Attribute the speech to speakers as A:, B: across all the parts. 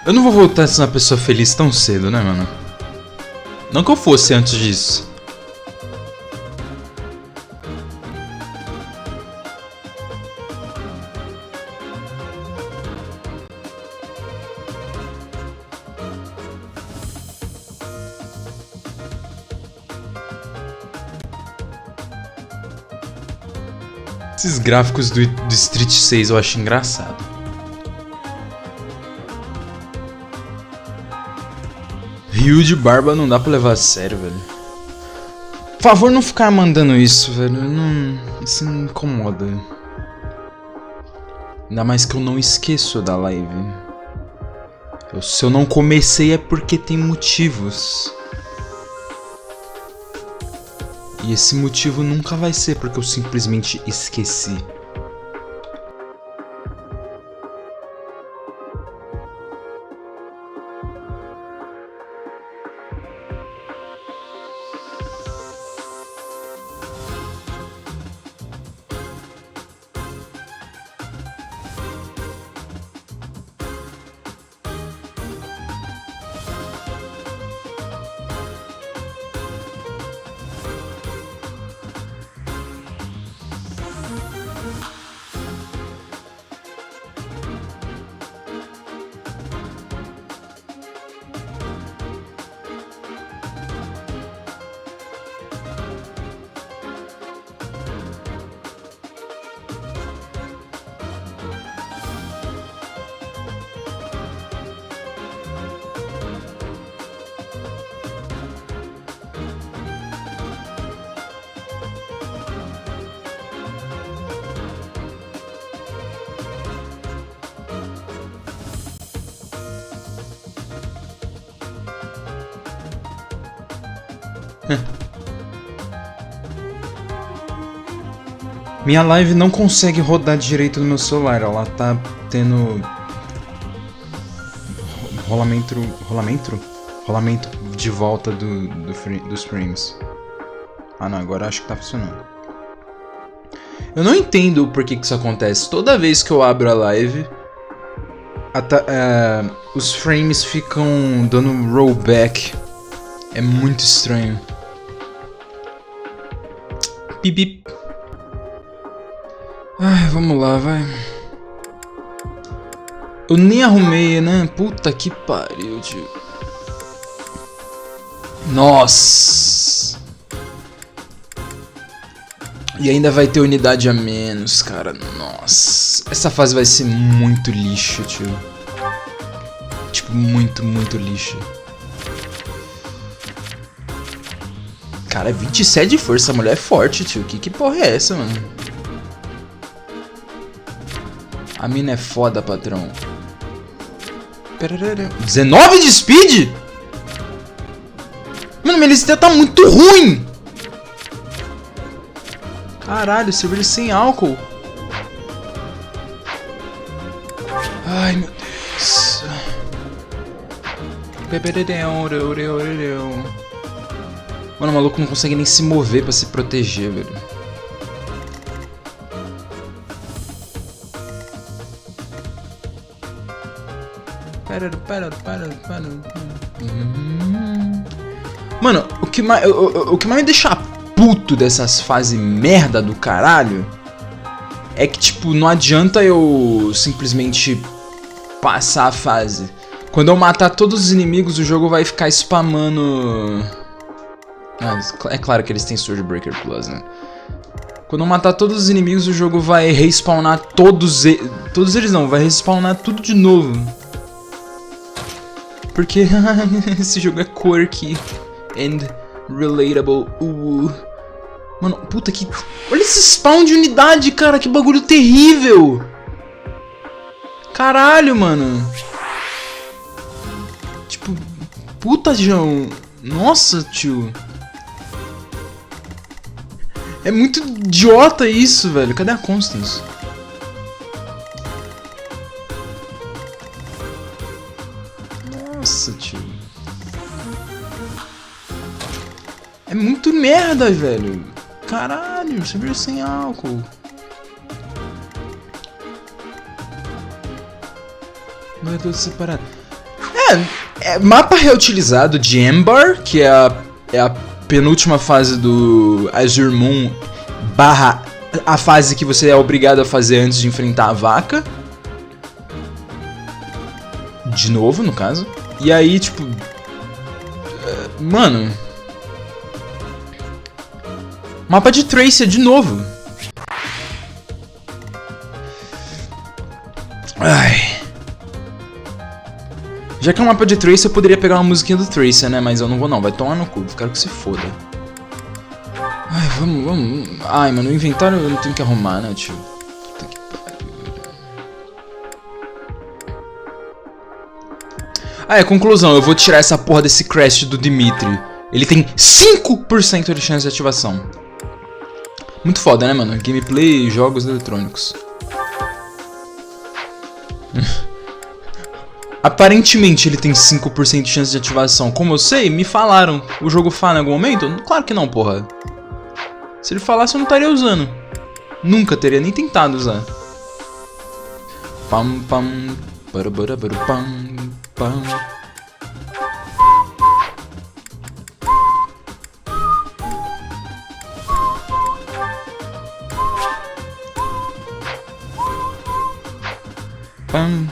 A: Eu não vou voltar a ser uma pessoa feliz tão cedo, né, mano? Não que eu fosse antes disso. Esses gráficos do Street 6 eu acho engraçado. Rio de barba não dá pra levar a sério, velho. Por favor, não ficar mandando isso, velho. Não, isso me incomoda. Ainda mais que eu não esqueço da live. Se eu não comecei é porque tem motivos. E esse motivo nunca vai ser porque eu simplesmente esqueci. Minha live não consegue rodar direito no meu celular, ela tá tendo rolamento de volta dos frames. Ah não, agora acho que tá funcionando. Eu não entendo por que isso acontece. Toda vez que eu abro a live, os frames ficam dando rollback. É muito estranho. Bip. Ai, vamos lá, vai. Eu nem arrumei, né? Puta que pariu, tio. Nossa. E ainda vai ter unidade a menos, cara. Nossa. Essa fase vai ser muito lixo, tio. Tipo, muito lixo. Cara, 27 de força, a mulher é forte, tio. Que porra é essa, mano? A mina é foda, patrão. 19 de speed? Mano, minha lista tá muito ruim. Caralho, cerveja sem álcool. Ai, meu Deus. Mano, o maluco não consegue nem se mover pra se proteger, velho. Mano, o que mais me deixa puto dessas fases merda do caralho é que, tipo, não adianta eu simplesmente passar a fase. Quando eu matar todos os inimigos, o jogo vai ficar spamando... é claro que eles têm Sword Breaker Plus, né? Quando eu matar todos os inimigos, o jogo vai respawnar todos eles não, vai respawnar tudo de novo. Porque esse jogo é quirky and relatable. Mano, puta que... Olha esse spawn de unidade, cara, que bagulho terrível. Caralho, mano. Tipo, puta, João. Nossa, tio. É muito idiota isso, velho. Cadê a Constance? Nossa, tio. É muito merda, velho. Caralho, cerveja sem álcool. Não é tudo separado. Mapa reutilizado de Ember, que é a penúltima fase do Azure Moon barra a fase que você é obrigado a fazer antes de enfrentar a vaca. De novo, no caso. E aí, tipo... mano... mapa de Tracer de novo. Ai... já que é um mapa de Tracer, eu poderia pegar uma musiquinha do Tracer, né? Mas eu não vou não, vai tomar no cu, quero que se foda. Ai, vamos... ai, mano, o inventário eu não tenho que arrumar, né, tio? Puta que pariu. Conclusão, eu vou tirar essa porra desse crash do Dimitri. Ele tem 5% de chance de ativação. Muito foda, né, mano? Gameplay e jogos eletrônicos. Aparentemente ele tem 5% de chance de ativação. Como eu sei, me falaram. O jogo fala em algum momento? Claro que não, porra. Se ele falasse, eu não estaria usando. Nunca teria nem tentado usar. Pam pam barabarabaru pam pam. Pam.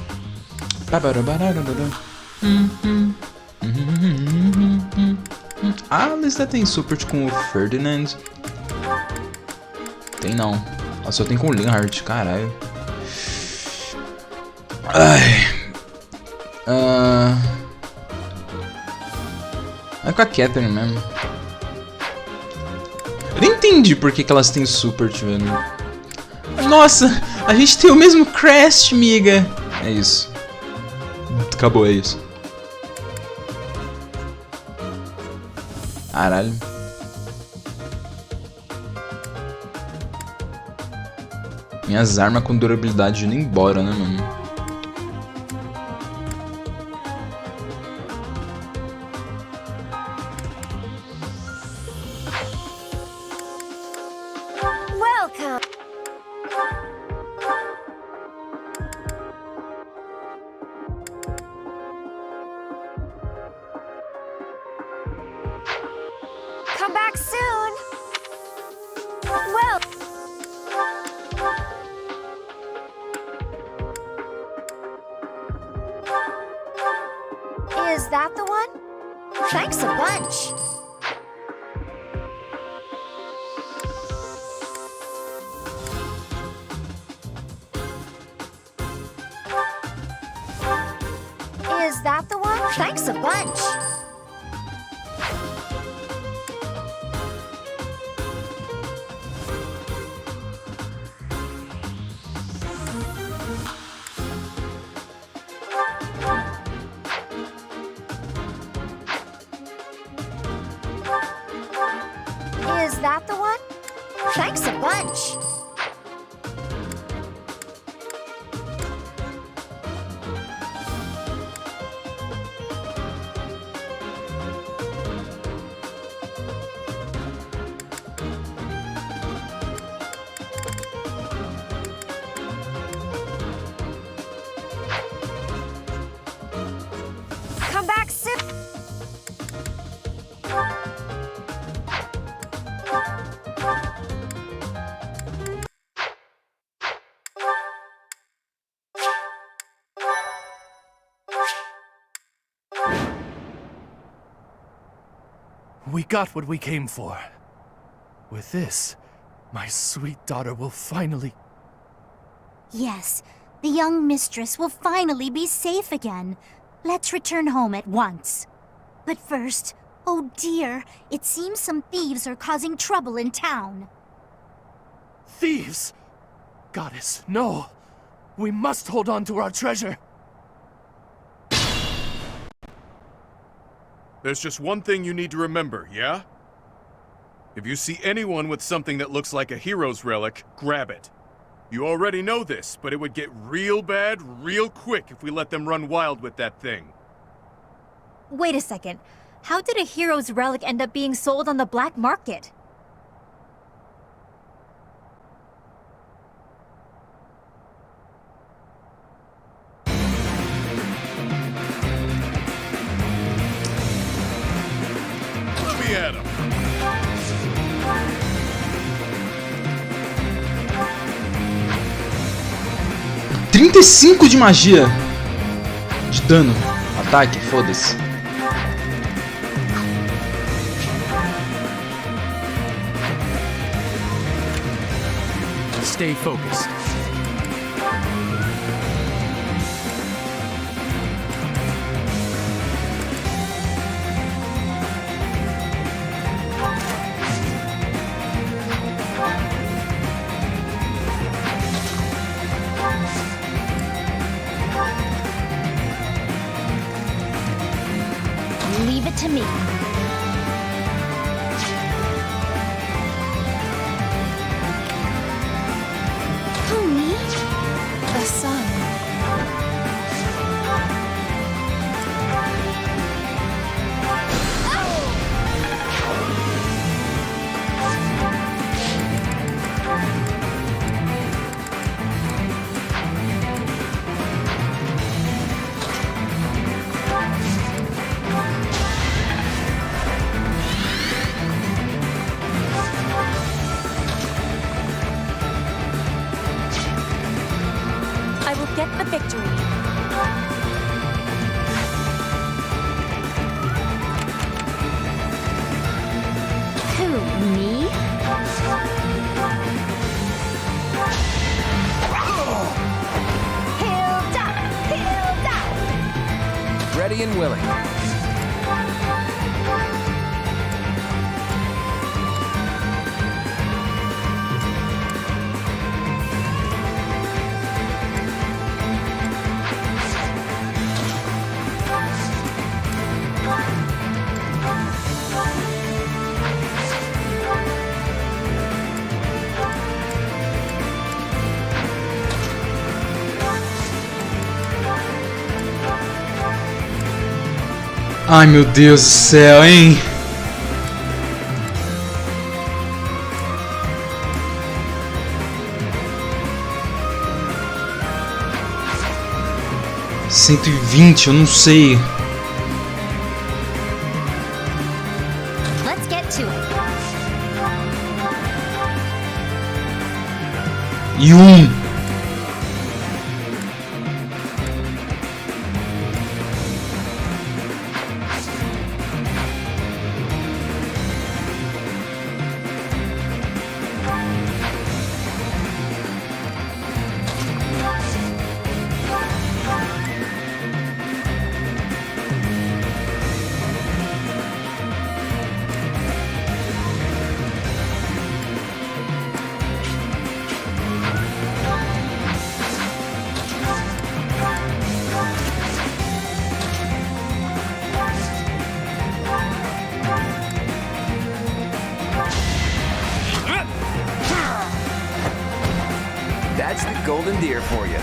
A: Ah, a lista tem support com o Ferdinand. Tem não. Ela só tem com o Linhardt, caralho. Ai. É com a Catherine mesmo. Eu nem entendi por que elas têm support, velho. Nossa, a gente tem o mesmo Crash, miga. É isso. Acabou, é isso. Caralho. Minhas armas com durabilidade indo embora, né, mano?
B: Come back soon. Well. Is that the one? Thanks a bunch. Is that the one? Thanks a bunch. Is that the one? Thanks a bunch. Come back soon.
C: We got what we came for. With this, my sweet daughter will finally...
D: Yes, the young mistress will finally be safe again. Let's return home at once. But first, oh dear, it seems some thieves are causing trouble in town.
C: Thieves! Goddess, no! We must hold on to our treasure!
E: There's just one thing you need to remember, yeah? If you see anyone with something that looks like a hero's relic, grab it. You already know this, but it would get real bad real quick if we let them run wild with that thing.
B: Wait a second. How did a hero's relic end up being sold on the black market?
A: 35 de magia. De dano. Ataque, foda-se.
C: Stay focused.
D: Leave it to me. Who, me?
B: The sun. I will get the victory.
D: Who, me?
F: Ready and willing.
A: Ai, meu Deus do céu, hein? $120, eu não sei.
D: Let's get to it.
A: E um.
F: That's the golden deer for you.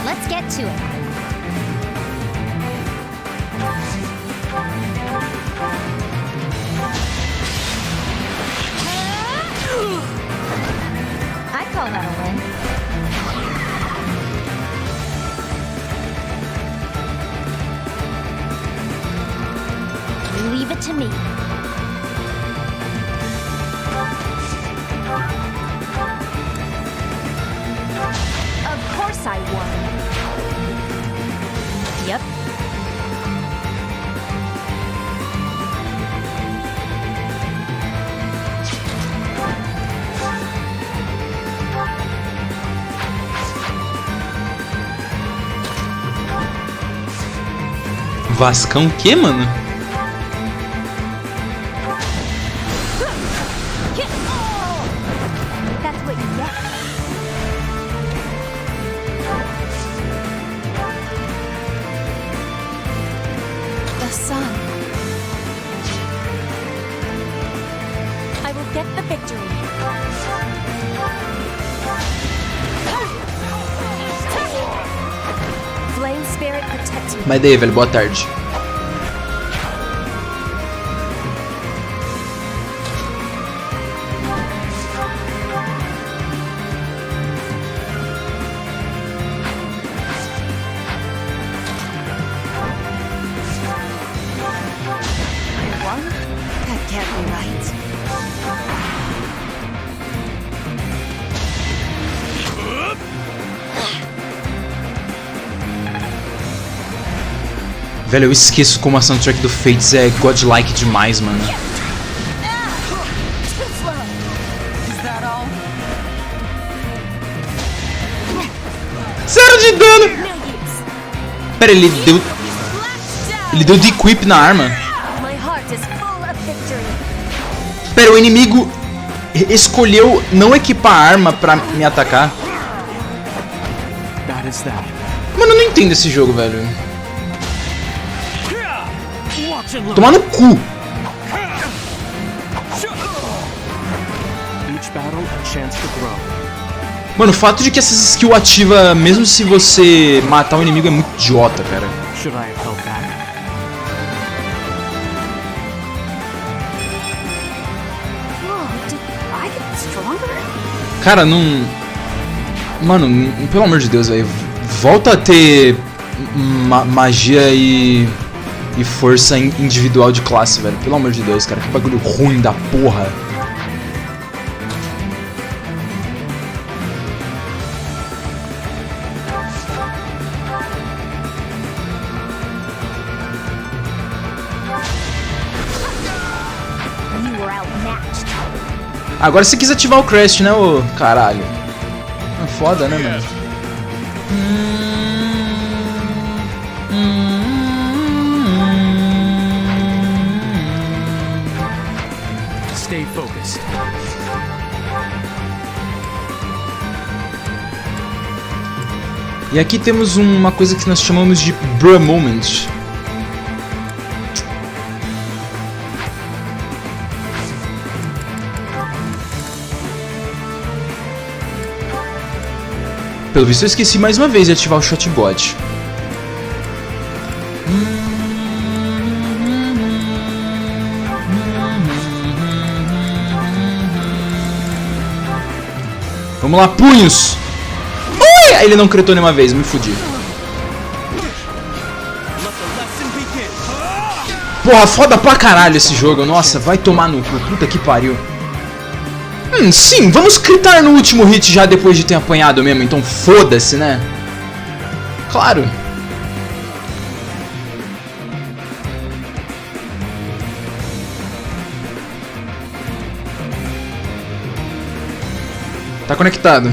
D: Let's get to it. I call that a win. Leave it to me.
B: Of course I won. Yep.
A: Vascão o quê, mano?
B: That's what you get. The sun. I will get the victory. Flame spirit protect me.
A: Mas daí, velho, boa tarde. Velho, eu esqueço como a soundtrack do Fates é godlike demais, mano. Zero de dano! Pera, ele deu... Ele deu de-equip na arma. Pera, o inimigo escolheu não equipar a arma pra me atacar. Mano, eu não entendo esse jogo, velho. Tomar no cu! Mano, o fato de que essas skills ativa mesmo se você matar o inimigo é muito idiota, cara. Cara, não... Mano, pelo amor de Deus, velho. Volta a ter magia e força individual de classe, velho. Pelo amor de Deus, cara. Que bagulho ruim da porra. Agora você quis ativar o Crest, né, ô caralho? É foda, né, mano?
F: Stay focused.
A: E aqui temos uma coisa que nós chamamos de Bruh Moment. Pelo visto eu esqueci mais uma vez de ativar o Shotbot. Vamos lá, punhos! Ui! Aí ele não cretou nenhuma vez, me fudi. Porra, foda pra caralho esse jogo. Nossa, vai tomar no cu. Puta que pariu. Sim, vamos critar no último hit já depois de ter apanhado mesmo, então foda-se, né? Claro. Tá conectado.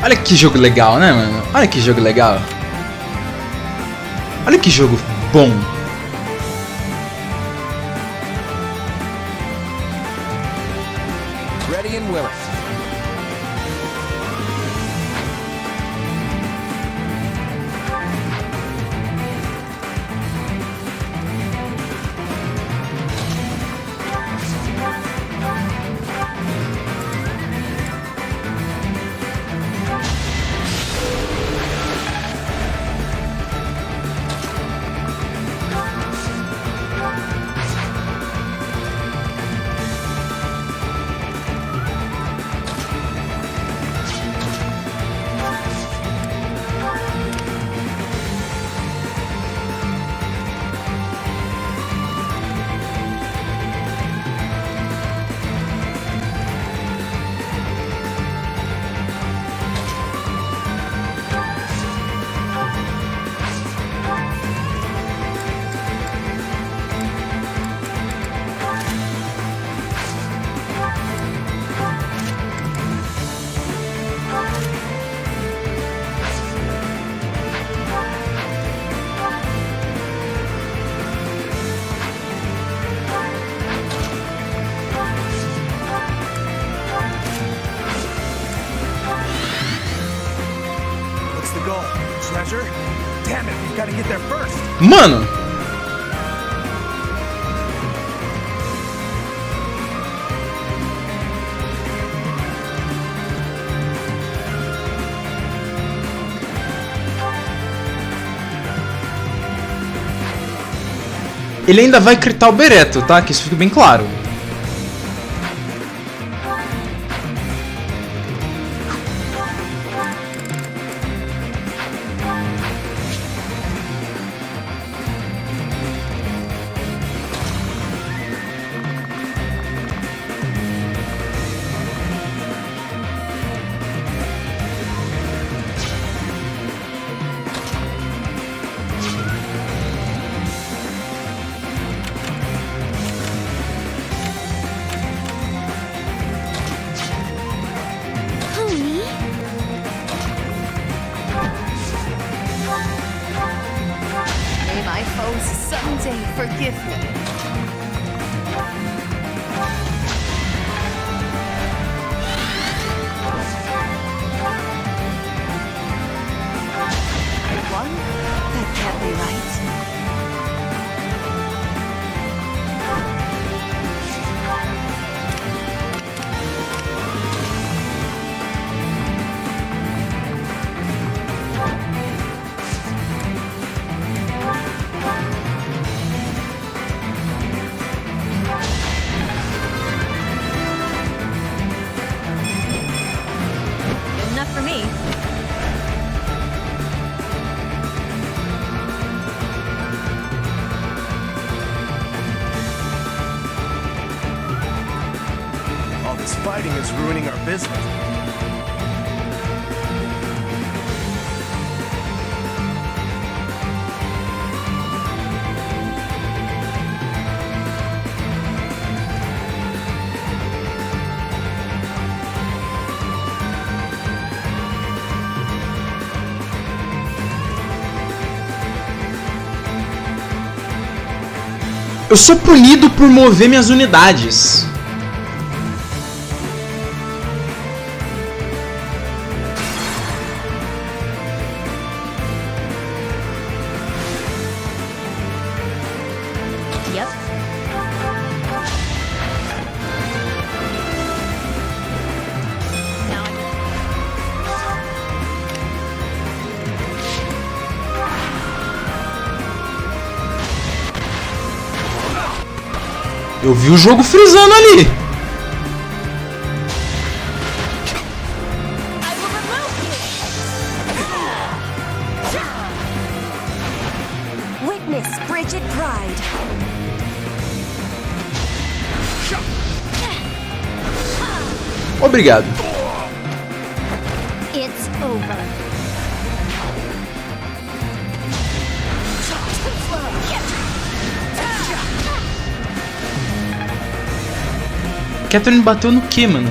A: Olha que jogo legal, né, mano? Olha que jogo legal. Olha que jogo bom.
F: Ready and willing.
A: Mano! Ele ainda vai critar o Bereto, tá? Que isso fique bem claro.
G: May my foes someday forgive me. I won? That can't be right.
B: Good enough for me.
C: All this fighting is ruining our business.
A: Eu sou punido por mover minhas unidades.
B: Yep. Now
A: Eu vi o jogo frisando ali.
G: I will remove you! Witness Bridget Pride.
A: Obrigado.
B: it's over.
A: Catherine bateu no quê, mano?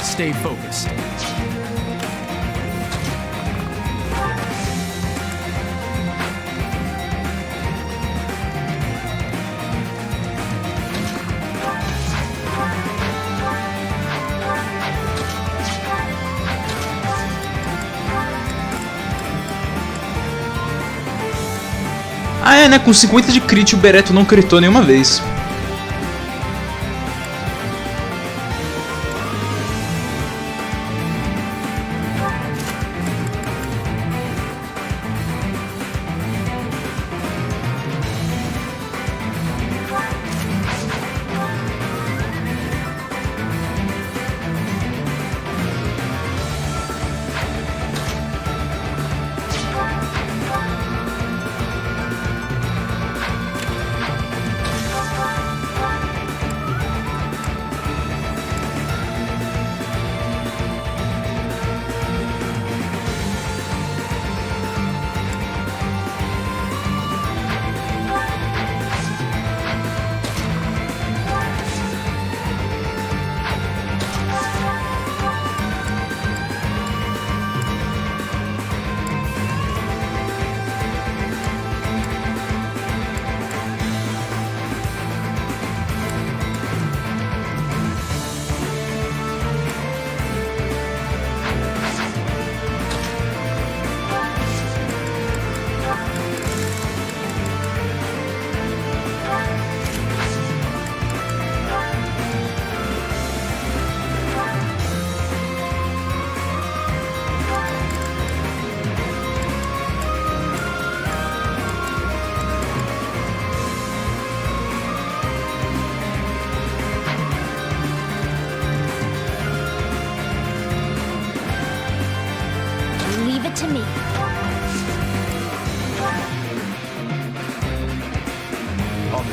F: Stay focused.
A: Ah, é, né? Com 50 de crit, o Bereto não critou nenhuma vez.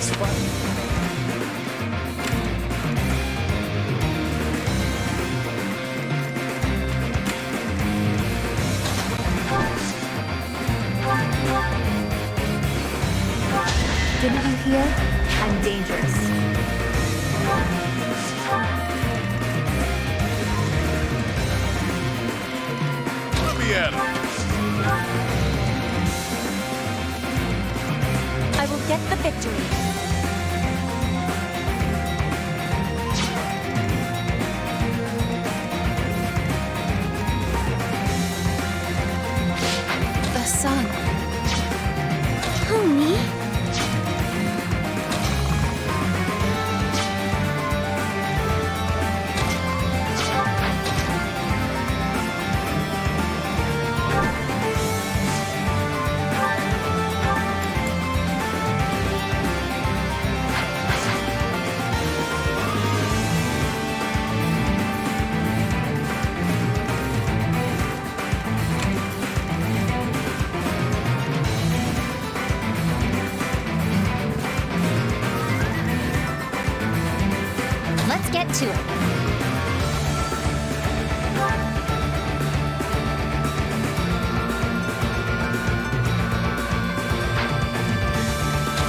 C: this fun?
B: Didn't you hear? I'm dangerous.
E: Let me at him.
B: I will get the victory. The sun.
D: Who, me? Let's get to it.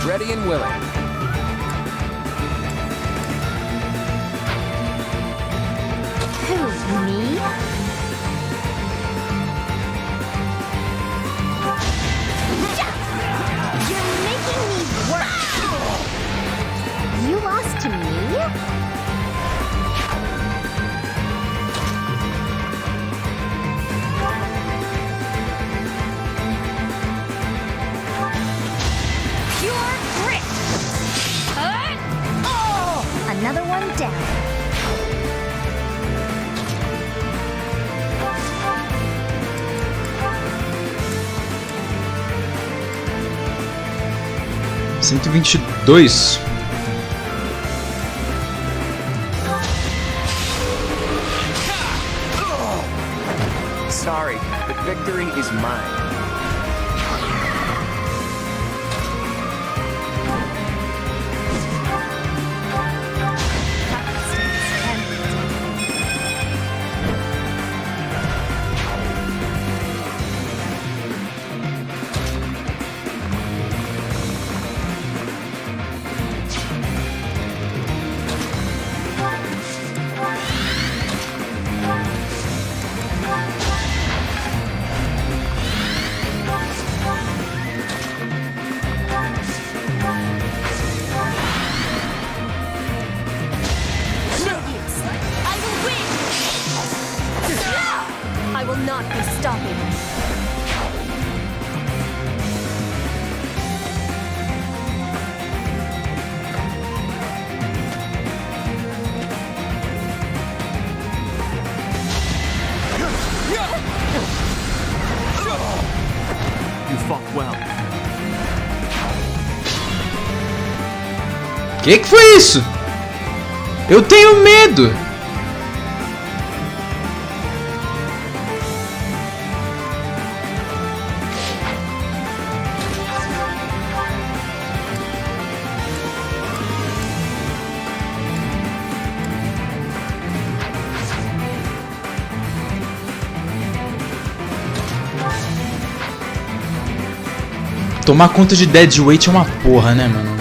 F: Ready and willing.
D: Who, me? You're making me work. You lost to me?
B: Pure grit!
D: Oh! Another one down.
A: Cento e 122.
F: Sorry, but victory is mine.
B: I will not be stopping.
C: You fought well.
A: Que foi isso? Eu tenho medo. Tomar conta de deadweight é uma porra, né, mano?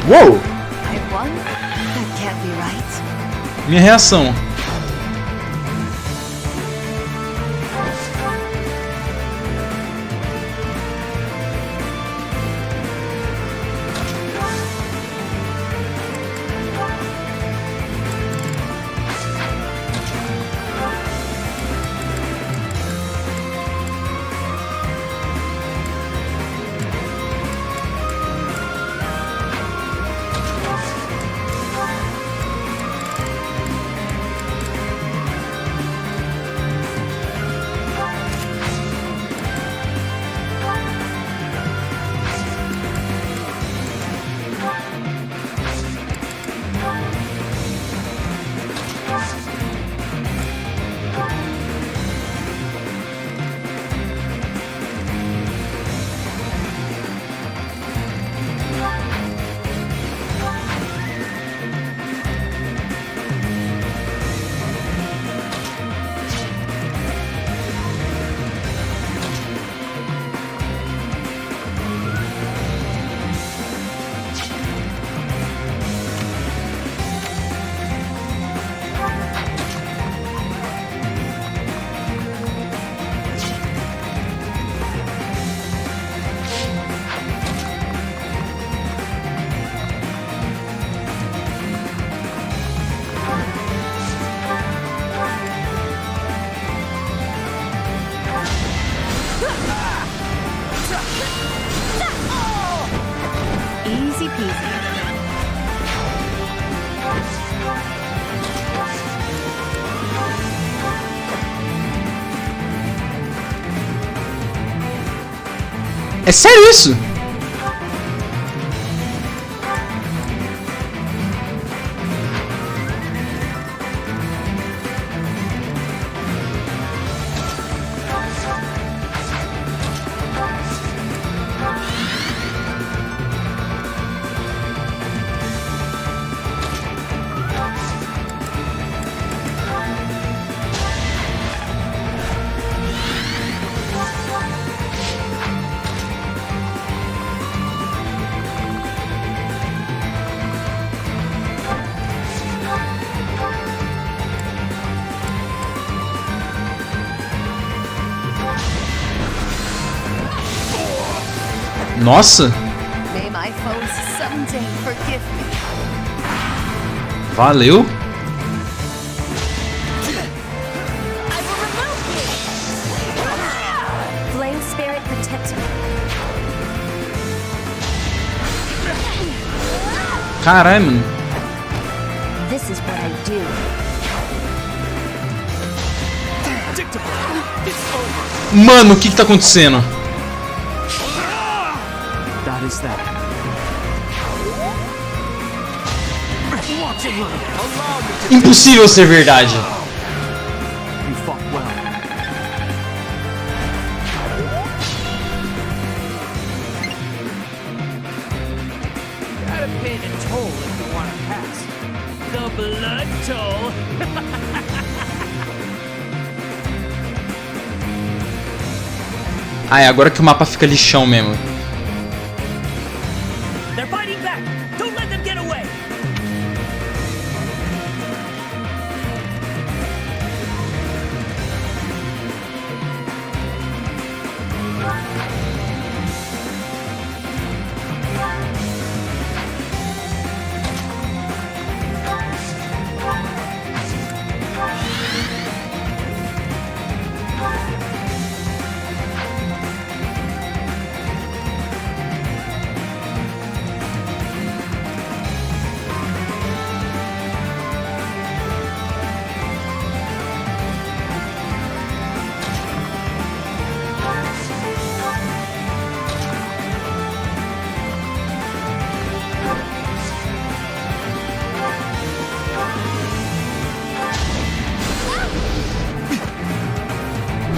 A: Uou!
G: I won? That can't be right.
A: Minha reação. É sério isso? Nossa!
G: May my foes someday forgive me.
A: Valeu!
B: I will remove you! Flame Spirit protect me.
A: Caralho, mano.
B: This is what I do.
A: Mano, o que tá acontecendo?
C: That is that.
A: Impossível ser verdade.
C: You fought well.
H: Gotta pay the toll if you want to pass. The blood toll.
A: Ah, é agora que o mapa fica lixão mesmo.
H: They're fighting back. Don't let them get away.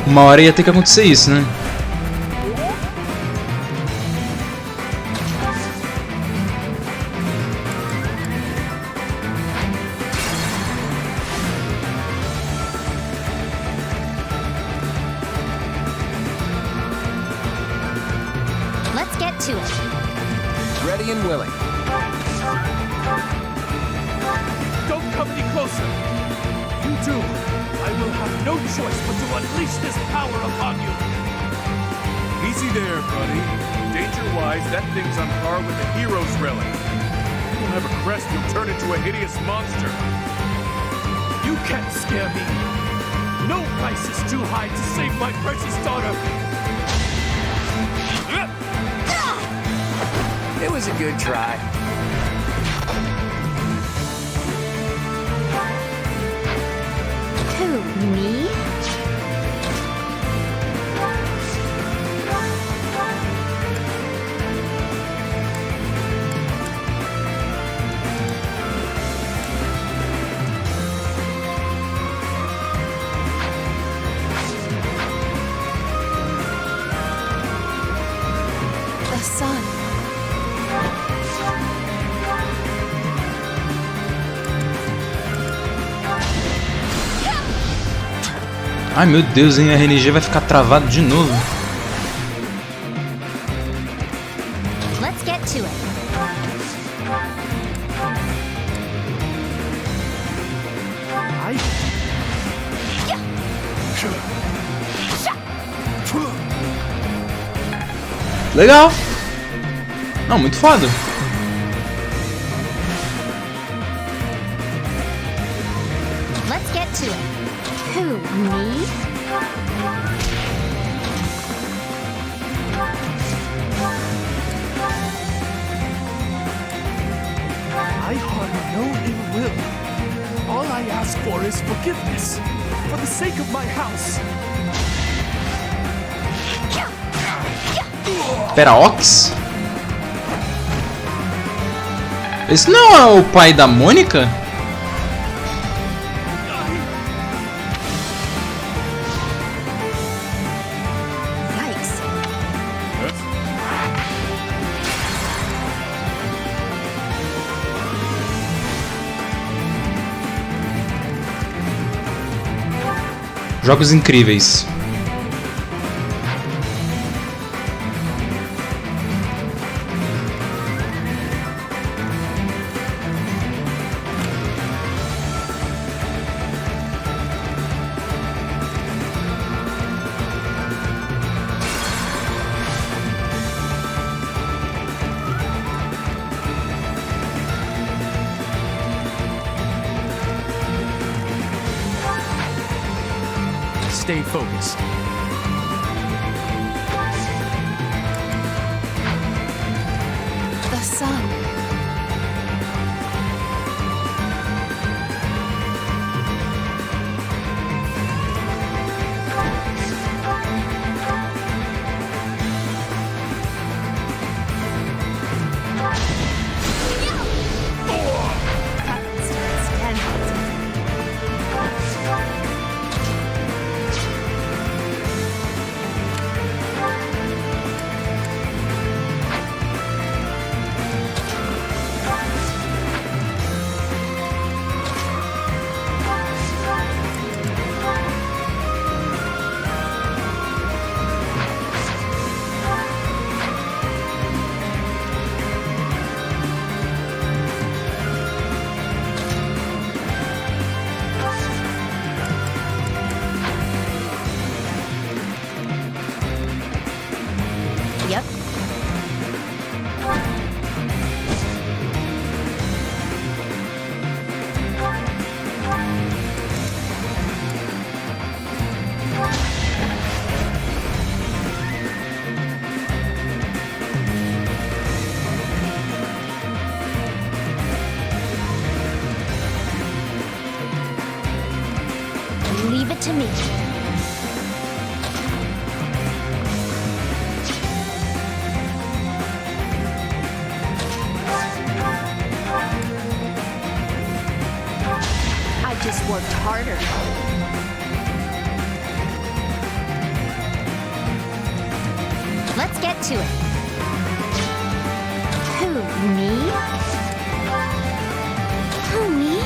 A: Uma hora ia ter que acontecer isso, né?
D: Let's get to it.
F: Ready and willing.
C: Don't come any closer. You do. I will have no choice but to unleash this power upon you.
E: Easy there, buddy. Danger-wise, that thing's on par with the hero's relic. You don't have a crest, you'll turn into a hideous monster.
C: You can't scare me. No price is too high to save my precious daughter.
F: It was a good try.
D: Who, me?
G: The sun.
A: Ai meu Deus, hein? A RNG vai ficar travado de novo.
D: Let's get to it.
A: Legal! Não, muito foda.
D: Let's get to it. Who, me?
C: I harbor no ill will. All I ask for is forgiveness. For the sake of my house.
A: Pera, Ox? Esse não é o pai da Mônica?
B: Yikes.
A: Jogos incríveis.
C: Stay focused.
G: The sun.
B: Yep.
D: Leave it to me.
G: I just worked harder.
D: Let's get to it. Who, me? Who, me?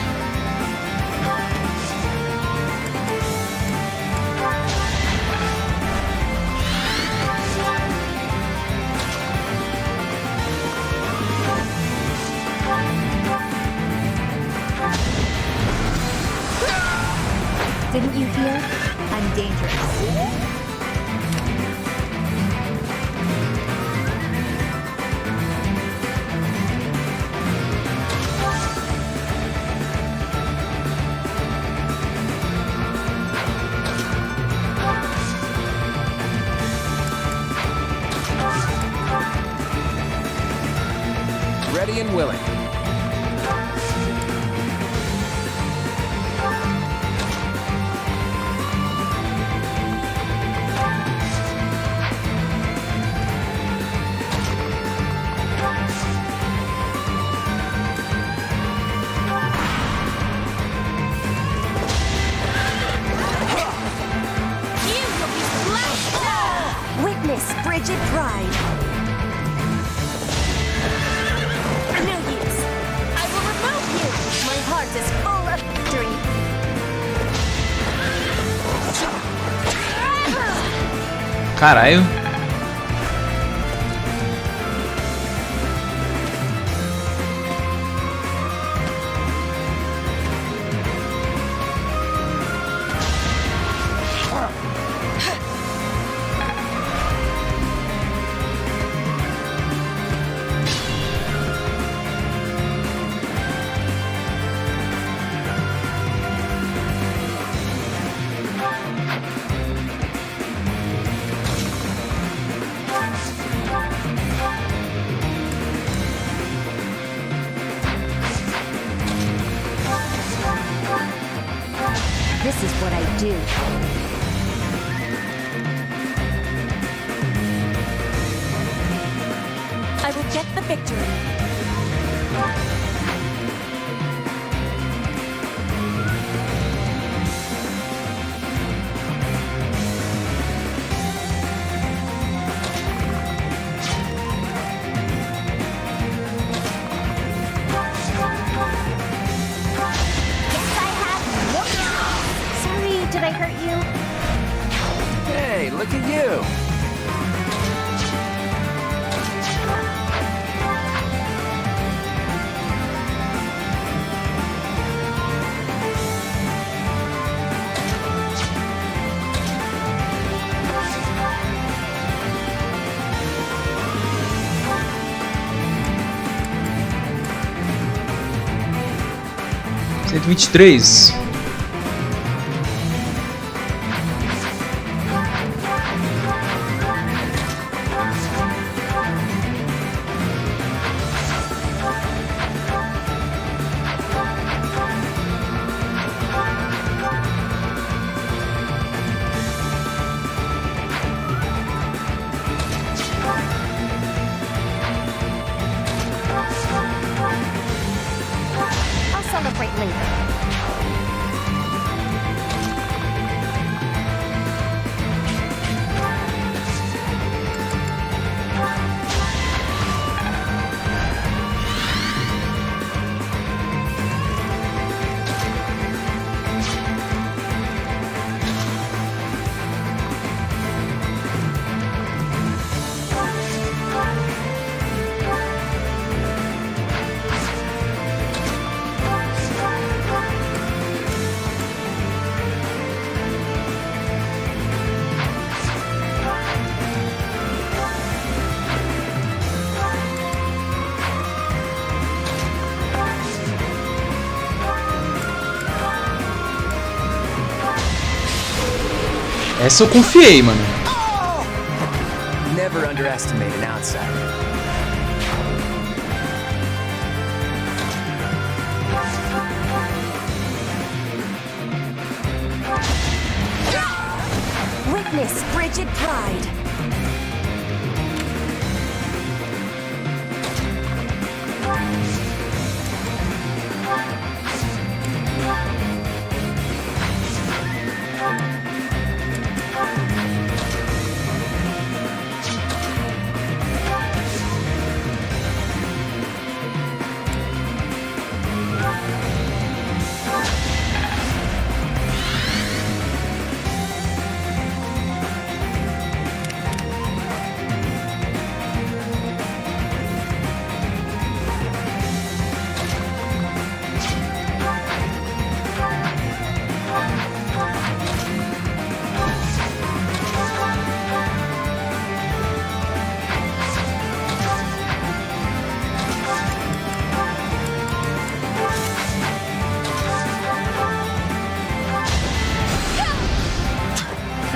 B: Didn't you hear? I'm dangerous.
F: Ready and willing.
G: Witness frigid pride. No use. I will remove you. My heart is full of victory.
A: Caralho.
B: This is what I do.
G: get the victory.
D: Sorry, did I hurt you?
F: Hey, look at you.
A: Cento e 23.
D: I'll celebrate later.
A: Essa eu confiei, mano.
F: Never underestimate an outsider.
G: Witness frigid pride.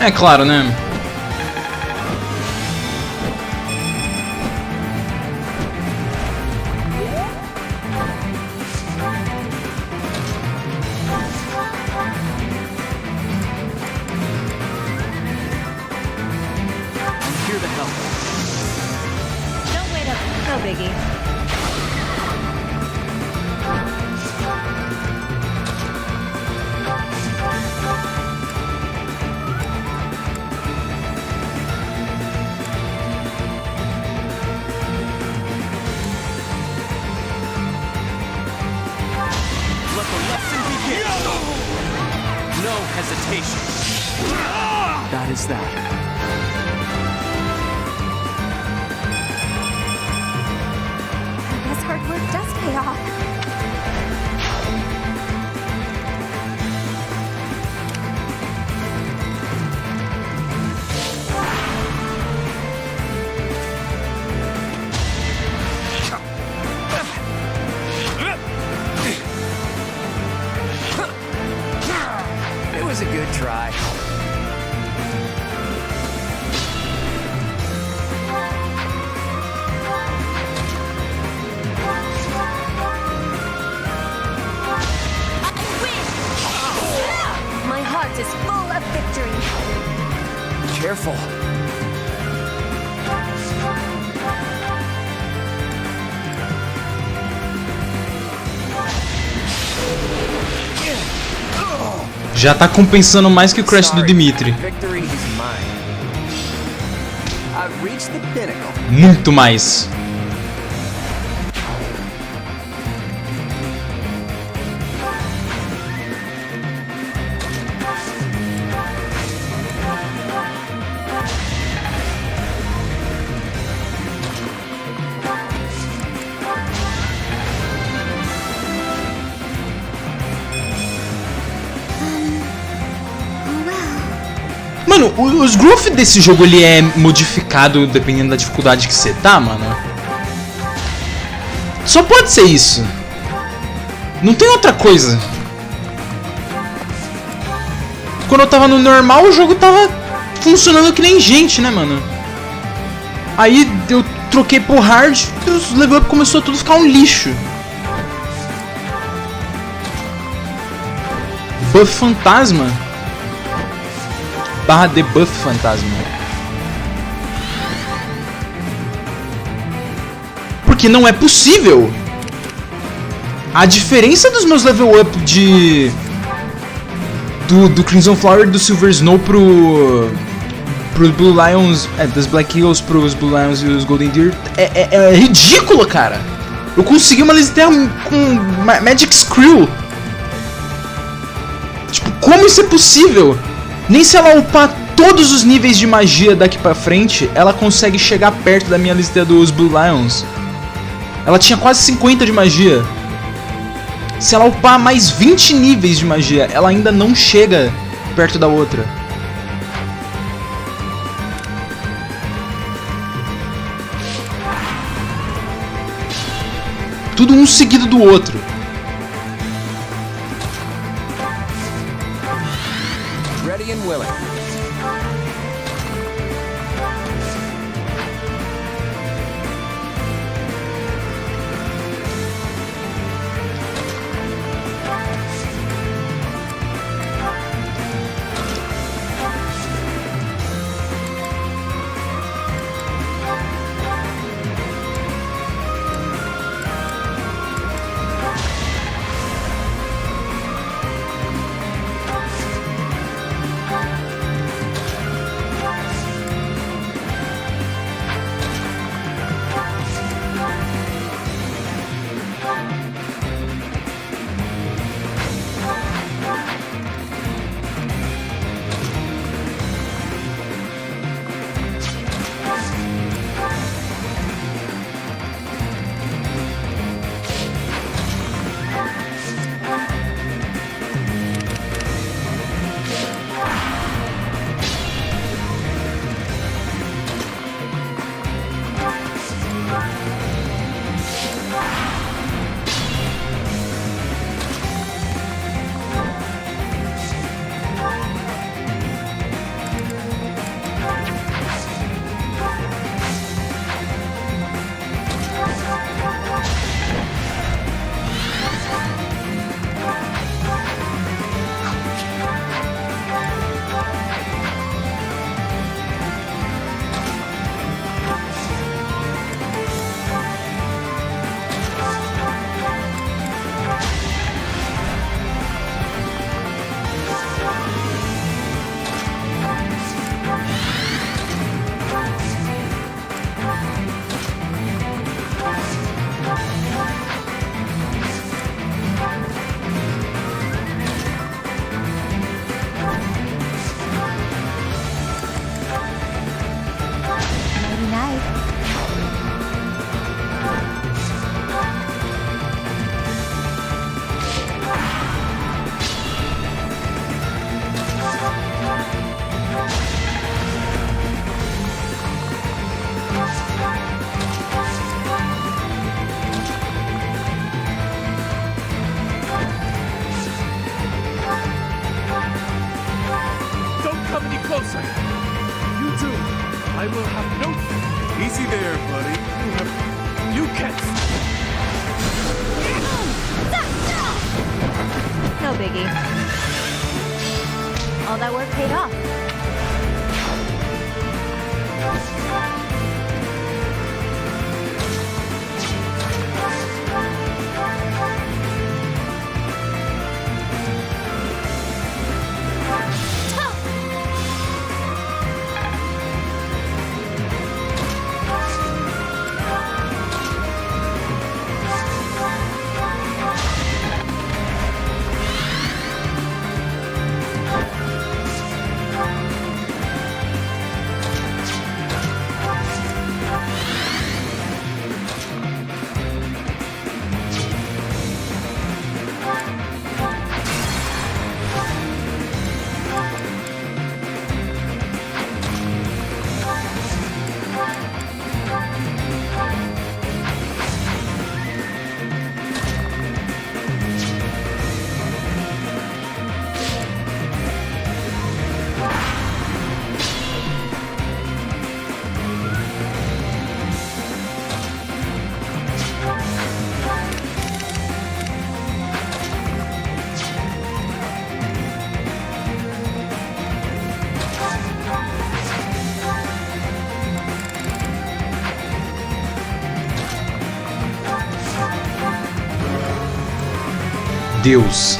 A: É claro, né?
F: Here to help.
B: Don't wait up. No biggie.
H: Let the lesson begin. No hesitation.
F: That is that.
D: I guess hard work does pay off.
F: It was a good try.
G: My heart is full of victory.
F: Careful.
A: Já tá compensando mais que o crash do Dimitri.
F: Victory is mine. I've reached the pinnacle.
A: Muito mais. Mano, os growth desse jogo ele é modificado dependendo da dificuldade que você tá, mano. Só pode ser isso. Não tem outra coisa. Quando eu tava no normal, o jogo tava funcionando que nem gente, né, mano? Aí eu troquei pro hard e os level up começou a tudo ficar um lixo. Buff fantasma. / debuff fantasma. Porque não é possível. A diferença dos meus level up do Crimson Flower e do Silver Snow pros Blue Lions, das Black Eagles pros Blue Lions e os Golden Deer é ridículo, cara. Eu consegui uma lista com Magic Screw. Tipo, como isso é possível? Nem se ela upar todos os níveis de magia daqui pra frente, ela consegue chegar perto da minha lista dos Blue Lions. Ela tinha quase 50 de magia. Se ela upar mais 20 níveis de magia, ela ainda não chega perto da outra. Tudo um seguido do outro.
F: Ready and willing.
C: closer. You do. I will have no...
E: Easy there, buddy.
C: You can't...
B: No biggie. All that work paid off.
A: Deus.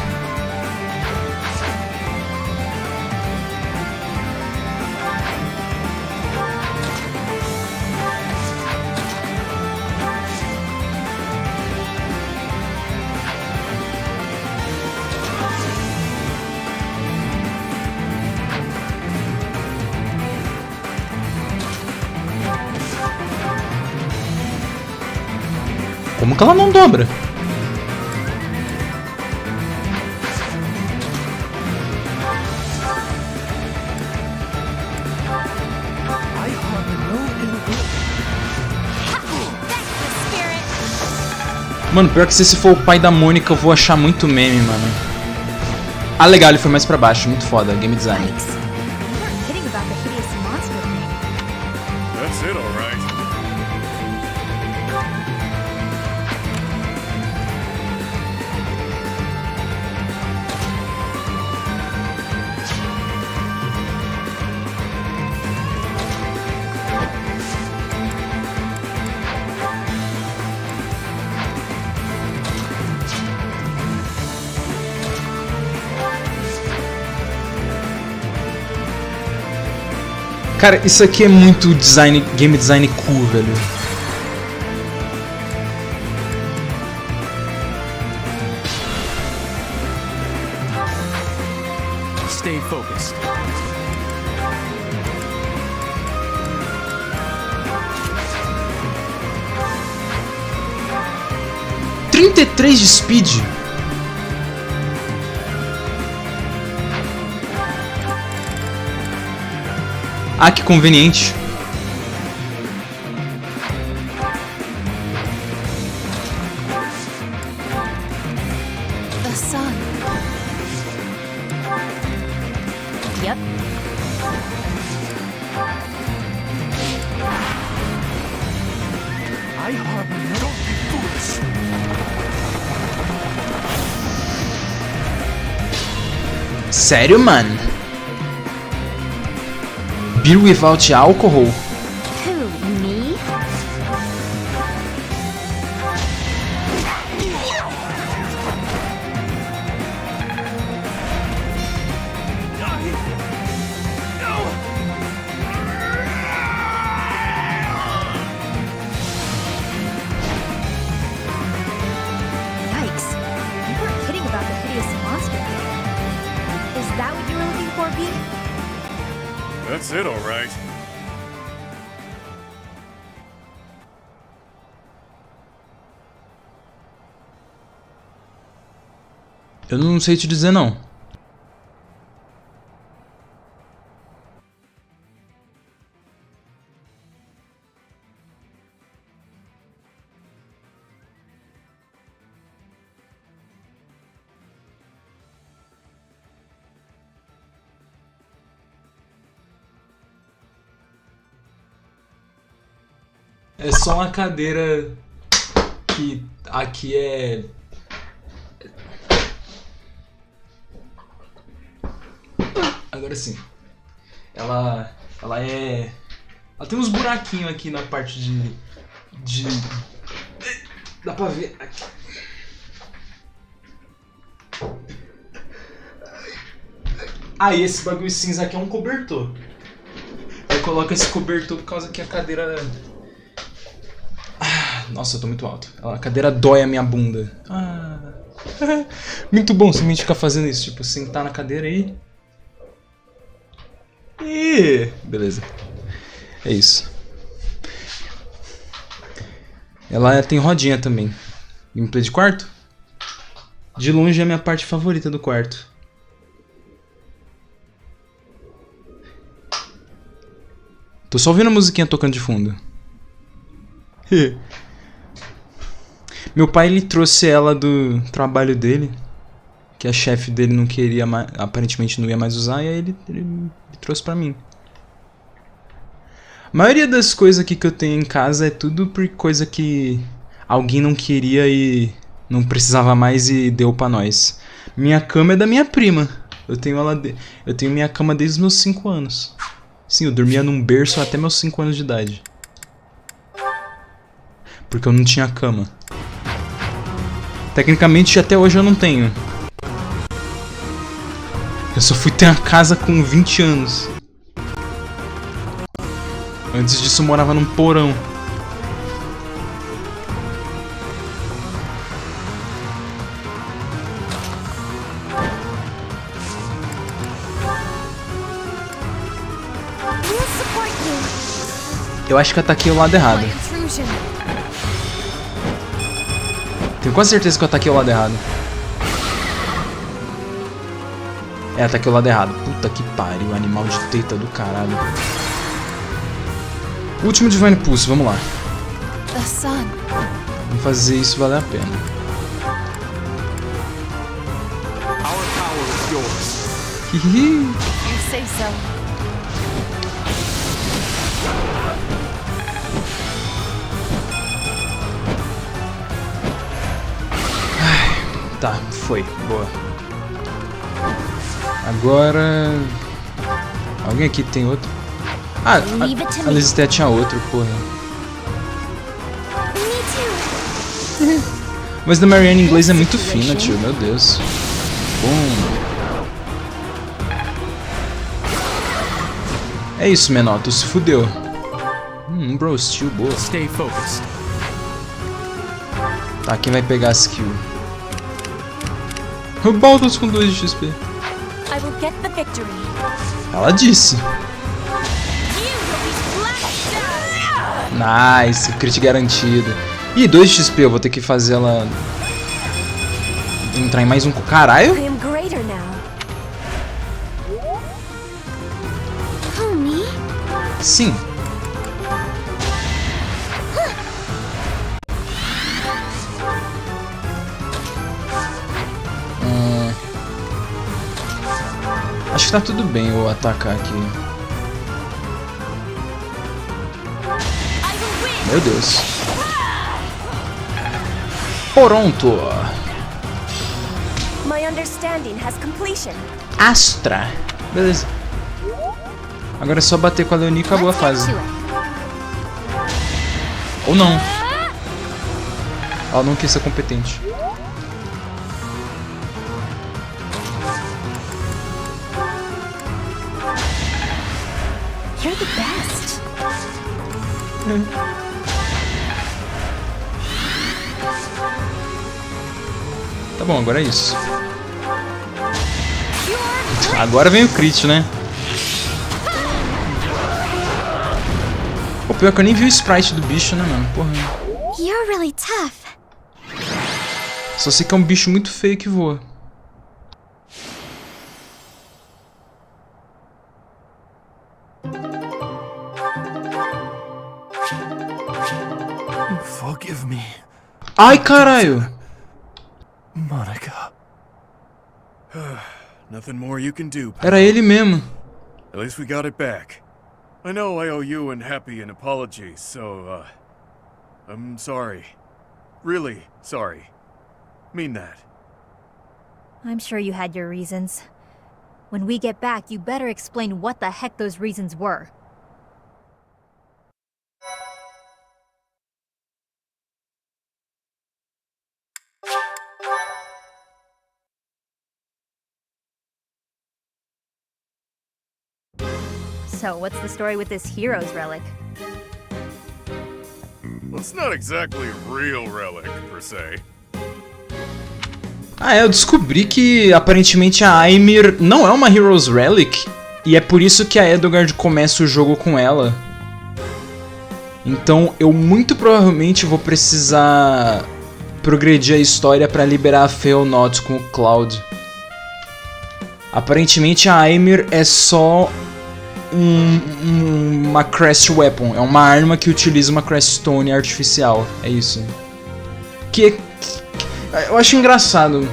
A: Como que ela não dobra? Mano, pior que se esse for o pai da Mônica, eu vou achar muito meme, mano. Ah, legal, ele foi mais pra baixo. Muito foda, game design.
B: Yikes. You weren't kidding about the hideous monster thing.
E: That's it, all right.
A: Cara, isso aqui é muito design, game design cool, velho.
C: Stay focused.
A: .33 de speed. Ah, que conveniente.
G: The sun.
B: Yep.
C: I harbor no. Don't be foolish.
A: Sério, mano? Beer without alcohol?
G: Who, me?
B: Yikes. You weren't kidding about the hideous monster thing. Is that what you were looking for, B?
E: That's it, all right.
A: Eu não sei te dizer, não. É só uma cadeira que aqui é... Agora sim. Ela é... Ela tem uns buraquinhos aqui na parte de... Dá pra ver aqui. Ah, e esse bagulho cinza aqui é um cobertor. Eu coloco esse cobertor por causa que a cadeira... Nossa, eu tô muito alto. A cadeira dói a minha bunda. Ah. Muito bom simplesmente ficar fazendo isso. Tipo, sentar na cadeira aí. E... Beleza. É isso. Ela tem rodinha também. Gameplay de quarto? De longe é a minha parte favorita do quarto. Tô só ouvindo a musiquinha tocando de fundo. Meu pai, ele trouxe ela do trabalho dele, que a chefe dele não queria mais, aparentemente não ia mais usar, e aí ele trouxe pra mim. A maioria das coisas aqui que eu tenho em casa é tudo por coisa que alguém não queria e não precisava mais e deu pra nós. Minha cama é da minha prima. Eu tenho minha cama desde os meus 5 anos. Sim, eu dormia num berço até meus 5 anos de idade. Porque eu não tinha cama. Tecnicamente, até hoje eu não tenho. Eu só fui ter uma casa com 20 anos. Antes disso eu morava num porão. Eu acho que eu ataquei o lado errado. Tenho quase certeza que eu ataquei o lado errado. É, ataquei o lado errado. Puta que pariu, animal de teta do caralho. Último Divine Pulse, vamos lá. Vamos fazer isso valer a pena. Hihihi. Tá, foi, boa. Agora... Alguém aqui tem outro? Ah, a Lista tinha outro, porra. Mas da Marianne em inglês é muito fina, tio, meu Deus. Bom. É isso, menor, tu se fudeu. Bro, skill boa.
C: Stay focused.
A: Tá, quem vai pegar a skill? O Baldos com 2 de XP.
G: I will get the victory.
A: Ela disse. Nice, crit garantido. Ih, 2 de XP, eu vou ter que fazer ela entrar em mais um. Caralho!
G: I am greater now.
D: Homie?
A: Sim. Acho que tá tudo bem eu atacar aqui. Meu Deus. Pronto.
G: My understanding has completion.
A: Astra. Beleza. Agora é só bater com a Leonie e acabou a fase. Ou não. Ela não quis ser competente.
G: You're the best.
A: Tá bom, agora é isso. Agora vem o crit, né? O pior que eu nem vi o sprite do bicho, né, mano? Porra.
D: You're really tough.
A: Só sei que é um bicho muito feio que voa.
C: Forgive me,
A: Ai, caralho!
C: Monica.
E: Nothing more you can do, pal.
A: Era ele mesmo.
E: At least we got it back. I know I owe you and Happy an apology, so, I'm sorry. Really sorry. Mean that.
B: I'm sure you had your reasons. When we get back, you better explain what the heck those reasons were. So, what's the story with this hero's relic?
E: Well, it's not exactly a real relic, per se.
A: Ah, eu descobri que aparentemente a Ymir não é uma Hero's Relic. E é por isso que a Edelgard começa o jogo com ela. Então eu muito provavelmente vou precisar progredir a história pra liberar a Feonot com o Cloud. Aparentemente a Ymir é só uma Crest Weapon. É uma arma que utiliza uma Crest Stone artificial. É isso. Eu acho engraçado.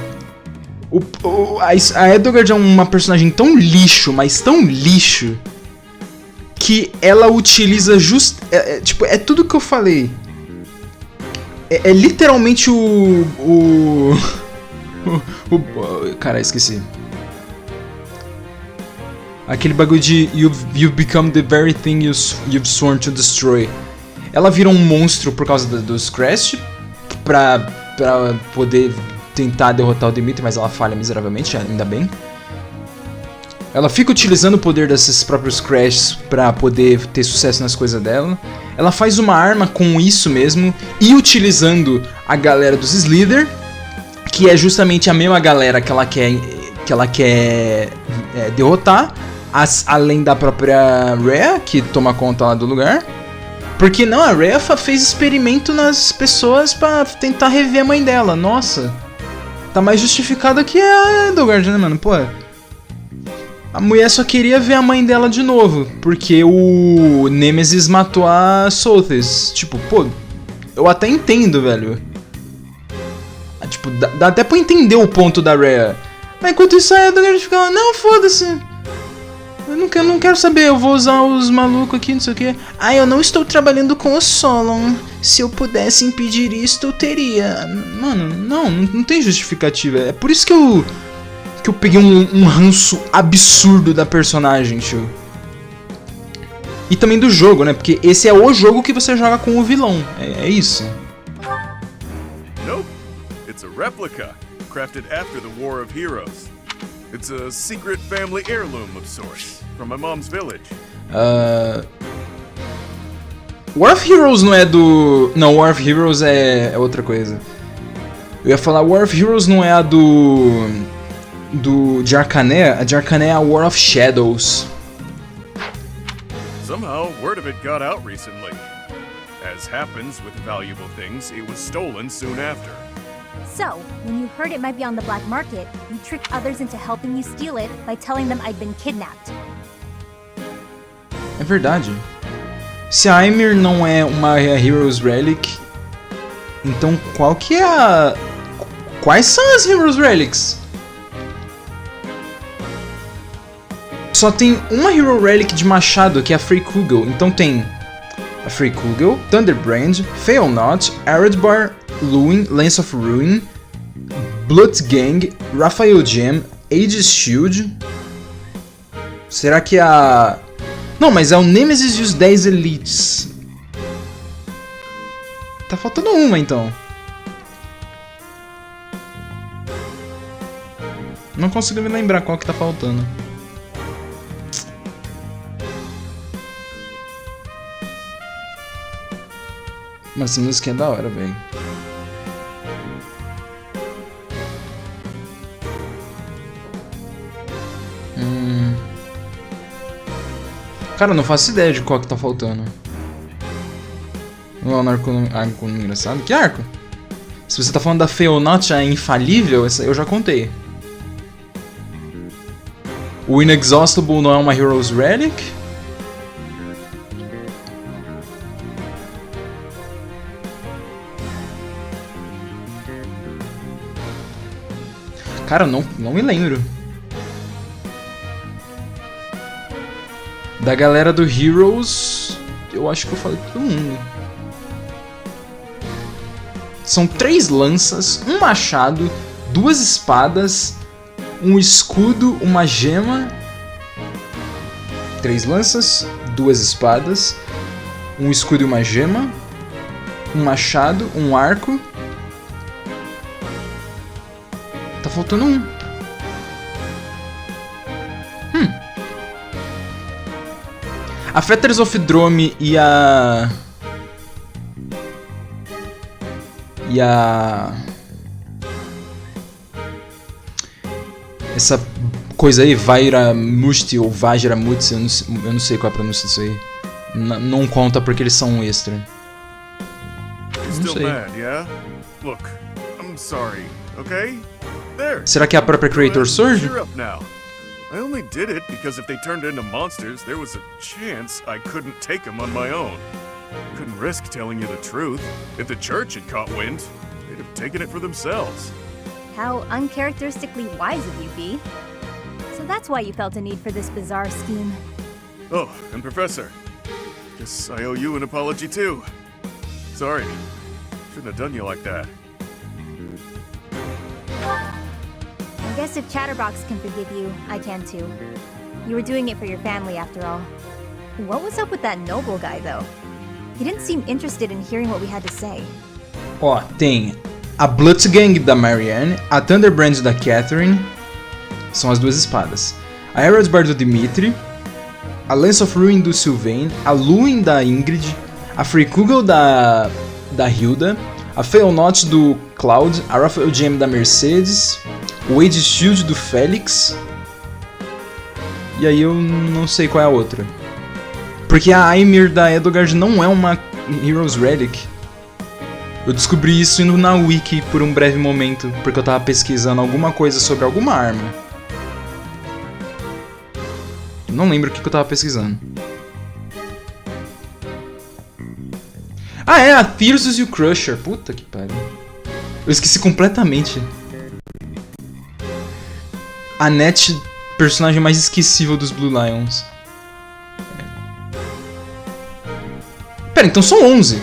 A: A Edelgard é uma personagem tão lixo, mas tão lixo, que ela utiliza tipo, é tudo que eu falei. É literalmente cara, esqueci. Aquele bagulho de you've become the very thing you've sworn to destroy. Ela vira um monstro por causa dos Crest pra poder tentar derrotar o Dimitri, mas ela falha miseravelmente, ainda bem. Ela fica utilizando o poder desses próprios Crashs pra poder ter sucesso nas coisas dela. Ela faz uma arma com isso mesmo e utilizando a galera dos Slither, que é justamente a mesma galera que ela quer derrotar, além da própria Rhea, que toma conta lá do lugar. Porque não, a Rhea fez experimento nas pessoas pra tentar rever a mãe dela. Nossa, tá mais justificado que a Edelgard, né, mano? Pô, a mulher só queria ver a mãe dela de novo, porque o Nemesis matou a Sothis. Tipo, pô, eu até entendo, velho. Tipo, dá até pra entender o ponto da Rhea. Mas enquanto isso a Edelgard ficava, não, foda-se. Eu não quero saber, eu vou usar os malucos aqui, não sei o que. Ah, eu não estou trabalhando com o Solon. Se eu pudesse impedir isto, eu teria. Mano, não tem justificativa. É por isso que eu peguei um ranço absurdo da personagem, tio. E também do jogo, né? Porque esse é o jogo que você joga com o vilão. É isso.
E: Nope. It's a replica, crafted after the War of Heroes. It's a secret family heirloom of sorts, from my mom's village.
A: War of Heroes não é do... Não, War of Heroes é outra coisa. Eu ia falar, War of Heroes não é a de Arcané. A de Arcané é a War of Shadows.
E: Somehow, word of it got out recently. As happens with valuable things, it was stolen soon after.
B: So, when you heard it might be on the black market, you tricked others into helping you steal it by telling them I'd been kidnapped.
A: É verdade. Se a Ymir não é uma Heroes Relic, então qual que é a... Quais são as Heroes Relics? Só tem uma Hero Relic de machado, que é a Freykugel. Então tem a Freykugel, Thunderbrand, Failnaught, Eredbar, Luin, Lance of Ruin, Bloodgang, Raphael Gem, Aegis Shield. Será que a... Não, mas é o Nemesis e os 10 Elites. Tá faltando uma, então. Não consigo me lembrar qual que tá faltando. Mas essa música é da hora, velho. Cara, eu não faço ideia de qual que tá faltando. Não é um arco engraçado? Que arco? Se você tá falando da Failnaught, a infalível, essa eu já contei. O Inexhaustible não é uma Heroes Relic? Cara, não me lembro. Da galera do Heroes, eu acho que eu falei todo mundo. São 3 lanças, um machado, 2 espadas, um escudo, uma gema. 3 lanças, 2 espadas, um escudo e uma gema, um machado, um arco. Tá faltando um. A Fetters of Drome e a... Essa coisa aí, Vaira Musti ou Vajra Musti, eu não sei qual é a pronúncia disso aí. Não conta porque eles são um extra. Não sei.
E: Look, I'm sorry, okay? There.
A: Será que é a própria Creator Sword?
E: I only did it because if they turned into monsters, there was a chance I couldn't take them on my own. Couldn't risk telling you the truth. If the church had caught wind, they'd have taken it for themselves.
B: How uncharacteristically wise of you, B. So that's why you felt a need for this bizarre scheme.
E: Oh, and Professor, guess I owe you an apology too. Sorry, shouldn't have done you like that.
B: I guess if Chatterbox can forgive you, I can too. You were doing it for your family after all. What was up with that noble guy, though? He didn't seem interested in hearing what we had to say.
A: Ó, tem a Bloodgang da Marianne, a Thunderbrand da Catherine, são as 2 espadas. a Herod's Bar do Dimitri, a Lance of Ruin do Sylvain, a Luin da Ingrid, a Freakugel da Hilda, a Fail Not do Cloud, a Raphael Jam da Mercedes, o Age Shield do Félix, e aí eu não sei qual é a outra. Porque a Aymir da Edogard não é uma Heroes Relic. Eu descobri isso indo na wiki por um breve momento, porque eu tava pesquisando alguma coisa sobre alguma arma. Não lembro o que eu tava pesquisando. Ah, é, a Thyrsus e o Crusher. Puta que pariu. Eu esqueci completamente. A Net, personagem mais esquecível dos Blue Lions. Pera, então são 11.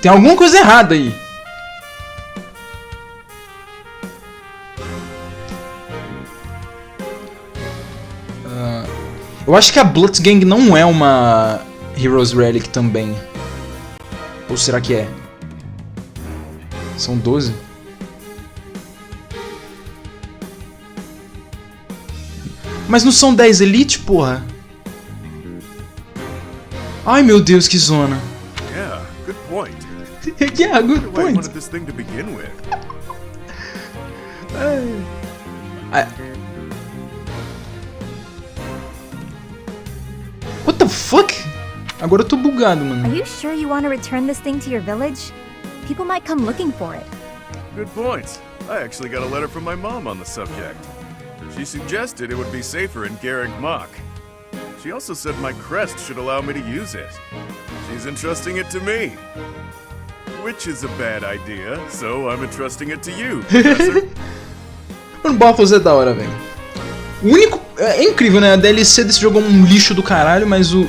A: Tem alguma coisa errada aí. Eu acho que a Blood Gang não é uma Heroes Relic também. Ou será que é? São 12? Mas não são 10 Elite, porra? Ai meu Deus, que zona.
E: Yeah, good point.
A: Yeah, good
E: Why I
A: point.
E: wanted this thing to begin with.
A: What the fuck? Agora eu tô bugado,
B: Are
A: mano.
B: you sure you want to return this thing to your village? People might come looking for it.
E: Good point. I actually got a letter from my mom on the subject. She suggested it would be safer in Garrick Mach. She also said my crest should allow me to use it. She's entrusting it to me. Which is a bad idea, so I'm entrusting it to you, Professor.
A: Mano, Battles é da hora, velho. O único... É incrível, né? A DLC desse jogo é um lixo do caralho, mas o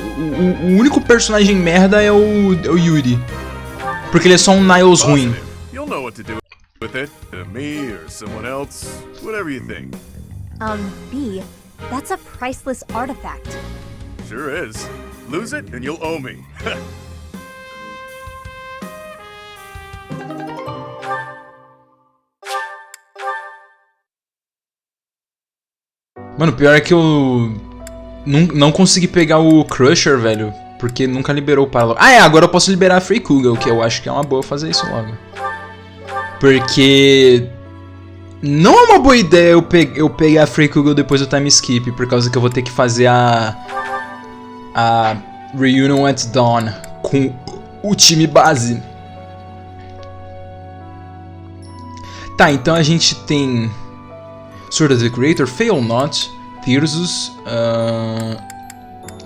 A: único personagem merda é o Yuri. Porque ele é só um Niles ruim.
E: Positive. You'll know what to do with it. Me or someone else. Whatever you think.
B: B, that's a priceless artifact.
E: Sure is. Lose it and you'll owe me.
A: Mano, o pior é que eu não consegui pegar o Crusher, velho, porque nunca liberou o Paralog. Ah, é, agora eu posso liberar a Freakugel, que eu acho que é uma boa fazer isso logo. Porque não é uma boa ideia eu pegar a Freakugel depois do time skip, por causa que eu vou ter que fazer a Reunion at Dawn com o time base. Tá, então a gente tem Sword of the Creator, Fail Not, Thyrsus,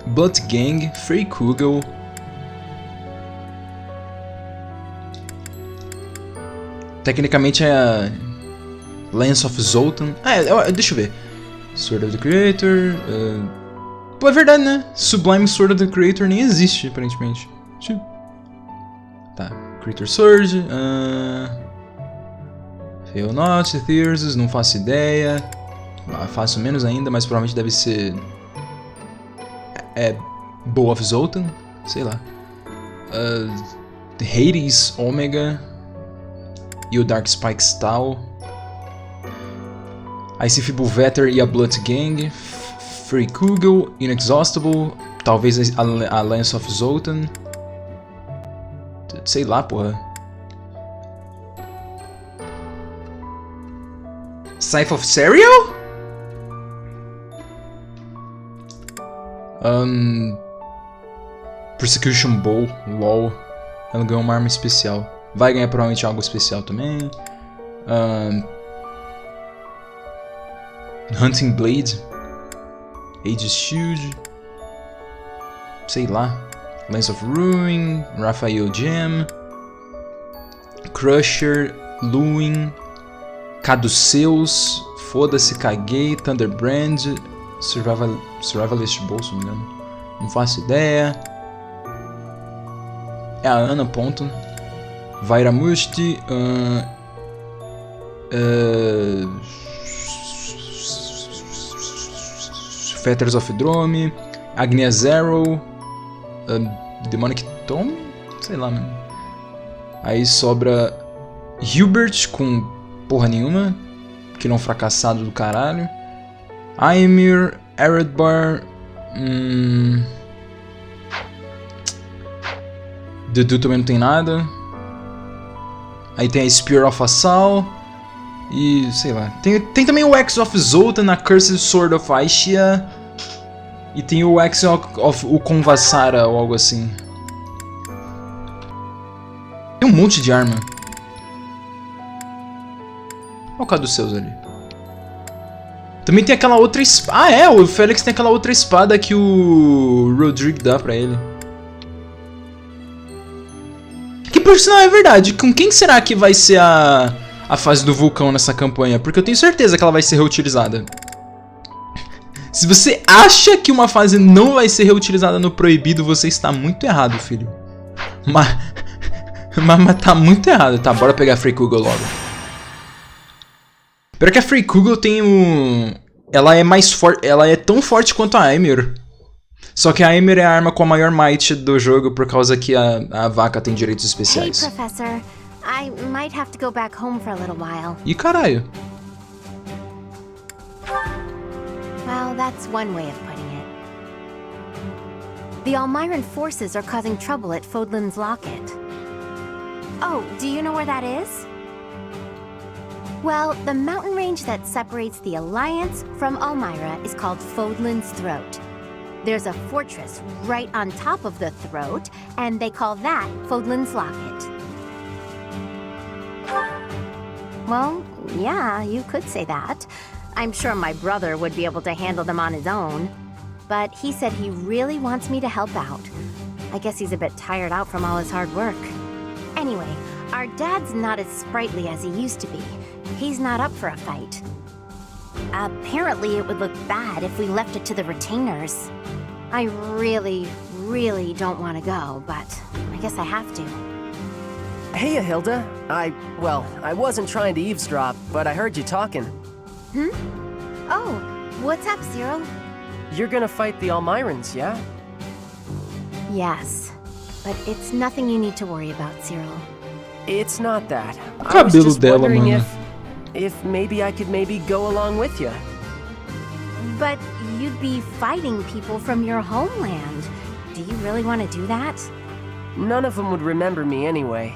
A: Blood Gang, Freakugel. Tecnicamente é a Lance of Zoltan. Deixa eu ver. Sword of the Creator. Pô, é verdade, né? Sublime Sword of the Creator nem existe, aparentemente. Tá, Creator Sword. Fail Not, Thyrsus, não faço ideia. Faço menos ainda, mas provavelmente deve ser. Bow of Zoltan? Sei lá. Hades, Omega. E o Dark Spike Style. Ice Feeble Vetter e a Blood Gang. Freakugel, Inexhaustible. Talvez a Lance of Zoltan. Sei lá, porra. Scythe of Serial? Persecution Bow, LOL. Ela ganhou uma arma especial. Vai ganhar provavelmente algo especial também. Hunting Blade. Age Shield. Sei lá. Lance of Ruin. Raphael Jam. Crusher. Luin. Caduceus, foda-se, caguei, Thunderbrand, Survivalist Bowl, se não me engano. Não faço ideia. É a Ana, ponto. Vairamusti, Fetters of Drome, Agnia Zero, Demonic Tome? Sei lá, mano. Aí sobra Hubert com porra nenhuma, que ele é um fracassado do caralho. Ymir, Eredbar... Dudu também não tem nada. Aí tem a Spear of Assal. E sei lá. Tem também o Axe of Zoltan, a Cursed Sword of Aishia. E tem o Axe of Ukonvassara ou algo assim. Tem um monte de arma. Olha o cara dos seus ali. Também tem aquela outra espada. Ah, é, o Félix tem aquela outra espada que o Rodrigo dá pra ele. Que por sinal é verdade. Com quem será que vai ser a fase do vulcão nessa campanha? Porque eu tenho certeza que ela vai ser reutilizada. Se você acha que uma fase não vai ser reutilizada no proibido, você está muito errado, filho. Mas tá muito errado. Tá, bora pegar a Frey Kugel logo. Pior que a Frey Kugel tem um... Ela é mais forte... Ela é tão forte quanto a Ymir. Só que a Ymir é a arma com a maior might do jogo por causa que a vaca tem direitos especiais.
G: Hey, Professor. I might have to go back home for a little while.
A: Ih, caralho.
G: Well, that's one way of putting it. The Almiran forces are causing trouble at Fodlan's Locket. Oh, do you know where that is? Well, the mountain range that separates the Alliance from Almyra is called Fodlan's Throat. There's a fortress right on top of the throat, and they call that Fodlan's Locket. Well, yeah, you could say that. I'm sure my brother would be able to handle them on his own. But he said he really wants me to help out. I guess he's a bit tired out from all his hard work. Anyway, our dad's not as sprightly as he used to be. He's not up for a fight. Apparently it would look bad if we left it to the retainers. I really don't want to go, but I guess I have to.
F: Hey, Hilda. I wasn't trying to eavesdrop, but I heard you talking.
G: Hmm? Oh, what's up, Zero?
F: You're gonna fight the Almirans, yeah?
G: Yes, but it's nothing you need to worry about, Zero.
F: It's not that.
A: O
F: I was
A: cabelo
F: just
A: dela,
F: wondering
A: mano.
F: if maybe I could go along with you.
G: But you'd be fighting people from your homeland. Do you really want to do that?
F: None of them would remember me anyway.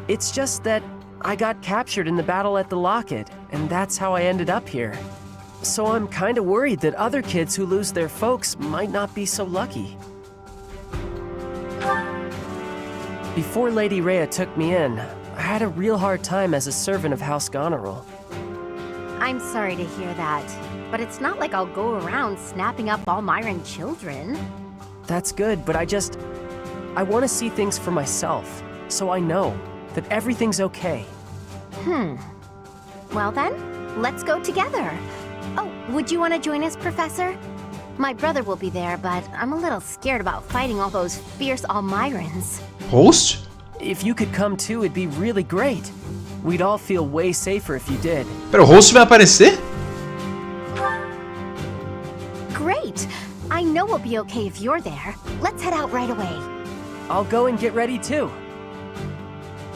F: It's just that I got captured in the battle at the Locket, and that's how I ended up here. So I'm kinda worried that other kids who lose their folks might not be so lucky. Before Lady Rhea took me in, I had a real hard time as a servant of House Goneril.
G: I'm sorry to hear that, but it's not like I'll go around snapping up Almiran children.
F: That's good, but I want to see things for myself, so I know that everything's okay.
G: Well then, let's go together. Oh, would you want to join us, Professor? My brother will be there, but I'm a little scared about fighting all those fierce Almirans.
A: Host?
F: If you could come too, it'd be really great. We'd all feel way safer if you did.
A: Pera, o host vai aparecer?
G: Great! I know we'll be okay if you're there. Let's head out right away.
F: I'll go and get ready too.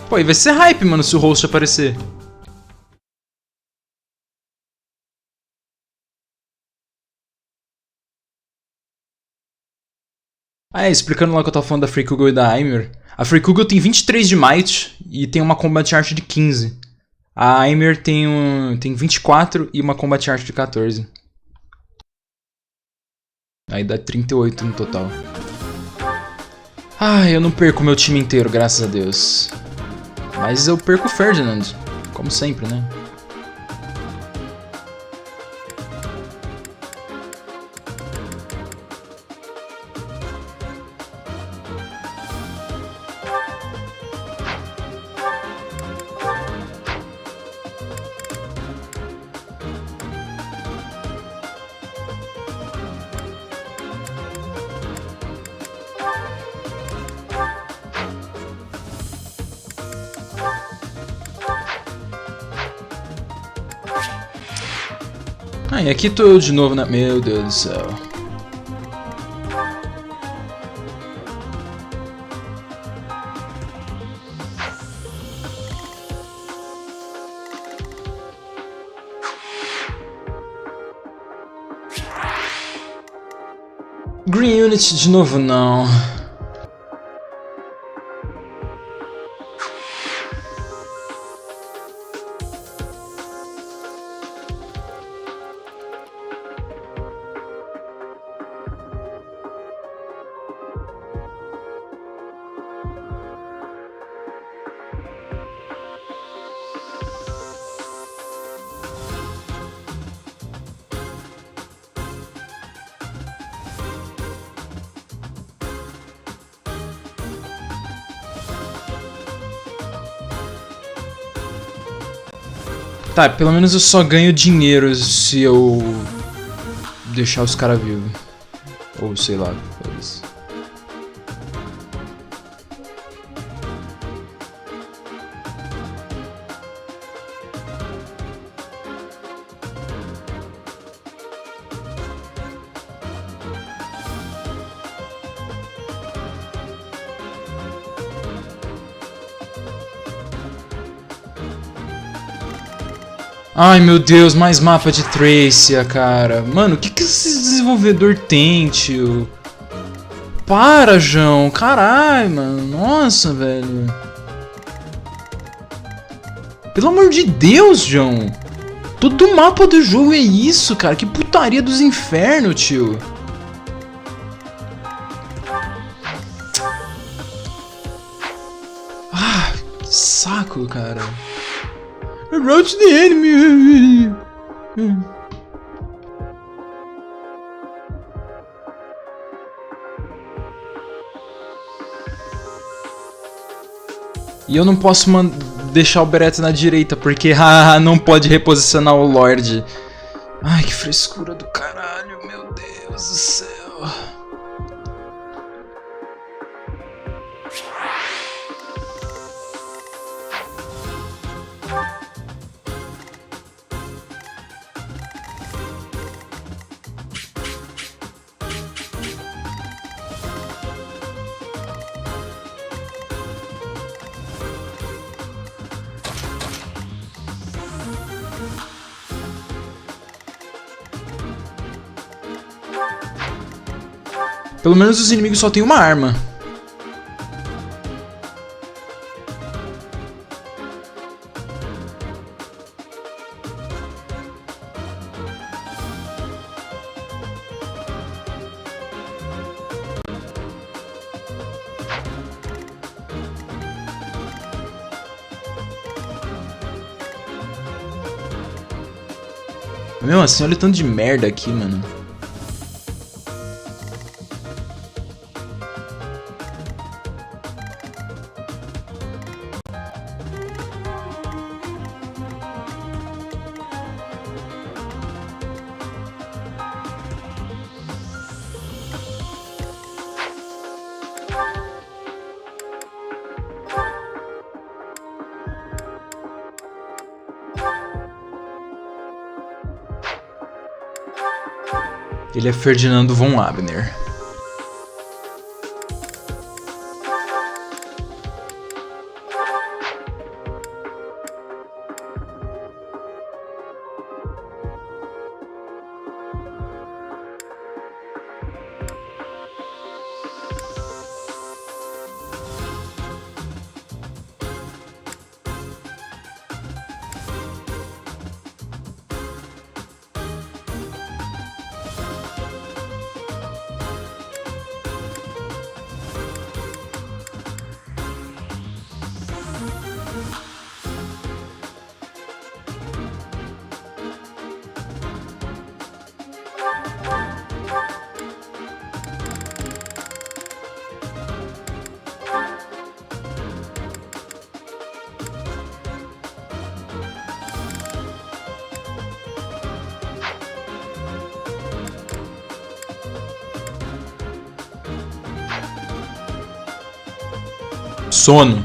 A: Pô, e vai ser hype, mano, se o host aparecer. Ah, explicando lá que eu tava falando da Frey Kugel e da Ymir. A Frey Kugel tem 23 de Might e tem uma Combat Art de 15. A Ymir tem 24 e uma Combat Art de 14. Aí dá 38 no total. Ah, eu não perco meu time inteiro, graças a Deus. Mas eu perco o Ferdinand, como sempre, né? Ah, e aqui tô eu de novo na... Meu Deus do céu. Green Unit de novo, não. Tá, pelo menos eu só ganho dinheiro se eu deixar os caras vivos. Ou sei lá, foda-se. Ai meu Deus, mais mapa de Thracia, cara. Mano, o que esse desenvolvedor tem, tio? Para, João. Caralho, mano. Nossa, velho. Pelo amor de Deus, João. Todo mapa do jogo é isso, cara. Que putaria dos infernos, tio. Ah, que saco, cara. Approach the enemy. E eu não posso deixar o Beretta na direita, porque não pode reposicionar o Lorde. Ai, que frescura do caralho, meu Deus do céu. Pelo menos os inimigos só têm uma arma. Meu, assim, olha o tanto de merda aqui, mano. Ele é Ferdinand von Abner. Sono.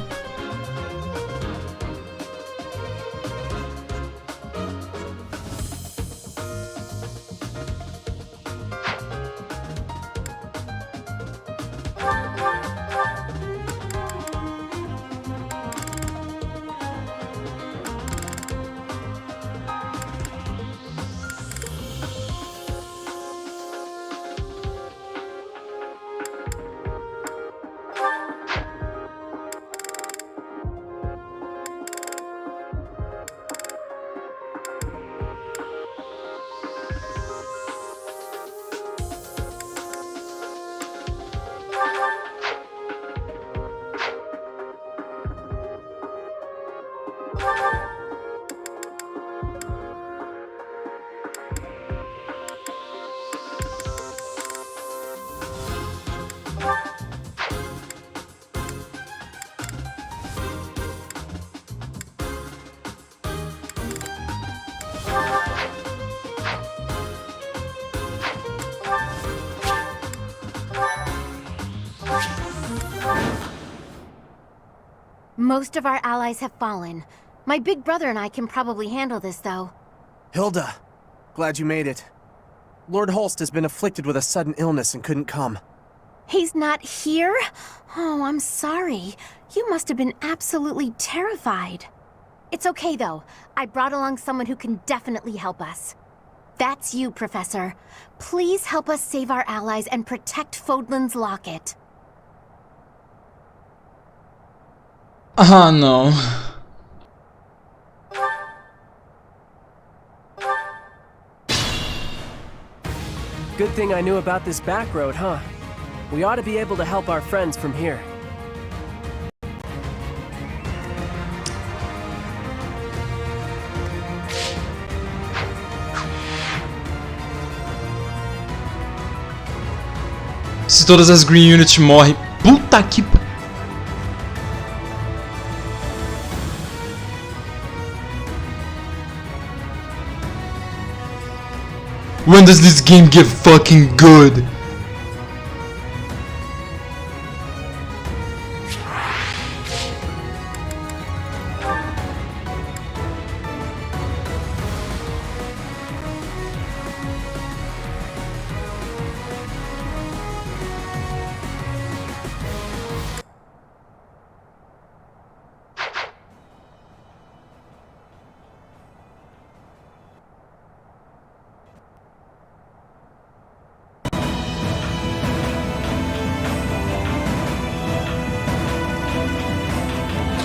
G: Most of our allies have fallen. My big brother and I can probably handle this, though.
F: Hilda, glad you made it. Lord Holst has been afflicted with a sudden illness and couldn't come.
G: He's not here? Oh, I'm sorry. You must have been absolutely terrified. It's okay, though. I brought along someone who can definitely help us. That's you, Professor. Please help us save our allies and protect Fodlan's locket.
A: Ah, não.
F: Good thing I knew about this back road, huh? We ought to be able to help our friends from here.
A: Se todas as Green Units morrem. Puta que... When does this game get fucking good?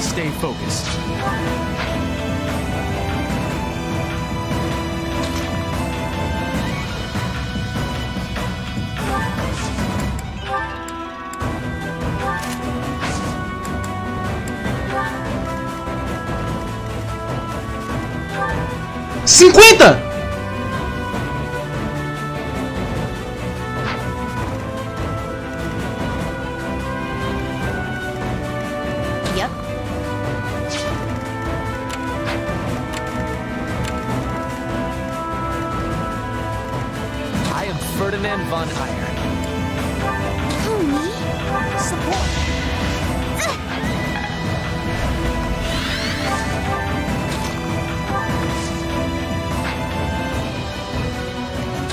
C: Stay focused.
A: ¡50!
G: Yep.
H: I am Ferdinand von Iron.
D: Who, me? Support.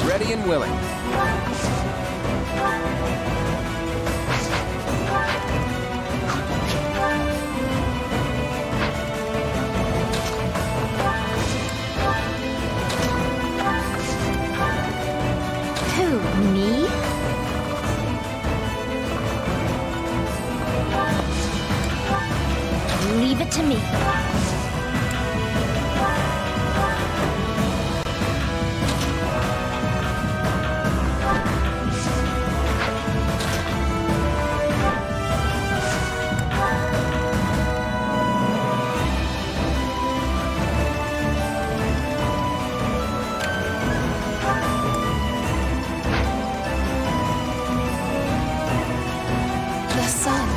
H: Ready and willing.
G: Who, me?
D: Leave it to me.
G: The sun.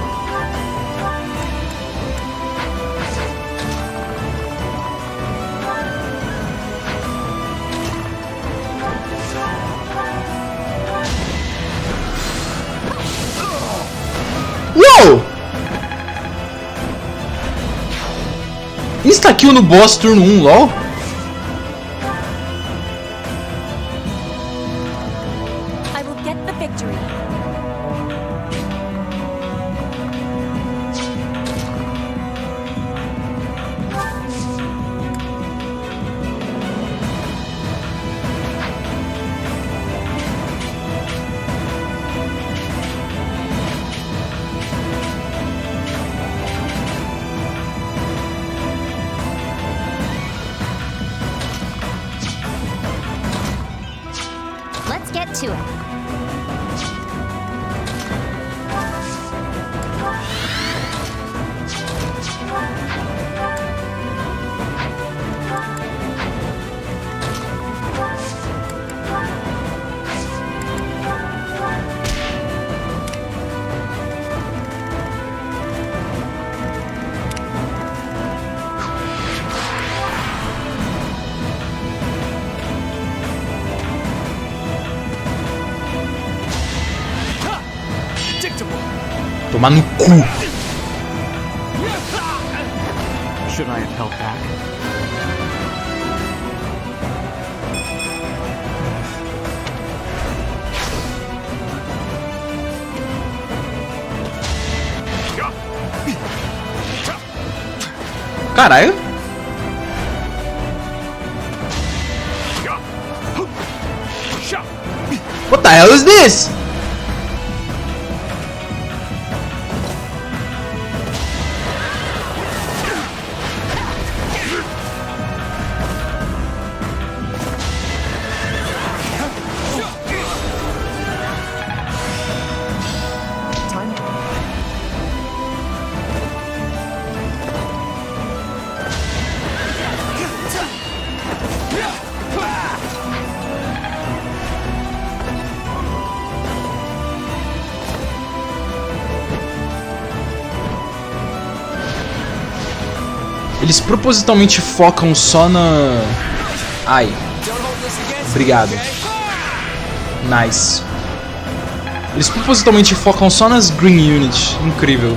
A: Uou! Insta-kill no boss turno 1, lol.
B: I will get the victory.
D: Let's get to it.
A: Tomar no cu. Caralho. What the hell is this? Eles propositalmente focam só na... Ai. Obrigado. Nice. Eles propositalmente focam só nas Green Units. Incrível.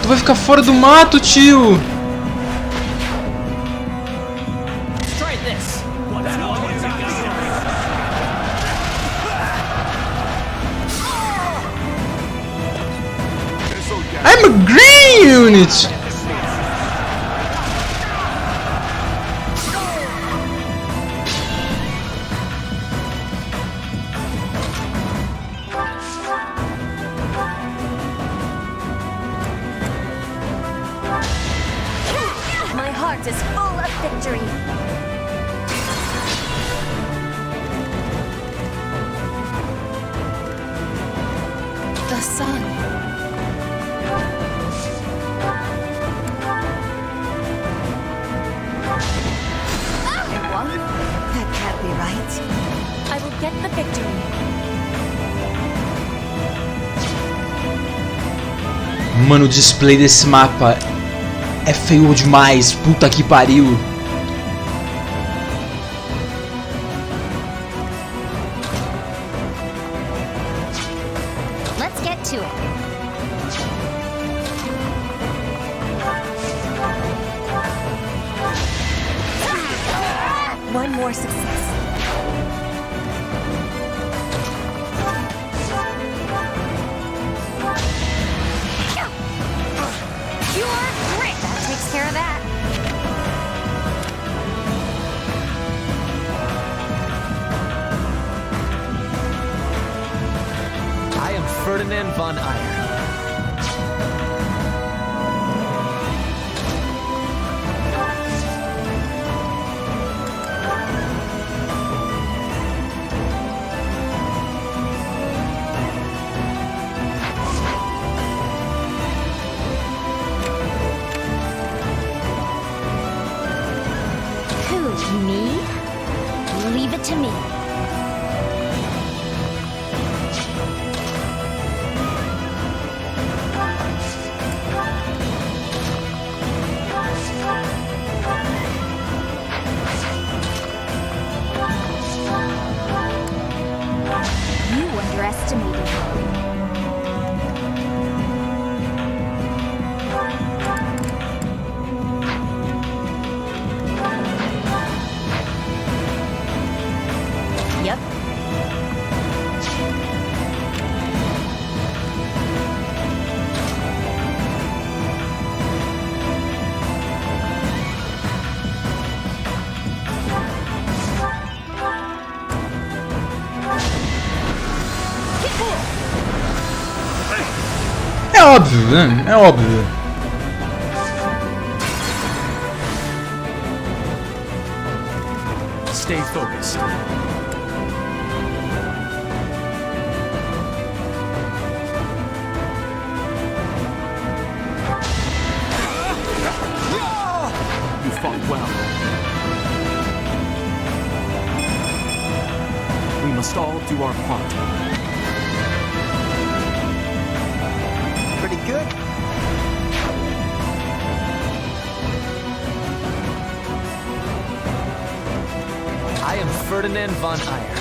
A: Tu vai ficar fora do mato, tio! I'm a green unit!
D: My heart is full of victory. The sun. That can't be right. I will get the victory.
A: Mano, o display desse mapa é feio demais. Puta que pariu.
D: Let's get to it. One more success. Pure grit! That takes care of that.
H: I am Ferdinand von Eyre.
D: Me? Leave it to me. You underestimated me. Yep.
A: É óbvio, né? É óbvio.
C: Stay focused. You fought well. We must all do our part.
I: Pretty good.
H: I am Ferdinand von Eyre.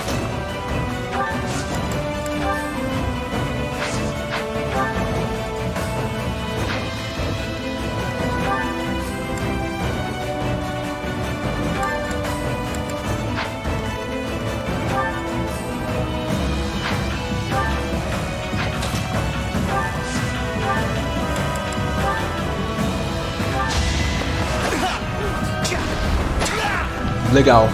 A: Legal.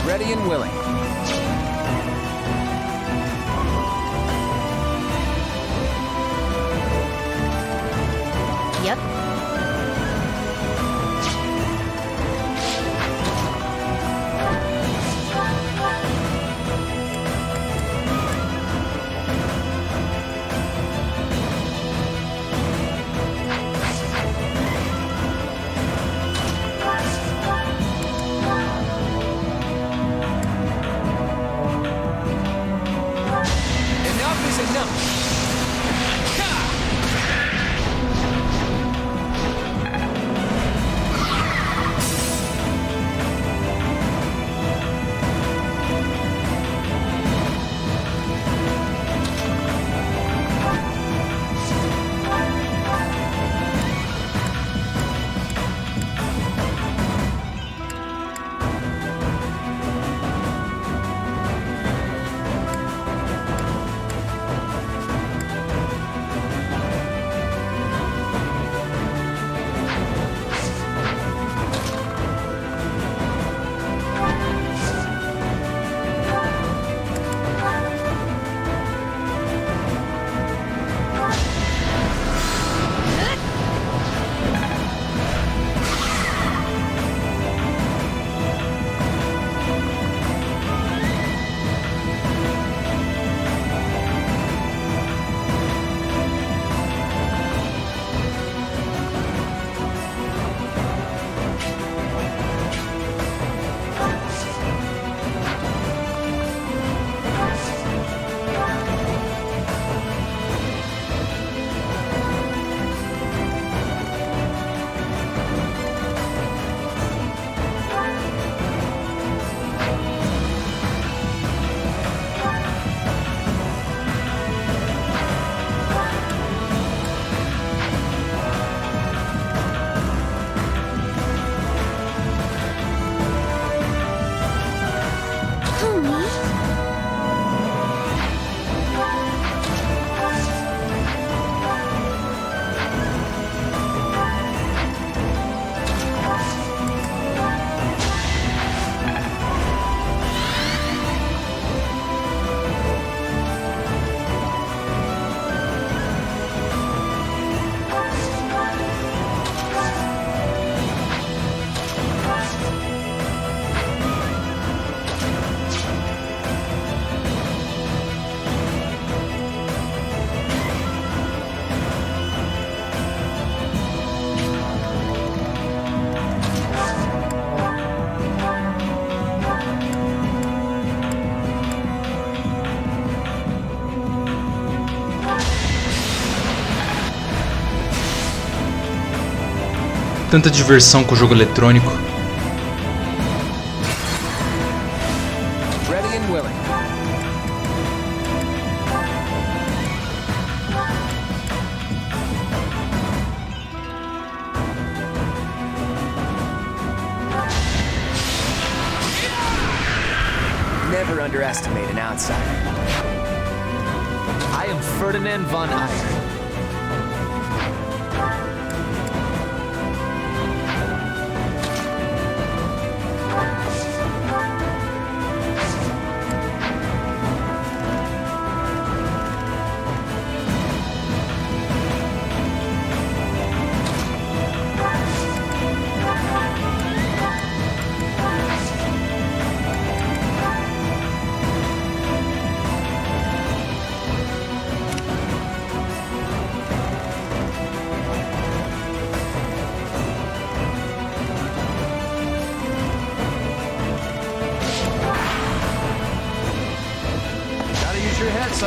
J: Ready and willing.
G: Yep.
J: Enough is enough.
A: Tanta diversão com o jogo eletrônico.
J: Ready and willing. Never underestimate an outsider. I am Ferdinand von Eyre.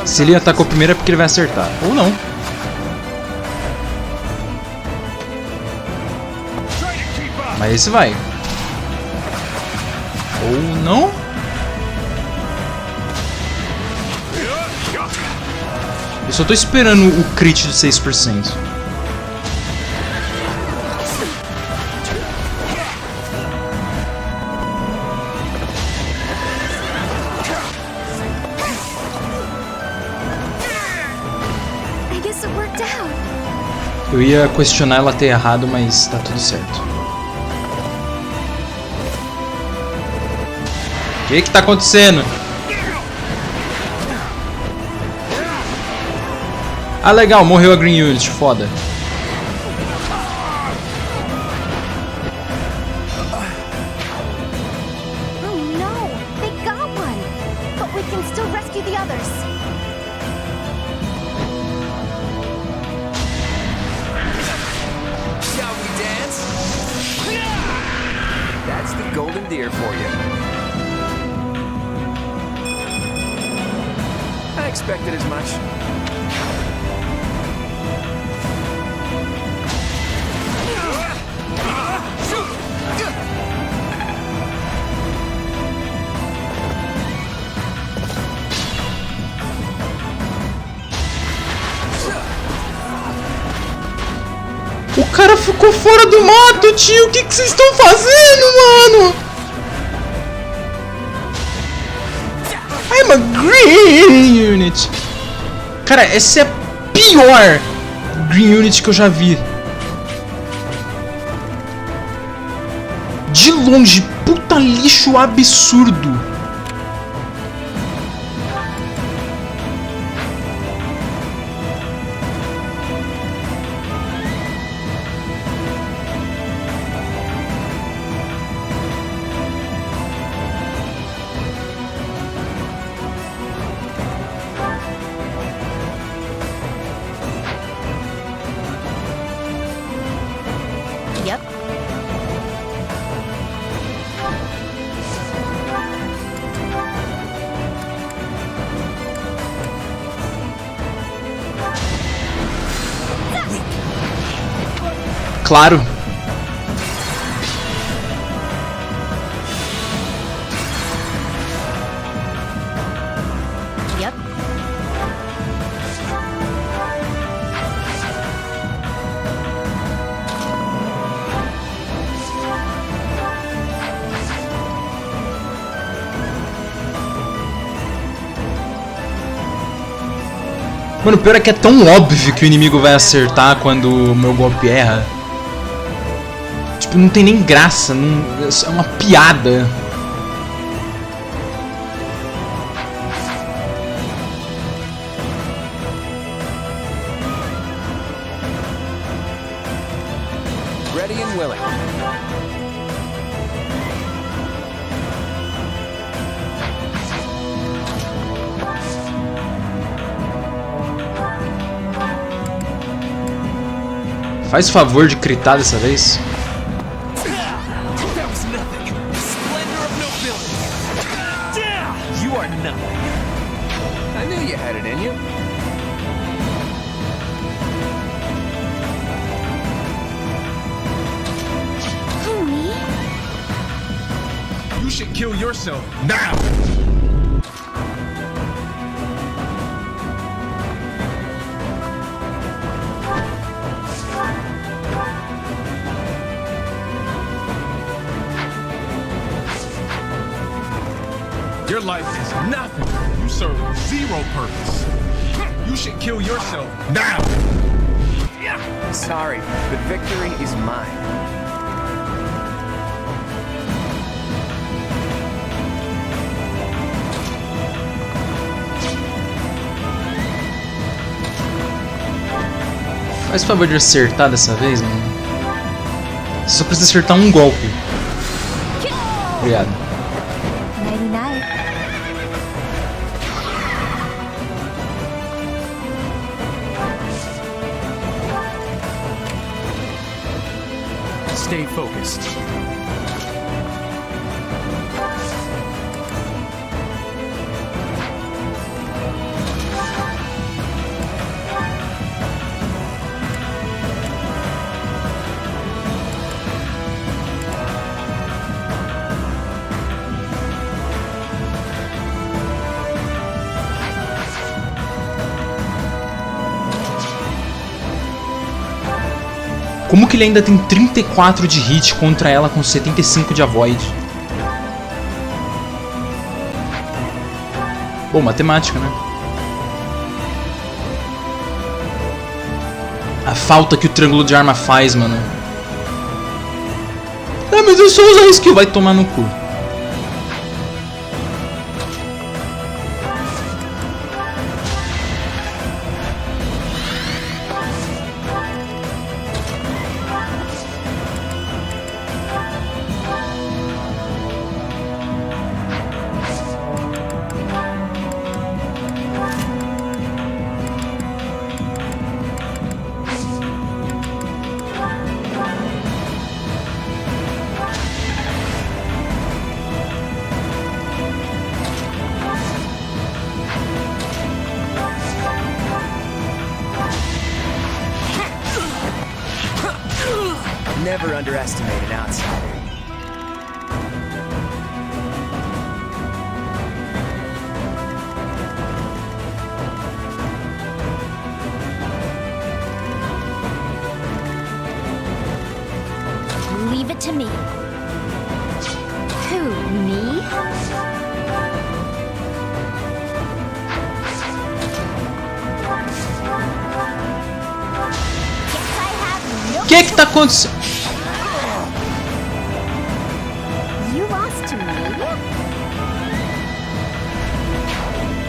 A: Se ele atacou primeiro é porque ele vai acertar. Ou não. Mas esse vai. Ou não. Eu só tô esperando o crit de 6%. Eu ia questionar ela ter errado, mas tá tudo certo. O que tá acontecendo? Ah, legal, morreu a Green Unit, foda.
D: Oh no, they got one. But we can still rescue the others.
J: Shall we dance? That's the golden deer for you. I expected as much.
A: O cara ficou fora do mato, tio! O que vocês estão fazendo, mano? I'm a Green Unit! Cara, essa é a pior Green Unit que eu já vi. De longe, puta lixo absurdo.
B: Yep.
A: Claro.
B: Yep.
A: Mano, o pior é que é tão óbvio que o inimigo vai acertar quando o meu golpe erra. Tipo, não tem nem graça, não, é uma piada.
J: Ready and willing.
A: Faz favor de gritar dessa vez.
H: That was nothing. Splendor of nobility. You are nothing.
J: I knew you had it in you.
D: Who, me?
E: You should kill yourself now! Your life is nothing. You serve zero purpose. You should kill yourself now!
J: Sorry, but victory is mine.
A: Faz favor de acertar dessa vez, mano. Você só precisa acertar um golpe. Obrigado.
B: Nighty night.
C: Stay focused.
A: Como que ele ainda tem 34 de hit contra ela com 75 de avoid? Bom, matemática, né? A falta que o triângulo de arma faz, mano. Ah, mas eu só uso a skill. Vai tomar no cu.
J: Never underestimate an outsider.
D: Leave it to me.
G: Who, me?
A: O que tá acontecendo?
G: You lost to me?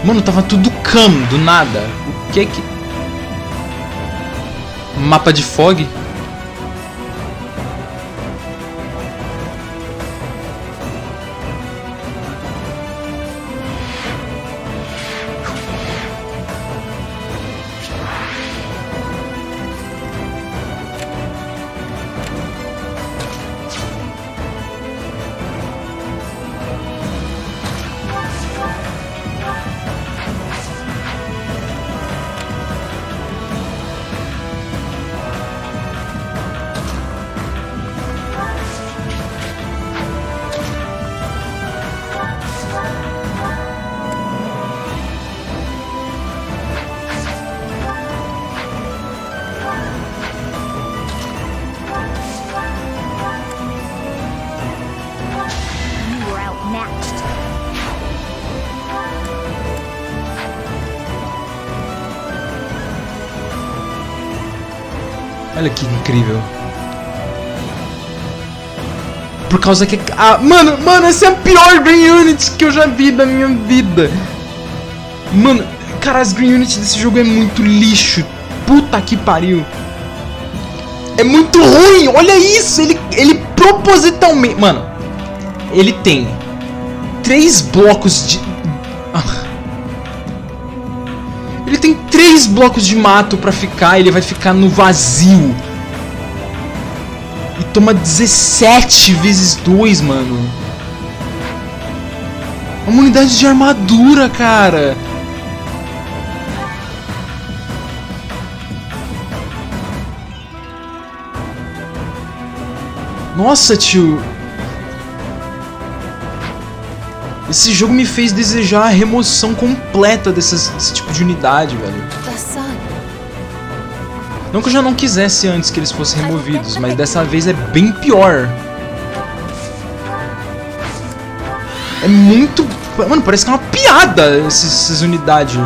A: Mano, tava tudo cam do nada. O que que... Mapa de fog?
D: You were outmatched.
A: Olha que incrível. Por causa que... Ah, mano, essa é a pior Green Unit que eu já vi da minha vida. Mano, cara, as Green Units desse jogo é muito lixo. Puta que pariu. É muito ruim, olha isso. Ele propositalmente... Mano, ele tem 3 blocos de... Ele tem 3 blocos de mato pra ficar. Ele vai ficar no vazio. E toma 17 vezes 2, mano. Uma unidade de armadura, cara. Nossa, tio. Esse jogo me fez desejar a remoção completa desse tipo de unidade, velho. Não que eu já não quisesse antes que eles fossem removidos, mas dessa vez é bem pior. É muito... Mano, parece que é uma piada essas unidades.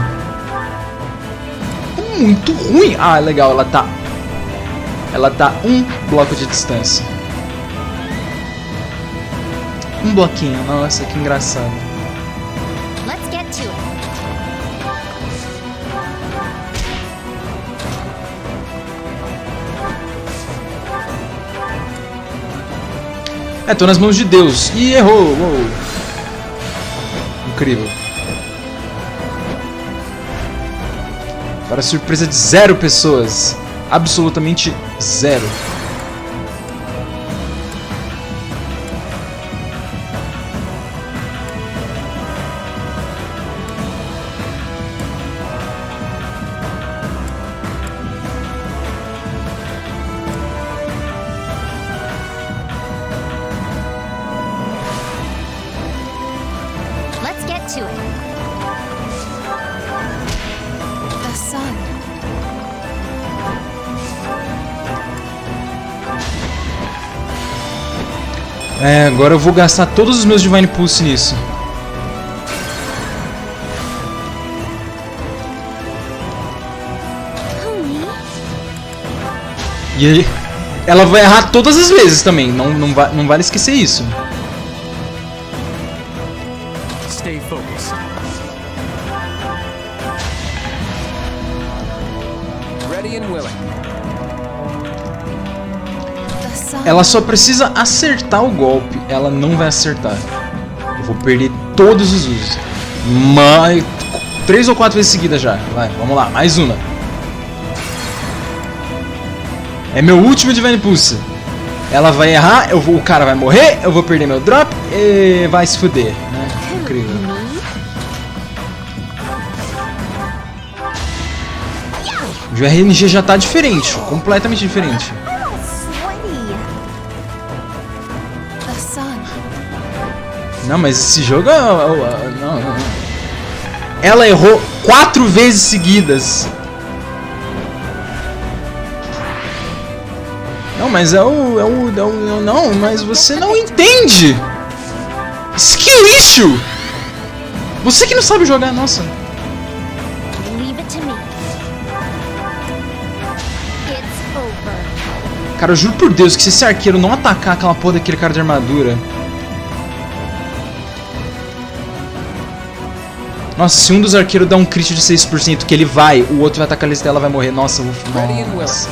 A: É muito ruim. Ah, legal, ela tá... Ela tá 1 bloco de distância. Um bloquinho, nossa, que engraçado.
D: Let's get to it.
A: É, tô nas mãos de Deus. Ih, errou! Uou. Incrível. Para surpresa de 0 pessoas. Absolutamente 0.
D: Let's get to it. The sun.
A: É, agora eu vou gastar todos os meus Divine Pulse nisso. E aí, ela vai errar todas as vezes também. Não vale esquecer isso.
C: Stay focused.
J: Ready and willing.
A: Ela só precisa acertar o golpe. Ela não vai acertar. Eu vou perder todos os usos. Mas 3 ou 4 vezes seguidas já. Vai, vamos lá, mais uma. É meu último Divine Pulse. Ela vai errar, o cara vai morrer, eu vou perder meu drop e vai se fuder, né? Incrível. O RNG já tá diferente, completamente diferente. Não, mas esse jogo não. Ela errou 4 vezes seguidas. Não, mas não, mas você não entende. Skill issue. Você que não sabe jogar, nossa. Cara, eu juro por Deus que se esse arqueiro não atacar aquela porra daquele cara de armadura... Nossa, se um dos arqueiros dá um crit de 6% que ele vai, o outro vai atacar a lista e ela vai morrer. Nossa, eu vou... Nossa.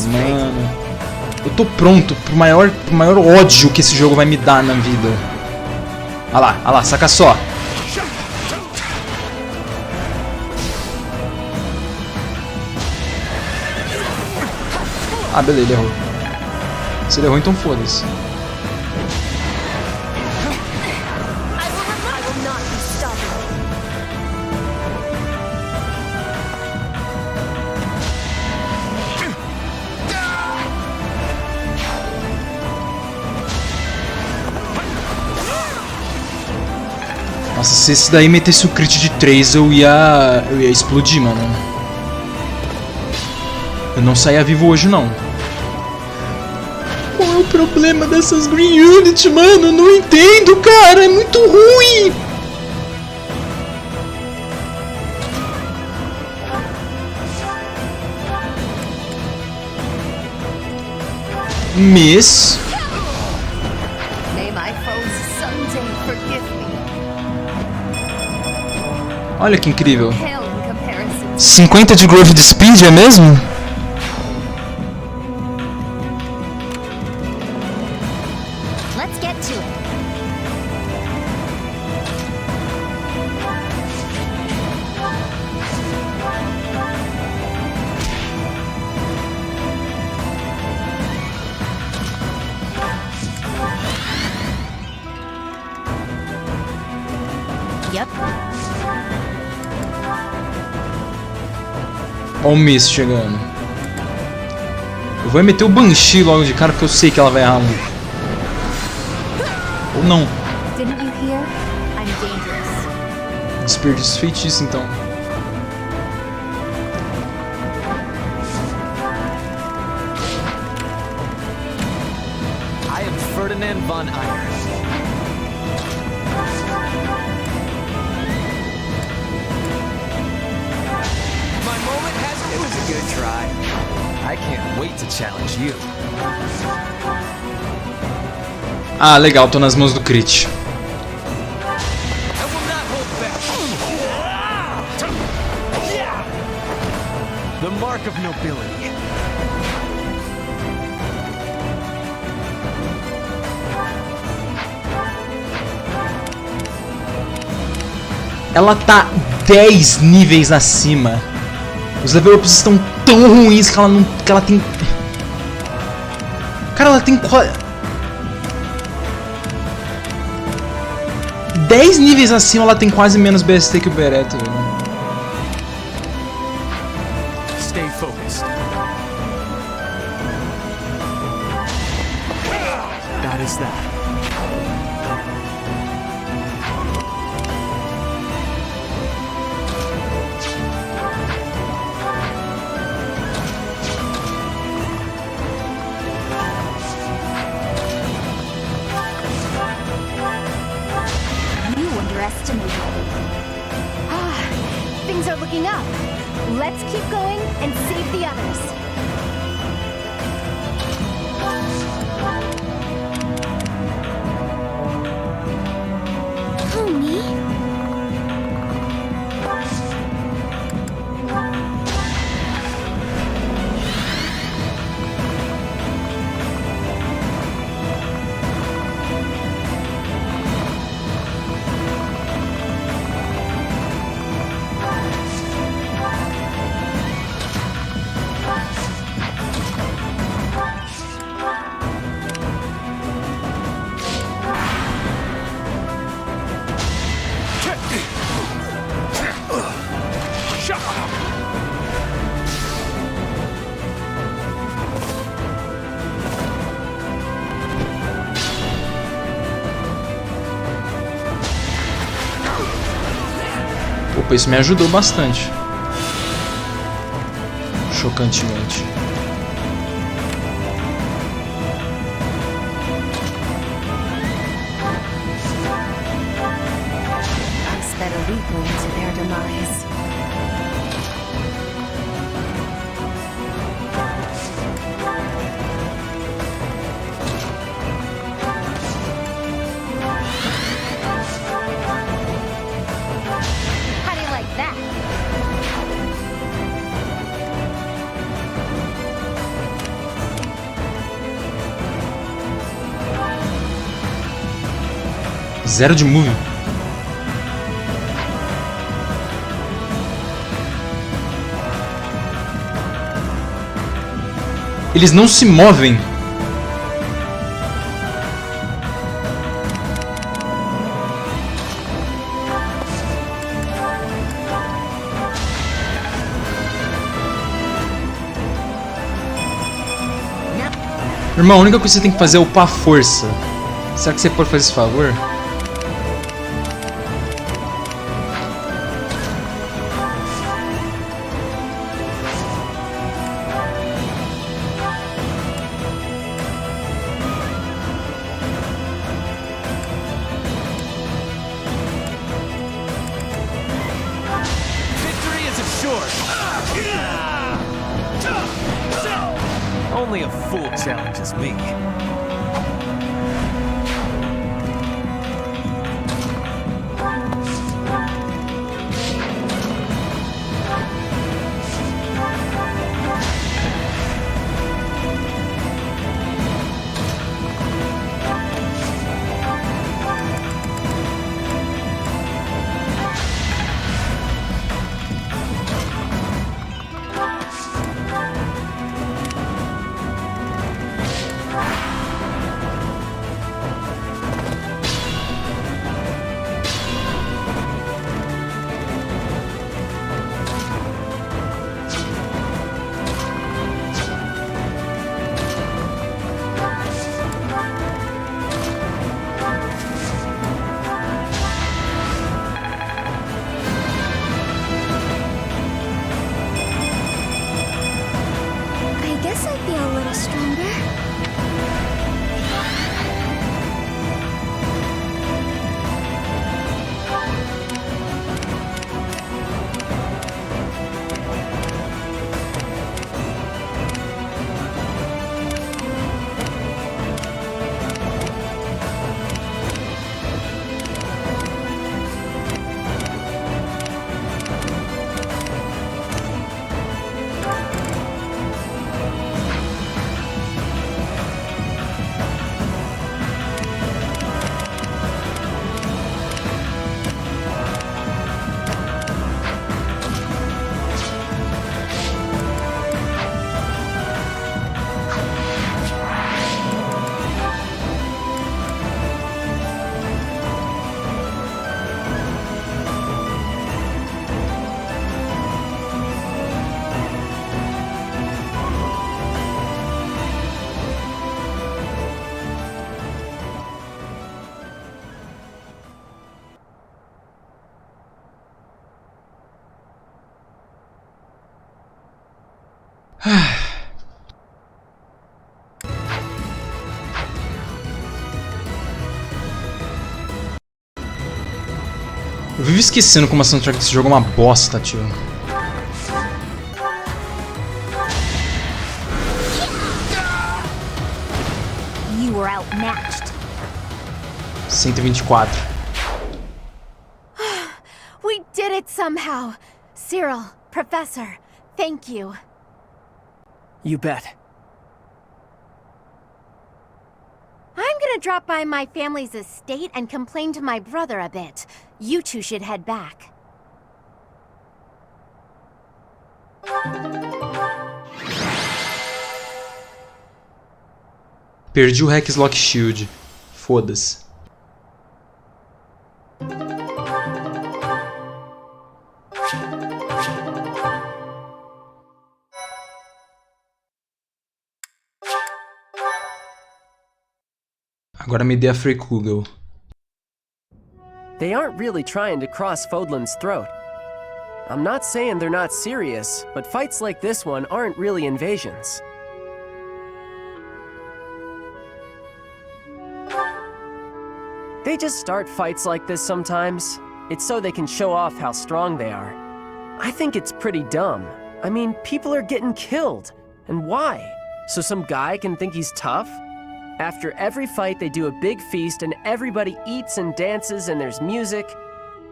A: Mano... Eu tô pronto pro maior ódio que esse jogo vai me dar na vida. Olha lá, saca só. Ah, beleza, ele errou. Se ele errou, então foda-se. Nossa, se esse daí metesse o crit de 3, eu ia explodir, mano. Eu não saía vivo hoje, não. Qual é o problema dessas Green Unit, mano? Eu não entendo, cara. É muito ruim. Miss. Olha que incrível. 50 de growth de speed, é mesmo? Olha o Miss chegando. Eu vou meter o Banshee logo de cara porque eu sei que ela vai errar muito. Ou não. Desperdício feitiço então.
J: I am Ferdinand von Iron. Good try. I can't wait to challenge you.
A: Ah, legal, tô nas mãos do crit.
C: The mark of nobility.
A: Ela tá 10 níveis acima. Os level ups estão tão ruins que ela não... que ela tem... Cara, ela tem quase... 10 níveis acima, ela tem quase menos BST que o Bereto.
C: Stay focused. That is that.
B: Things are looking up. Let's keep going and save the
D: this. Who, me?
A: Opa, isso me ajudou bastante. Chocantemente.
G: I sped a weakling to their demise.
B: How do you like that?
A: Zero de move. Eles não se movem. Irmão, a única coisa que você tem que fazer é upar a força. Será que você pode fazer esse favor?
J: Victory is assured. Only a fool challenges me.
D: I guess I feel a little stronger.
A: Eu vivo esquecendo como a soundtrack desse jogo é uma bosta, tio.
D: were outmatched.
A: 124.
G: We did it somehow! Cyril, Professor, thank you.
F: You bet.
G: I'm gonna drop by my family's estate and complain to my brother a bit. You two should head back.
A: Perdi o Rex Lock Shield. Foda-se. Agora me dê a Free Kugel.
F: They aren't really trying to cross Fodlan's throat. I'm not saying they're not serious, but fights like this one aren't really invasions. They just start fights like this sometimes. It's so they can show off how strong they are. I think it's pretty dumb. I mean, people are getting killed. And why? So some guy can think he's tough? After every fight, they do a big feast and everybody eats and dances and there's music.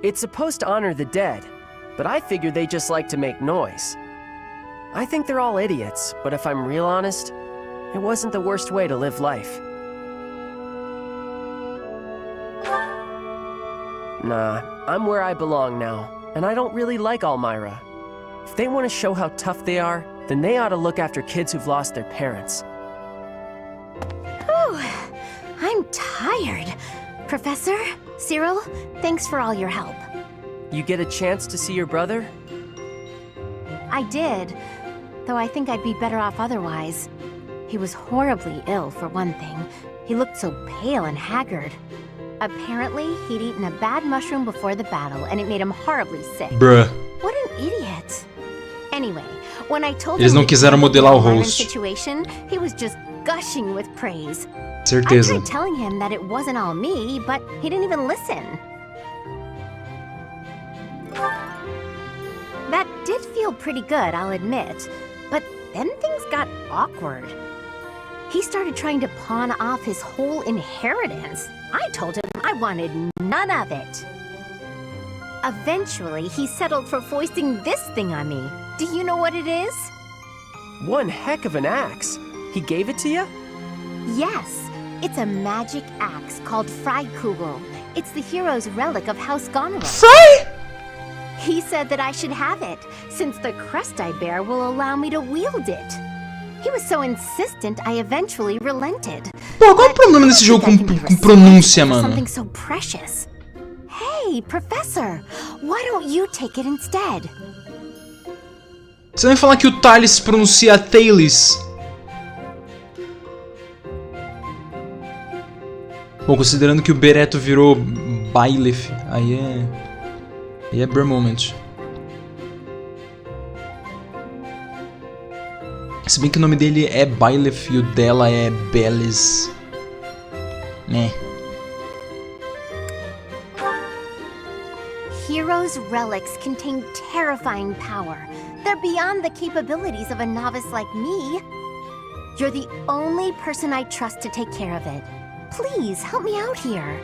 F: It's supposed to honor the dead, but I figure they just like to make noise. I think they're all idiots, but if I'm real honest, it wasn't the worst way to live life. Nah, I'm where I belong now, and I don't really like Almyra. If they want to show how tough they are, then they ought to look after kids who've lost their parents.
G: Whew, I'm tired. Professor, Cyril, thanks for all your help.
F: You get a chance to see your brother?
G: I did, though I think I'd be better off otherwise. He was horribly ill, for one thing. He looked so pale and haggard. Apparently, he'd eaten a bad mushroom before the battle, and it made him horribly sick.
A: Bruh.
G: What an idiot. Anyway, when I told
A: Eles
G: him
A: não quiseram modelar o
G: the
A: host.
G: situation, he was just gushing with praise.
A: Certeza.
G: I tried telling him that it wasn't all me, but he didn't even listen. That did feel pretty good, I'll admit, but then things got awkward. He started trying to pawn off his whole inheritance. I told him I wanted none of it. Eventually, he settled for foisting this thing on me. Do you know what it is?
F: One heck of an axe. He gave it to you?
G: Yes, it's a magic axe called Freikugel. It's the hero's relic of House Goneril.
A: Frey?
G: He said that I should have it, since the crest I bear will allow me to wield it. He was so insistent, I eventually relented.
A: Pô, qual é o problema desse jogo com pronúncia, mano?
G: Something so precious. Hey, Professor, why don't you take it instead?
A: Você vai falar que o Thales se pronuncia Thales? Bom, considerando que o Bereto virou Bailef, aí é Brr Moment. Se bem que o nome dele é Bailef e o dela é Belis. Né?
G: Heroes' relics contain terrifying power. They're beyond the capabilities of a novice like me. You're the only person I trust to take care of it. Please, help me out here.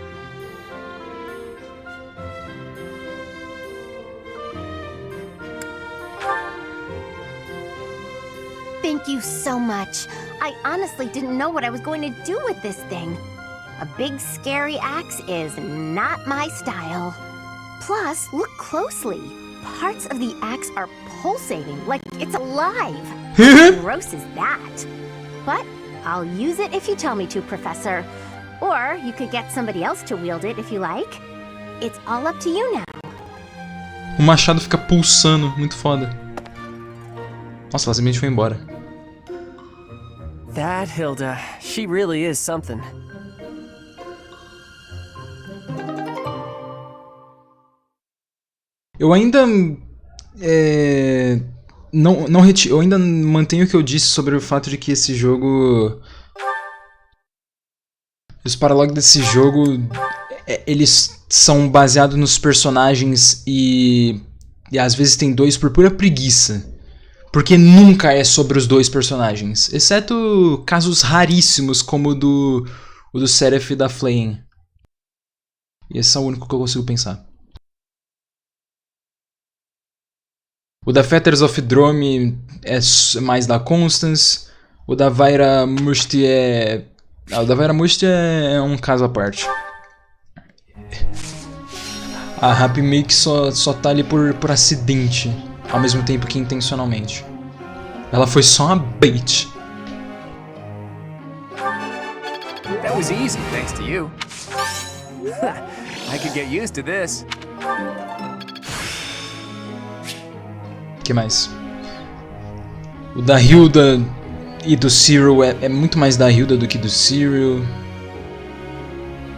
G: Thank you so much. I honestly didn't know what I was going to do with this thing. A big scary axe is not my style. Plus, look closely. Parts of the axe are pulsating, like it's alive. How gross is that? But I'll use it if you tell me to, Professor. Or you could get somebody else to wield it if you like. It's all up to you now.
A: O machado fica pulsando, muito foda. Nossa, ela simplesmente foi embora.
F: That Hilda, she really is something.
A: Eu ainda eu ainda mantenho o que eu disse sobre o fato de que esse jogo, os paralogs desse jogo, eles são baseados nos personagens e às vezes tem dois por pura preguiça. Porque nunca é sobre os dois personagens, exceto casos raríssimos como o do o do Seraph e da Flame. E esse é o único que eu consigo pensar. O da Fetters of Drome é mais da Constance. O da Vaira Musti é... Ah, o da Vaira Musti é um caso à parte. A Happy Make só tá ali por acidente, ao mesmo tempo que intencionalmente. Ela foi só uma bait.
J: That was easy, thanks to you. I could get used to this.
A: Que mais? O da Hilda e do Cyril é muito mais da Hilda do que do Cyril.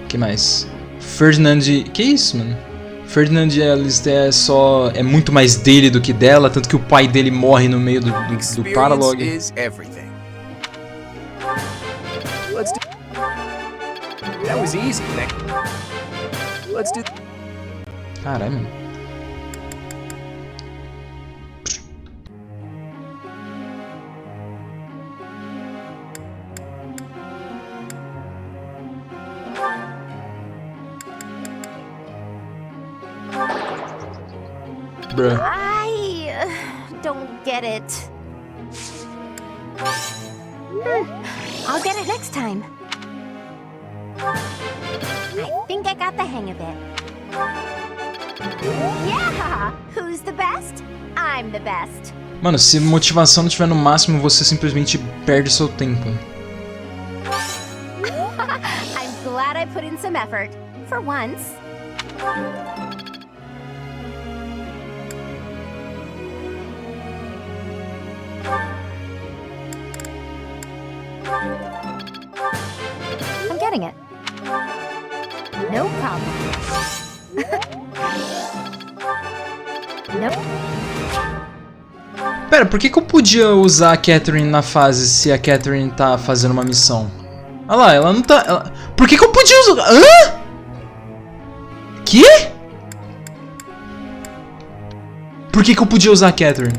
A: Que mais? Ferdinand... Que isso, mano? Ferdinand e a lista é muito mais dele do que dela, tanto que o pai dele morre no meio do paralog.
J: That was easy, Let's do...
A: Caralho, mano. Bruh.
G: I don't get it. I'll get it next time. I think I got the hang of it. Yeah! Who's the best? I'm the best.
A: Mano, se motivação não tiver no máximo, você simplesmente perde seu tempo.
G: I'm glad I put in some effort. For once. I'm getting it. No problem. Nope.
A: Pera, por que eu podia usar a Catherine na fase se a Catherine tá fazendo uma missão? Olha lá, ela não tá... Por que eu podia usar... Hã? Que? Por que eu podia usar a Catherine?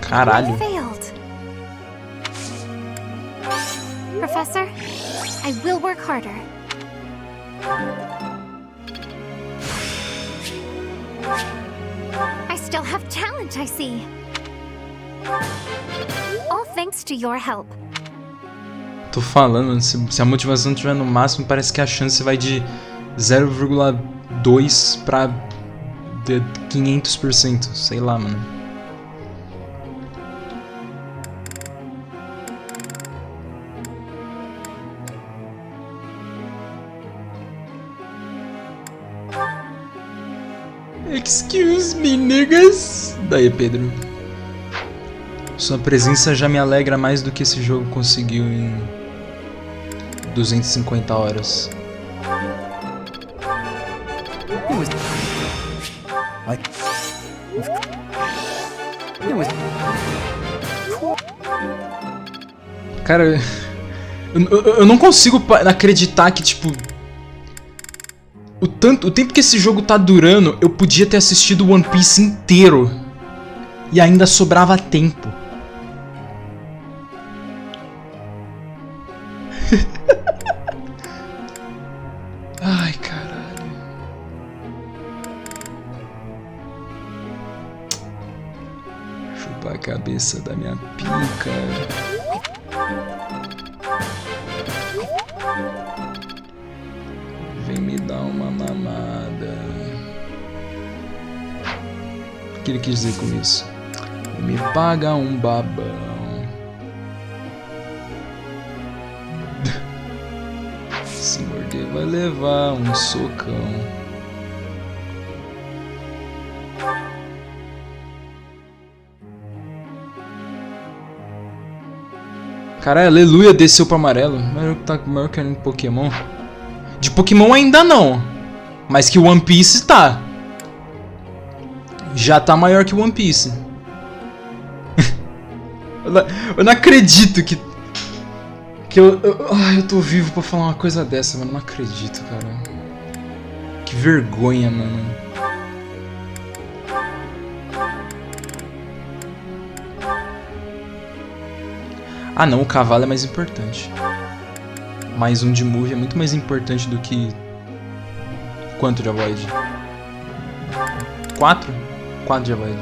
A: Caralho.
D: Professor, I will work harder. I still have talent, I see. All thanks to your help.
A: Tô falando, se a motivação não tiver no máximo, parece que a chance vai de 0,2 pra 500%, sei lá, mano. Excuse me, niggas. Daí, Pedro. Sua presença já me alegra mais do que esse jogo conseguiu em 250 horas. Cara, eu não consigo acreditar que, tipo... O tempo que esse jogo tá durando, eu podia ter assistido o One Piece inteiro. E ainda sobrava tempo. Ai, caralho. Chupa a cabeça da minha pica. dona amada. O que ele quis dizer com isso? Me paga um babão. Se morder vai levar um socão. Caralho, aleluia, desceu pro amarelo. Mas tá maior que um Pokémon. De Pokémon ainda não. Mas que One Piece tá. Já tá maior que One Piece. Eu não acredito que eu tô vivo pra falar uma coisa dessa, mano. Não acredito, cara. Que vergonha, mano. Ah não, o cavalo é mais importante. Mais um de move é muito mais importante do que... Quanto de avoid? 4? 4 de avoid.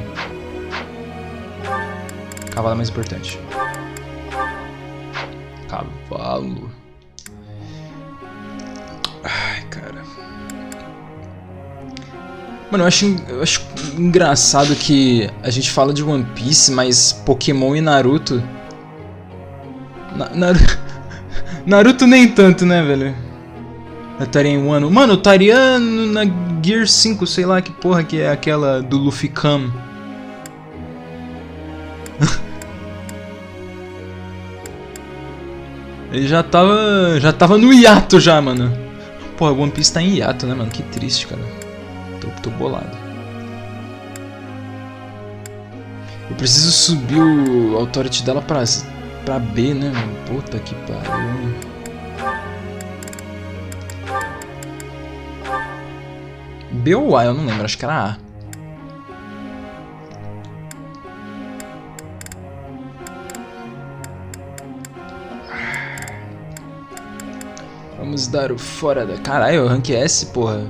A: Cavalo é mais importante. Cavalo. Ai, cara. Mano, eu acho engraçado que a gente fala de One Piece, mas Pokémon e Naruto... Naruto nem tanto, né, velho? Eu estaria em um ano. Mano, eu estaria na Gear 5, sei lá que porra que é aquela do Luffy Cam. Ele já tava no hiato já, mano. Porra, One Piece tá em hiato, né, mano? Que triste, cara. Tô bolado. Eu preciso subir o authority dela pra B, né, mano? Puta que pariu. B ou A? Eu não lembro, acho que era A. Vamos dar o fora da... Caralho, rank S, porra.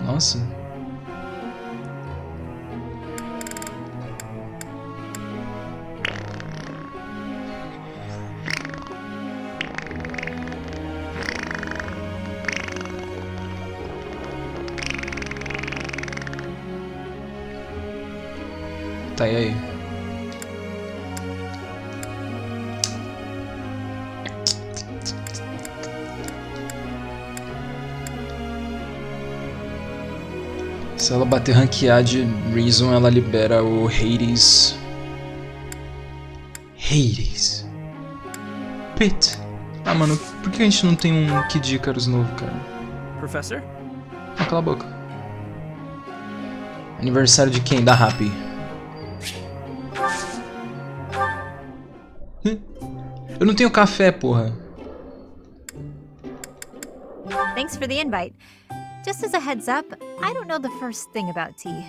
A: Nossa. Tá, e aí? Se ela bater rank A de Reason, ela libera o Hades. Hades. Pit. Ah, mano, por que a gente não tem um Kid Icarus novo, cara?
C: Professor?
A: Ah, cala a boca. Aniversário de quem? Da Happy. Eu não tenho café, porra.
B: Thanks for the invite. Just as a heads up, I don't know the first thing about tea.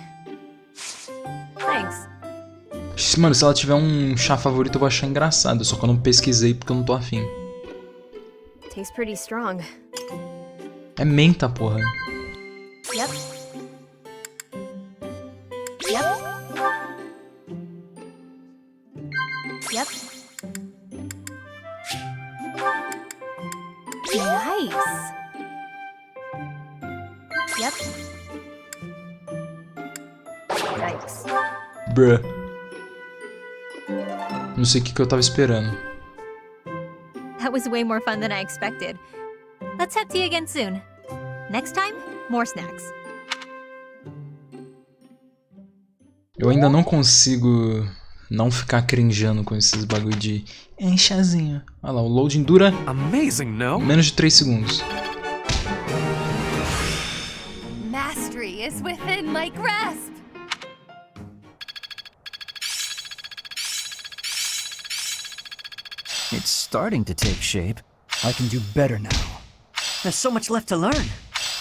B: Thanks.
A: Mano, se ela tiver um chá favorito, eu vou achar engraçado. Só que eu não pesquisei porque eu não tô afim.
B: Tastes pretty strong.
A: É menta, porra.
B: Yep. Yep. Yep. Nice. Yep. Yikes.
A: Bruh. Não sei o que eu tava esperando.
B: That was way more fun than I expected. Let's have tea again soon. Next time, more snacks.
A: Eu ainda não consigo não ficar crinjando com esses bagulho de chazinho. Olha lá, o loading dura
C: Amazing, no?
A: menos de 3 segundos.
K: Mastery is within my grasp.
L: It's starting to take shape. I can do better now.
I: There's so much left to learn.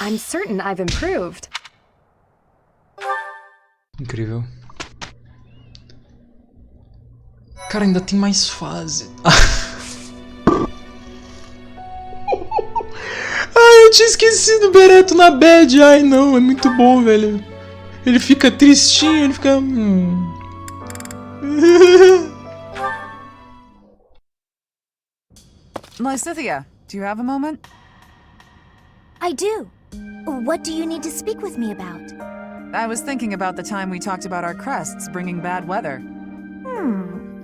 G: I'm certain I've improved.
A: Incrível. Cara, ainda tem mais fase. Ai, eu tinha esquecido o Bereto na bad. Ai, não, é muito bom, velho. Ele fica tristinho, ele fica...
M: Lysithia, do you have a moment?
D: I do. What do you need to speak with me about?
M: I was thinking about the time we talked about our crests bringing bad weather.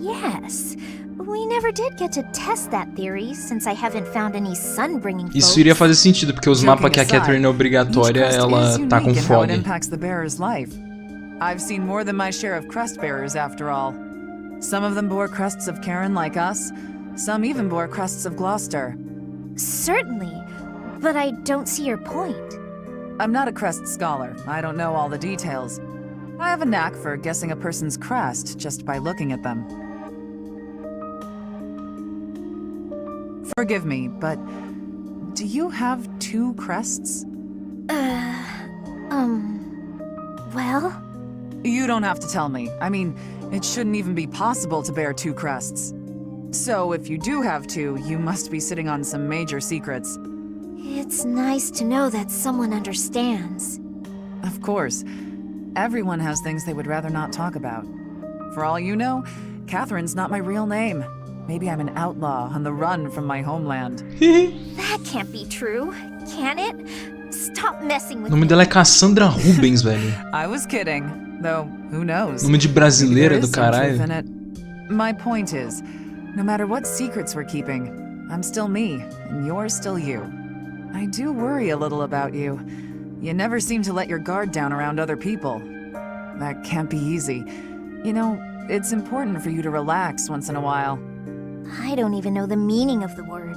D: Yes. We never did get to test that theory, since I haven't found any sun-bringing
A: Isso iria fazer sentido, porque os mapas que a Catherine é obrigatória, ela tá com fog.
M: It impacts the bearer's life. I've seen more than my share of crest bearers, after all. Some of them bore crests of Karen like us. Some even bore crests of Gloucester.
D: Certainly, but I don't see your point.
M: I'm not a crest scholar. I don't know all the details. I have a knack for guessing a person's crest just by looking at them. Forgive me, but do you have 2 crests?
D: Well?
M: You don't have to tell me. I mean, it shouldn't even be possible to bear 2 crests. So if you do have 2, you must be sitting on some major secrets.
D: It's nice to know that someone understands.
M: Of course. Everyone has things they would rather not talk about. For all you know, Catherine's not my real name. Maybe I'm an outlaw on the run from my homeland.
D: That can't be true, can it? Stop messing with
A: O nome dela é Cassandra Rubens, velho.
M: I was kidding, though who knows?
A: Nome de brasileira do caralho.
M: My point is, no matter what secrets we're keeping, I'm still me, and you're still you. I do worry a little about you. You never seem to let your guard down around other people. That can't be easy. You know, it's important for you to relax once in a while.
D: I don't even know the meaning of the word.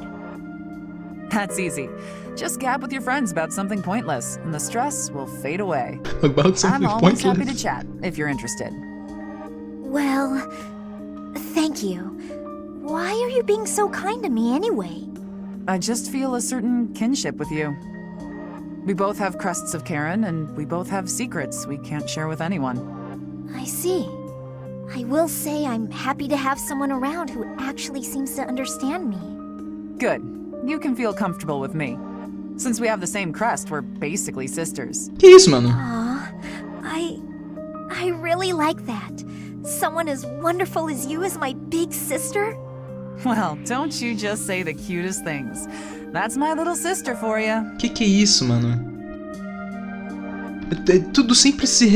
M: That's easy. Just gab with your friends about something pointless, and the stress will fade away.
A: About something
M: I'm always
A: pointless?
M: happy to chat, if you're interested.
D: Well, thank you. Why are you being so kind to me anyway?
M: I just feel a certain kinship with you. We both have crests of Karen, and we both have secrets we can't share with anyone.
D: I see. I will say I'm happy to have someone around who actually seems to understand me.
M: Good. You can feel comfortable with me. Since we have the same crest, we're basically sisters.
A: Que isso, mano?
D: Aw, I really like that. Someone as wonderful as you is my big sister?
M: Well, don't you just say the cutest things. That's my little sister for you.
A: Que é isso, mano? Tudo sempre se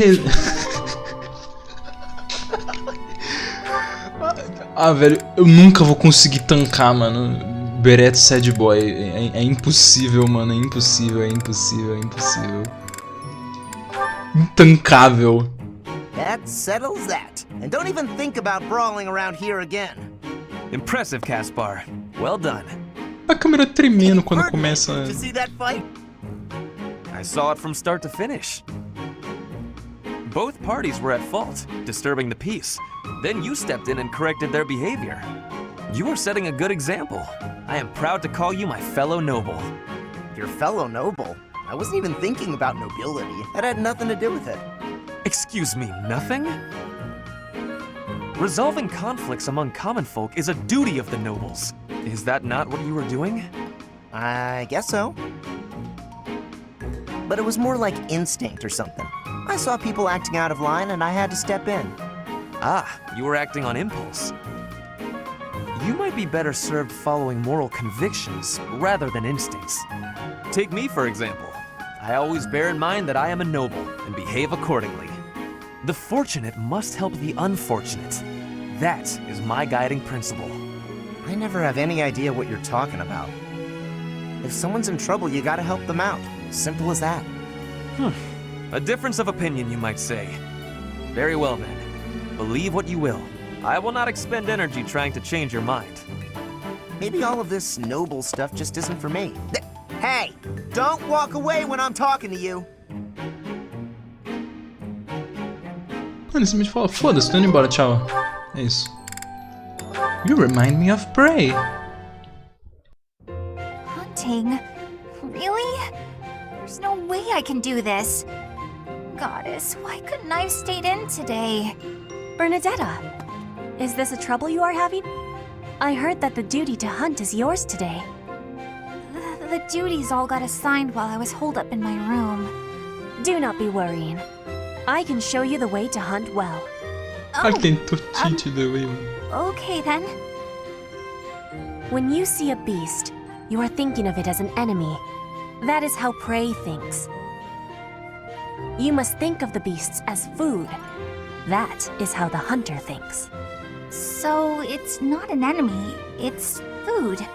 A: Ah, velho, eu nunca vou conseguir tancar, mano. Beret Sad Boy. É impossível, mano. É impossível, é impossível, é impossível. Intancável.
N: That settles that. And don't even think about brawling around here again.
J: Impressive, Caspar. Well done.
A: A câmera tremendo quando começa.
N: Did you see that fight?
J: I saw it from start to finish. Both parties were at fault, disturbing the peace. Then you stepped in and corrected their behavior. You are setting a good example. I am proud to call you my fellow noble.
N: Your fellow noble? I wasn't even thinking about nobility. That had nothing to do with it.
J: Excuse me, nothing? Resolving conflicts among common folk is a duty of the nobles. Is that not what you were doing?
N: I guess so. But it was more like instinct or something. I saw people acting out of line and I had to step in.
J: Ah, you were acting on impulse. You might be better served following moral convictions rather than instincts. Take me, for example. I always bear in mind that I am a noble and behave accordingly. The fortunate must help the unfortunate. That is my guiding principle.
N: I never have any idea what you're talking about. If someone's in trouble, you gotta help them out. Simple as that.
J: A difference of opinion, you might say. Very well then. Believe what you will. I will not expend energy trying to change your mind.
N: Maybe all of this noble stuff just isn't for me. Hey! Don't walk away when I'm talking to you!
A: Mano, esse me fala, foda-se, tô indo embora, tchau. É isso. You remind me of prey.
B: Hunting? Really? There's no way I can do this. Goddess, why couldn't I have stayed in today?
O: Bernadetta, is this a trouble you are having? I heard that the duty to hunt is yours today.
B: The duties all got assigned while I was holed up in my room.
O: Do not be worrying. I can show you the way to hunt well.
B: Okay then.
O: When you see a beast, you are thinking of it as an enemy. That is how prey thinks. You must think of the beasts as food. That is how the hunter thinks.
B: So it's not an enemy, it's food.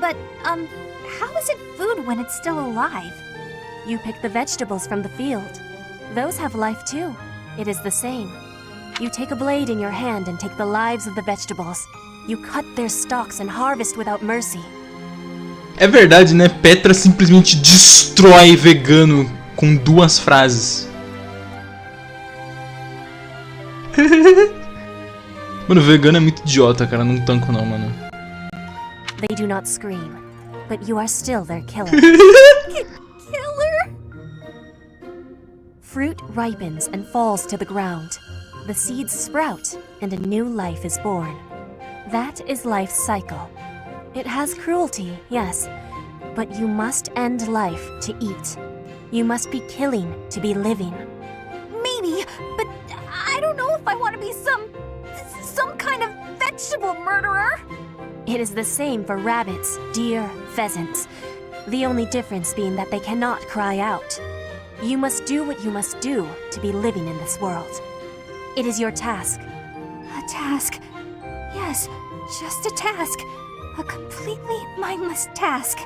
B: But, how is it food when it's still alive?
O: You pick the vegetables from the field. Those have life too. It is the same. You take a blade in your hand and take the lives of the vegetables. You cut their stalks and harvest without mercy.
A: É verdade, né? Petra simplesmente destrói vegano com 2 frases. Mano, vegano é muito idiota, cara. Não tanco não, mano.
O: They do not scream, but you are still their killer.
B: Killer?
O: Fruit ripens and falls to the ground. The seeds sprout, and a new life is born. That is life's cycle. It has cruelty, yes, but you must end life to eat. You must be killing to be living.
B: Maybe, but I don't know if I want to be some kind of vegetable murderer.
O: It is the same for rabbits, deer, pheasants. The only difference being that they cannot cry out. You must do what you must do to be living in this world. It is your task.
B: A task. Yes, just a task. A completely mindless task.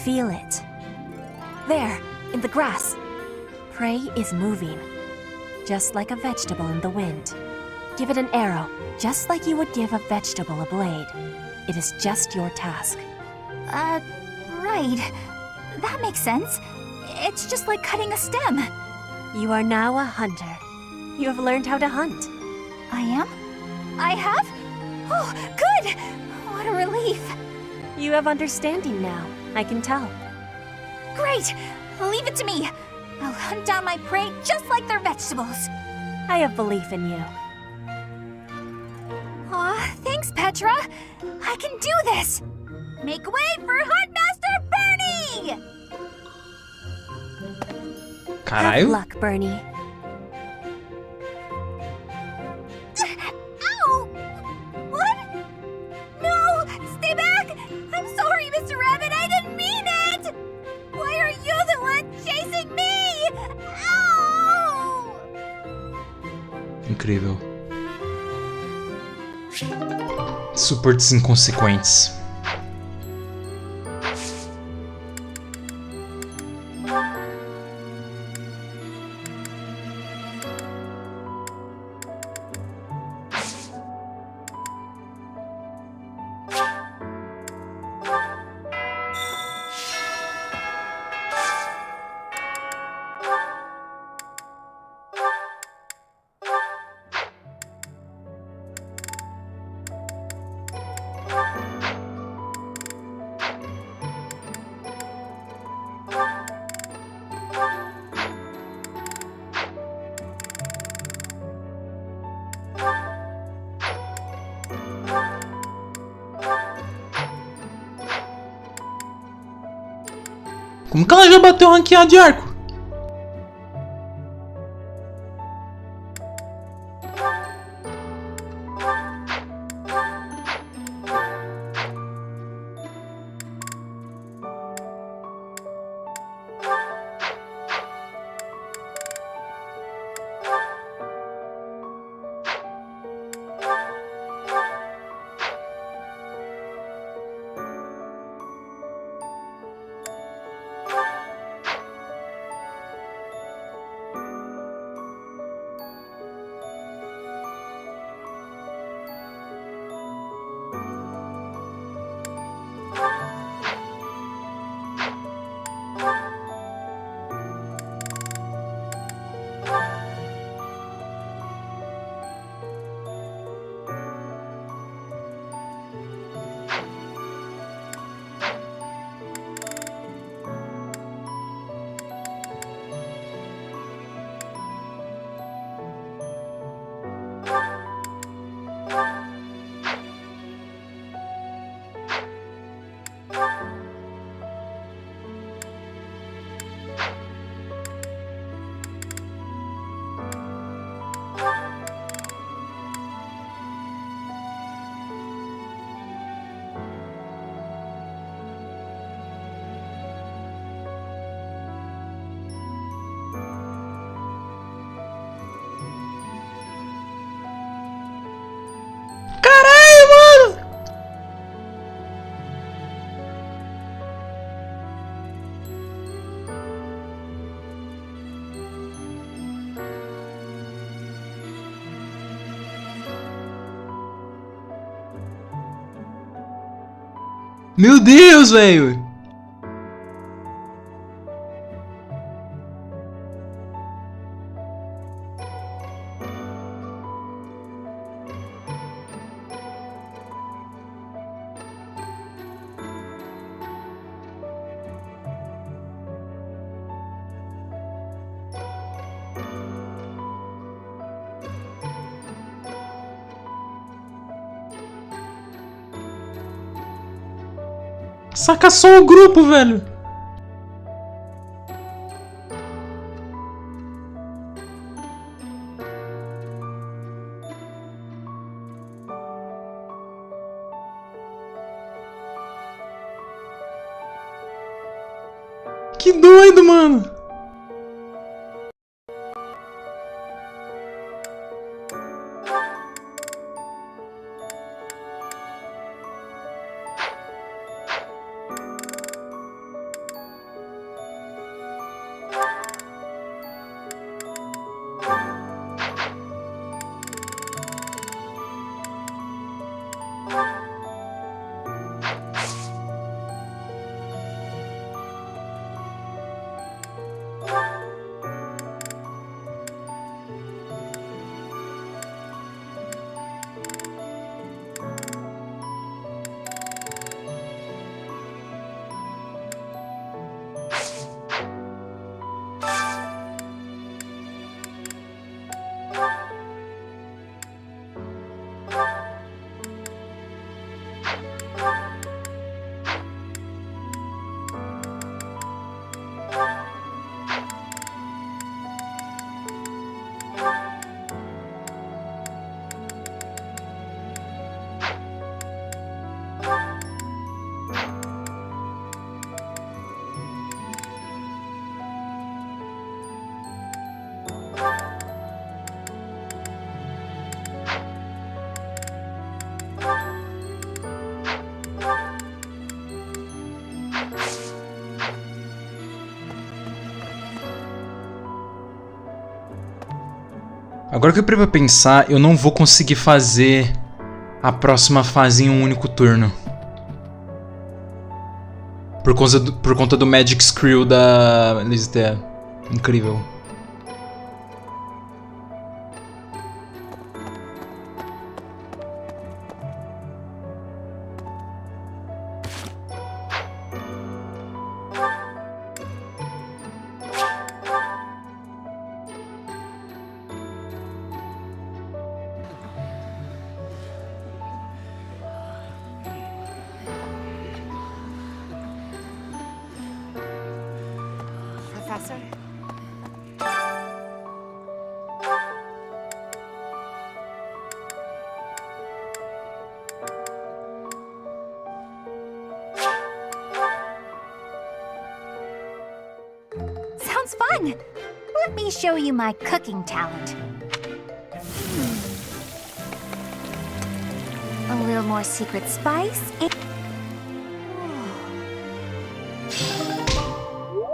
O: Feel it. There, in the grass. Prey is moving, just like a vegetable in the wind. Give it an arrow, just like you would give a vegetable a blade. It is just your task.
B: Right. That makes sense. It's just like cutting a stem.
O: You are now a hunter. You have learned how to hunt.
B: I am? I have? Oh, good! What a relief.
O: You have understanding now, I can tell.
B: Great! Leave it to me. I'll hunt down my prey just like their vegetables.
O: I have belief in you.
B: Aw, thanks, Petra. I can do this. Make way for Huntmaster Bernie!
A: Caralho.
O: Have luck, Bernie.
B: Ow! What? No! Stay back! I'm sorry, Mr. Rabbit, I didn't mean it! Why are you the one chasing me? Ow!
A: Incrível. Suportes inconsequentes. Como que ela já bateu ranqueado de arco? Meu Deus, velho! Saca só o grupo, velho. Que doido, mano. Agora que eu parei pra pensar, eu não vou conseguir fazer a próxima fase em um único turno. Por conta do Magic Screw da lista. Incrível.
B: Professor?
D: Sounds fun! Let me show you my cooking talent. A little more secret spice.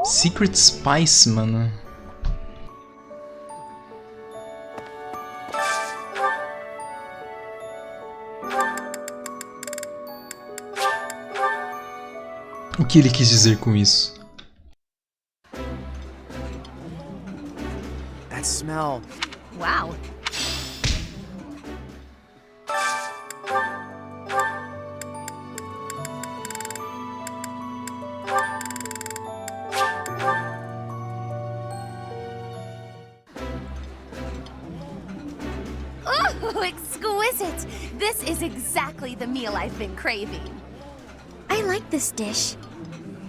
A: Secret Spice, mano. O que ele quis dizer com isso?
N: That smell.
B: Wow.
K: Oh, exquisite! This is exactly the meal I've been craving.
D: I like this dish.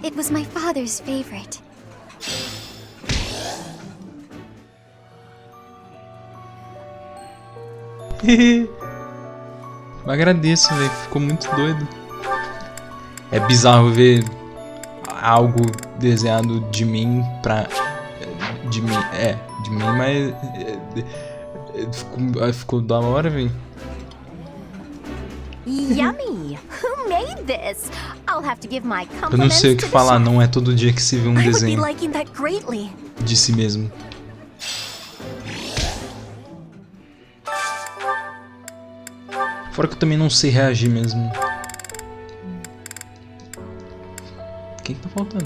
D: It was my father's favorite.
A: Eu agradeço, velho. Ficou muito doido. É bizarro ver algo desenhado de mim pra... De mim, mas... Ficou da hora, velho.
K: Yummy! Who made this? I'll have to give my compliments.
A: Eu não sei o que falar, não é todo dia que se vê um desenho
D: I would be liking that greatly.
A: de si mesmo. Fora que eu também não sei reagir mesmo. Quem que tá faltando?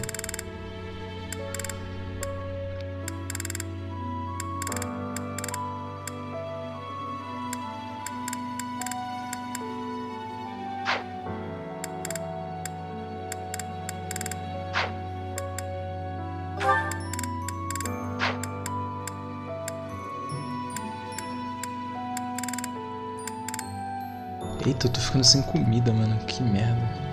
A: Eita, eu tô ficando sem comida, mano. Que merda.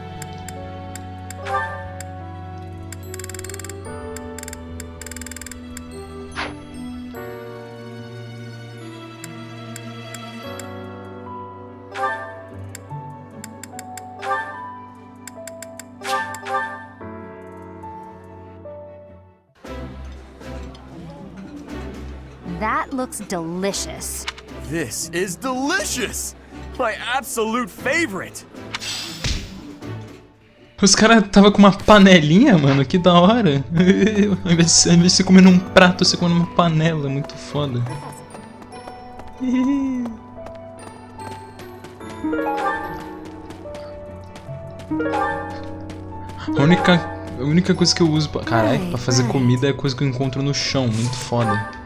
K: That looks delicious.
C: This is delicious! My absolute favorite!
A: Os caras tava com uma panelinha, mano, que da hora. Ao invés de você comer num prato, você come numa panela, muito foda. A única coisa que eu uso pra fazer comida é coisa que eu encontro no chão, muito foda.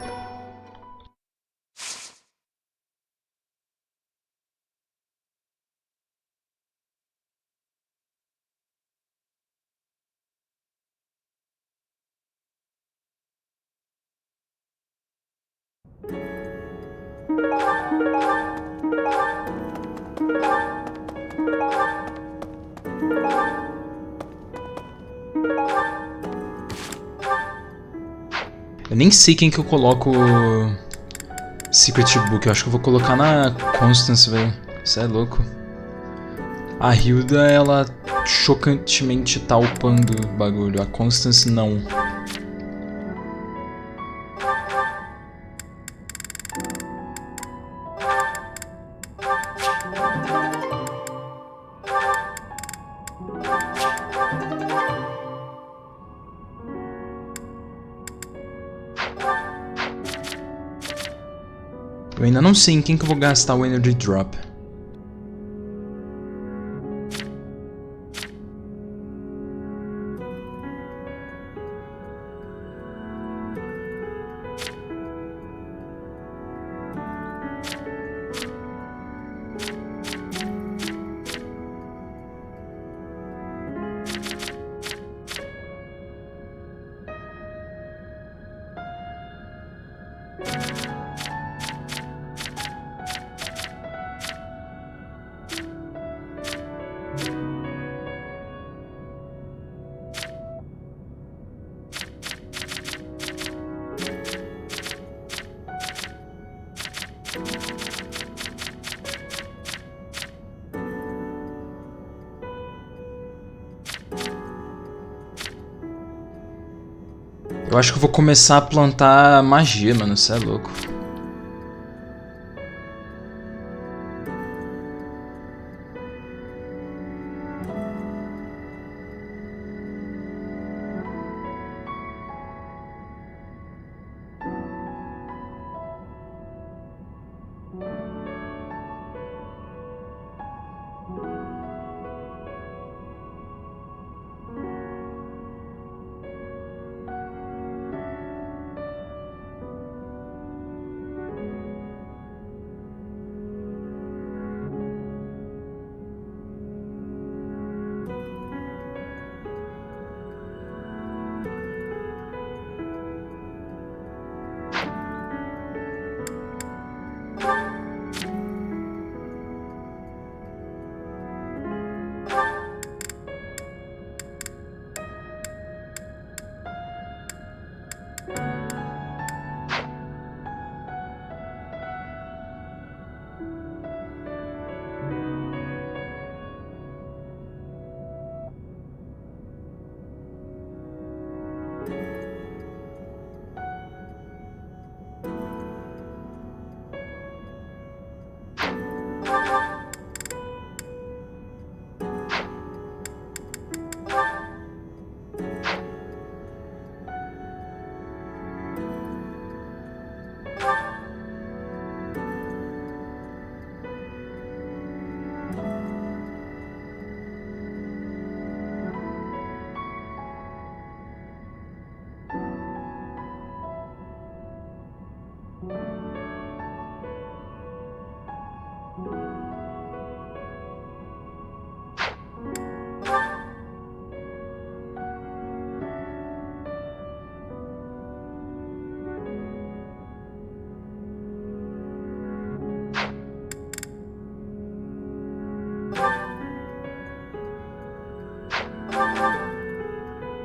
A: Eu nem sei quem que eu coloco Secret Book, eu acho que eu vou colocar na Constance, velho. Isso é louco. A Hilda, ela chocantemente tá upando o bagulho, a Constance não. Eu ainda não sei em quem que eu vou gastar o Energy Drop. Eu acho que eu vou começar a plantar magia, mano, isso é louco.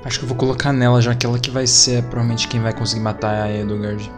A: Acho que eu vou colocar nela, já que ela que vai ser provavelmente quem vai conseguir matar a Edogard.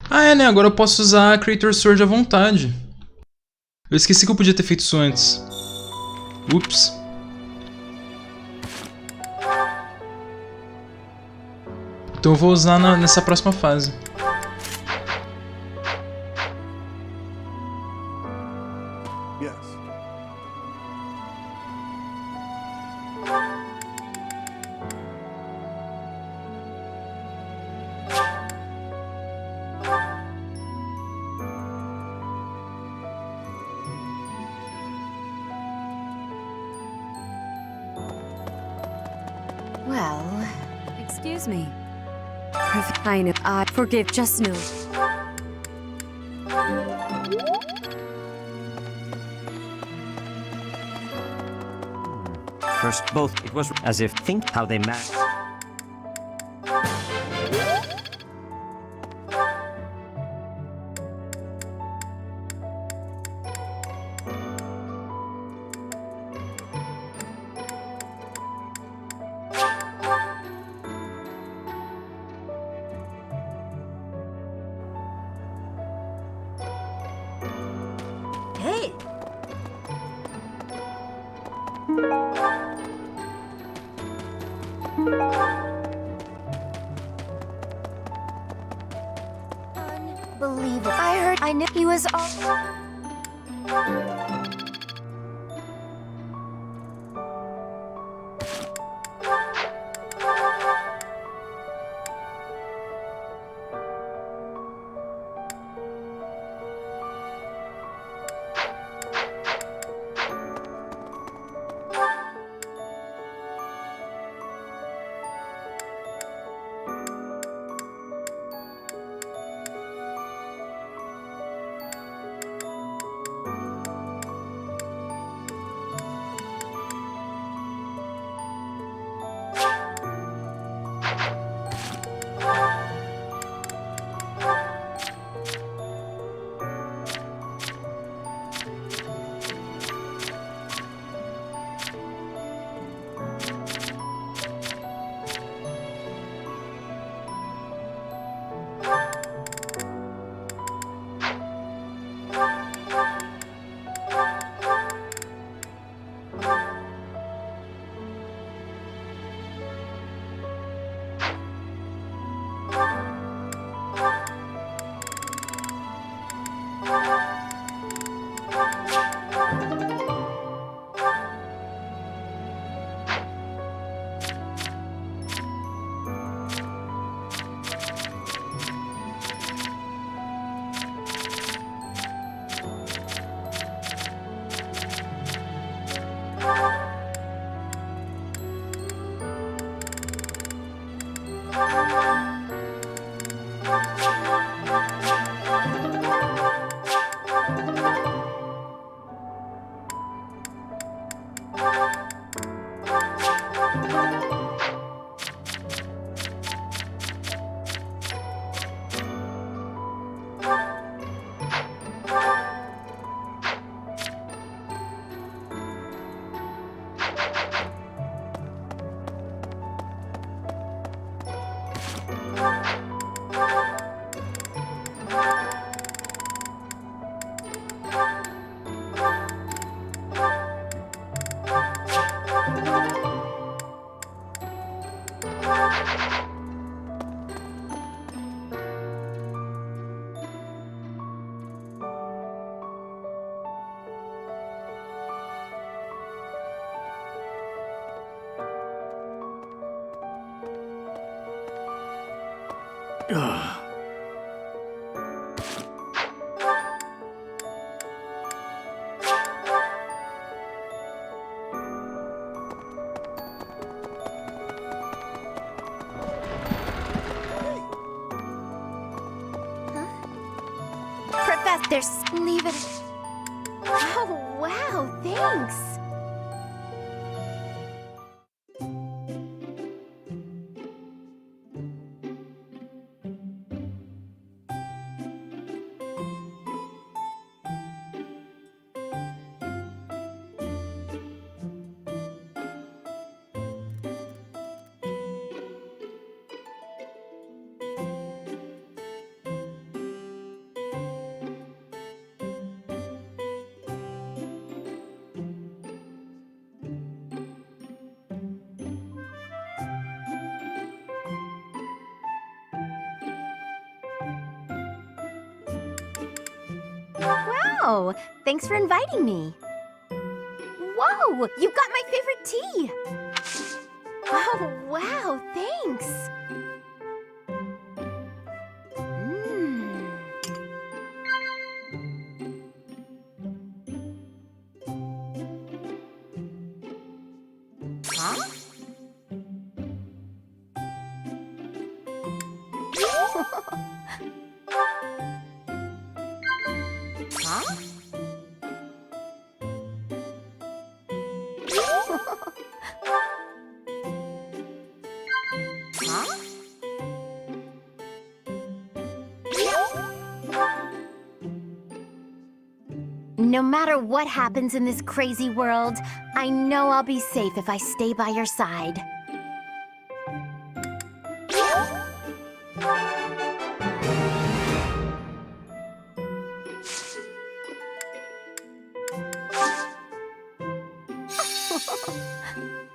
A: Ah, é, né? Agora eu posso usar a Creator Sword à vontade. Eu esqueci que eu podia ter feito isso antes. Ups. Então eu vou usar nessa próxima fase.
P: Well, excuse me. I know. I forgive. Just know.
I: First, both. It was as if think how they match.
P: Hey.
D: Unbelievable. I heard. I knew he was all.
K: Professor, leave it. Oh, wow, thanks.
G: Wow, thanks for inviting me. Whoa, you got my favorite tea.
K: Oh, wow, thanks.
G: Huh? Huh? Huh?
K: No matter what happens in this crazy world, I know I'll be safe if I stay by your side.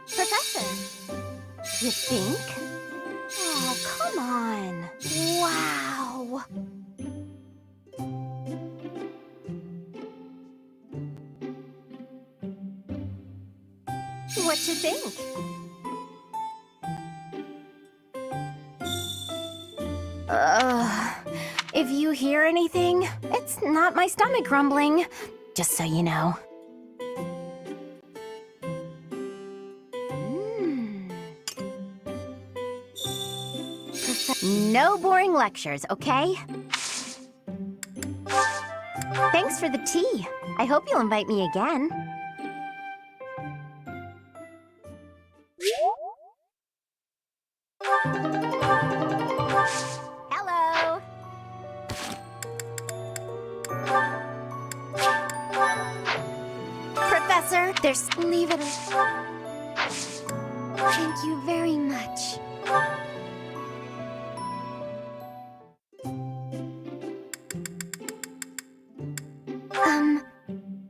K: Professor, you think? Oh, come on. Wow. What you think? If you hear anything, it's not my stomach grumbling. Just so you know. No boring lectures, okay? Thanks for the tea. I hope you'll invite me again. Hello. Professor, leave it. Thank you very much.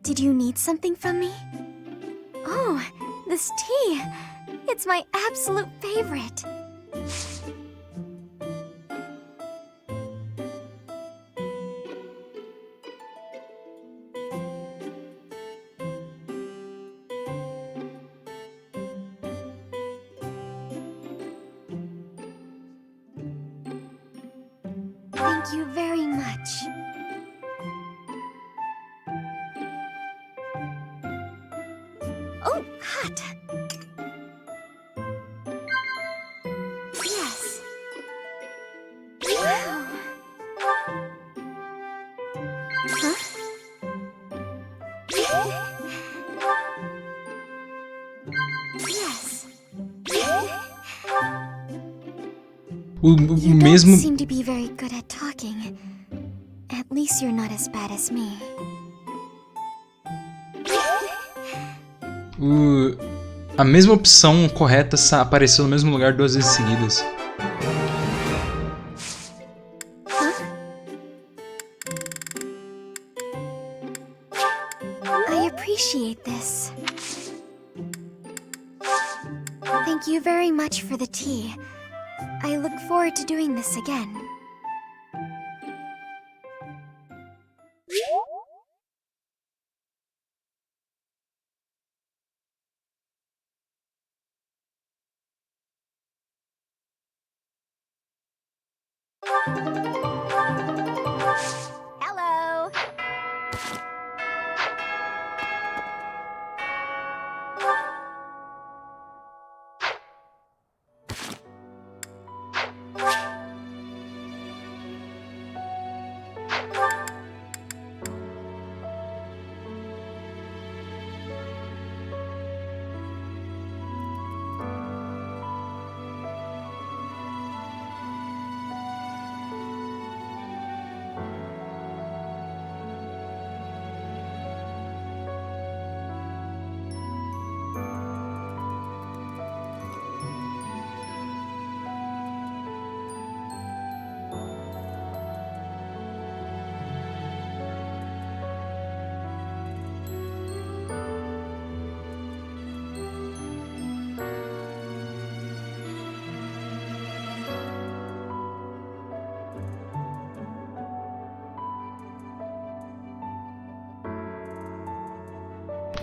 D: Did you need something from me?
K: Oh, this tea. It's my absolute favorite.
D: Thank you very much.
K: Oh, hot.
D: Yes.
K: Wow.
D: Huh? Yes.
A: O
D: You
A: mesmo.
D: don't seem to be very good at talking. At least you're not as bad as me.
A: A mesma opção correta apareceu no mesmo lugar 2 vezes seguidas.
D: I appreciate this. Thank you very much for the tea. I look forward to doing this again.
B: Hello.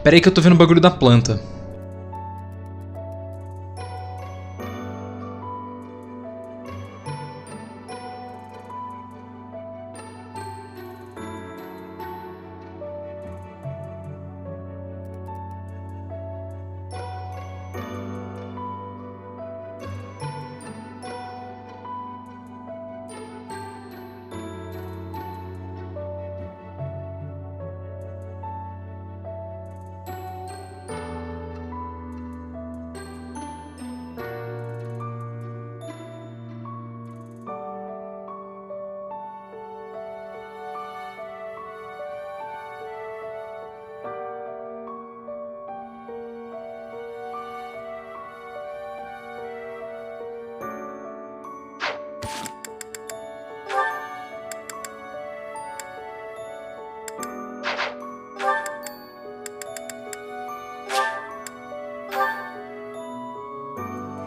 A: Pera aí que eu tô vendo o bagulho da planta.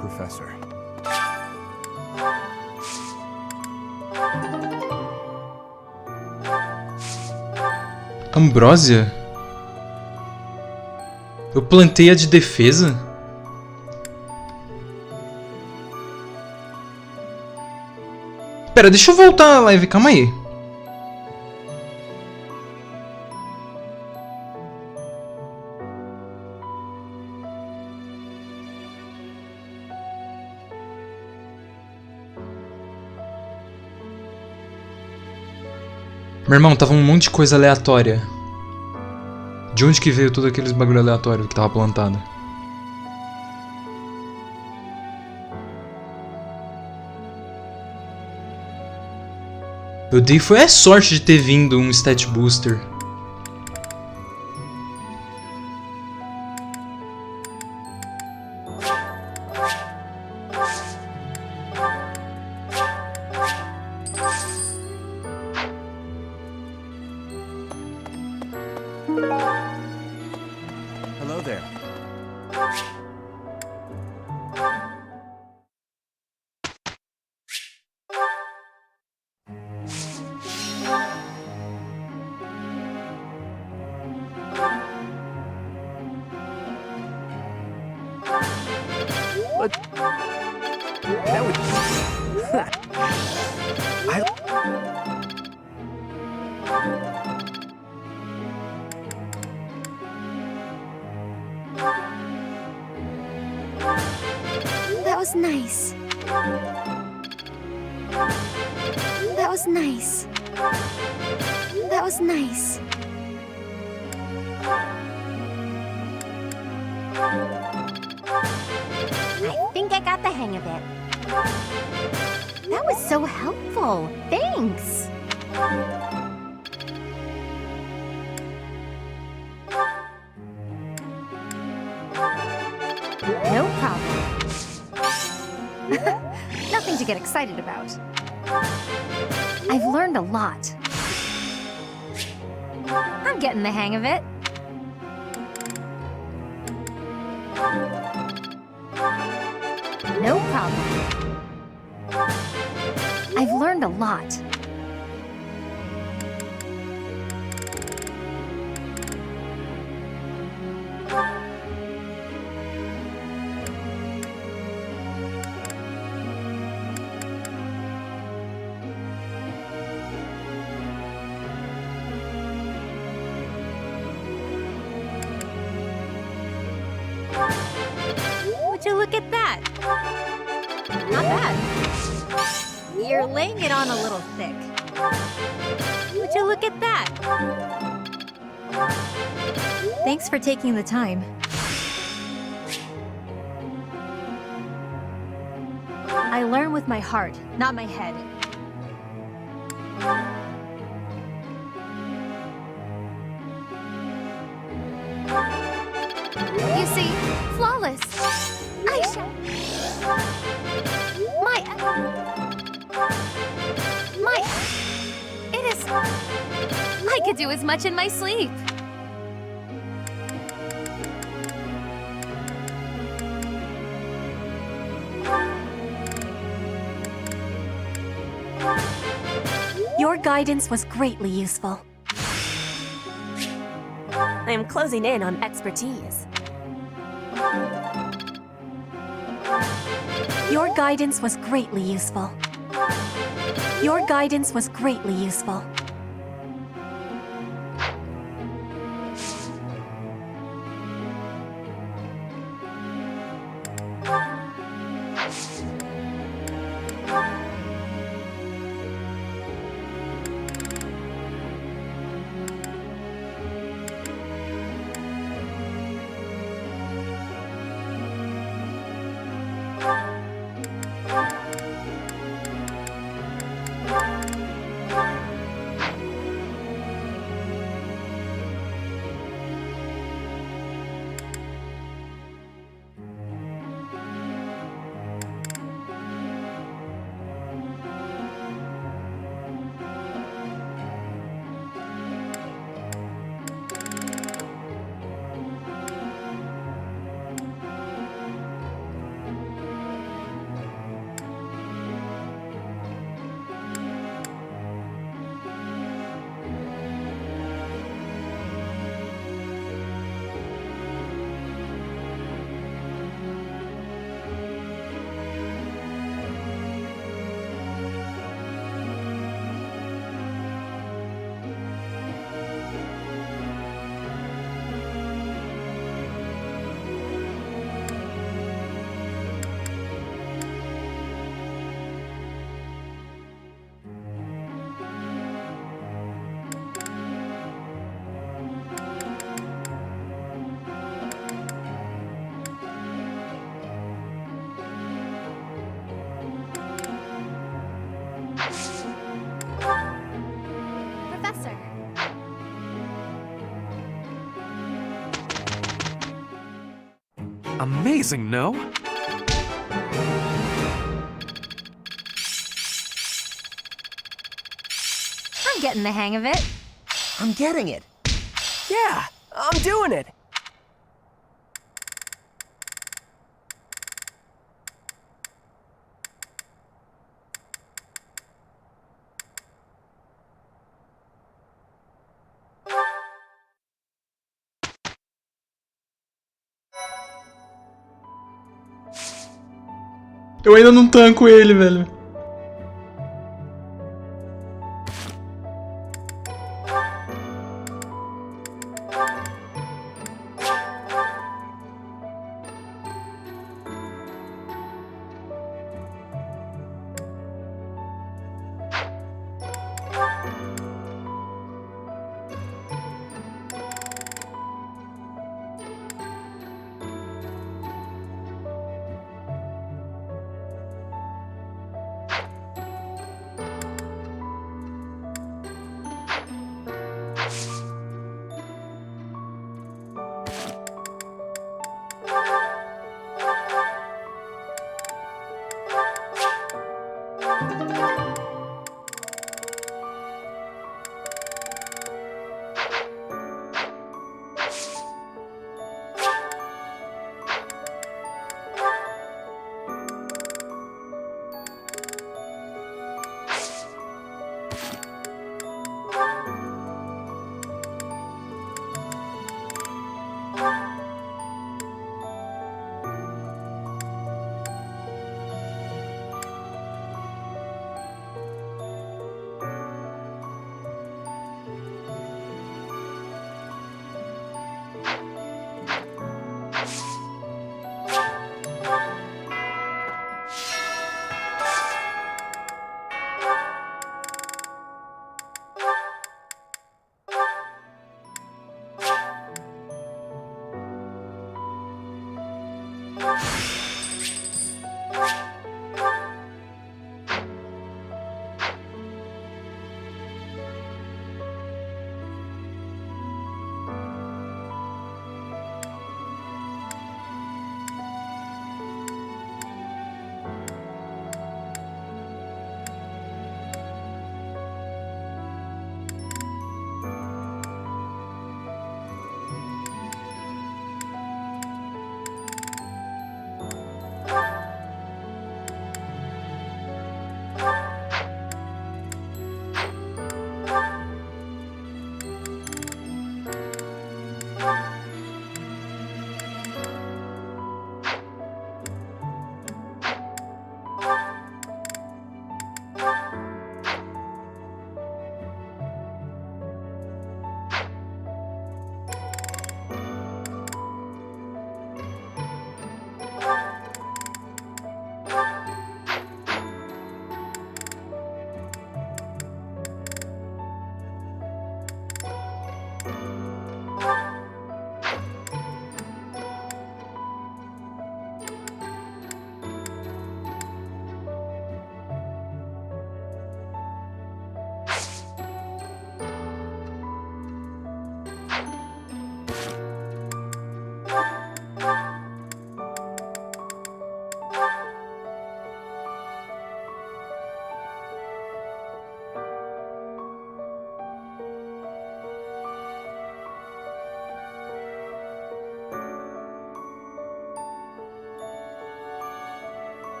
C: Professor.
A: Ambrósia? Eu plantei a de defesa? Pera, deixa eu voltar a live, calma aí. Meu irmão, tava um monte de coisa aleatória. De onde que veio todo aqueles bagulho aleatório que tava plantado? Eu dei foi a sorte de ter vindo um stat booster.
N: Hello there.
F: What? That would...
K: That was nice. That was nice. That was nice.
G: I think I got the hang of it. That was so helpful. Thanks.
B: No problem. Nothing to get excited about. I've learned a lot. I'm getting the hang of it. No problem. I've learned a lot. look at that? Not bad. You're laying it on a little thick. Would you look at that? Thanks for taking the time. I learn with my heart, not my head.
K: You see, flawless. It is... I could do as much in my sleep.
O: Your guidance was greatly useful. I am closing in on expertise. Your guidance was greatly useful. Your guidance was greatly useful.
K: Professor.
J: Amazing, no?
B: I'm getting the hang of it.
N: I'm getting it.
F: Yeah, I'm doing it.
A: Eu ainda não tanco ele, velho.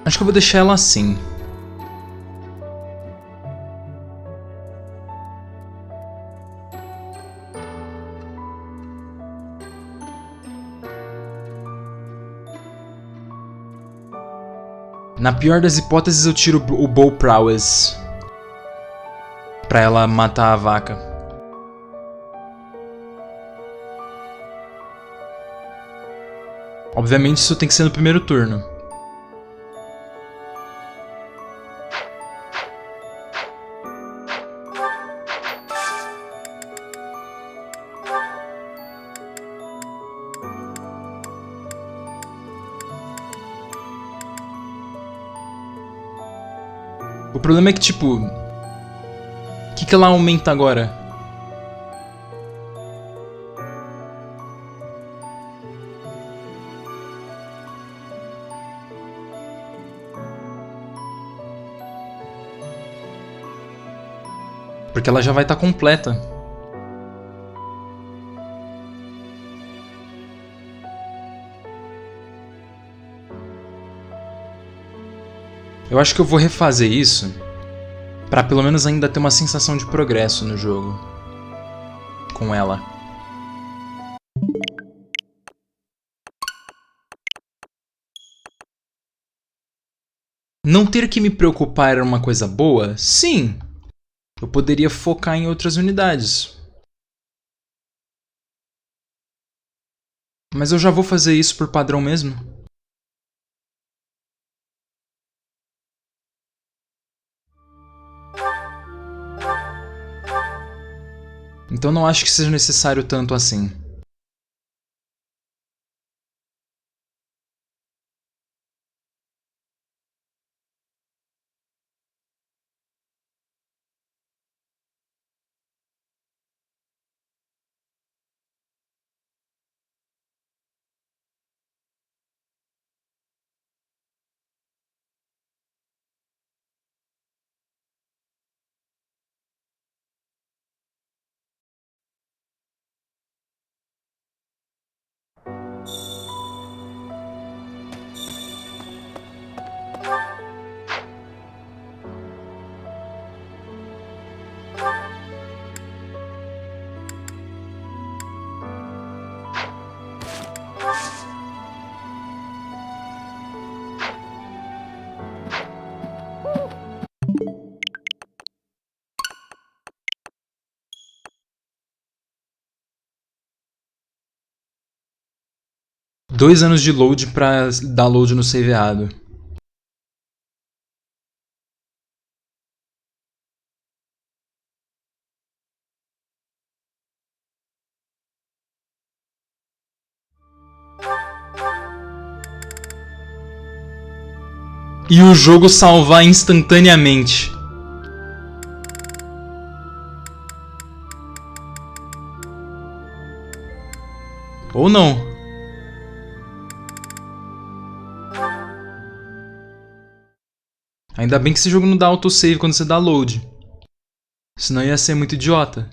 A: Acho que eu vou deixar ela assim. Na pior das hipóteses, eu tiro o Bow Prowess pra ela matar a vaca. Obviamente isso tem que ser no primeiro turno. O problema é que, tipo... O que ela aumenta agora? Porque ela já vai estar completa. Eu acho que eu vou refazer isso pra pelo menos ainda ter uma sensação de progresso no jogo com ela. Não ter que me preocupar era uma coisa boa? Sim! Eu poderia focar em outras unidades. Mas eu já vou fazer isso por padrão mesmo. Então não acho que seja necessário tanto assim. Dois anos de load pra dar load no save errado. E o jogo salvar instantaneamente. Ou não. Ainda bem que esse jogo não dá autosave quando você dá load. Senão ia ser muito idiota.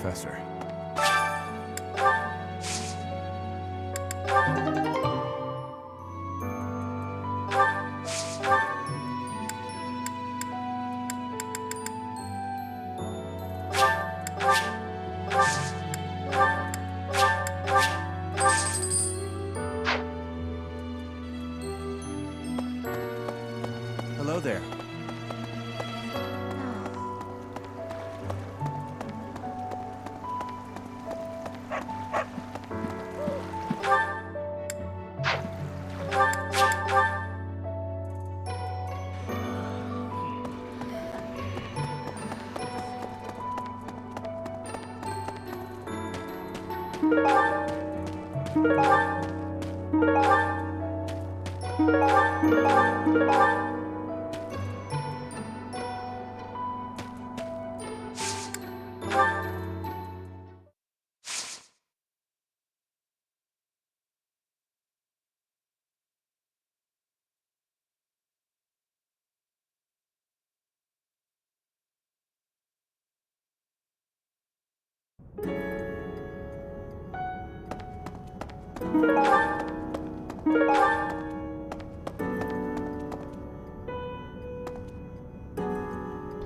C: Professor. Hello there.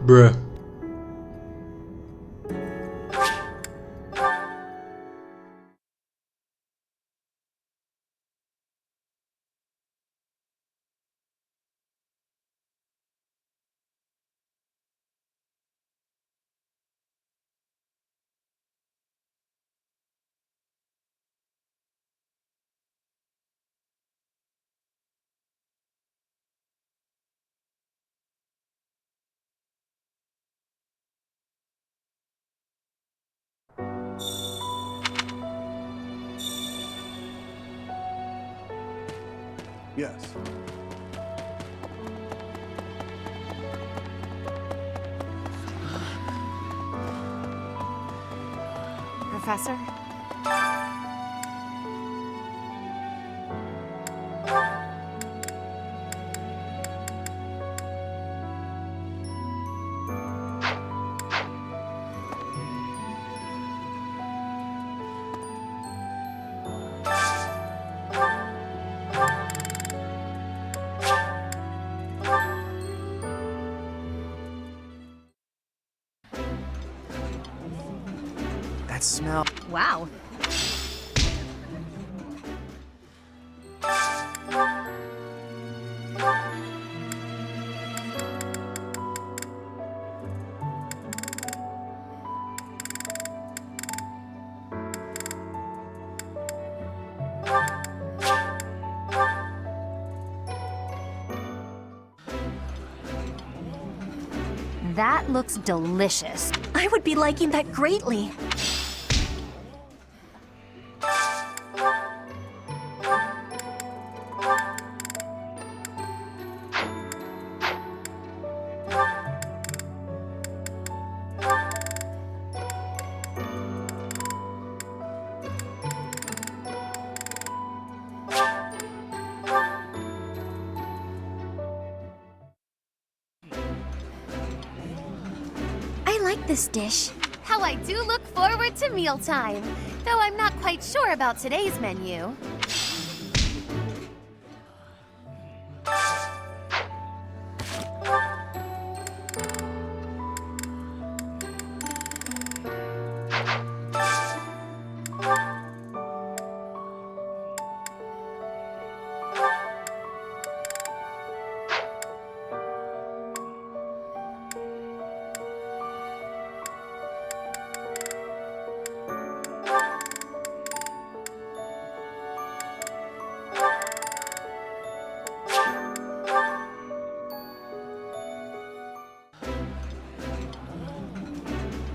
A: Bruh.
C: Yes.
M: Professor?
F: That smell.
B: Wow.
K: That looks delicious.
O: I would be liking that greatly. I like this dish.
G: How I do look forward to mealtime, though I'm not quite sure about today's menu.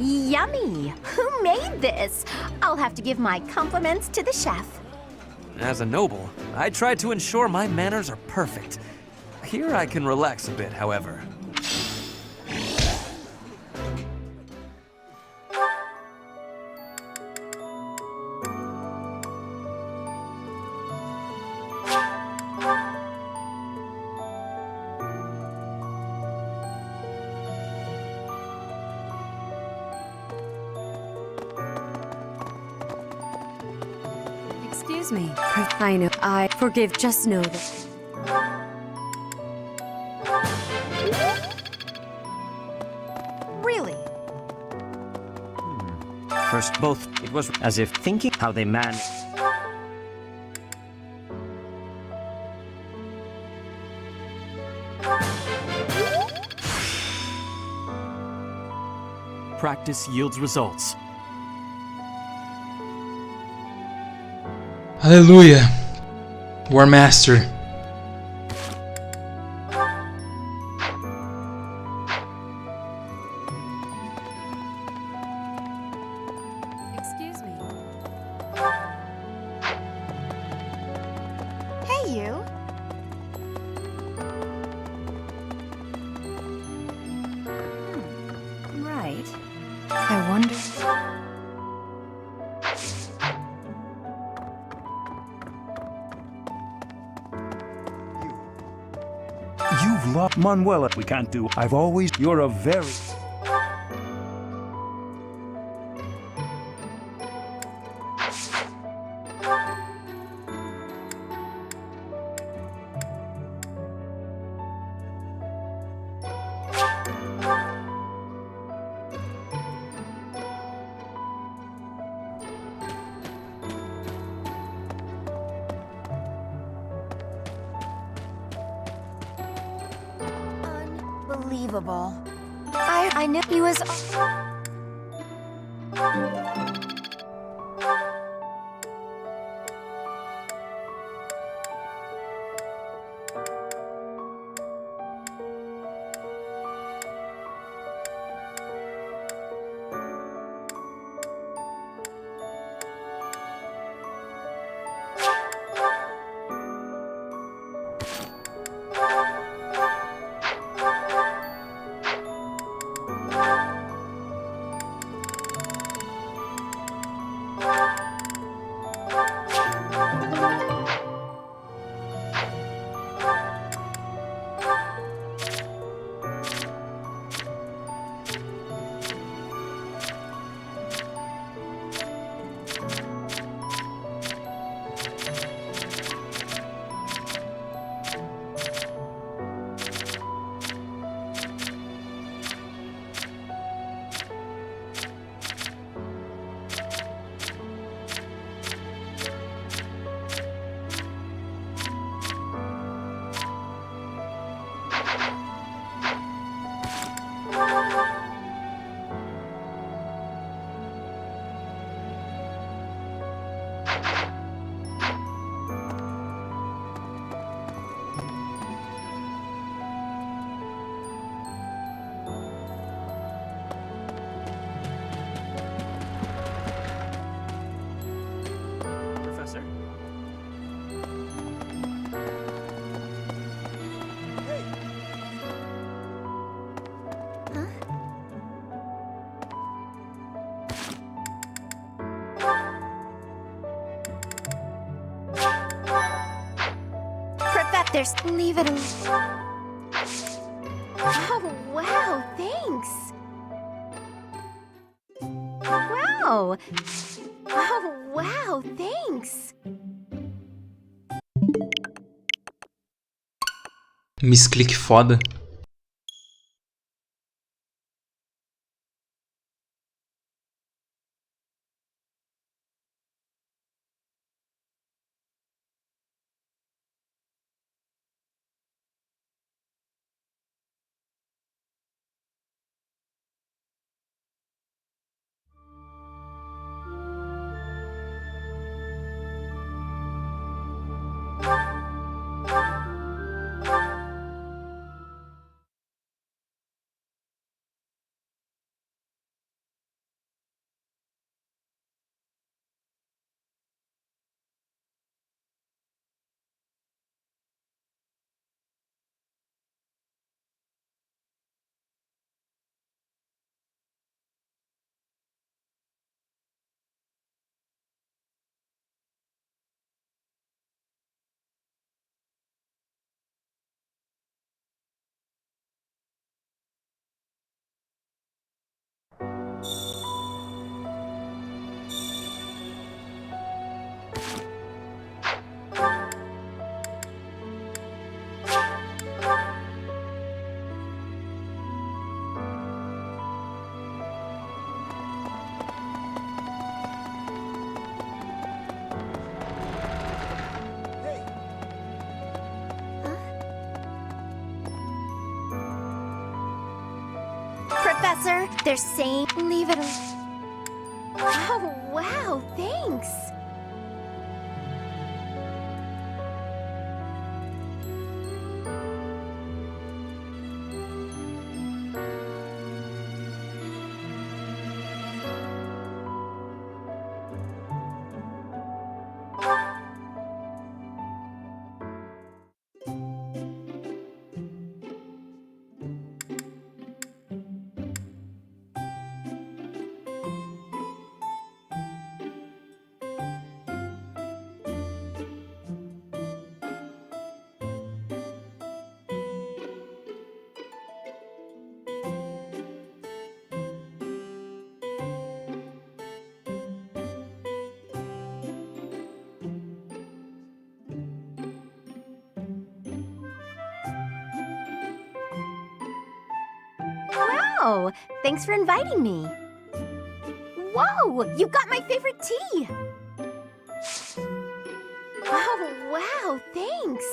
K: Yummy! Who made this? I'll have to give my compliments to the chef.
J: As a noble, I try to ensure my manners are perfect. Here I can relax a bit, however.
P: Excuse me. I know. I forgive. Just know that.
B: Really?
I: First, both. It was as if thinking how they managed.
C: Practice yields results.
A: Hallelujah. War Master.
P: Excuse me.
B: Hey, you. Right. I wonder.
Q: You've lost Manuela. We can't do. I've always. You're a very.
B: Unbelievable. I knew he was.
D: There's leave it alone.
K: Oh, wow, thanks. Wow. Oh, wow, thanks.
A: Misclick foda.
K: Professor, they're saying leave it alone. Oh, wow, thanks. Wow, thanks for inviting me. Whoa, you got my favorite tea. Oh, wow, thanks.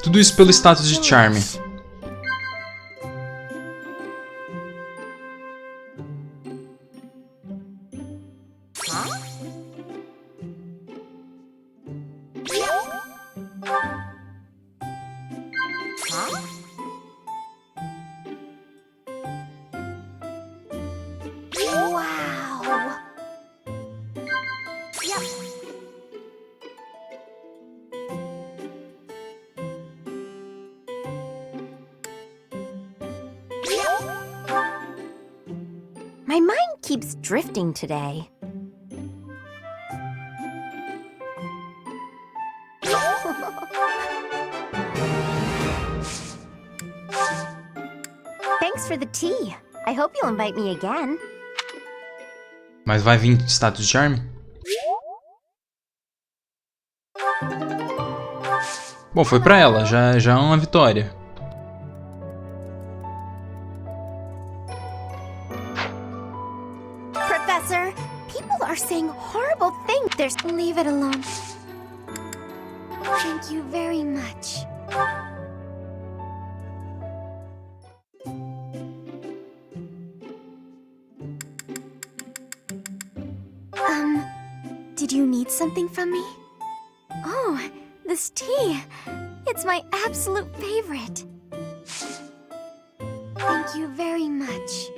A: Tudo isso pelo status de charme.
K: My mind keeps drifting today. Thanks for the tea. I hope you'll invite me again.
A: Mas vai vir status de charme? Bom, foi pra ela, já é uma vitória.
K: Professor, people are saying horrible things. There's leave it alone. Thank you very much. Did you need something from me? Oh, this tea. It's my absolute favorite. Thank you very much.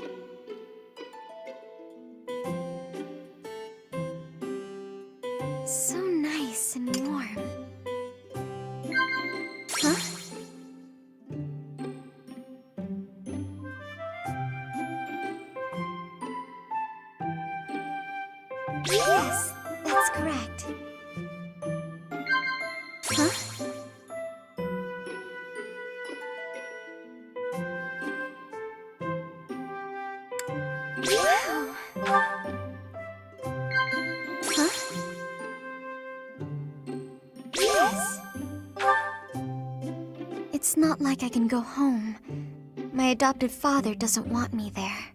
K: So nice and warm. Huh? Yes, that's correct. Huh? Wow. Huh? Yes. It's not like I can go home. My adopted father doesn't want me there.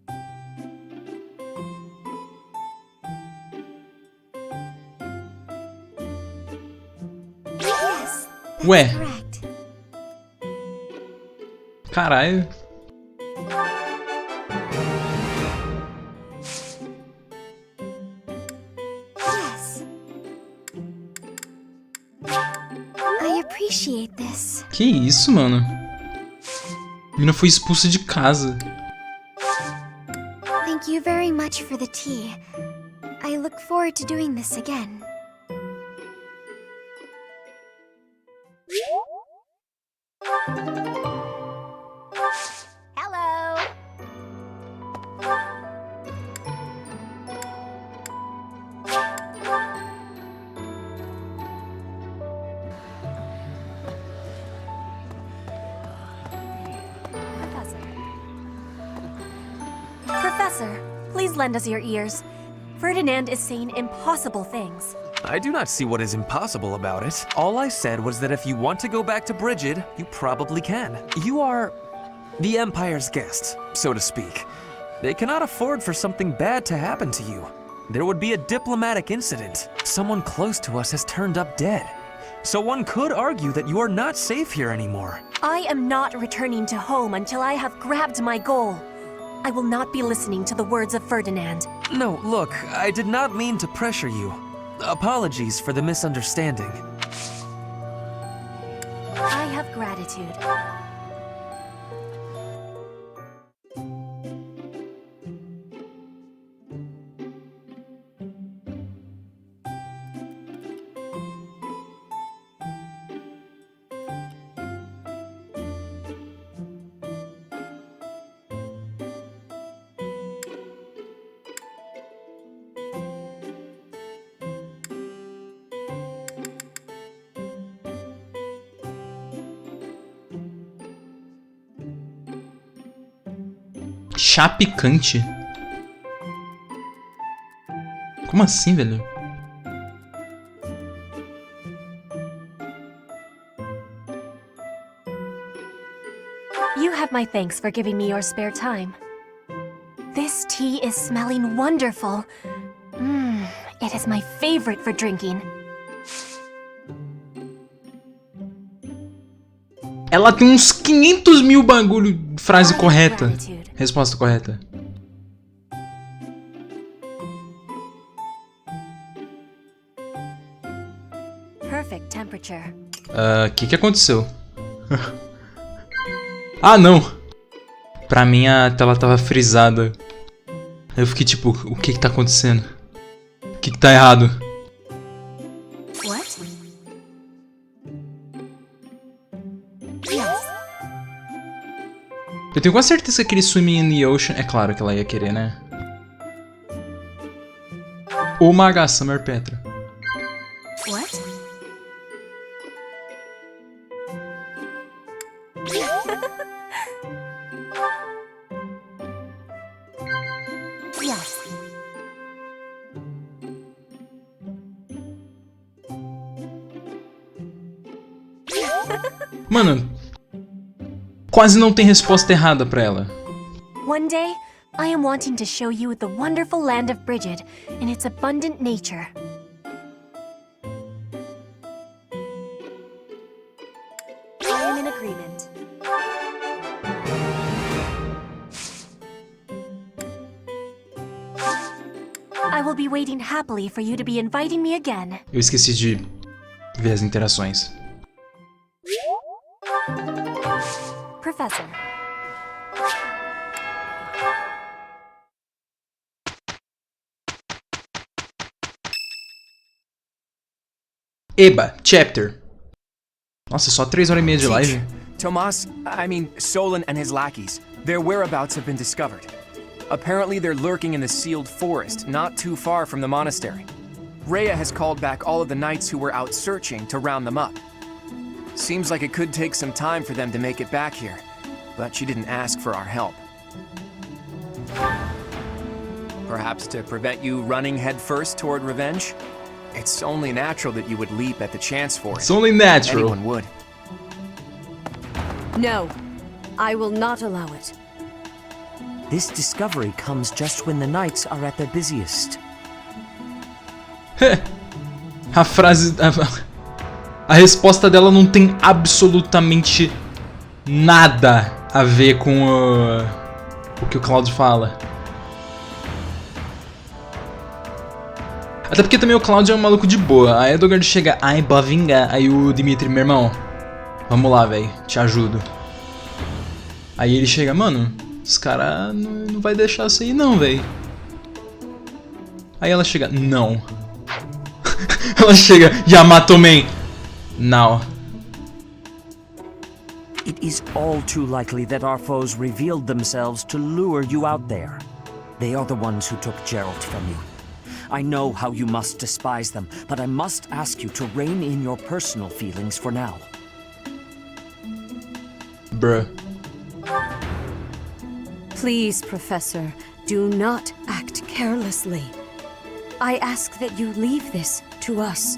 K: Yes, that's
A: Ué.
K: correct.
A: Caralho.
K: Yes. I appreciate this.
A: Que isso, mano? A menina foi expulsa de casa.
K: Thank you very much for the tea. I look forward to doing this again. Hello.
O: Professor, please lend us your ears. Ferdinand is saying impossible things.
J: I do not see what is impossible about it. All I said was that if you want to go back to Brigid, you probably can. You are the Empire's guest, so to speak. They cannot afford for something bad to happen to you. There would be a diplomatic incident. Someone close to us has turned up dead. So one could argue that you are not safe here anymore.
O: I am not returning to home until I have grabbed my goal. I will not be listening to the words of Ferdinand.
J: No, look, I did not mean to pressure you. Apologies for the misunderstanding.
O: I have gratitude.
A: Chá picante? Como assim, velho?
O: You have my thanks for giving me your spare time. This tea is smelling wonderful. It is my favorite for drinking.
A: Ela tem uns 500 mil bagulho. Frase correta. Resposta correta.
O: Perfect temperature.
A: Que aconteceu? Ah, não! Pra mim a tela tava frisada. Eu fiquei tipo, o que tá acontecendo? O que tá errado?
O: What?
A: Eu tenho quase certeza que aquele swimming in the ocean... É claro que ela ia querer, né? Ou uma Summer Petra.
O: What? Yes.
A: Mano, quase não tem resposta errada pra ela.
O: One day, I am wanting to show you the wonderful land of Brigid and its abundant nature. I am in agreement. I will be waiting happily for you to be inviting me again.
A: Eu esqueci de ver as interações.
O: Professor.
A: Eba, chapter. Nossa, só 3 horas e meia de live.
R: Solon and his lackeys. Their whereabouts have been discovered. Apparently they're lurking in the sealed forest, not too far from the monastery. Rhea has called back all of the knights who were out searching to round them up. Seems like it could take some time for them to make it back here, but she didn't ask for our help. Perhaps to prevent you running headfirst toward revenge? It's only natural that you would leap at the chance for it.
A: It's only natural.
R: Anyone would.
P: No, I will not allow it.
I: This discovery comes just when the knights are at their busiest.
A: A frase... A resposta dela não tem absolutamente nada a ver com o que o Cloud fala. Até porque também o Cloud é um maluco de boa. Aí o Edogard chega, ai, bovinga. Aí o Dimitri, meu irmão, vamos lá, velho, te ajudo. Aí ele chega, mano, os caras não vai deixar isso aí não, velho. Aí ela chega, não. Ela chega, Yamato Man. Now.
I: It is all too likely that our foes revealed themselves to lure you out there. They are the ones who took Geralt from you. I know how you must despise them, but I must ask you to rein in your personal feelings for now.
A: Bruh.
P: Please, Professor, do not act carelessly. I ask that you leave this to us.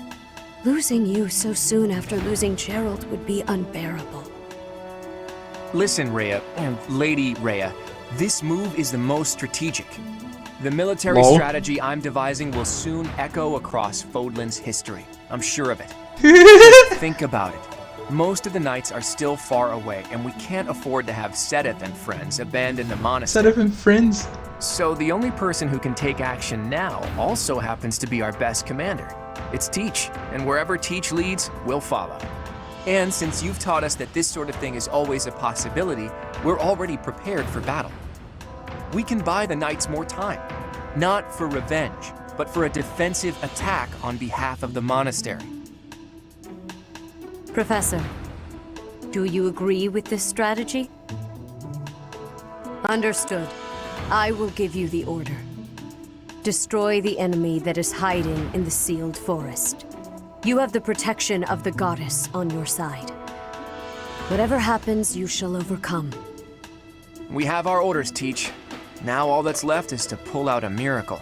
P: Losing you so soon after losing Geralt would be unbearable.
R: Listen, Rhea, and Lady Rhea, this move is the most strategic. The military strategy I'm devising will soon echo across Fodlan's history. I'm sure of it. Just think about it. Most of the knights are still far away, and we can't afford to have Sedith and friends abandon the monastery.
A: Sedith and friends?
R: So the only person who can take action now also happens to be our best commander. It's Teach, and wherever Teach leads, we'll follow. And since you've taught us that this sort of thing is always a possibility, we're already prepared for battle. We can buy the knights more time, not for revenge, but for a defensive attack on behalf of the monastery.
P: Professor, do you agree with this strategy? Understood. I will give you the order. Destroy the enemy that is hiding in the sealed forest. You have the protection of the goddess on your side. Whatever happens, you shall overcome.
R: We have our orders, Teach. Now all that's left is to pull out a miracle.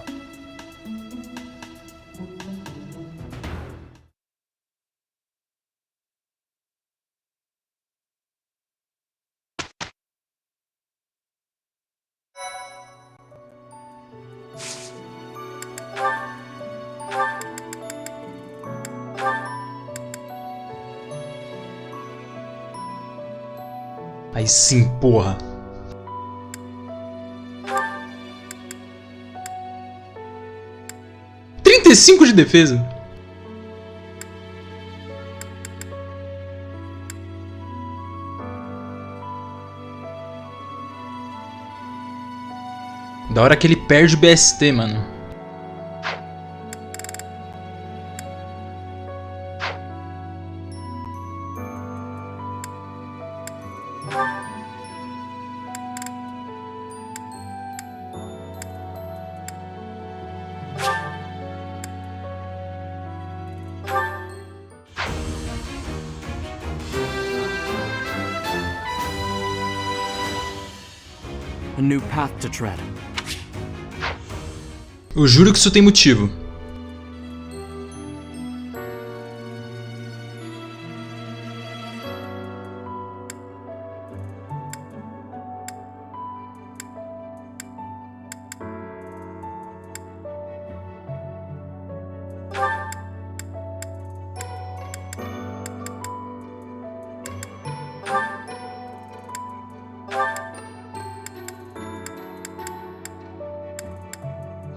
A: Aí sim, porra. (35 de defesa. Da hora que ele perde o BST, mano.
I: A new path to tread.
A: Eu juro que isso tem motivo.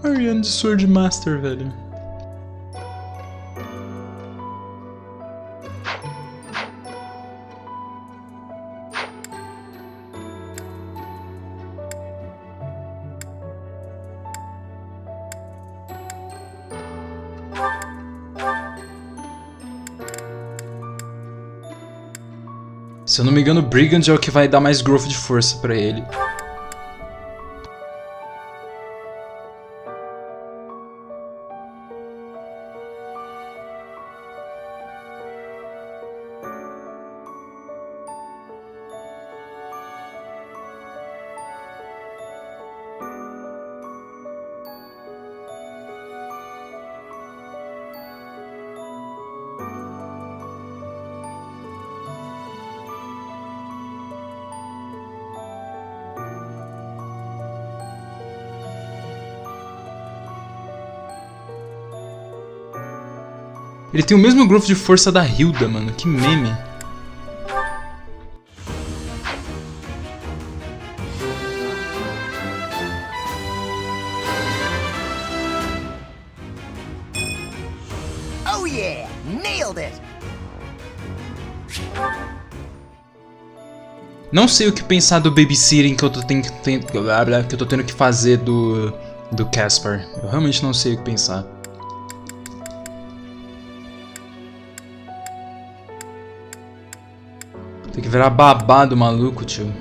A: Ariane de Sword Master, velho. Se eu não me engano, o Brigand é o que vai dar mais growth de força pra ele. Ele tem o mesmo growth de força da Hilda, mano. Que meme.
N: Oh yeah! Nailed it!
A: Não sei o que pensar do babysitting que eu tô tendo que fazer do Caspar. Eu realmente não sei o que pensar. Tem que virar babá do maluco, tio.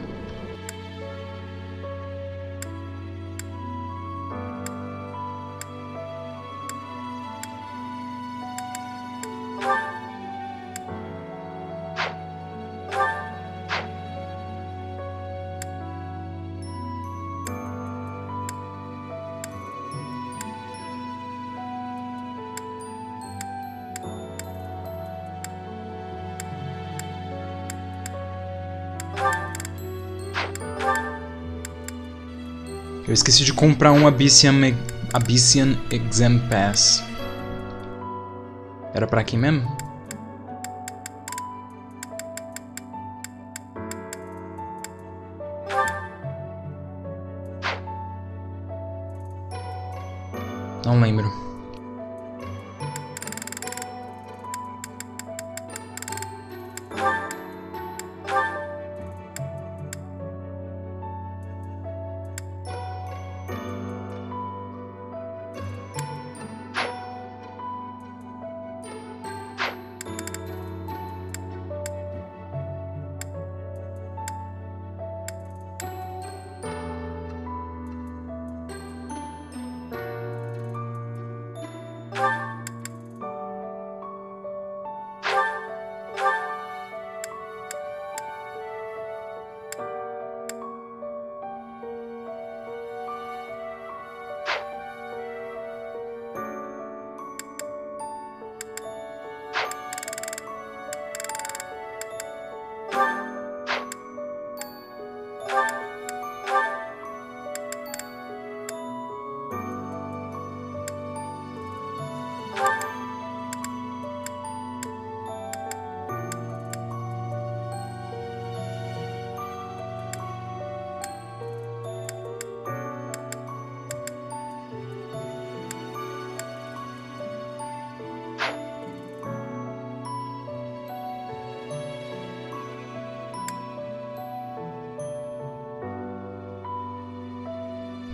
A: Eu esqueci de comprar um Abyssian Exam Pass. Era pra aqui mesmo? Não lembro.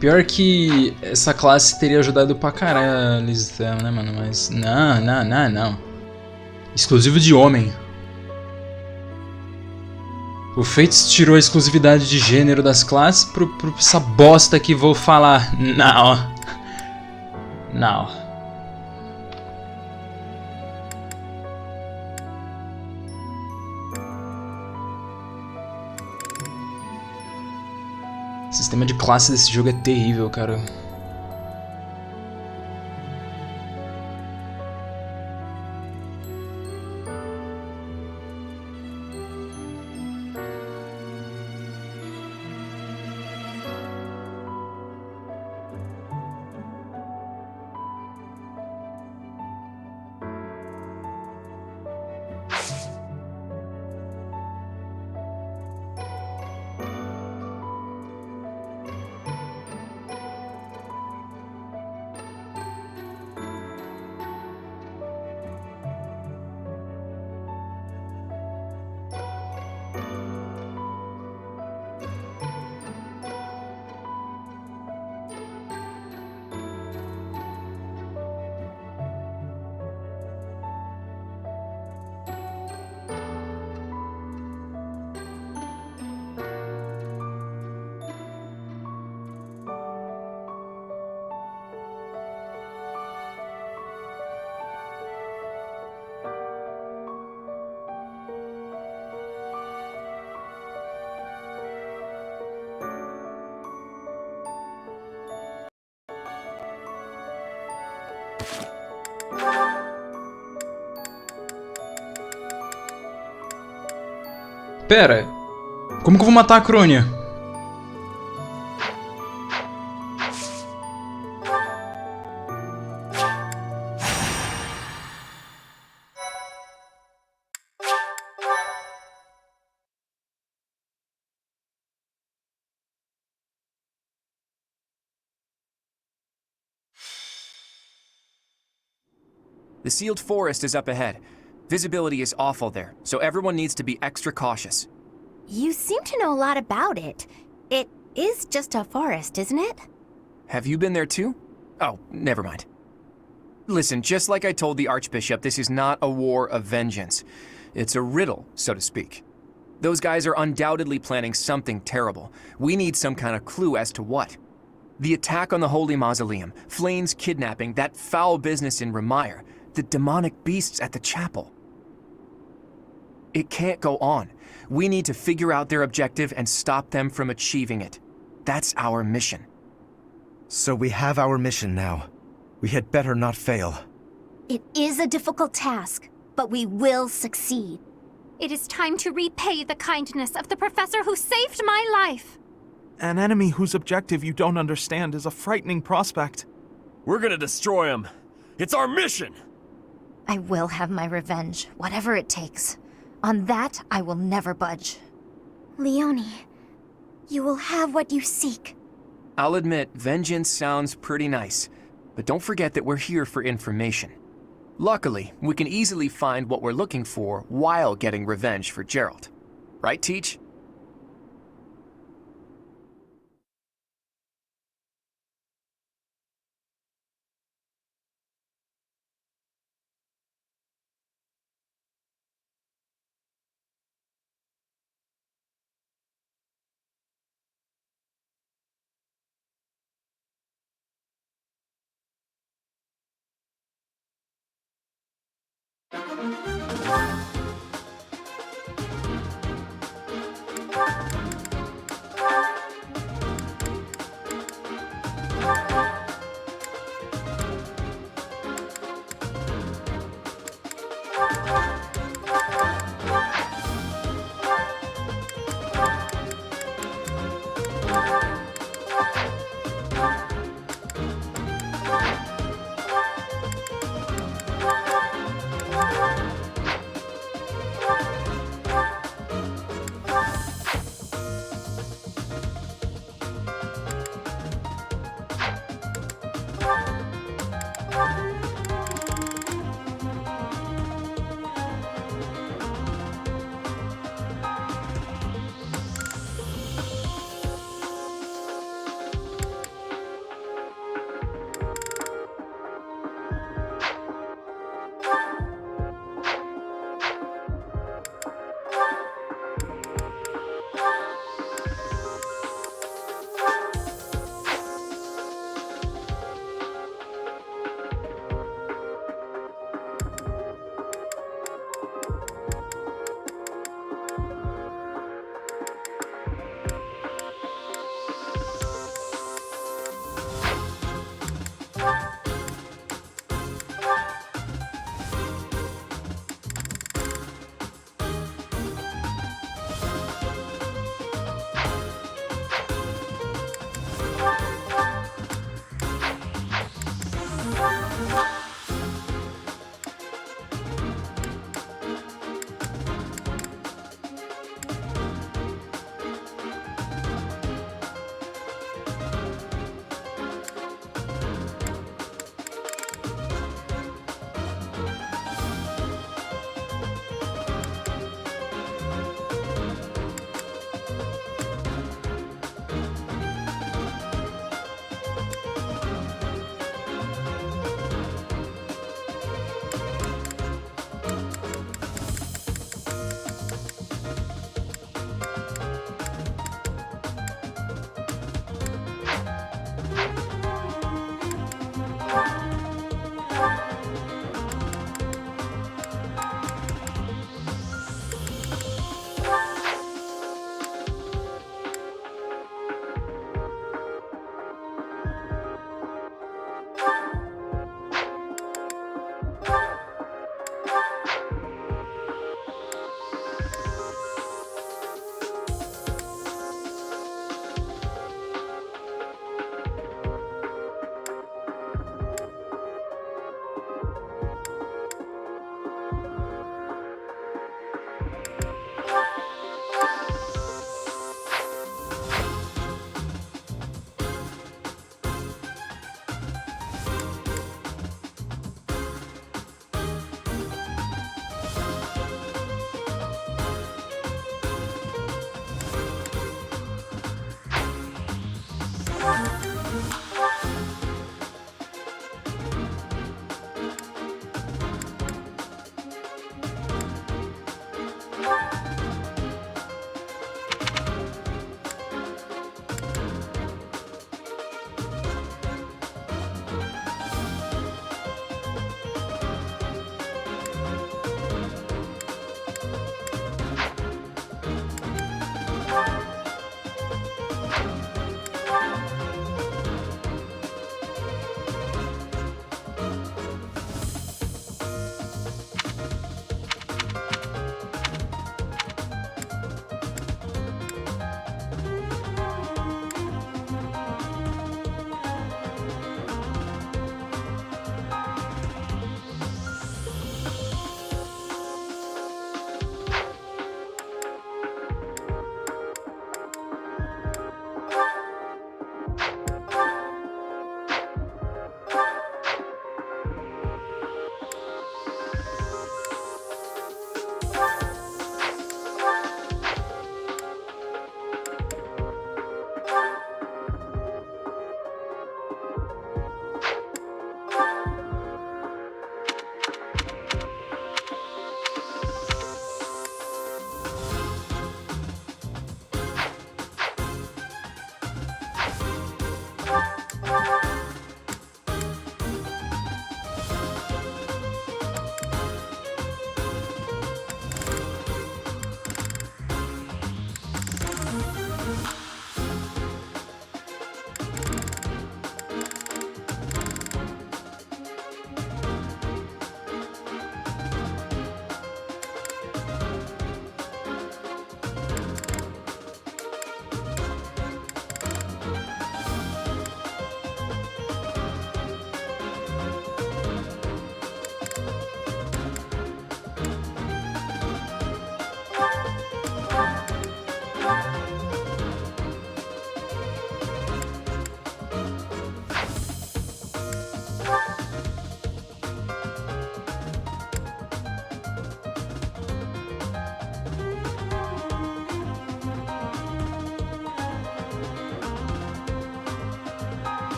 A: Pior que essa classe teria ajudado pra caralho, lista, né, mano? Mas não. Exclusivo de homem. O Fates tirou a exclusividade de gênero das classes pra essa bosta que vou falar. Não. O sistema de classe desse jogo é terrível, cara. Pera, como que eu vou matar a Crônia?
R: The sealed forest is up ahead. Visibility is awful there, so everyone needs to be extra cautious.
K: You seem to know a lot about it. It is just a forest, isn't it?
R: Have you been there too? Oh, never mind. Listen, just like I told the Archbishop, this is not a war of vengeance. It's a riddle, so to speak. Those guys are undoubtedly planning something terrible. We need some kind of clue as to what. The attack on the Holy Mausoleum, Flane's kidnapping, that foul business in Remire, the demonic beasts at the chapel. It can't go on. We need to figure out their objective and stop them from achieving it. That's our mission.
N: So we have our mission now. We had better not fail.
D: It is a difficult task, but we will succeed.
K: It is time to repay the kindness of the professor who saved my life.
S: An enemy whose objective you don't understand is a frightening prospect.
H: We're gonna destroy him. It's our mission!
K: I will have my revenge, whatever it takes. On that, I will never budge.
D: Leonie, you will have what you seek.
R: I'll admit, vengeance sounds pretty nice, but don't forget that we're here for information. Luckily, we can easily find what we're looking for while getting revenge for Gerald. Right, Teach?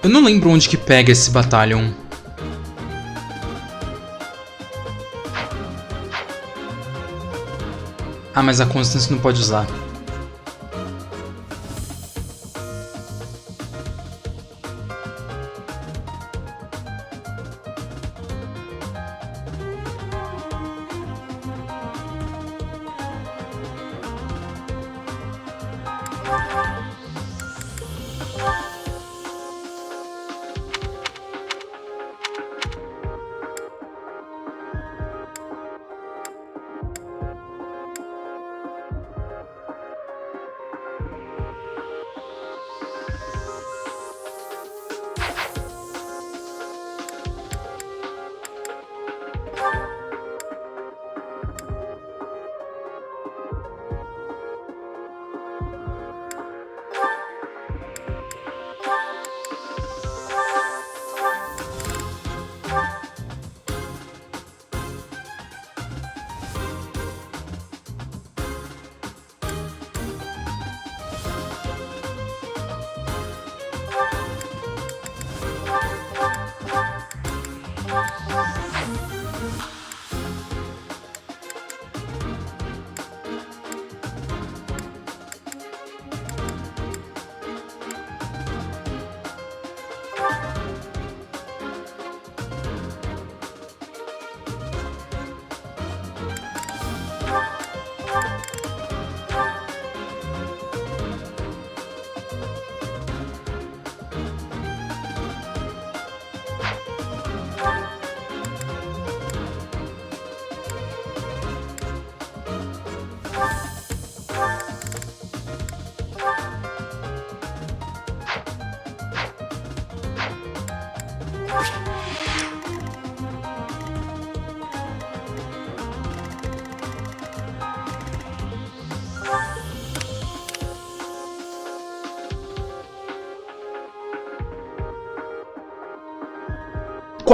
A: Eu não lembro onde que pega esse batalhão. Ah, mas a Constance não pode usar. —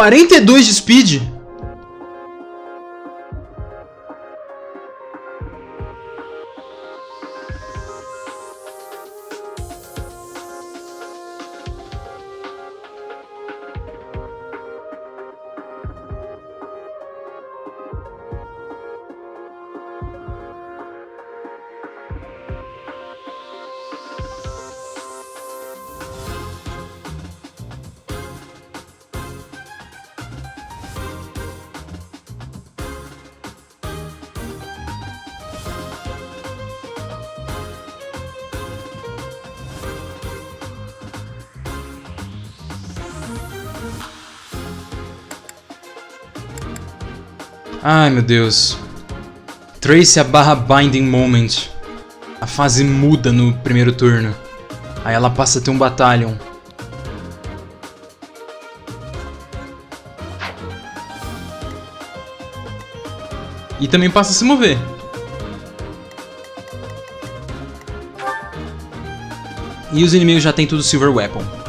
A: 42 de speed? Ai, meu Deus. Trace a barra Binding Moment. A fase muda no primeiro turno. Aí ela passa a ter um Battalion. E também passa a se mover. E os inimigos já tem tudo Silver Weapon.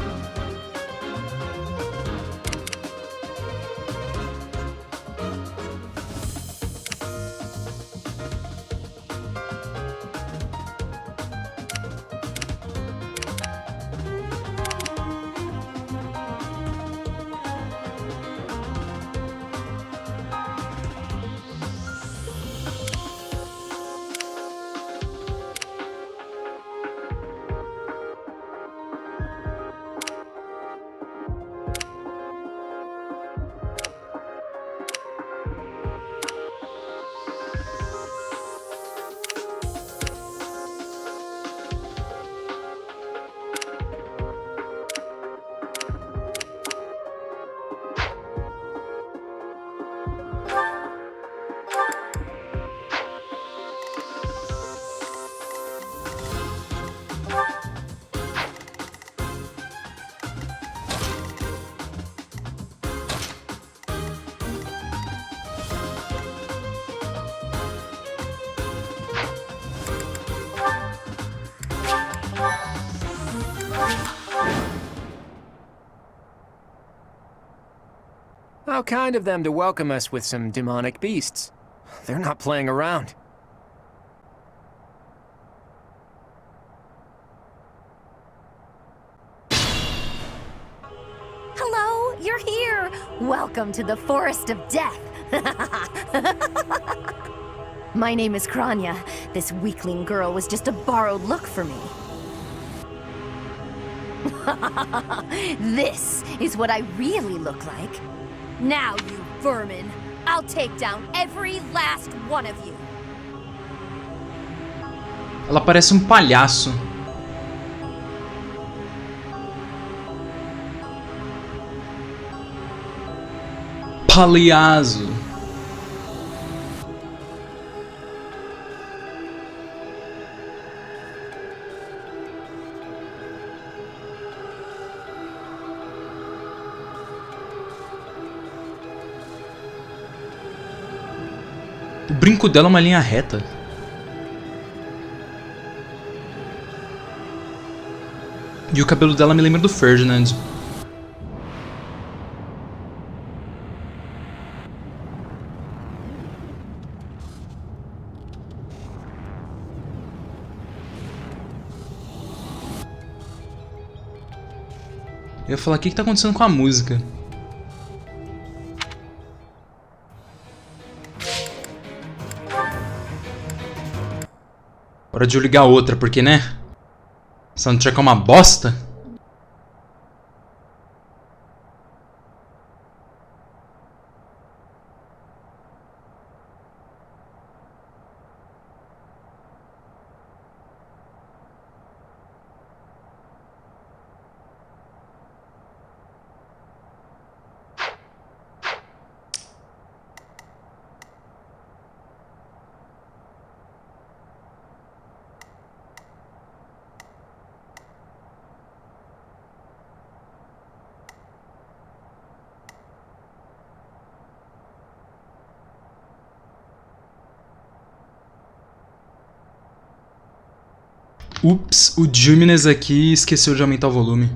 R: How kind of them to welcome us with some demonic beasts. They're not playing around.
K: Welcome to the Forest of Death. My name is Kranya. This weakling girl was just a borrowed look for me. This is what I really look like. Now, you vermin, I'll take down every last one of you.
A: Ela parece palhaço. Palhaço. O brinco dela é uma linha reta. E o cabelo dela me lembra do Ferdinand. Eu ia falar, o que tá acontecendo com a música? Hora de eu ligar outra, porque, né? Soundtrack é uma bosta. Ups, o Jimenez aqui esqueceu de aumentar o volume.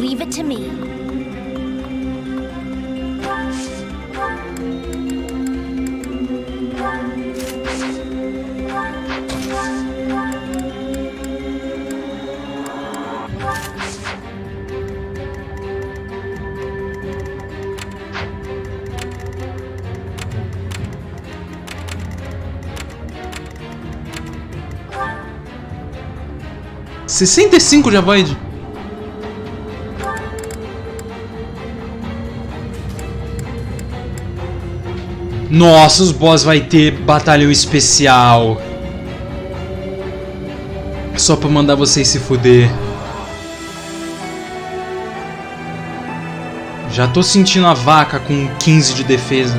K: Leave it to me.
A: $65 de avoid. Nossa, os boss vai ter batalhão especial. Só pra mandar vocês se fuder. Já tô sentindo a vaca com 15 de defesa.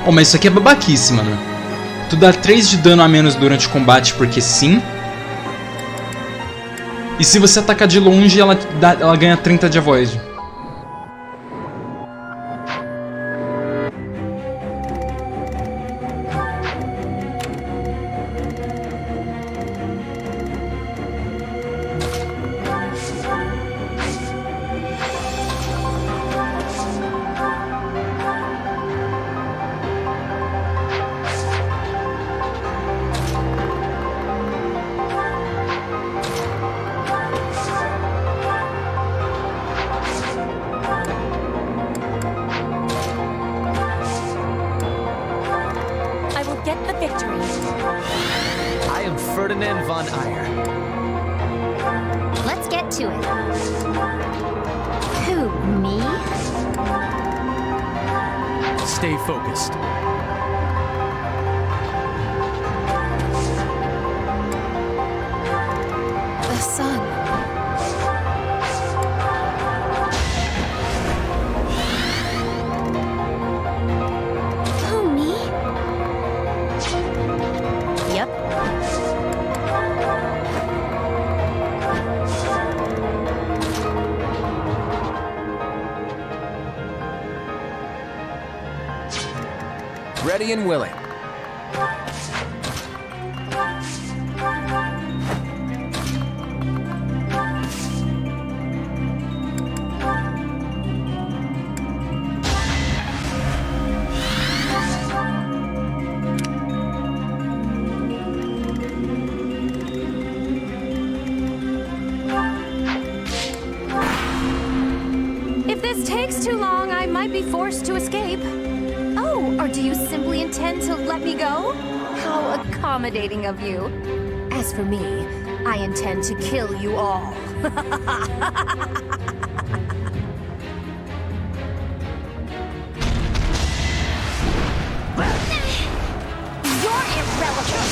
A: Oh, mas isso aqui é babaquice, mano. Tu dá 3 de dano a menos durante o combate porque sim. E se você atacar de longe, ela ganha 30 de avoid.
J: I am Ferdinand von Eyre.
K: Let's get to it. Who, me?
C: Stay focused.
P: The sun.
K: Who, me? Yep.
R: ready and willing.
K: If this takes too long, I might be forced to escape. Oh, or do you simply intend to let me go? How accommodating of you. As for me, I intend to kill you all. You're irrelevant.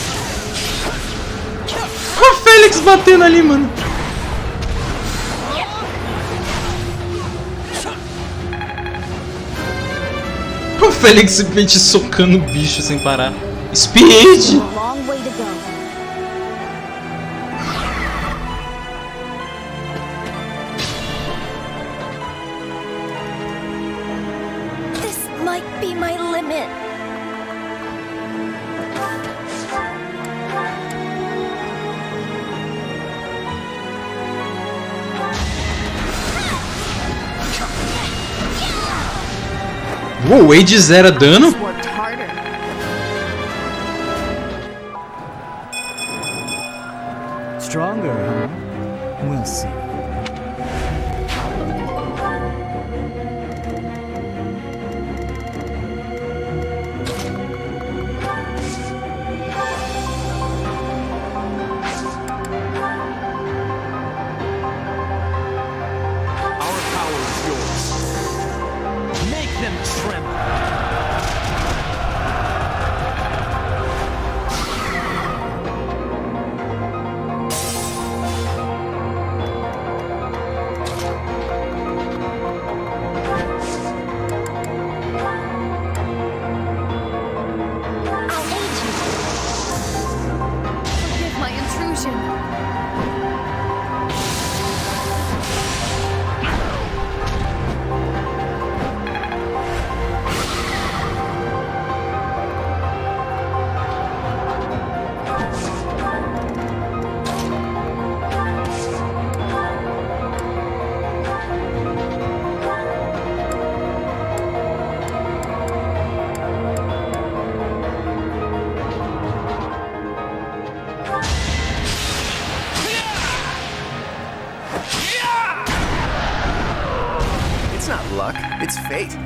A: O Félix batendo ali, mano. O Félix simplesmente socando o bicho sem parar. Speed!
D: Long way to go.
K: This might be my limit.
A: Uou, o Wade zera dano?
K: Worked harder.
L: Stronger, huh? We'll see.
H: Our power is yours. Make them tremble.
K: I'll aid you. Forgive my intrusion.
R: It's not luck, it's fate.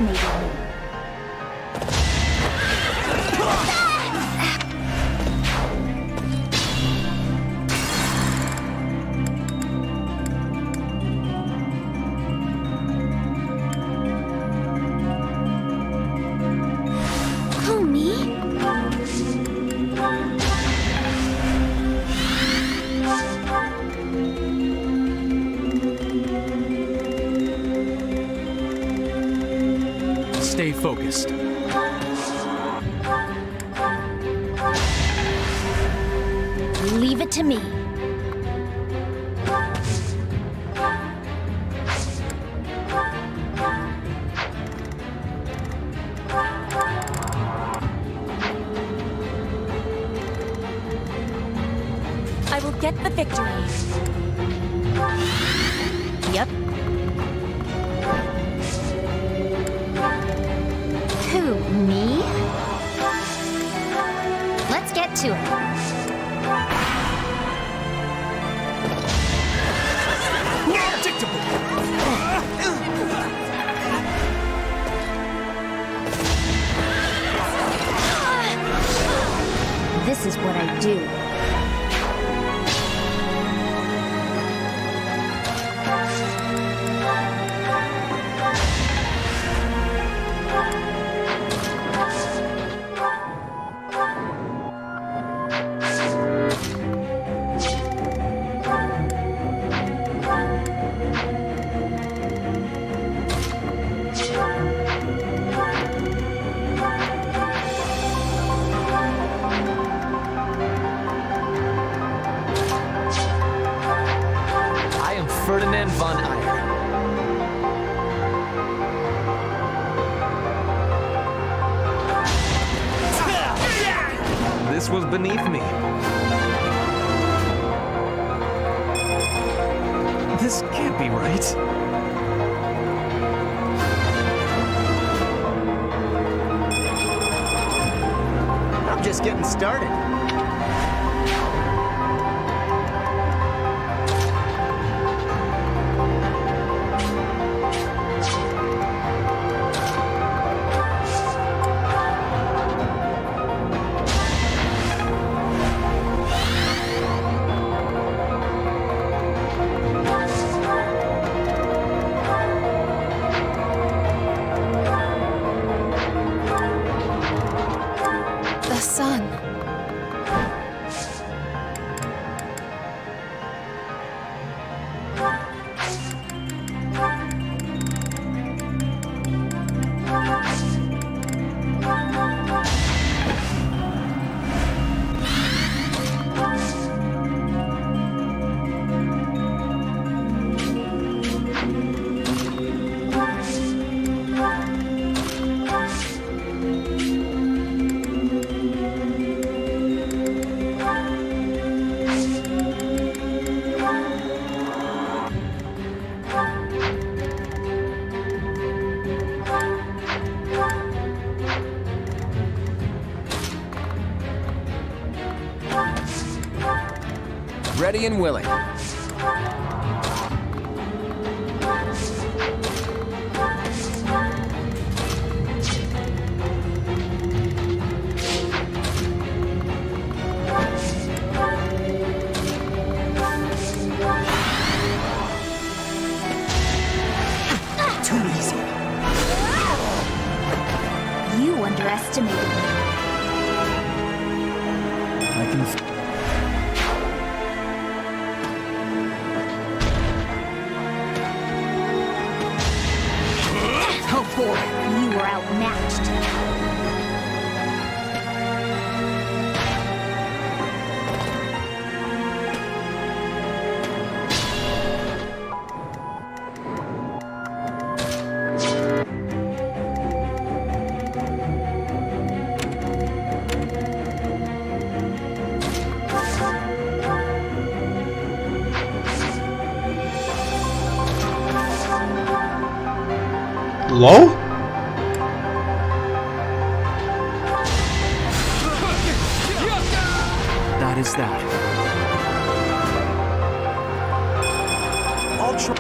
D: underestimated me. Who, me?
C: Stay focused.
D: Leave it to me.
O: I will get the victory.
D: Yep. Who, me? Let's get to it. This is what I do.
J: I am Ferdinand von Eyre. This was beneath me. This can't be right.
N: I'm just getting started.
P: The sun.
R: Ready and willing.
D: Too easy. You underestimated me.
L: I can.
D: Oh boy, you were outmatched.
A: LOL?
L: That is that.
S: I'll try.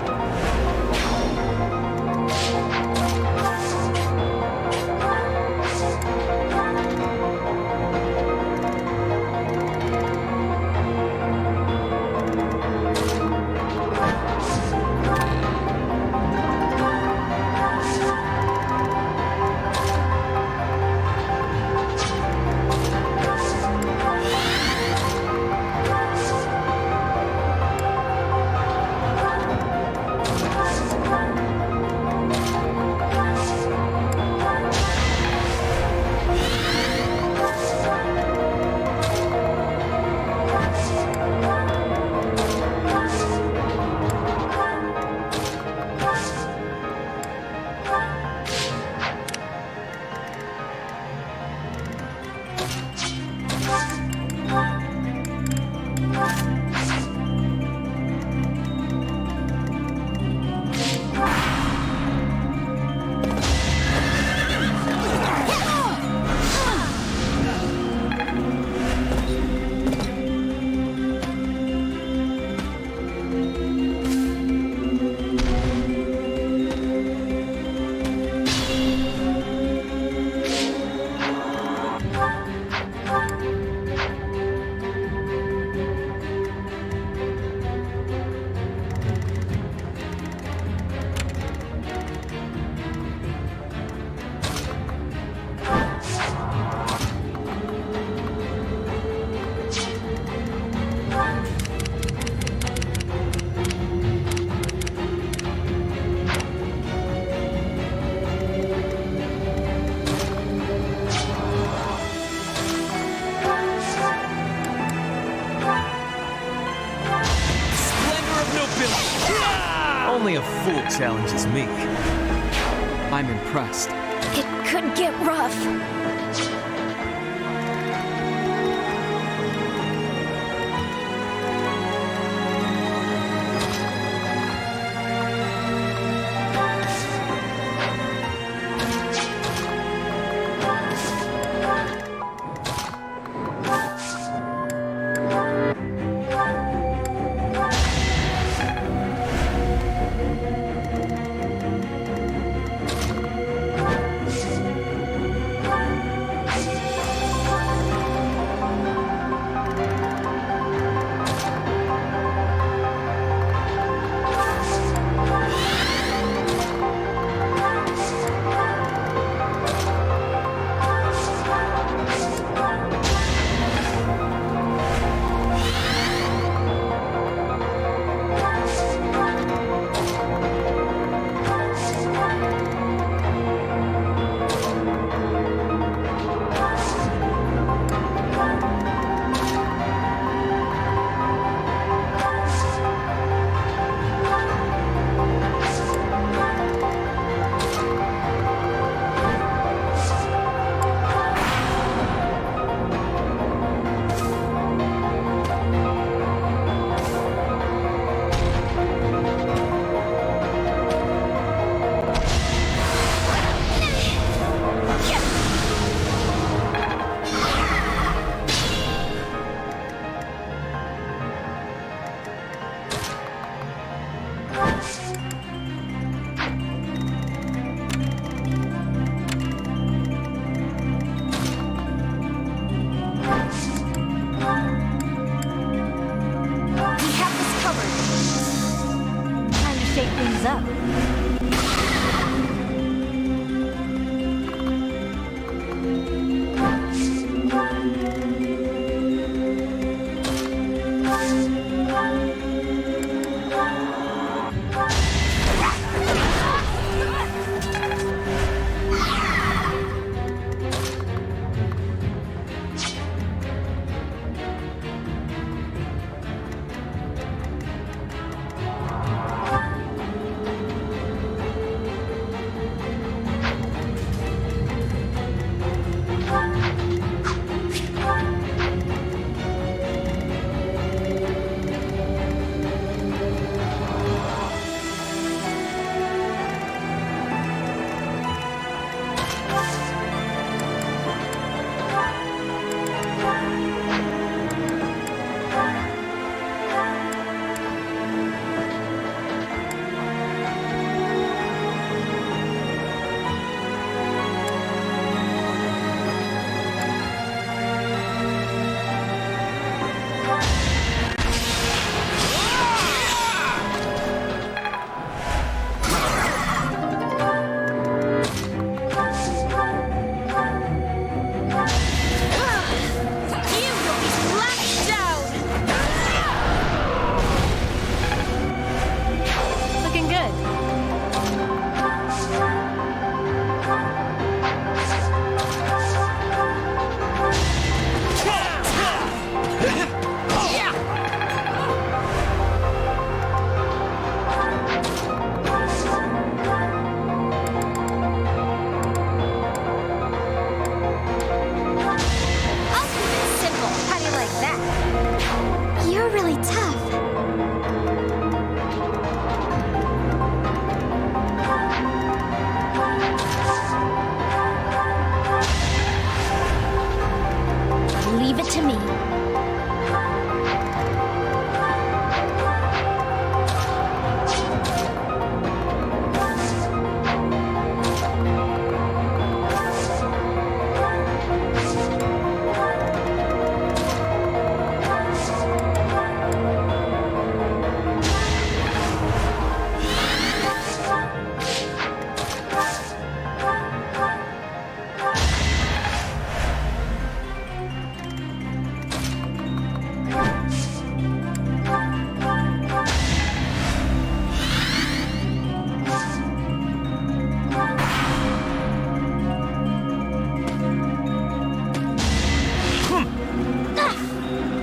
J: Only a fool challenges me.
R: I'm impressed.
P: It could get rough.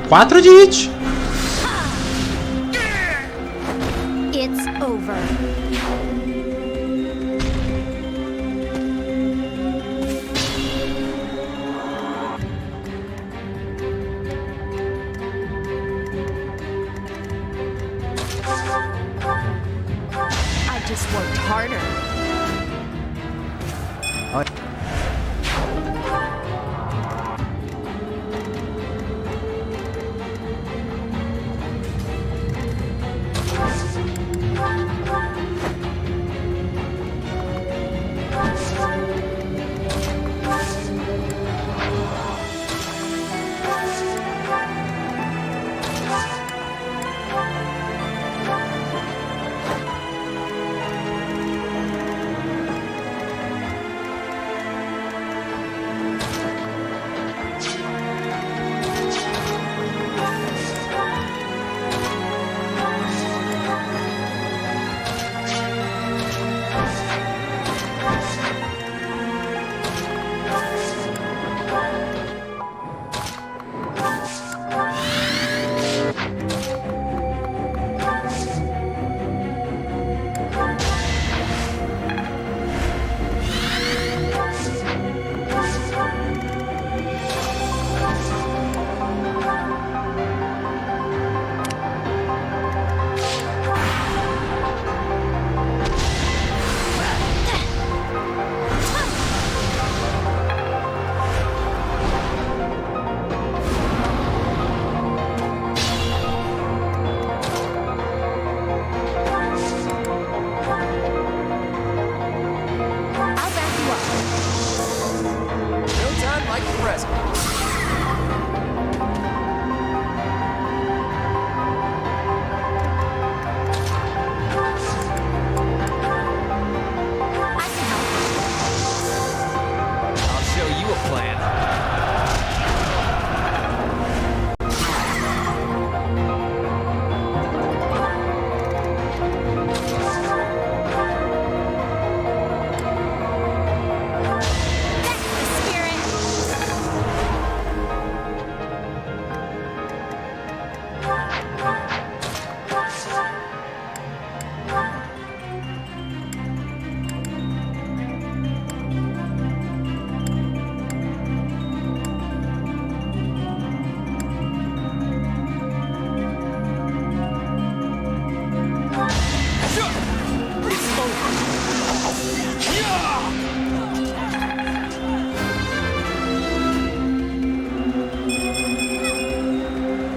A: Quatro de hit.
D: It's over.
K: just worked harder.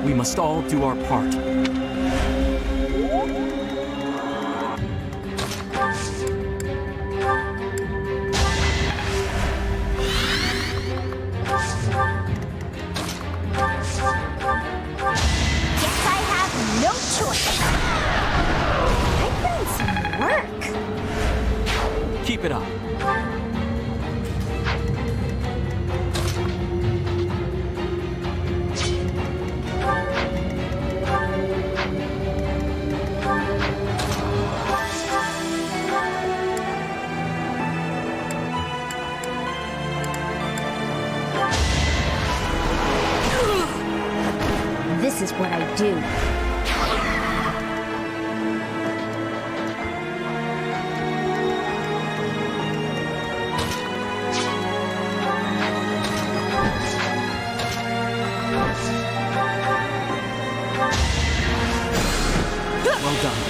I: We must all do our part.
D: Guess I have no choice. I put in some work.
I: Keep it up.
B: This is what I do.
I: Well done.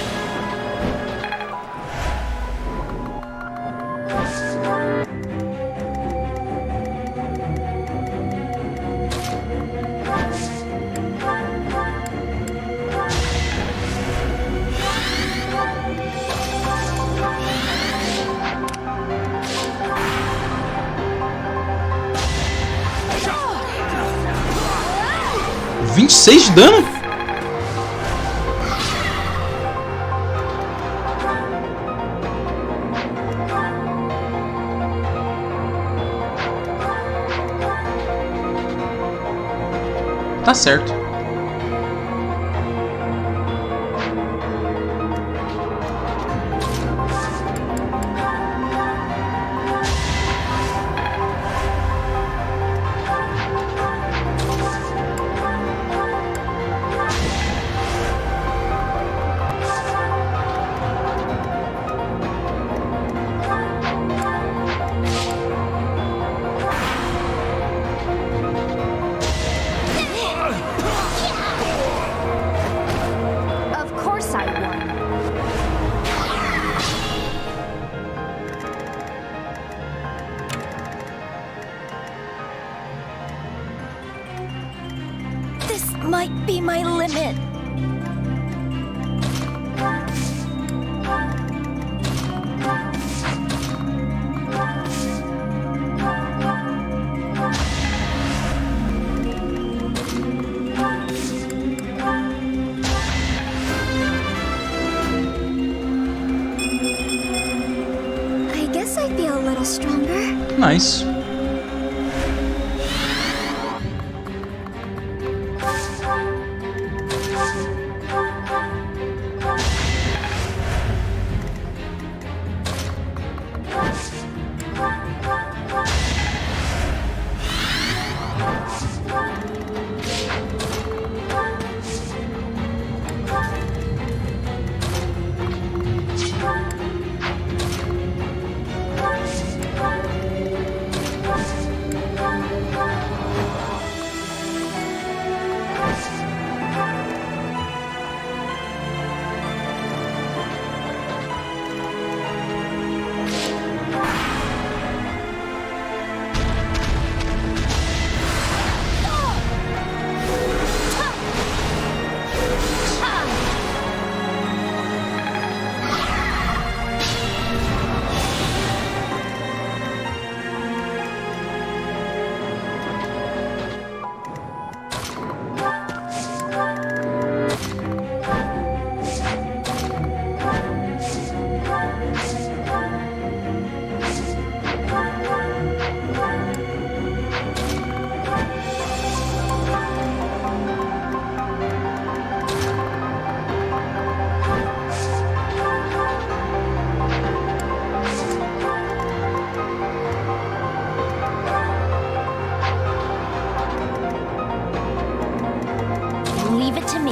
A: Oh, 26 de dano? Tá certo.
D: might be my limit. I guess I feel a little stronger.
A: Nice.
D: Leave it to me.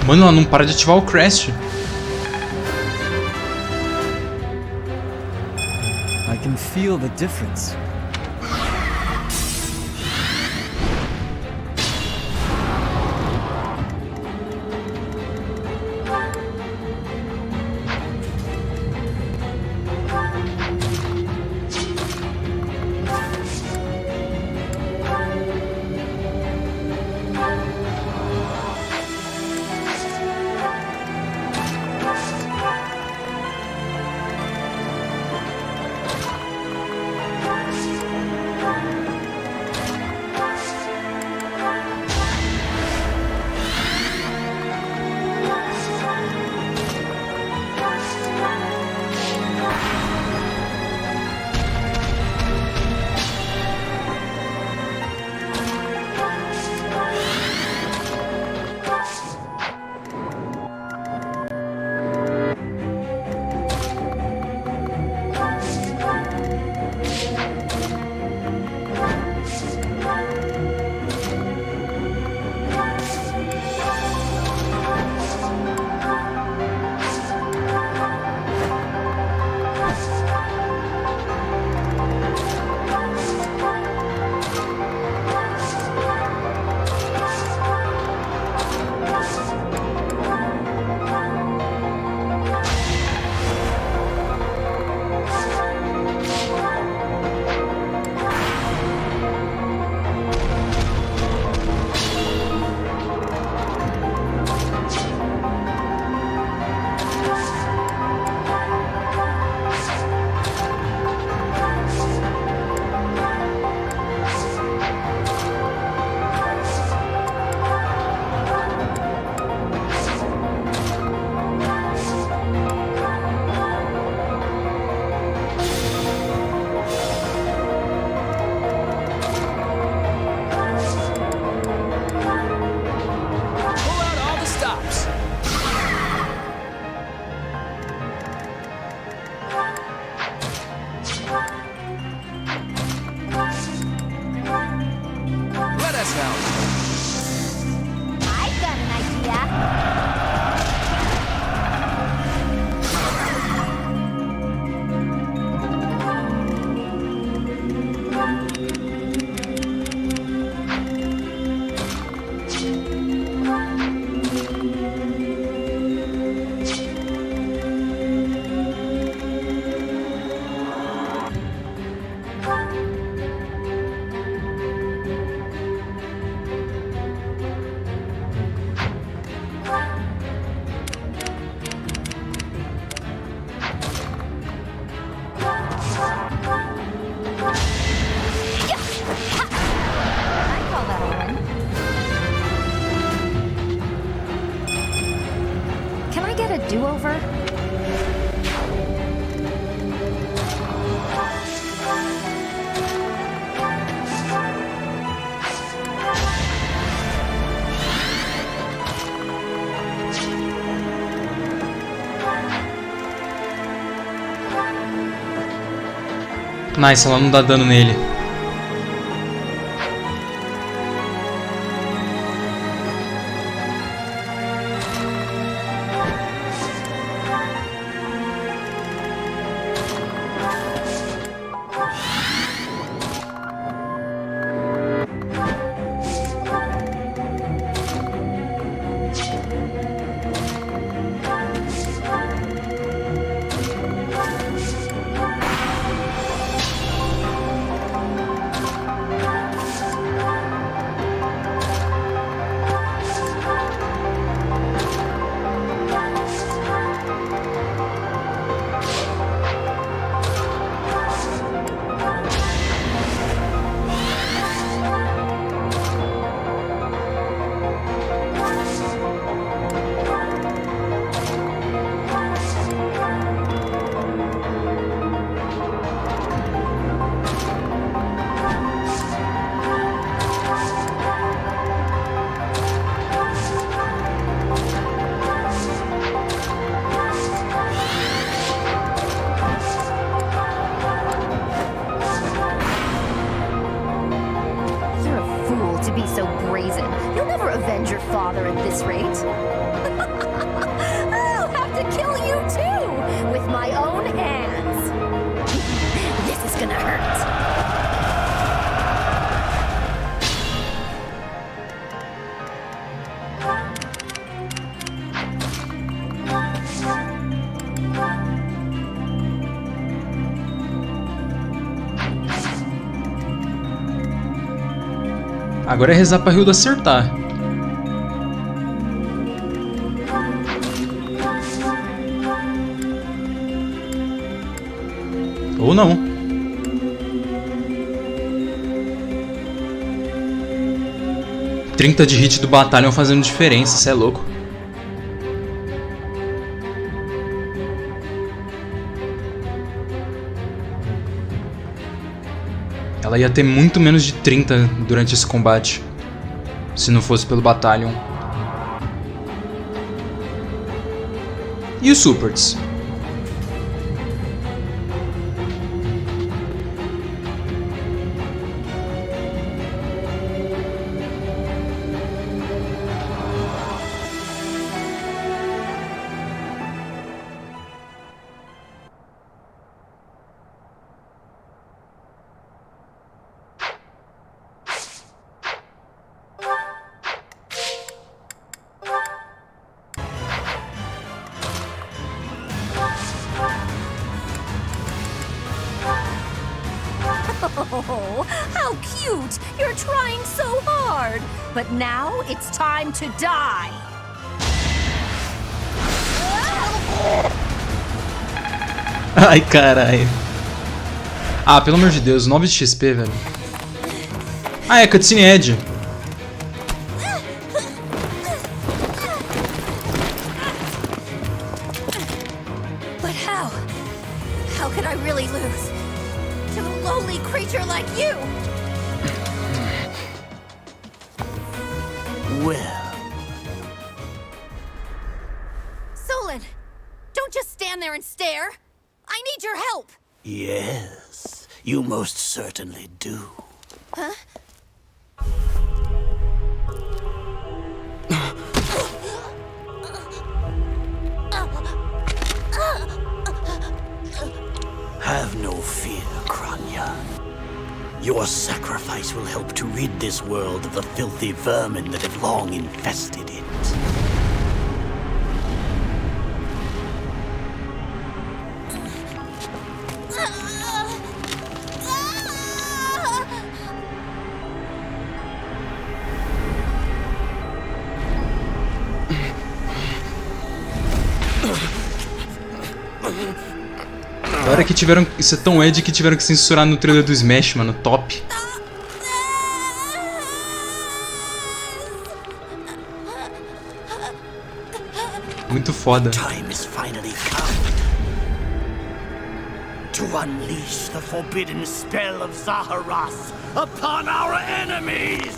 A: Mano, ela não para de ativar o Crest.
L: I can feel the difference.
A: Nice, ela não dá dano nele. Agora é rezar pra Hilda acertar. Ou não. .30 de hit do Battalion fazendo diferença, cê é louco. Ela ia ter muito menos de 30 durante esse combate, se não fosse pelo Battalion. E os supports?
K: Oh, how cute! You're trying so hard! But now it's time to die!
A: Ai, caralho. Ah, pelo amor de Deus, 9 de XP, velho. Ah, é cutscene Edge.
K: But how? How could I really lose? To a lowly creature like you!
T: Well...
K: Solon! Don't just stand there and stare! I need your help!
T: Yes, you most certainly do.
K: Huh?
T: Have no fear, Kranya. Your sacrifice will help to rid this world of the filthy vermin that have long infested it.
A: Agora que tiveram... Isso é tão Ed que tiveram que censurar no trailer do Smash, mano. Top. Muito foda.
T: Time is finally come to unleash the forbidden spell of Zaharas upon our enemies!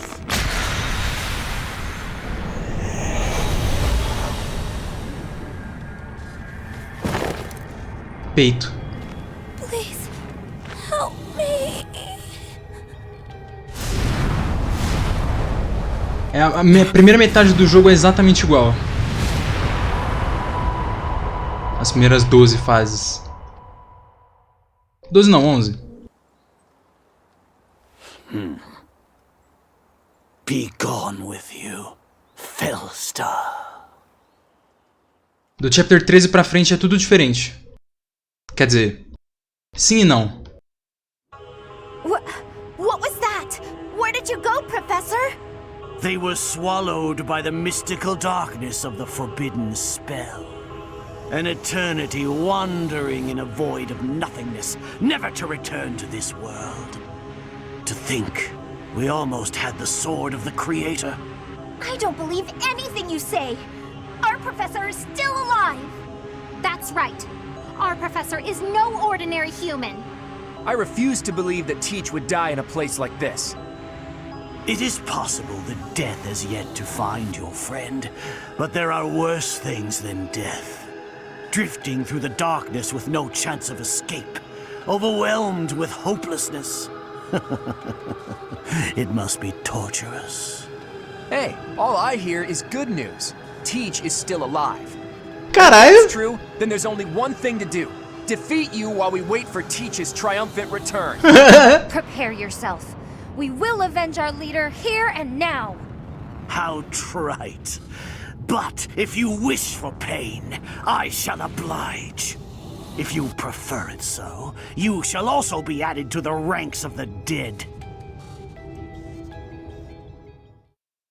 A: Peito.
K: Please, Help me.
A: A minha primeira metade do jogo é exatamente igual. As primeiras 12 fases. 12 não, 11.
T: Be gone with you, Felstar.
A: Do chapter 13 pra frente é tudo diferente. Quer dizer, sim e não.
D: What was that? Where did you go, Professor?
T: They were swallowed by the mystical darkness of the forbidden spell. An eternity wandering in a void of nothingness, never to return to this world. To think, we almost had the sword of the Creator.
B: I don't believe anything you say. Our professor is still alive. That's right. Our professor is no ordinary human.
R: I refuse to believe that Teach would die in a place like this.
T: It is possible that death has yet to find your friend, but there are worse things than death. Drifting through the darkness with no chance of escape, overwhelmed with hopelessness. It must be torturous.
R: Hey, all I hear is good news. Teach is still alive.
A: Caralho!
R: If that's true, then there's only one thing to do. Defeat you while we wait for Teach's triumphant return.
B: Prepare yourself. We will avenge our leader here and now.
T: How trite. But if you wish for pain, I shall oblige. If you prefer it so, you shall also be added to the ranks of the dead.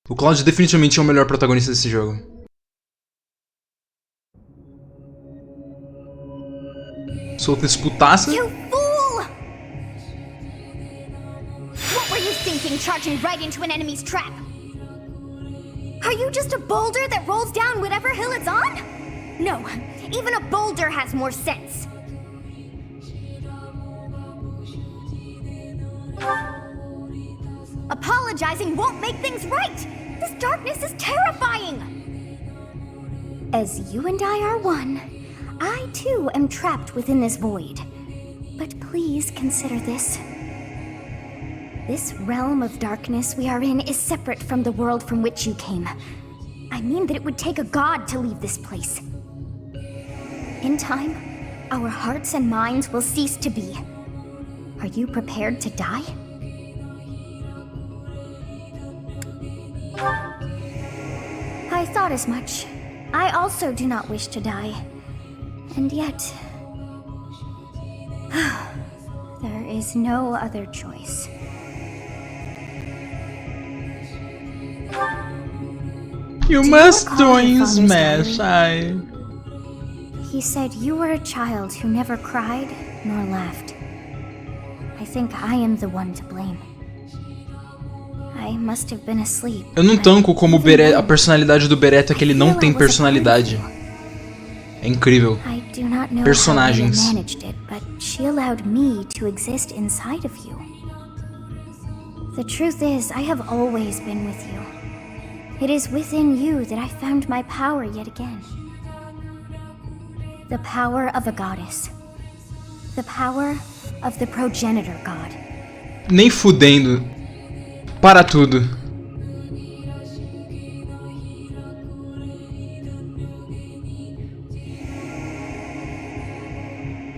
A: O Cloud definitivamente é o melhor protagonista desse jogo. Solta esse putaça.
B: You fool! What were you thinking, charging right into an enemy's trap? Are you just a boulder that rolls down whatever hill it's on? No, even a boulder has more sense. Apologizing won't make things right. This darkness is terrifying. As you and I are one, I too am trapped within this void. But please consider this. This realm of darkness we are in is separate from the world from which you came. I mean that it would take a god to leave this place. In time, our hearts and minds will cease to be. Are you prepared to die? I thought as much. I also do not wish to die. And yet... there is no other choice.
A: You must join Smash,
B: He said you were a child who never cried nor laughed. I think I am the one to blame. I must have been asleep.
A: Eu não tanco como o Beretta, a personalidade do Beretta é que ele não tem personalidade. É incrível.
B: I do not know
A: Personagens.
B: how you managed it, but she allowed me to exist inside of you. The truth is, I have always been with you. It is within you that I found my power yet again. The power of a goddess. The power of the progenitor god.
A: Nem fudendo. Para tudo.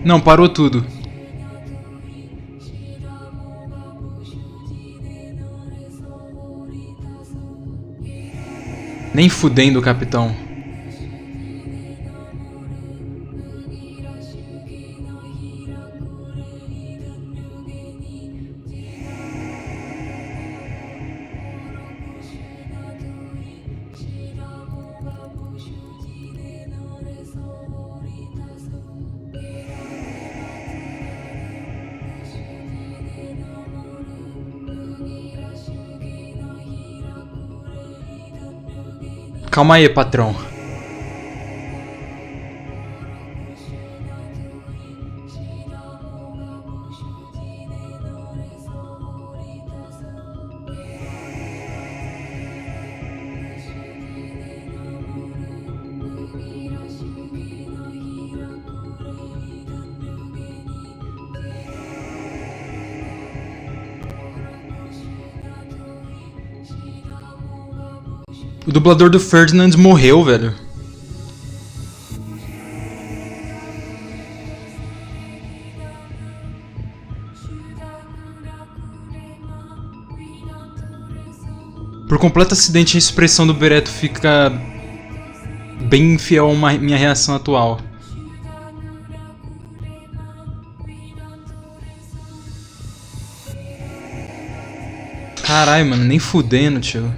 A: Não, parou tudo. Nem fudendo, capitão. Calma aí, patrão. O dublador do Ferdinand morreu, velho. Por completo acidente, a expressão do Bereto fica bem fiel a minha reação atual. Caralho, mano, nem fudendo, tio.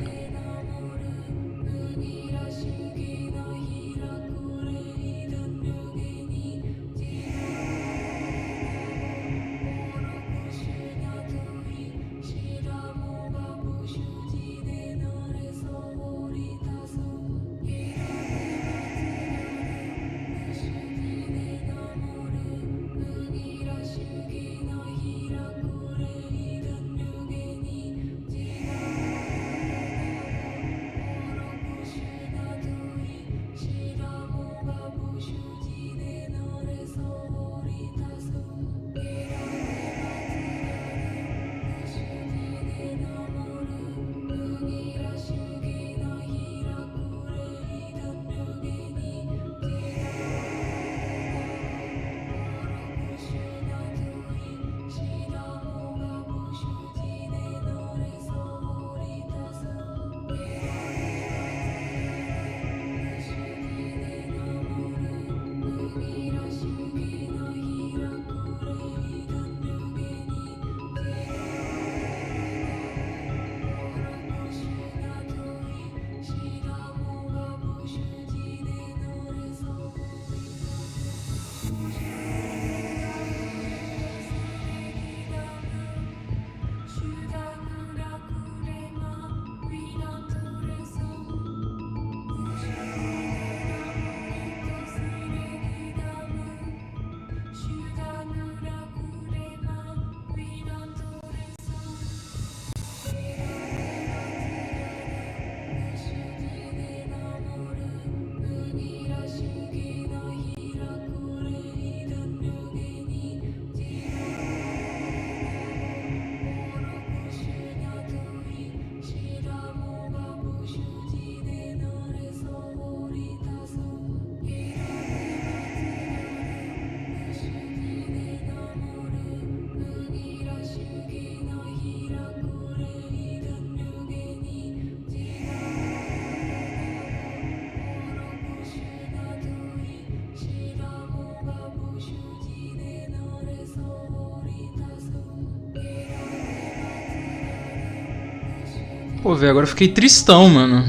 A: Pô, velho, agora eu fiquei tristão, mano.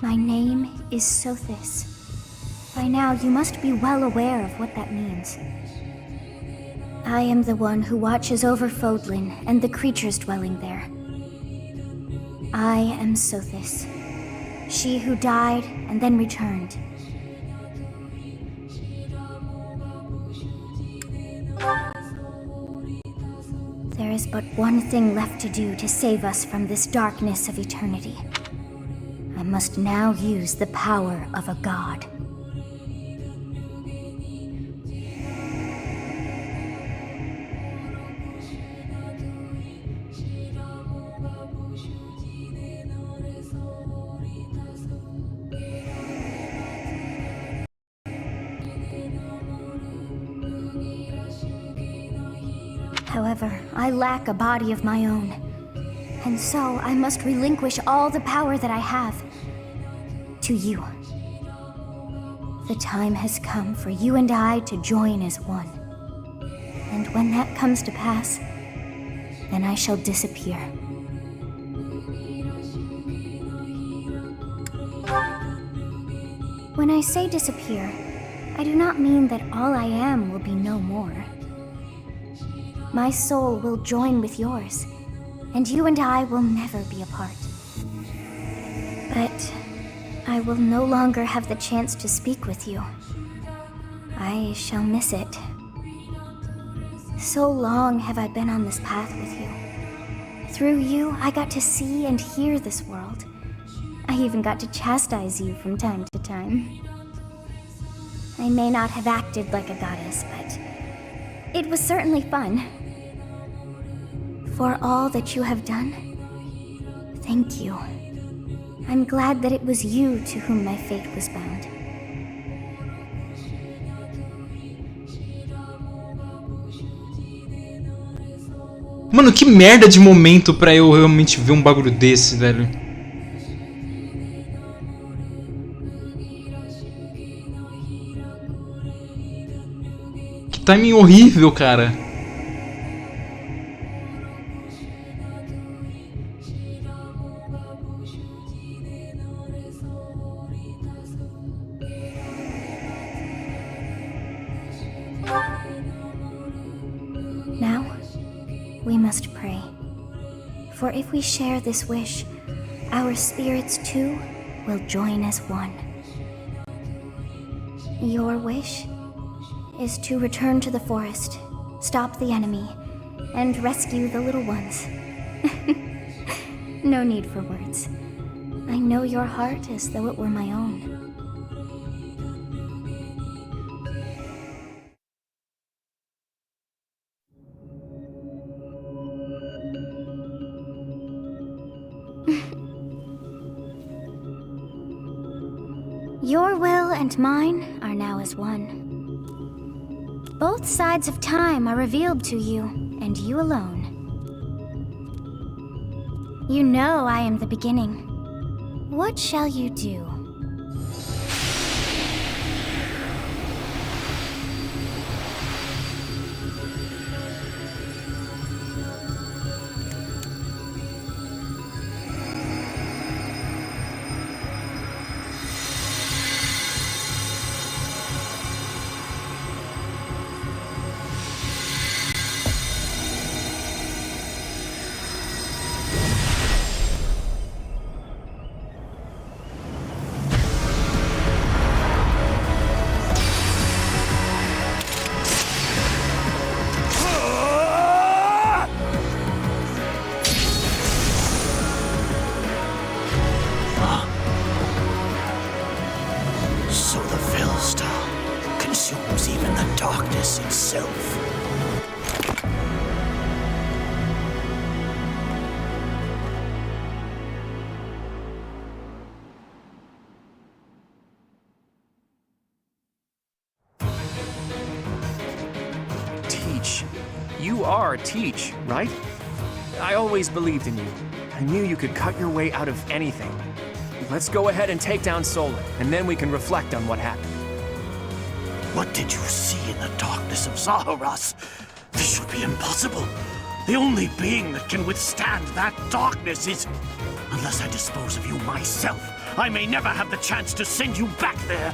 D: My name is Sothis. By now, you must be well aware of what that means. I am the one who watches over Fodlan and the creatures dwelling there. I am Sothis, she who died and then returned. There is but one thing left to do to save us from this darkness of eternity. I must now use the power of a god. However, I lack a body of my own, and so I must relinquish all the power that I have to you. The time has come for you and I to join as one. And when that comes to pass, then I shall disappear. When I say disappear, I do not mean that all I am will be no more. My soul will join with yours, and you and I will never be apart. But I will no longer have the chance to speak with you. I shall miss it. So long have I been on this path with you. Through you, I got to see and hear this world. I even got to chastise you from time to time. I may not have acted like a goddess, but it was certainly fun. For all that you have done, thank you. I'm glad that it was you to whom my fate was bound.
A: Mano, que merda de momento pra eu realmente ver um bagulho desse, velho. Que timing horrível, cara.
D: We must pray. For if we share this wish, our spirits too will join as one. Your wish is to return to the forest, stop the enemy, and rescue the little ones. No need for words. I know your heart as though it were my own. Your will and mine are now as one. Both sides of time are revealed to you, and you alone. You know I am the beginning. What shall you do?
R: You are Teach, right? I always believed in you. I knew you could cut your way out of anything. Let's go ahead and take down Solon, and then we can reflect on what happened.
T: What did you see in the darkness of Zaharas? This should be impossible. The only being that can withstand that darkness is... Unless I dispose of you myself, I may never have the chance to send you back there.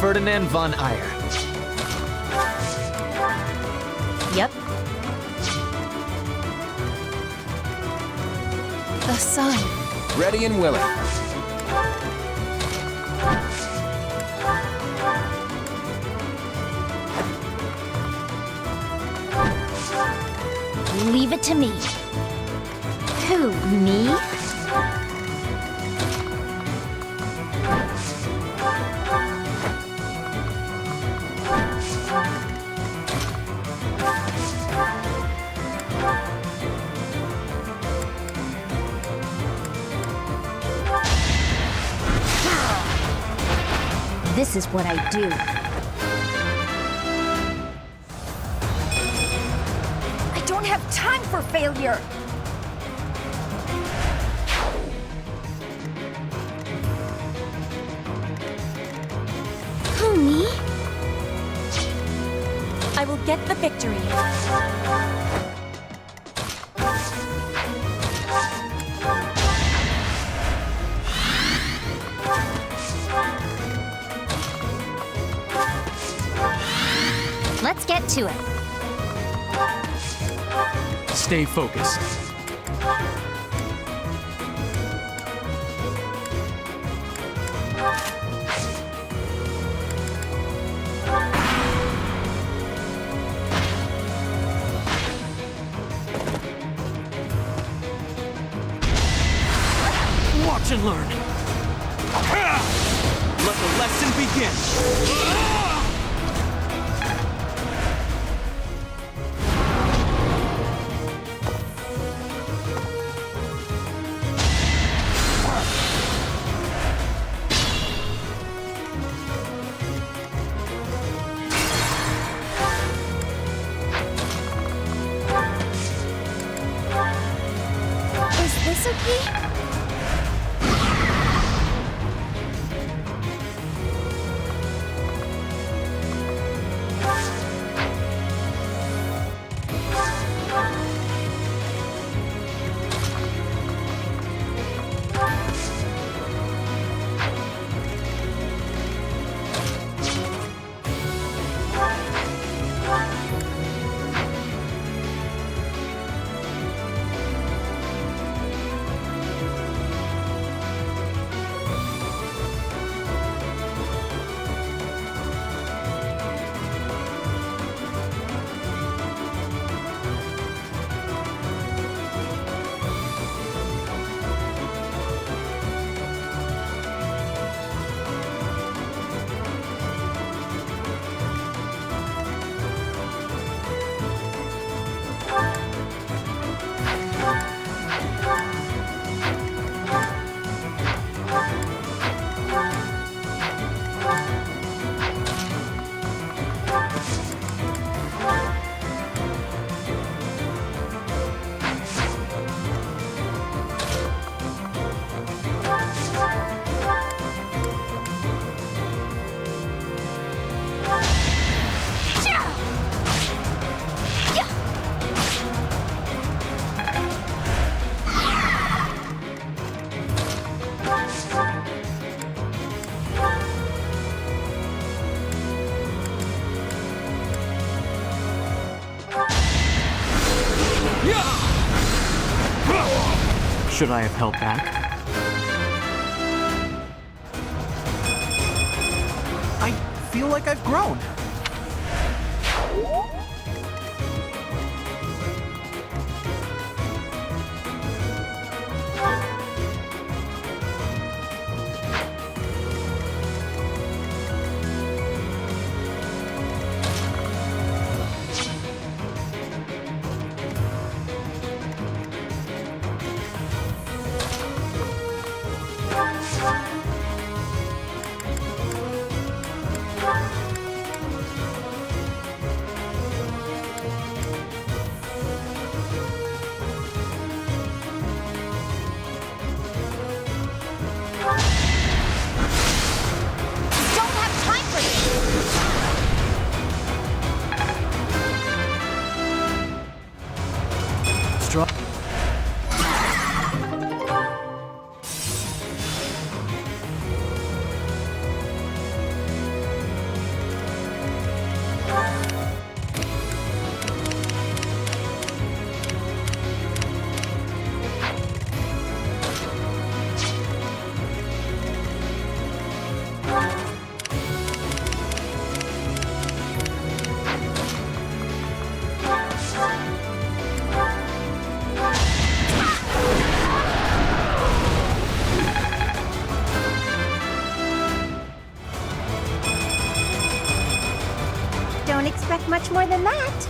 J: Ferdinand von Eyre.
O: Yep.
M: The sun.
R: Ready and willing.
D: Leave it to me.
O: Who, me?
D: This is what I do.
K: I don't have time for failure!
D: Who, me?
O: I will get the victory.
D: Let's get to it.
R: Stay focused.
T: Watch and learn. Let the lesson begin.
D: Is this okay?
R: Should I have held back? I feel like I've grown.
G: don't expect much more than that.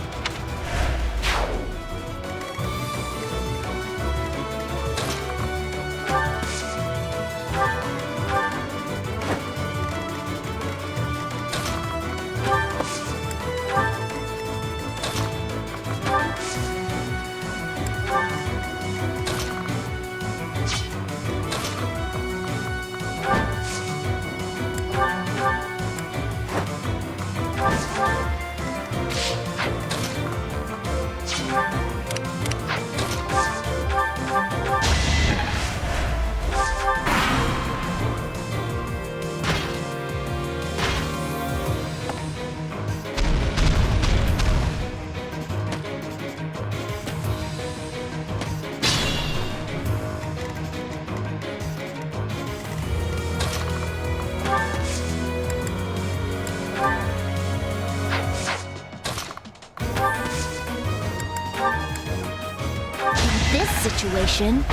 D: This situation.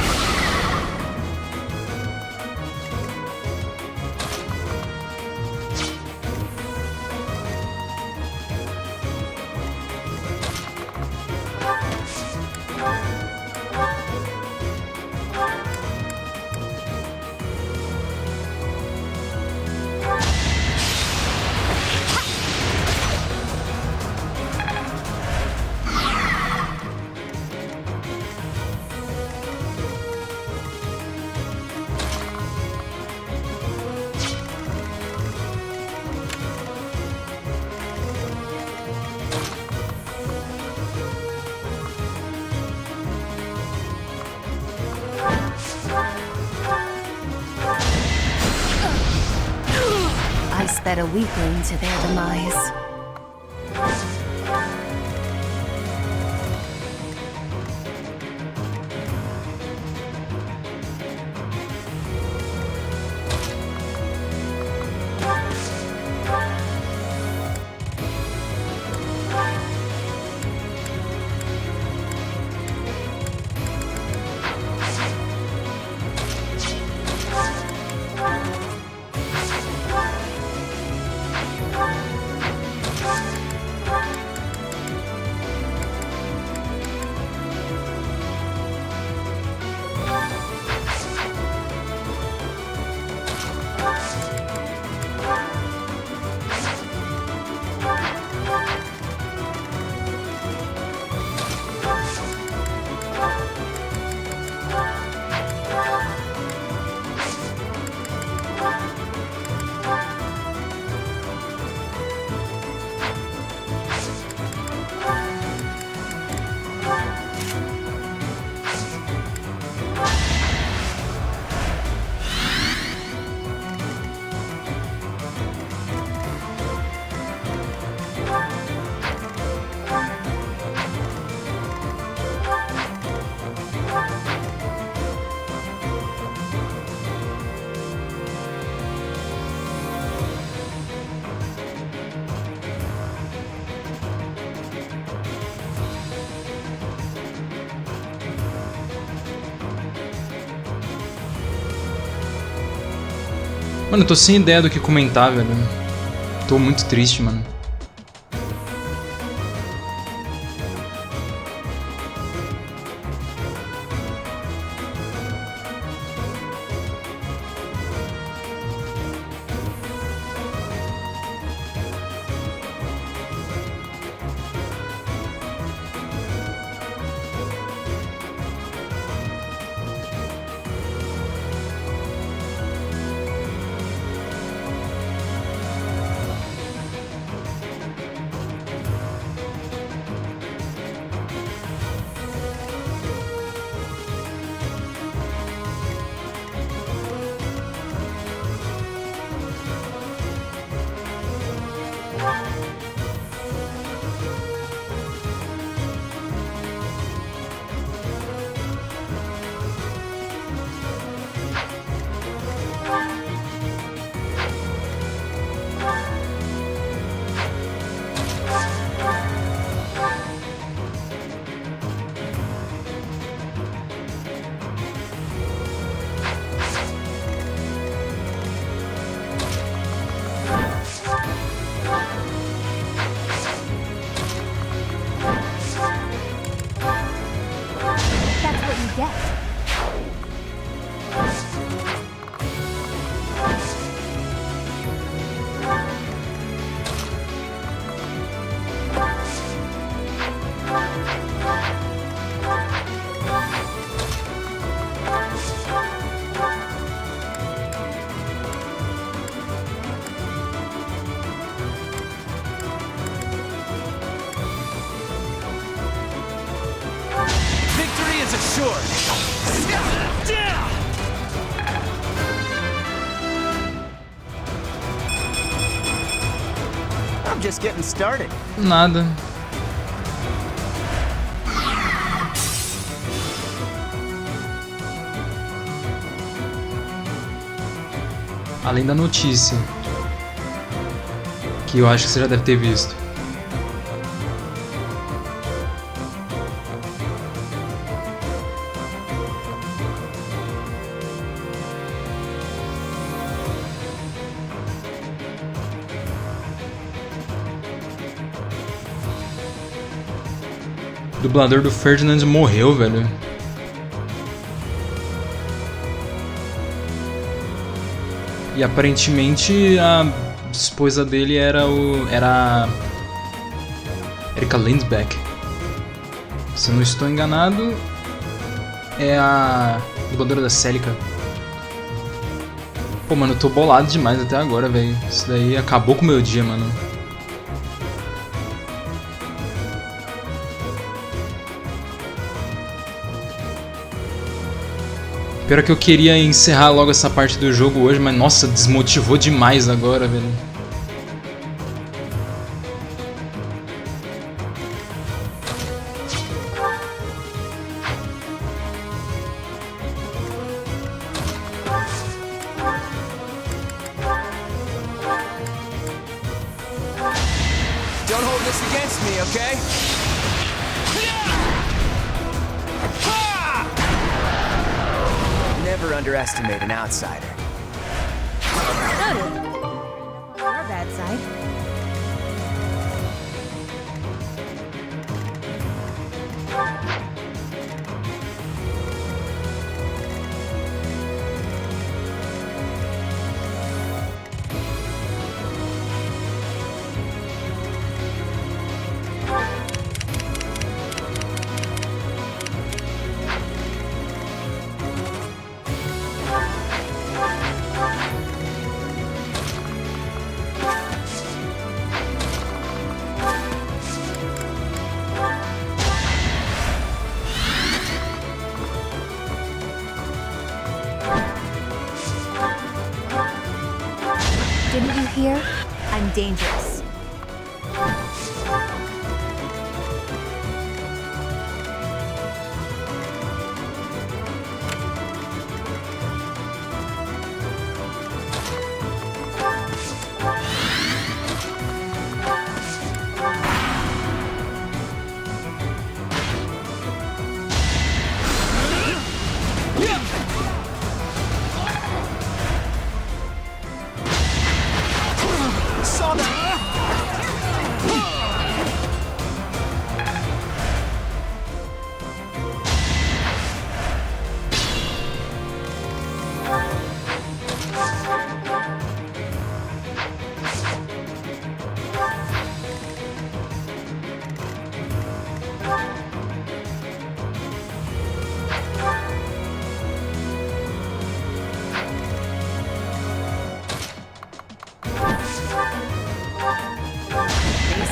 O: I sped a weakling to their demise.
A: Mano, eu tô sem ideia do que comentar, velho. Tô muito triste, mano.
R: sure.
N: I'm just getting started.
A: Nada. Além da notícia, que eu acho que você já deve ter visto. O dublador do Ferdinand morreu, velho. E aparentemente a esposa dele era a Erika Lindbeck. Se eu não estou enganado, é a dubladora da Celica. Pô, mano, eu tô bolado demais até agora, velho. Isso daí acabou com o meu dia, mano. Pior que eu queria encerrar logo essa parte do jogo hoje, mas nossa, desmotivou demais agora, velho.
R: Don't hold this against me, okay? Never underestimate an outsider.
B: Noted. Our bad side. Didn't you hear? I'm dangerous.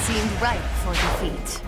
B: Seemed ripe for defeat.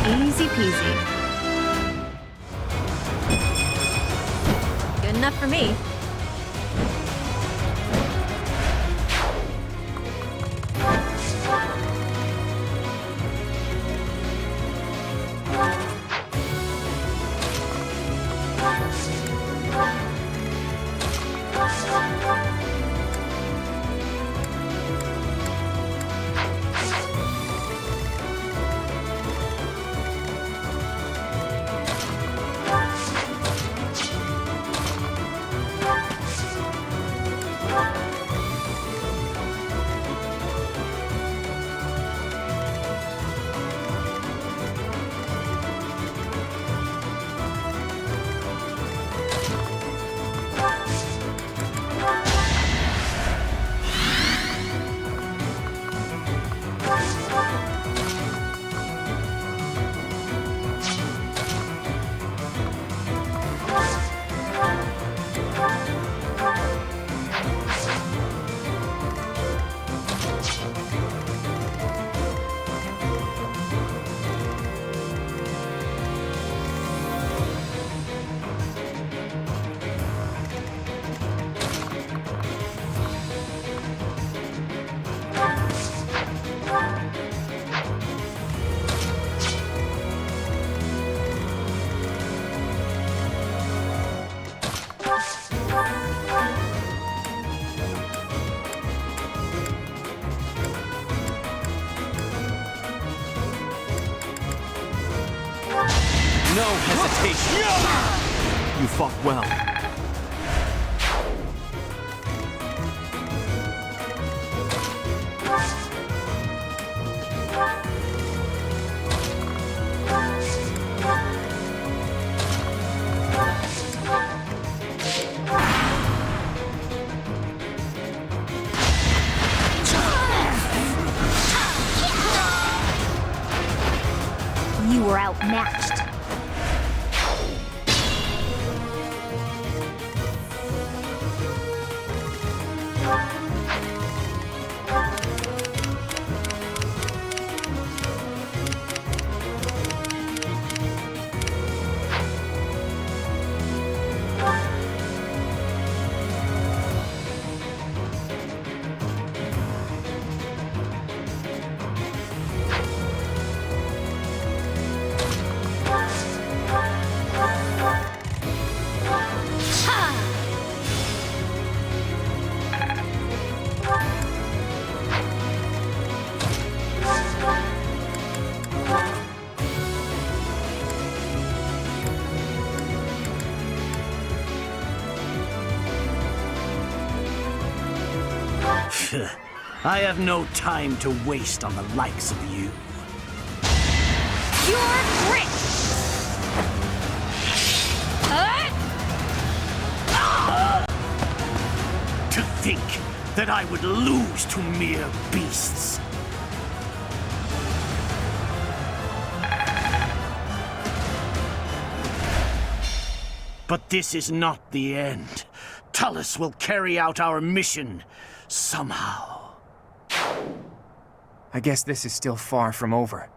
B: Easy peasy. Good enough for me.
R: No hesitation. You fought well.
B: You were outmatched.
T: I have no time to waste on the likes of you.
K: Your grit!
T: To think that I would lose to mere beasts. But this is not the end. Tullus will carry out our mission somehow.
R: I guess this is still far from over.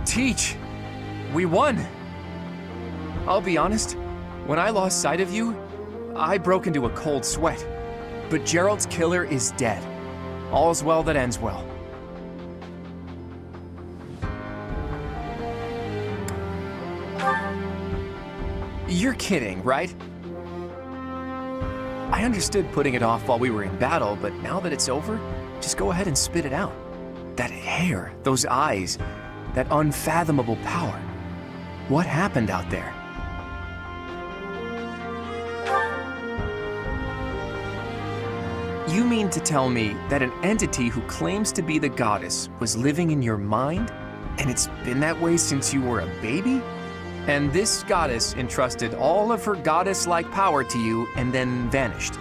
R: Teach! We won! I'll be honest, when I lost sight of you, I broke into a cold sweat. But Gerald's killer is dead. All's well that ends well. You're kidding, right? I understood putting it off while we were in battle, but now that it's over, just go ahead and spit it out. That hair, those eyes, that unfathomable power. What happened out there? You mean to tell me that an entity who claims to be the goddess was living in your mind? And it's been that way since you were a baby? And this goddess entrusted all of her goddess-like power to you and then vanished.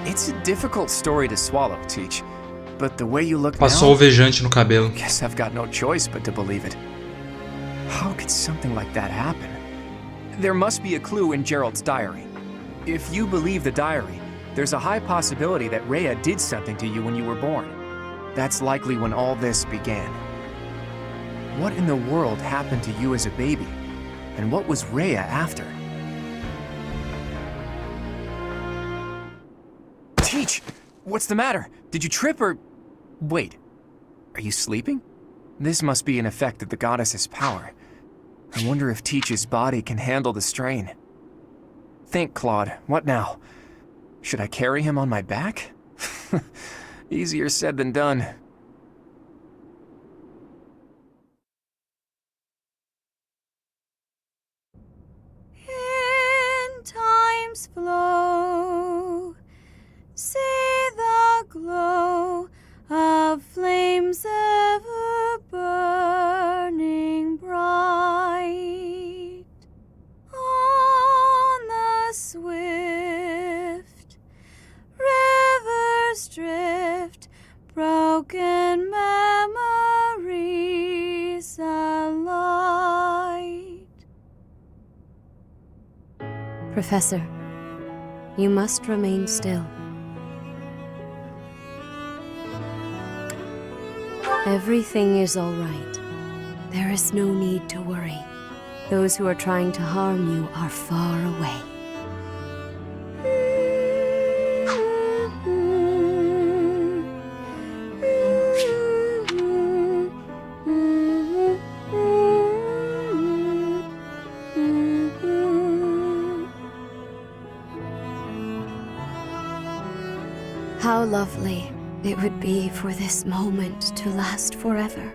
R: It's a difficult story to swallow, Teach. But the way you look
A: Passou
R: now,
A: alvejante no cabelo.
R: guess I've got no choice but to believe it. How could something like that happen? There must be a clue in Gerald's diary. If you believe the diary, there's a high possibility that Rhea did something to you when you were born. That's likely when all this began. What in the world happened to you as a baby? And what was Rhea after? Teach! What's the matter? Did you trip or... Wait, are you sleeping? This must be an effect of the goddess's power. I wonder if Teach's body can handle the strain. Think, Claude, what now? Should I carry him on my back? Easier said than done.
U: In time's flow, see the glow of flames ever burning bright on the swift rivers drift, broken memories alight.
P: Professor, you must remain still. Everything is all right. There is no need to worry. Those who are trying to harm you are far away. How lovely it would be for this moment to last forever.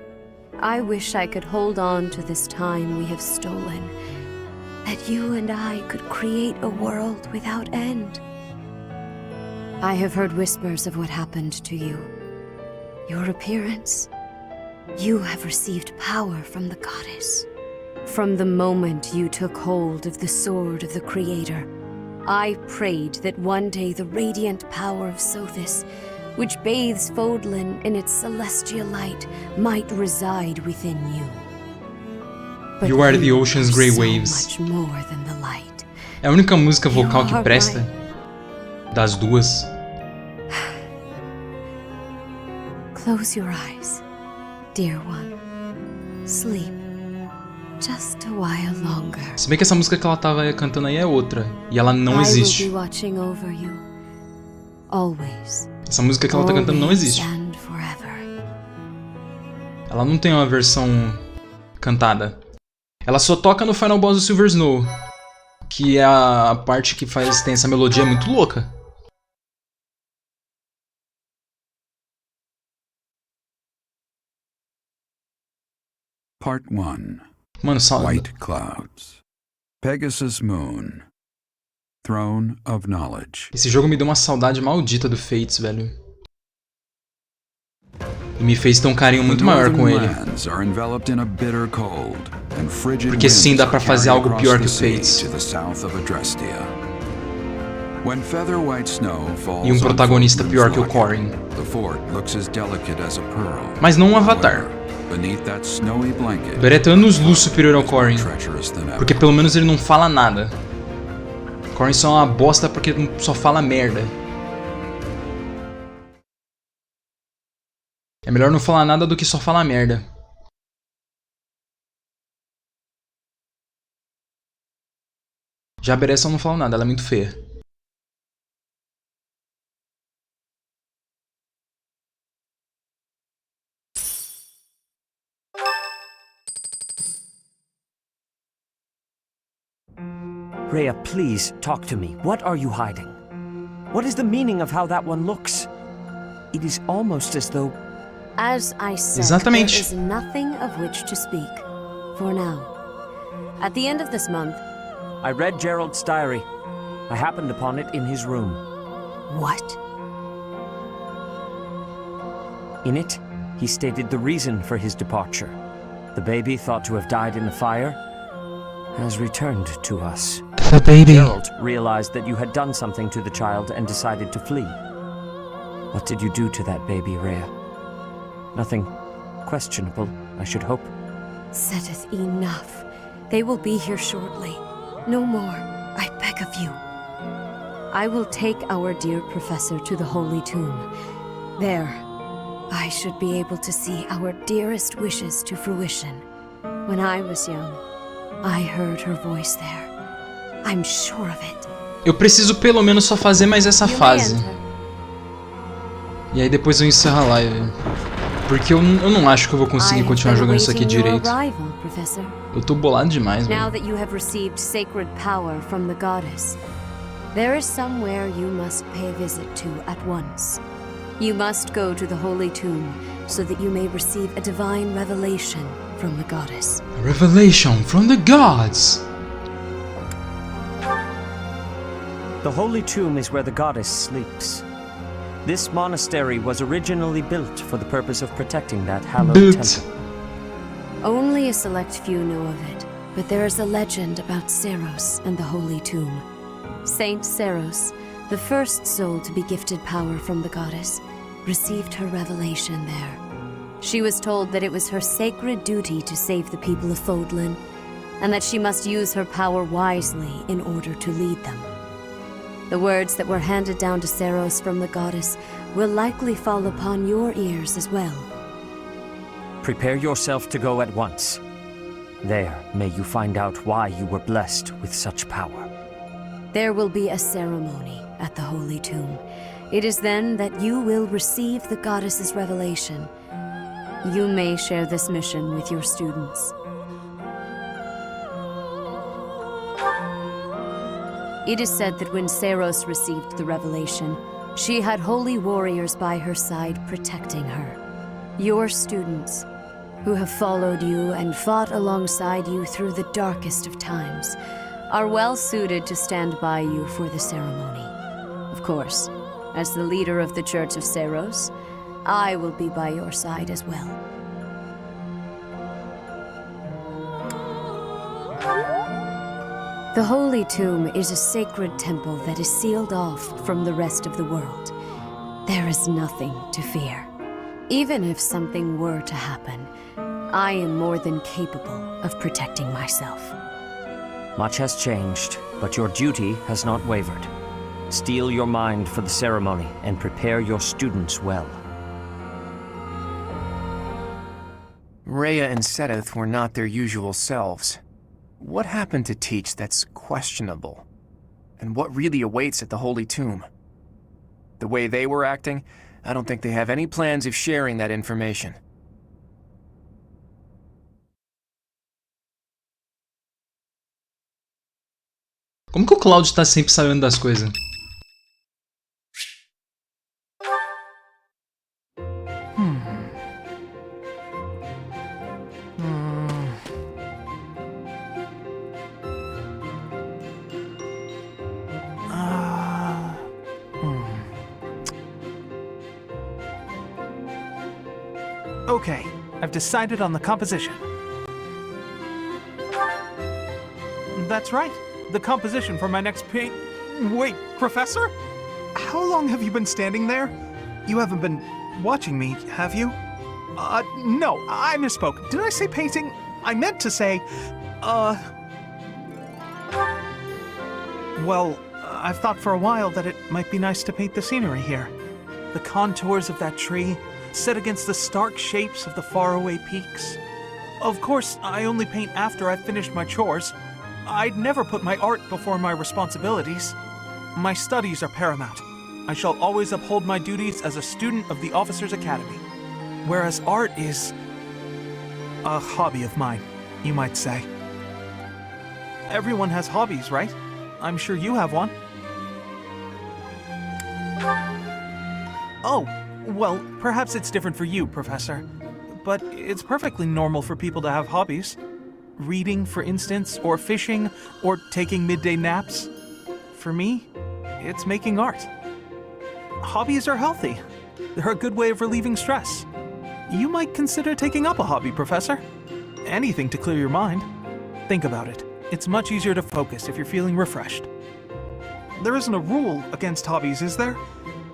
P: I wish I could hold on to this time we have stolen, that you and I could create a world without end. I have heard whispers of what happened to you. Your appearance. You have received power from the goddess. From the moment you took hold of the sword of the Creator, I prayed that one day the radiant power of Sothis, which bathes Fodlan in its celestial light, might reside within you. But
A: You are the ocean's grey
P: so
A: waves.
P: much more than the light.
A: É a única música vocal que presta das duas.
P: Close your eyes, dear one. Sleep. Just a while longer.
A: Se bem que essa música que ela tava cantando aí é outra. E ela não existe.
P: I will be watching over you. Always.
A: Essa música que ela tá cantando não existe.
P: And forever.
A: Ela não tem uma versão cantada. Ela só toca no final boss do Silver Snow, que é a parte que tem essa melodia muito louca.
E: Part 1.
A: Mano,
E: White Clouds. Pegasus Moon. Throne of Knowledge.
A: Esse jogo me deu uma saudade maldita do Fates, velho. E me fez ter um carinho muito maior com ele. Porque sim, dá pra fazer algo pior que o Fates. E um protagonista pior que o Corrin. Mas não um avatar. Beretta é anos-luz superior ao Corrin. Porque pelo menos ele não fala nada. Corrin só é uma bosta porque só fala merda. É melhor não falar nada do que só falar merda. Já a Beretta não fala nada, ela é muito feia.
I: Rhea, please, talk to me. What are you hiding? What is the meaning of how that one looks? It is almost as though...
P: As I said,
A: Exatamente.
P: there is nothing of which to speak, for now. At the end of this month...
I: I read Gerald's diary. I happened upon it in his room.
P: What?
I: In it, he stated the reason for his departure. The baby, thought to have died in the fire, has returned to us.
A: The baby.
I: Gerald realized that you had done something to the child and decided to flee. What did you do to that baby, Rhea? Nothing questionable, I should hope.
P: Setteth enough. They will be here shortly. No more, I beg of you. I will take our dear professor to the Holy Tomb. There, I should be able to see our dearest wishes to fruition. When I was young, I heard her voice there. I'm sure of it.
A: Eu preciso pelo menos só fazer mais essa fase. E aí depois eu encerro a live. Porque eu não acho que eu vou conseguir continuar jogando isso aqui direito. Eu tô bolado demais,
P: Now that you have received sacred power from the goddess, there is somewhere you must pay a visit to at once. You must go to the Holy Tomb so that you may receive a divine revelation from the goddess.
A: A revelation from the gods!
I: The Holy Tomb is where the goddess sleeps. This monastery was originally built for the purpose of protecting that hallowed temple.
P: Only a select few know of it, but there is a legend about Seros and the Holy Tomb. Saint Seros, the first soul to be gifted power from the goddess, received her revelation there. She was told that it was her sacred duty to save the people of Fodlan, and that she must use her power wisely in order to lead them. The words that were handed down to Seros from the goddess will likely fall upon your ears as well.
I: Prepare yourself to go at once. There, may you find out why you were blessed with such power.
P: There will be a ceremony at the Holy Tomb. It is then that you will receive the goddess's revelation. You may share this mission with your students. It is said that when Seros received the revelation, She had holy warriors by her side protecting her. Your students, who have followed you and fought alongside you through the darkest of times, are well suited to stand by you for the ceremony. Of course, as the leader of the Church of Ceros, I will be by your side as well. The Holy Tomb is a sacred temple that is sealed off from the rest of the world. There is nothing to fear. Even if something were to happen, I am more than capable of protecting myself.
I: Much has changed, but your duty has not wavered. Steel your mind for the ceremony and prepare your students well.
R: Rhea and Sedith were not their usual selves. What happened to teach that's questionable? And what really awaits at the Holy Tomb? The way they were acting, I don't think they have any plans of sharing that information.
A: Como que o Cloud tá sempre sabendo das coisas?
S: Okay, I've decided on the composition. That's right, the composition for my next paint. Wait, Professor? How long have you been standing there? You haven't been watching me, have you? No, I misspoke. Did I say painting? I meant to say, Well, I've thought for a while that it might be nice to paint the scenery here. The contours of that tree, set against the stark shapes of the faraway peaks. Of course, I only paint after I've finished my chores. I'd never put my art before my responsibilities. My studies are paramount. I shall always uphold my duties as a student of the Officers' Academy. Whereas art is a hobby of mine, you might say. Everyone has hobbies, right? I'm sure you have one. Oh, well, perhaps it's different for you, Professor. But it's perfectly normal for people to have hobbies. Reading, for instance, or fishing, or taking midday naps. For me, it's making art. Hobbies are healthy. They're a good way of relieving stress. You might consider taking up a hobby, Professor. Anything to clear your mind. Think about it. It's much easier to focus if you're feeling refreshed. There isn't a rule against hobbies, is there?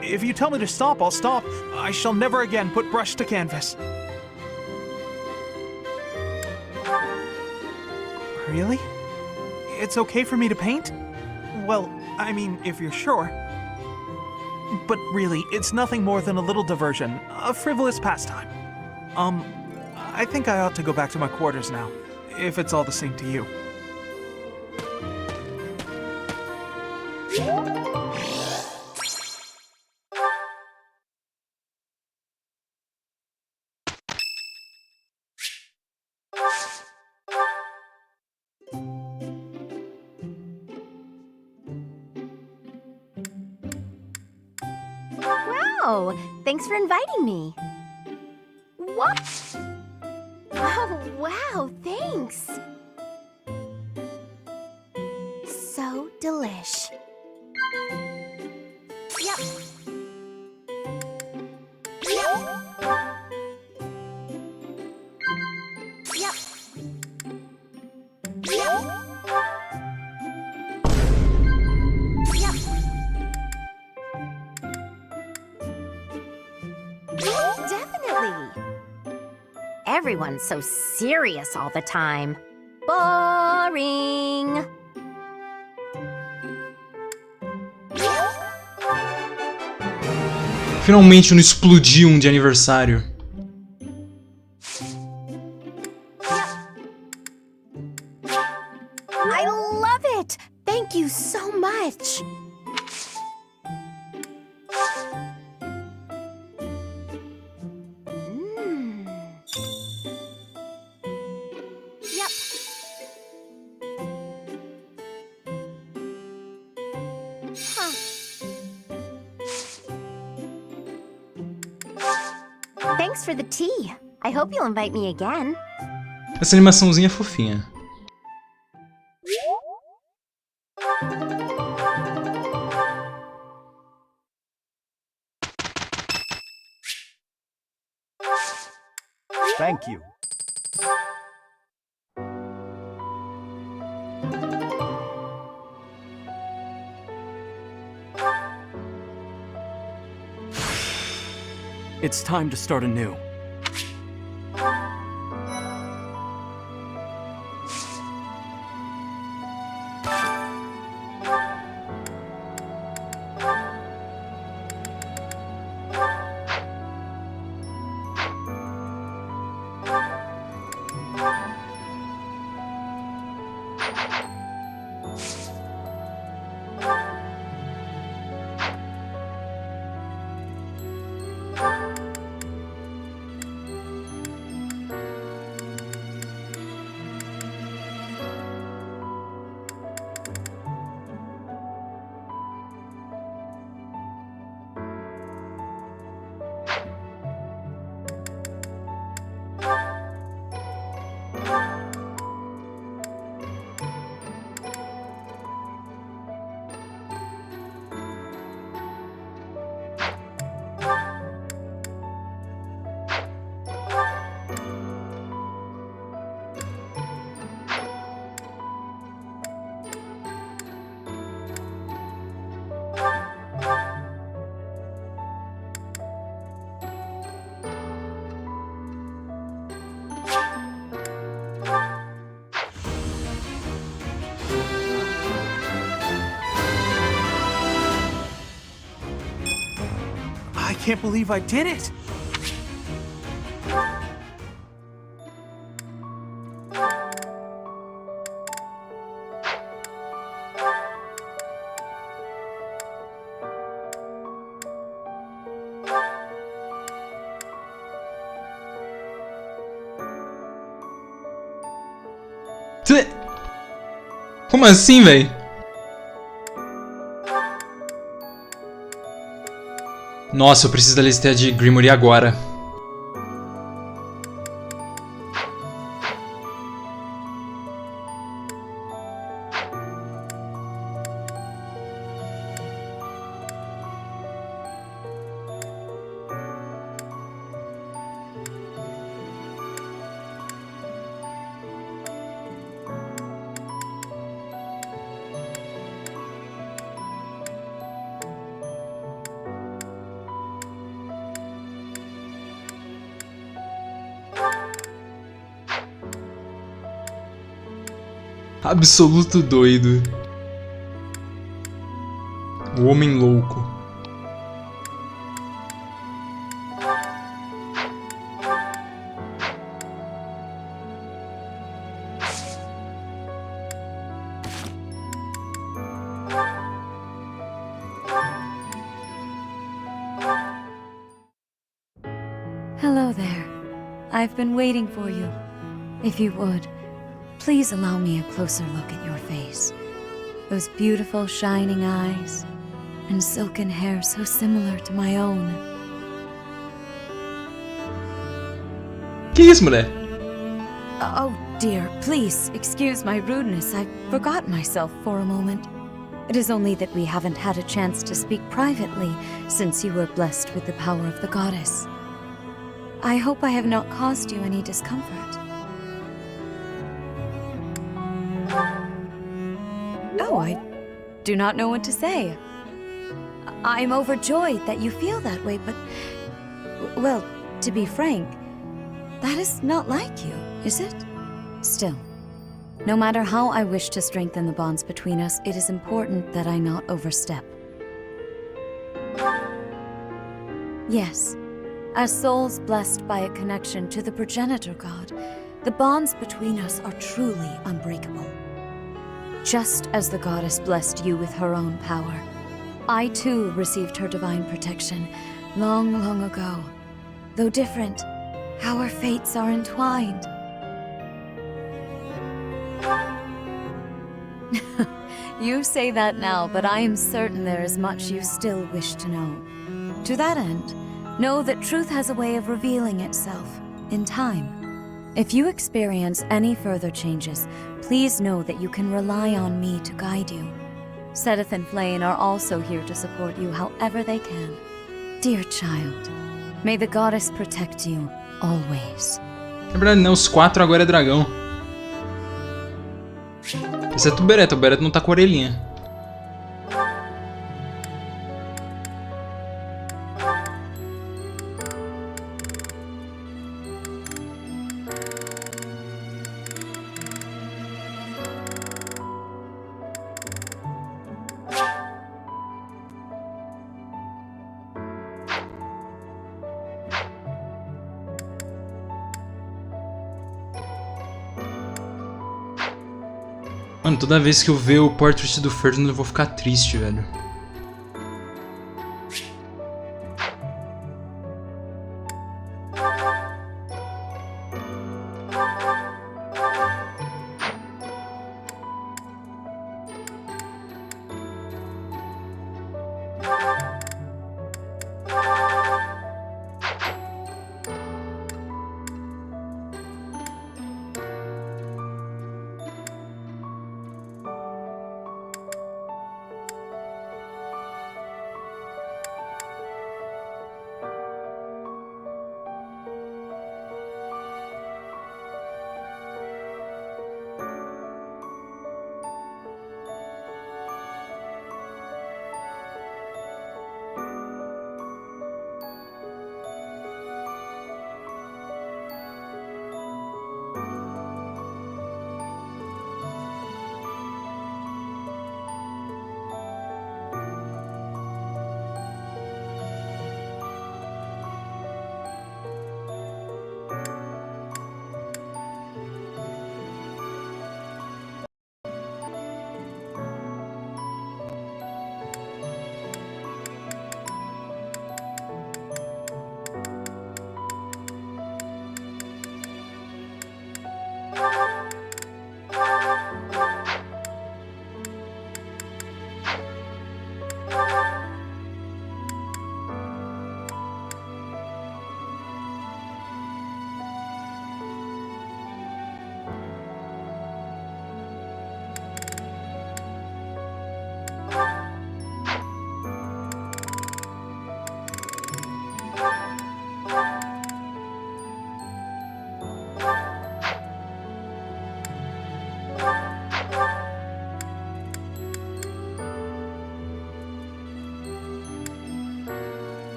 S: If you tell me to stop, I'll stop. I shall never again put brush to canvas. Really? It's okay for me to paint? Well, I mean, if you're sure. But really, it's nothing more than a little diversion, a frivolous pastime. I think I ought to go back to my quarters now, if it's all the same to you.
G: Wow, thanks for inviting me. What? Oh, wow, thanks.
D: So delish.
G: Yep. Yep. Definitely. Everyone's so serious all the time. Boring.
A: Finalmente não explodiu de aniversário.
G: I love it. Thank you so much. Yep. Huh. Thanks for the tea. I hope you'll invite me again.
A: Essa animaçãozinha é fofinha.
Q: Thank you.
R: It's time to start anew.
S: I can't believe I did it!
A: Como assim, véi? Nossa, eu preciso da lista de Grimory agora. Absoluto doido. O homem louco.
P: Hello there. I've been waiting for you. If you would, please allow me a closer look at your face. Those beautiful shining eyes, and silken hair so similar to my own.
A: Que isso, mulher?
P: Oh dear, please excuse my rudeness. I forgot myself for a moment. It is only that we haven't had a chance to speak privately since you were blessed with the power of the goddess. I hope I have not caused you any discomfort. Oh, I do not know what to say. I'm overjoyed that you feel that way, but... well, to be frank, that is not like you, is it? Still, no matter how I wish to strengthen the bonds between us, it is important that I not overstep. Yes, as souls blessed by a connection to the progenitor god, the bonds between us are truly unbreakable. Just as the goddess blessed you with her own power, I too received her divine protection long, long ago. Though different, our fates are entwined. You say that now, but I am certain there is much you still wish to know. To that end, Know that truth has a way of revealing itself in time. If you experience any further changes, please know that you can rely on me to guide you. Sedith and Flayn are also here to support you however they can. Dear child, may the goddess protect you always.
A: Na verdade não, os 4 agora é dragão. Esse é Tubereta, o Tubereta não tá com a orelhinha. Mano, toda vez que eu ver o portrait do Ferdinand eu vou ficar triste, velho.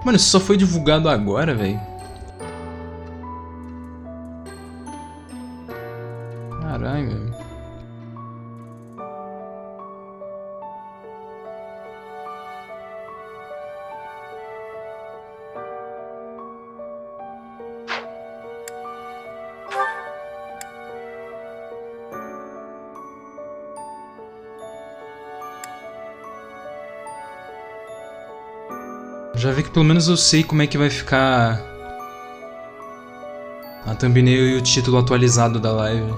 A: Mano, isso só foi divulgado agora, velho. Caralho, velho. Já vi que pelo menos eu sei como é que vai ficar a thumbnail e o título atualizado da live.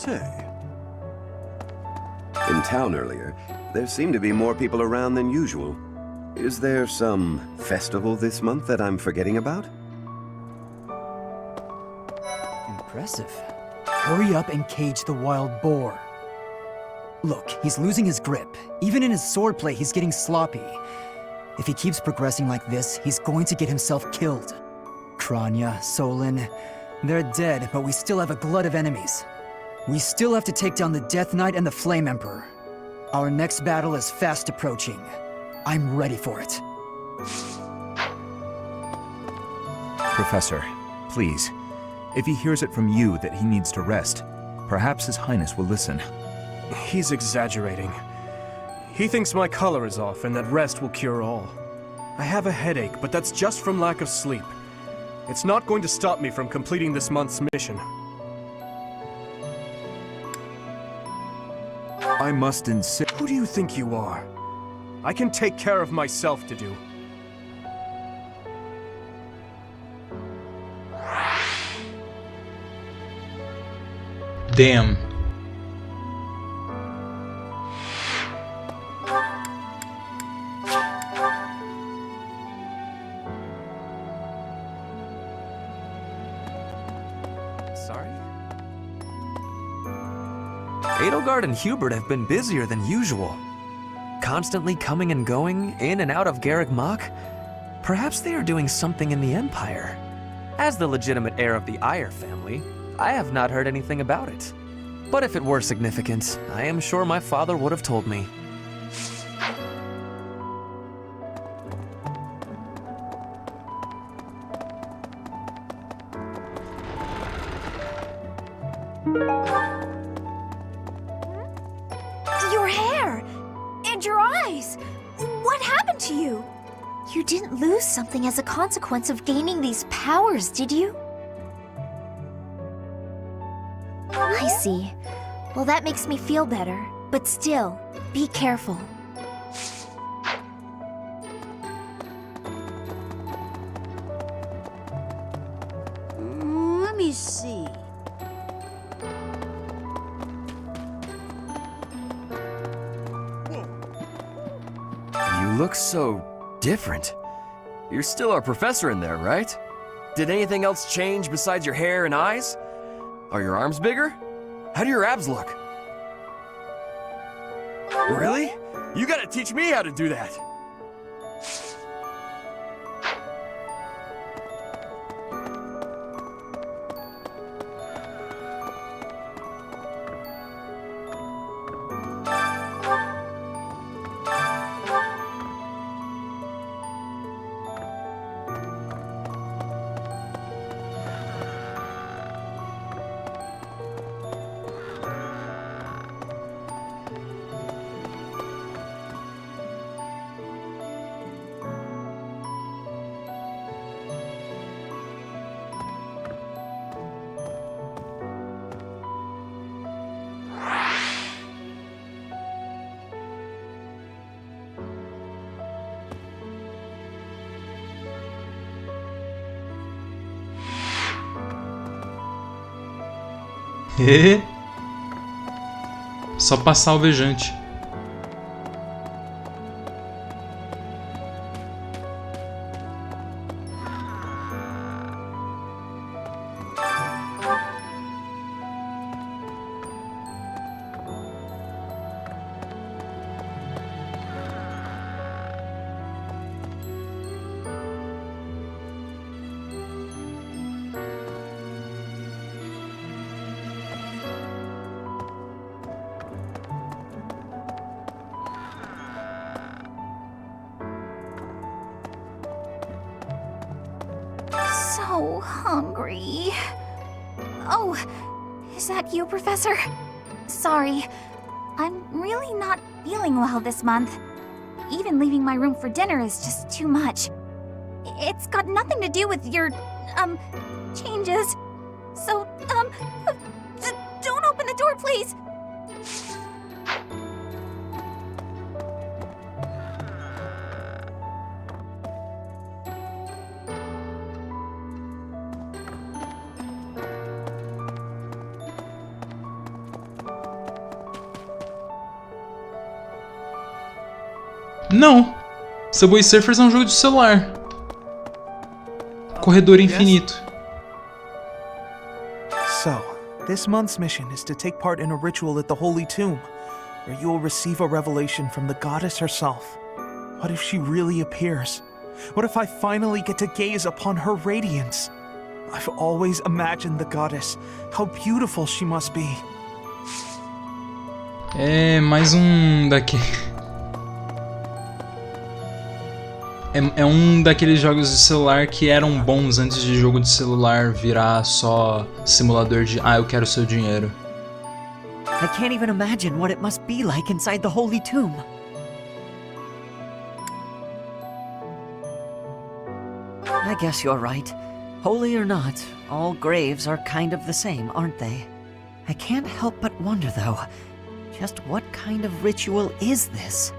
Q: say?
F: In town earlier, there seemed to be more people around than usual. Is there some festival this month that I'm forgetting about?
L: Impressive. Hurry up and cage the wild boar. Look, he's losing his grip. Even in his swordplay, he's getting sloppy. If he keeps progressing like this, he's going to get himself killed. Kranya, Solon, they're dead, but we still have a glut of enemies. We still have to take down the Death Knight and the Flame Emperor. Our next battle is fast approaching. I'm ready for it.
V: Professor, please. If he hears it from you that he needs to rest, perhaps His Highness will listen.
C: He's exaggerating. He thinks my color is off and that rest will cure all. I have a headache, but that's just from lack of sleep. It's not going to stop me from completing this month's mission.
V: I must insist.
C: Who do you think you are? I can take care of myself to do.
A: Damn.
J: Sorry? Edelgard and Hubert have been busier than usual. Constantly coming and going, in and out of Garrick Mach. Perhaps they are doing something in the Empire. As the legitimate heir of the Eyre family, I have not heard anything about it. But if it were significant, I am sure my father would have told me.
D: Your hair! And your eyes! What happened to you? You didn't lose something as a consequence of gaining these powers, did you? I see. Well, that makes me feel better. But still, be careful.
U: Let me see.
W: You look so different. You're still our professor in there, right? Did anything else change besides your hair and eyes? Are your arms bigger? How do your abs look? Really? You gotta teach me how to do that.
A: Só passar o vejante.
D: So hungry. Oh, is that you, Professor? Sorry. I'm really not feeling well this month. Even leaving my room for dinner is just too much. It's got nothing to do with your, changes. So, don't open the door, please!
A: Não. Subway Surfers é um jogo de celular. Corredor infinito.
S: So, this month's mission is to take part in a ritual at the Holy Tomb, where you will receive a revelation from the goddess herself. What if she really appears? What if I finally get to gaze upon her radiance? I've always imagined the goddess, how beautiful she must be.
A: É mais um É um daqueles jogos de celular que eram bons antes de jogo de celular virar só simulador de eu quero seu dinheiro.
I: I can't even imagine what it must be like inside the Holy Tomb. I guess you're right. Holy or not, all graves are kind of the same, aren't they? I can't help but wonder, though, just what kind of ritual is this?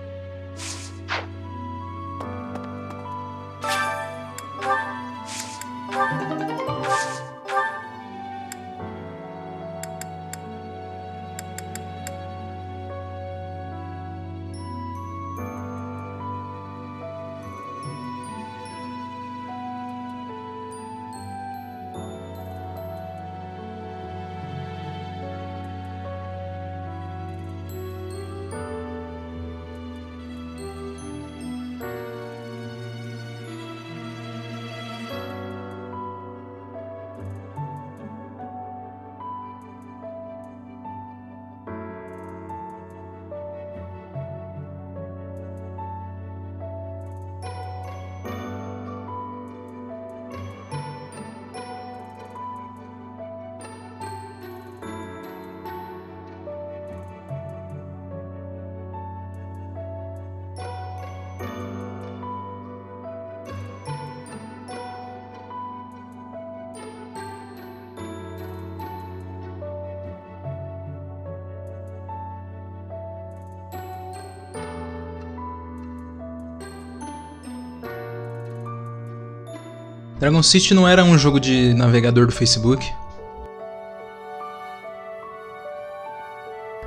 A: Dragon City não era um jogo de navegador do Facebook?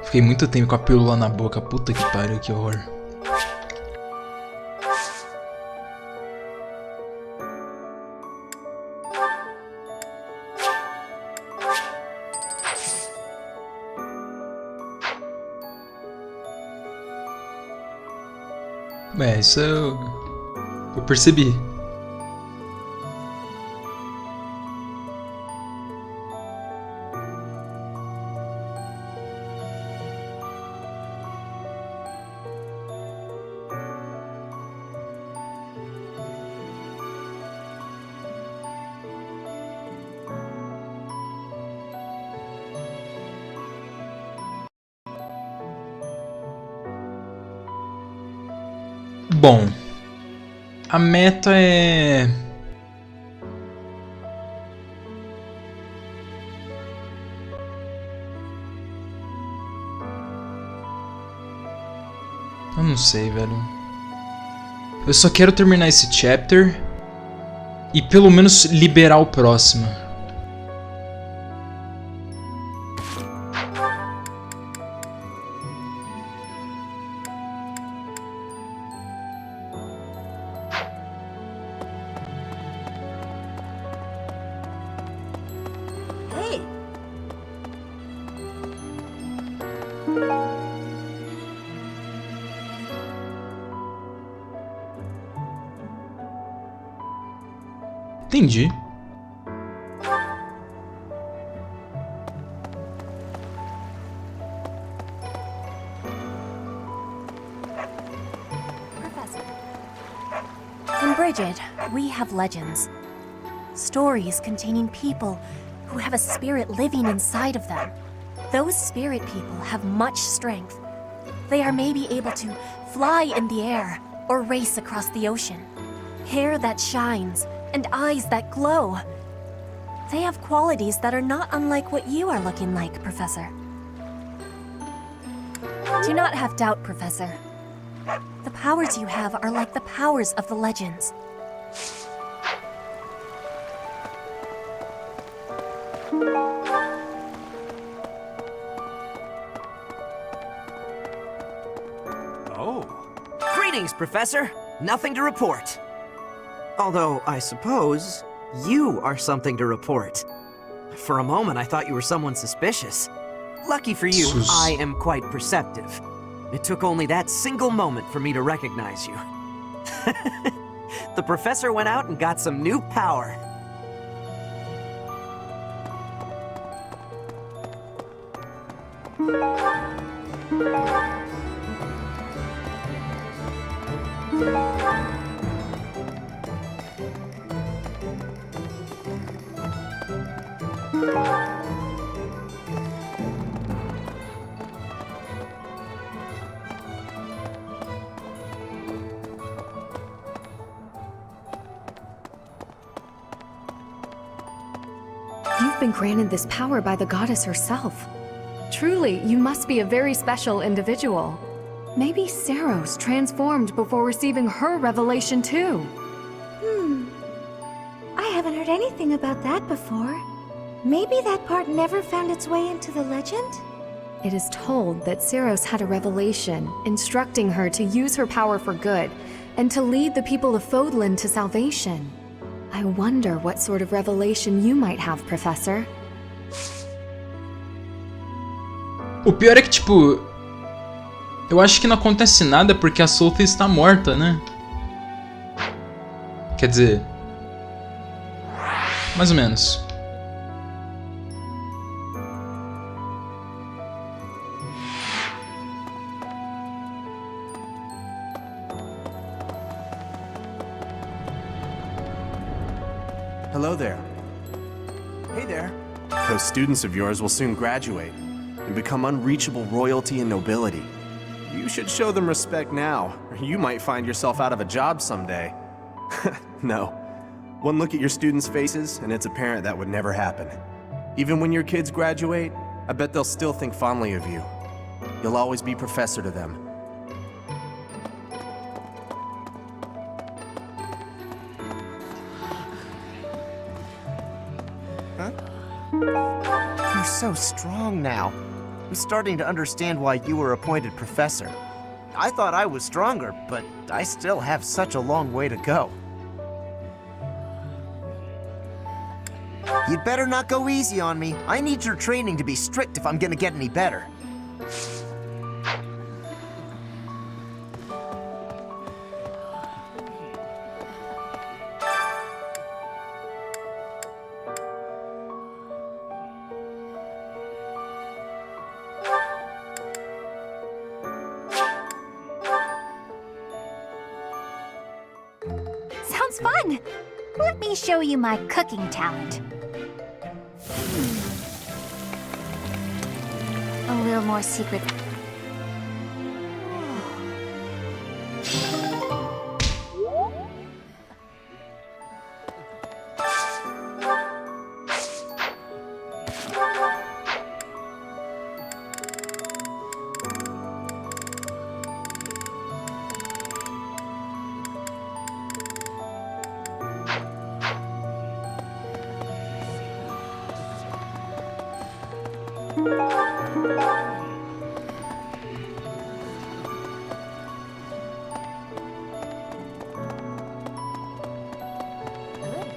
A: Fiquei muito tempo com a pílula na boca, puta que pariu, que horror. Isso eu percebi. Bom, a meta é... Eu não sei, velho. Eu só quero terminar esse chapter e pelo menos liberar o próximo. Entendi.
K: Professor. In Bridget, we have legends. Stories containing people who have a spirit living inside of them. Those spirit people have much strength. They are maybe able to fly in the air or race across the ocean. Hair that shines and eyes that glow. They have qualities that are not unlike what you are looking like, Professor. Do not have doubt, Professor. The powers you have are like the powers of the legends.
G: Great
H: Greetings, Professor. Nothing to report. Although, I suppose, you are something to report. For a moment, I thought you were someone suspicious. Lucky for you, I am quite perceptive. It took only that single moment for me to recognize you. The professor went out and got some new power.
U: You've been granted this power by the goddess herself. Truly, you must be a very special individual. Maybe Seros transformed before receiving her revelation too.
D: I haven't heard anything about that before. Maybe that part never found its way into the legend?
U: It is told that Seros had a revelation, instructing her to use her power for good, and to lead the people of Fodlan to salvation. I wonder what sort of revelation you might have, Professor.
A: O pior é que, tipo, eu acho que não acontece nada porque a Sophie está morta, né? Quer dizer, mais ou menos.
C: Hello there.
R: Hey there.
C: Those students of yours will soon graduate and become unreachable royalty and nobility. You should show them respect now, or you might find yourself out of a job someday. No. One look at your students' faces, and it's apparent that would never happen. Even when your kids graduate, I bet they'll still think fondly of you. You'll always be professor to them.
N: You're so strong now. I'm starting to understand why you were appointed professor. I thought I was stronger, but I still have such a long way to go. You'd better not go easy on me. I need your training to be strict if I'm gonna get any better.
D: Sounds fun! Let me show you my cooking talent. A little more secret.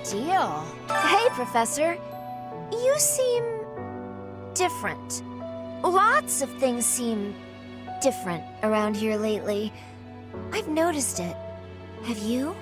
D: Deal. Hey, Professor. You seem different. Lots of things seem different around here lately. I've noticed it. Have you?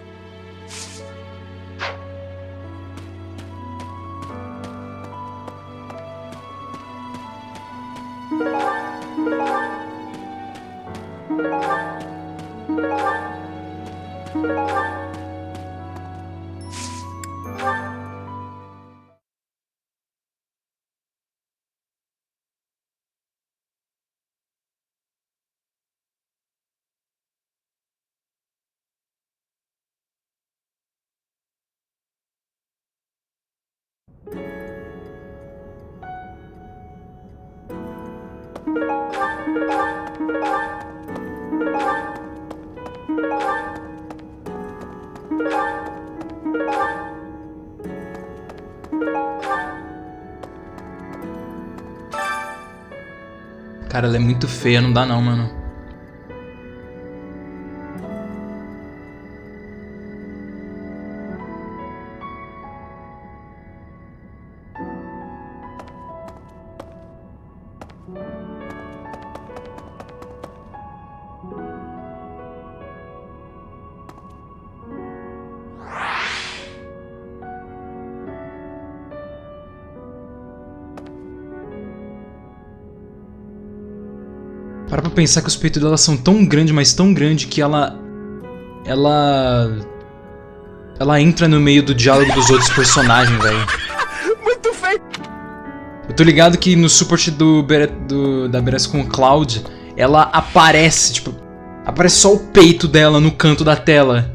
A: Cara, ela é muito feia, não dá não, mano. Para pra pensar que os peitos dela são tão grandes, mas tão grandes que ela entra no meio do diálogo dos outros personagens, velho.
C: Muito feio!
A: Eu tô ligado que no support da Beres com o Cloud, ela aparece, tipo, aparece só o peito dela no canto da tela.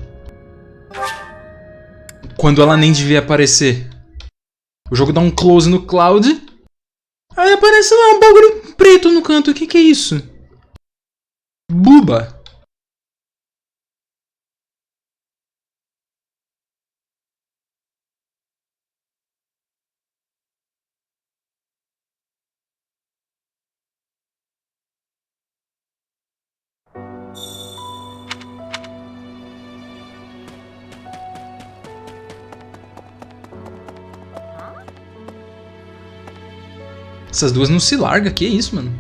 A: Quando ela nem devia aparecer. O jogo dá um close no Cloud, aí aparece lá um bagulho preto no canto. O que é isso? Buba. Essas duas não se largam, que isso, mano?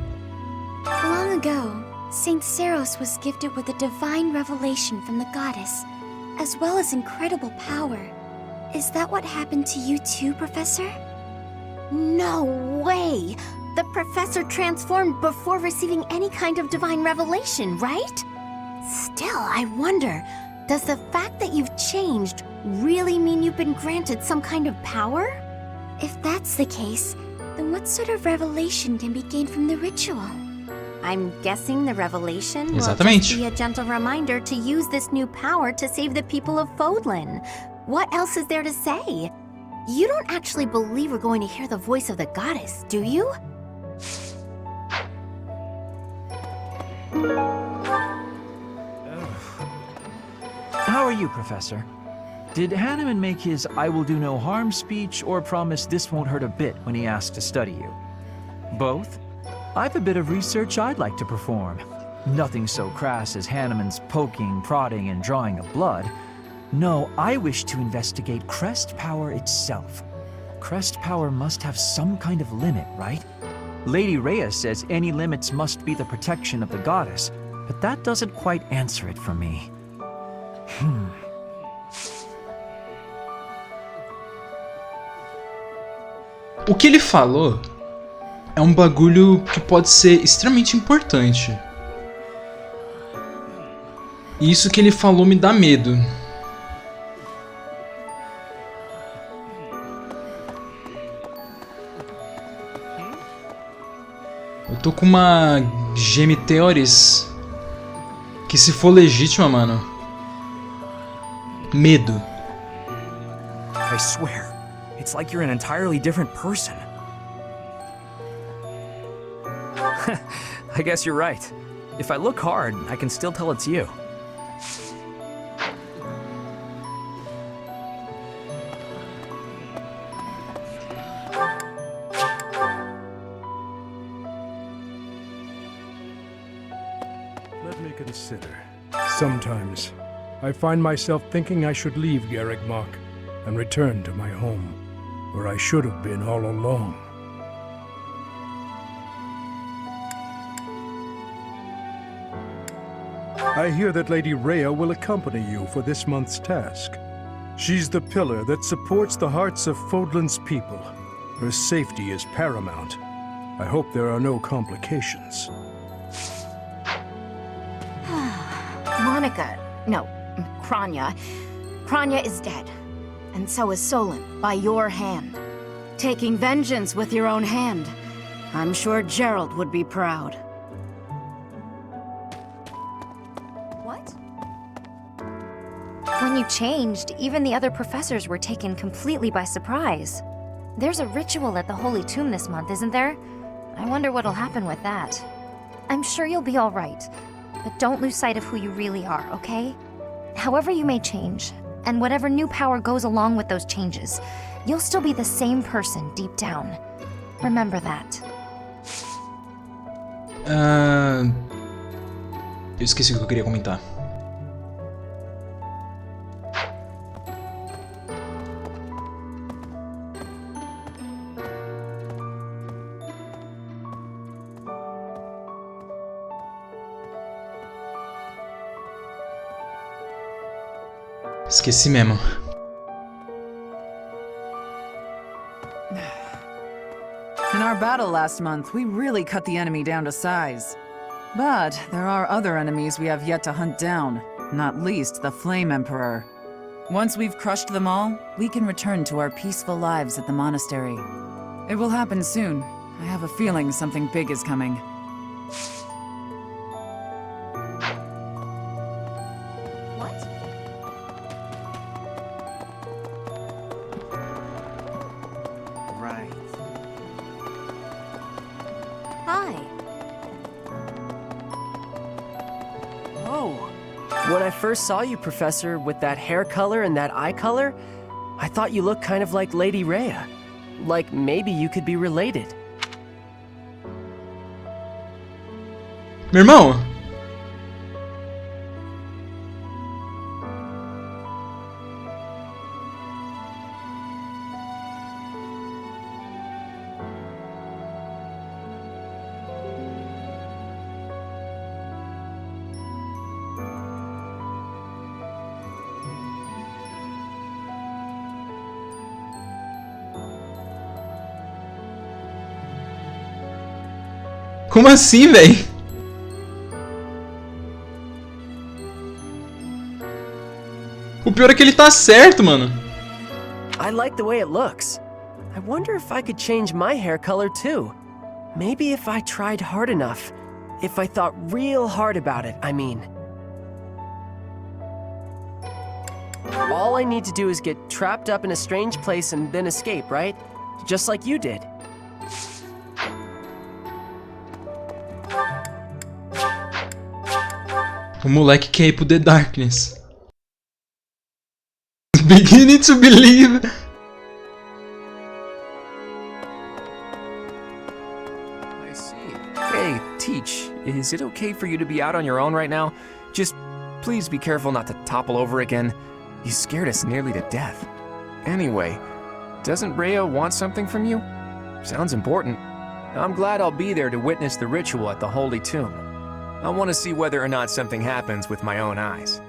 D: Long ago, Saint Seros was gifted with a divine revelation from the goddess, as well as incredible power. Is that what happened to you too, Professor?
K: No way! The professor transformed before receiving any kind of divine revelation, right? Still, I wonder, does the fact that you've changed really mean you've been granted some kind of power?
D: If that's the case, then what sort of revelation can be gained from the ritual?
K: I'm guessing the revelation will
A: Exatamente.
K: just be a gentle reminder to use this new power to save the people of Fodlan. What else is there to say? You don't actually believe we're going to hear the voice of the goddess, do you?
I: How are you, Professor? Did Hanneman make his I will do no harm speech or promise this won't hurt a bit when he asked to study you? Both? I've a bit of research I'd like to perform. Nothing so crass as Hanneman's poking, prodding, and drawing of blood. No, I wish to investigate crest power itself. Crest power must have some kind of limit, right? Lady Rhea says any limits must be the protection of the goddess, but that doesn't quite answer it for me.
A: O que ele falou é um bagulho que pode ser extremamente importante. E isso que ele falou me dá medo. Eu tô com uma Gem Theories que, se for legítima, mano, medo.
V: I swear, it's like you're an entirely different person.
R: I guess you're right. If I look hard, I can still tell it's you.
B: Let me consider. Sometimes, I find myself thinking I should leave Garrigmach and return to my home, where I should have been all along. I hear that Lady Rhea will accompany you for this month's task. She's the pillar that supports the hearts of Fodlan's people. Her safety is paramount. I hope there are no complications.
M: Kranya. Kranya is dead. And so is Solon, by your hand. Taking vengeance with your own hand. I'm sure Gerald would be proud.
K: What? When you changed, even the other professors were taken completely by surprise. There's a ritual at the Holy Tomb this month, isn't there? I wonder what'll happen with that. I'm sure you'll be all right, but don't lose sight of who you really are, okay? However you may change, and whatever new power goes along with those changes, you'll still be the same person deep down. Remember that.
A: Eu esqueci o que eu queria comentar. Esqueci mesmo.
O: In our battle last month, we really cut the enemy down to size.
E: But there are other enemies we have yet to hunt down, not least the Flame Emperor. Once we've crushed them all, we can return to our peaceful lives at the monastery. It will happen soon. I have a feeling something big is coming.
G: What?
N: Right.
G: Hi.
J: Whoa. When I first saw you, Professor, with that hair color and that eye color, I thought you looked kind of like Lady Rhea. Like maybe you could be related.
A: Meu irmão! Como assim, véi? O pior é que ele tá certo, mano.
J: I like the way it looks. I wonder if I could change my hair color too. Maybe if I tried hard enough. If I thought real hard about it, I mean. All I need to do is get trapped up in a strange place and then escape, right? Just like you did.
A: O moleque quer ir pro The Darkness. Beginning to believe.
R: I see. Hey, Teach, is it okay for you to be out on your own right now? Just please be careful not to topple over again. You scared us nearly to death. Anyway, doesn't Rhea want something from you? Sounds important. I'm glad I'll be there to witness the ritual at the Holy Tomb. I want to see whether or not something happens with my own eyes.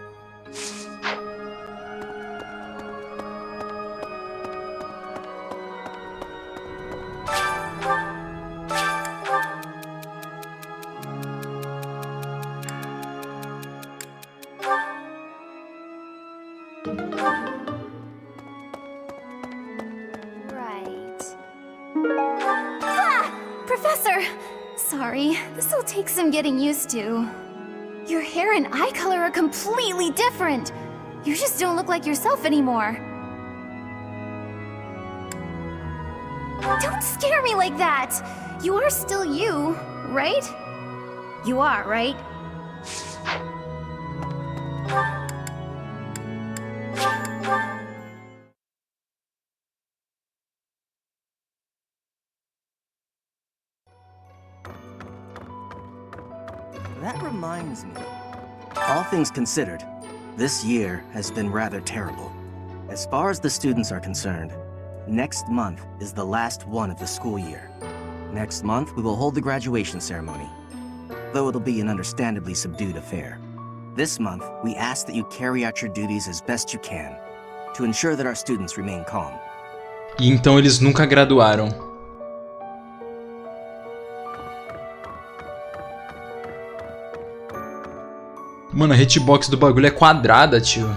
K: Professor! Sorry, this'll take some getting used to. Your hair and eye color are completely different. You just don't look like yourself anymore. Don't scare me like that! You are still you, right? You are, right?
N: That reminds me. All things considered, this year has been rather terrible. As far as the students are concerned, next month is the last one of the school year. Next month, we will hold the graduation ceremony, though it'll be an understandably subdued affair. This month, we ask that you carry out your duties as best you can, to ensure that our students remain calm.
A: E então eles nunca graduaram. Mano, a hitbox do bagulho é quadrada, tio.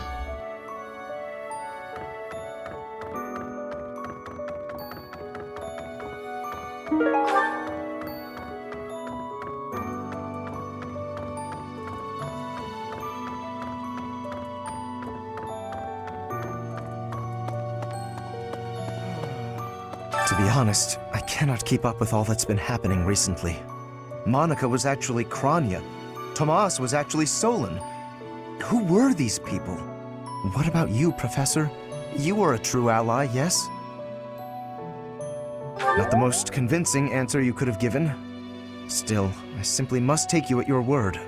N: To be honest, I cannot keep up with all that's been happening recently. Monica was actually Kranya. Tomas was actually Solon. Who were these people? What about you, Professor? You were a true ally, yes? Not the most convincing answer you could have given. Still, I simply must take you at your word.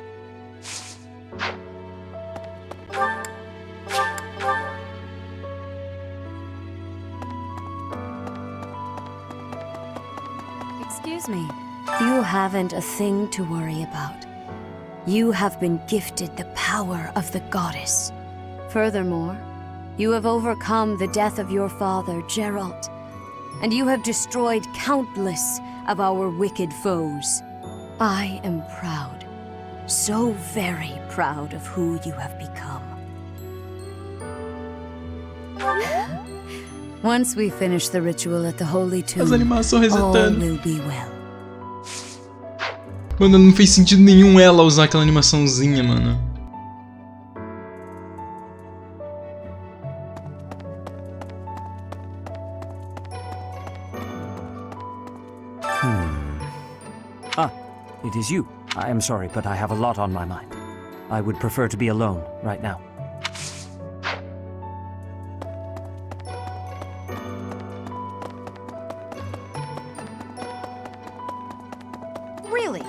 P: Excuse me. You haven't a thing to worry about. You have been gifted the power of the goddess. Furthermore, you have overcome the death of your father, Geralt, and you have destroyed countless of our wicked foes. I am proud, So very proud of who you have become.
E: Once we finish the ritual at the holy tomb,
A: As animações
E: all
A: resetando.
E: will be well.
A: Mano, não fez sentido nenhum ela usar aquela animaçãozinha, mano.
I: Ah, it is you. I am sorry, but I have a lot on my mind. I would prefer to be alone right now.
K: Really?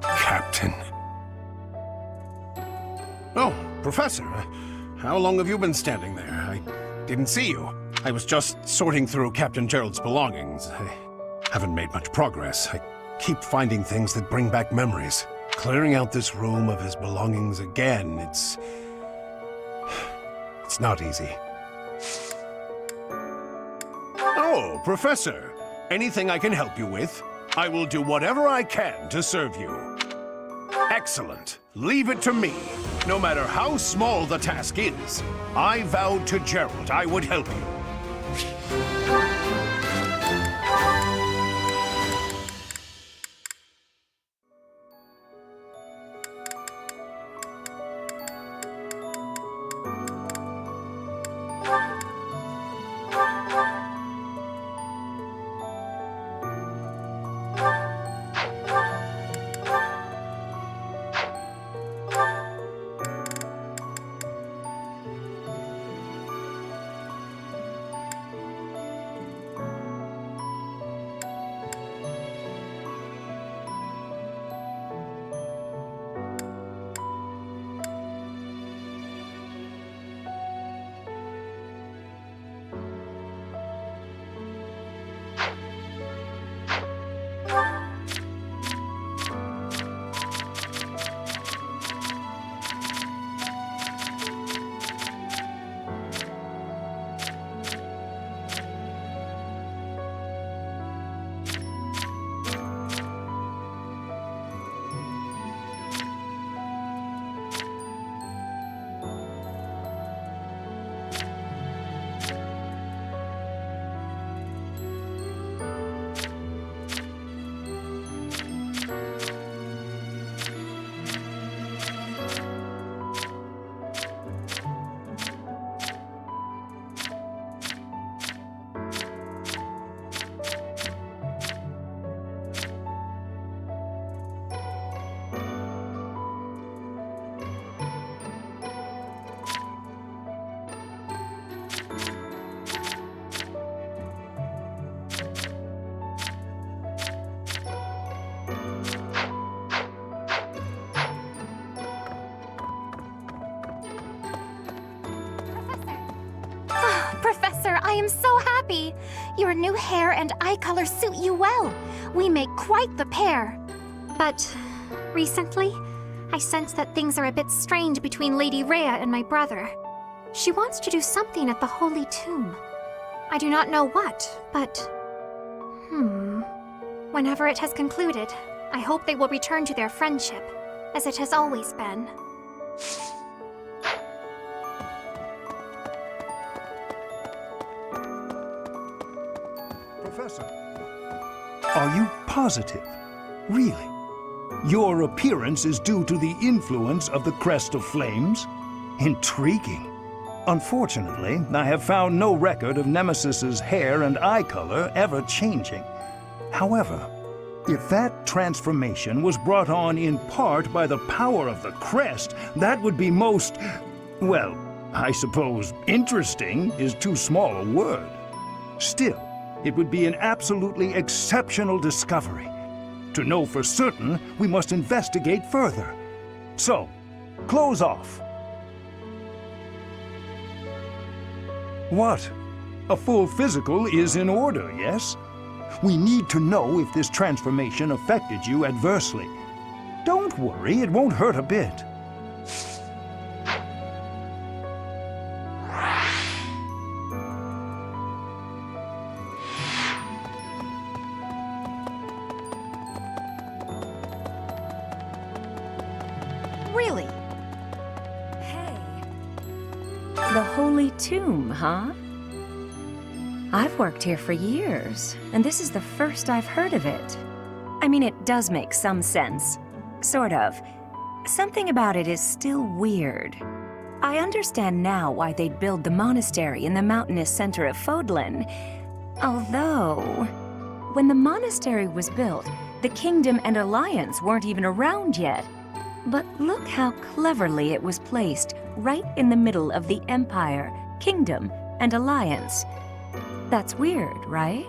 O: Captain. Oh, Professor. How long have you been standing there? I didn't see you. I was just sorting through Captain Gerald's belongings. I haven't made much progress. I keep finding things that bring back memories. Clearing out this room of his belongings again, it's not easy. Oh, Professor. Anything I can help you with? I will do whatever I can to serve you. Excellent. Leave it to me. No matter how small the task is, I vowed to Gerald I would help you.
K: Professor, I am so happy! Your new hair and eye color suit you well. We make quite the pair. But recently, I sense that things are a bit strained between Lady Rhea and my brother. She wants to do something at the Holy Tomb. I do not know what, but... Whenever it has concluded, I hope they will return to their friendship, as it has always been.
B: Professor, are you positive? Really? Your appearance is due to the influence of the crest of flames? Intriguing. Unfortunately, I have found no record of Nemesis's hair and eye color ever changing. However, if that transformation was brought on in part by the power of the crest, that would be most, well, I suppose interesting is too small a word. Still, it would be an absolutely exceptional discovery. To know for certain, we must investigate further. So, close off. What? A full physical is in order, yes? We need to know if this transformation affected you adversely. Don't worry, it won't hurt a bit.
K: Really? Hey. The Holy Tomb, huh? I've worked here for years, and this is the first I've heard of it. I mean, it does make some sense. Sort of. Something about it is still weird. I understand now why they'd build the monastery in the mountainous center of Fodlan. Although, when the monastery was built, the Kingdom and Alliance weren't even around yet. But look how cleverly it was placed, right in the middle of the Empire, Kingdom, and Alliance. That's weird, right?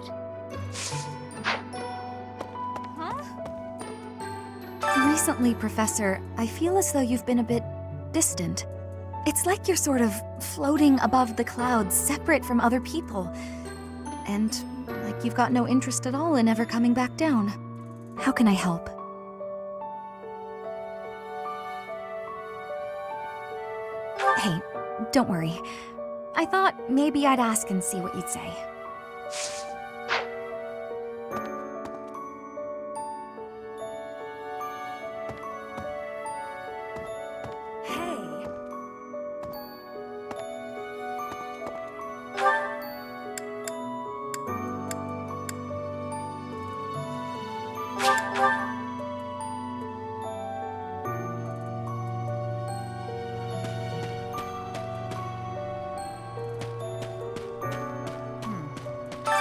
F: Recently, Professor, I feel as though you've been a bit distant. It's like you're sort of floating above the clouds, separate from other people. And like you've got no interest at all in ever coming back down. How can I help? Hey, don't worry. I thought maybe I'd ask and see what you'd say.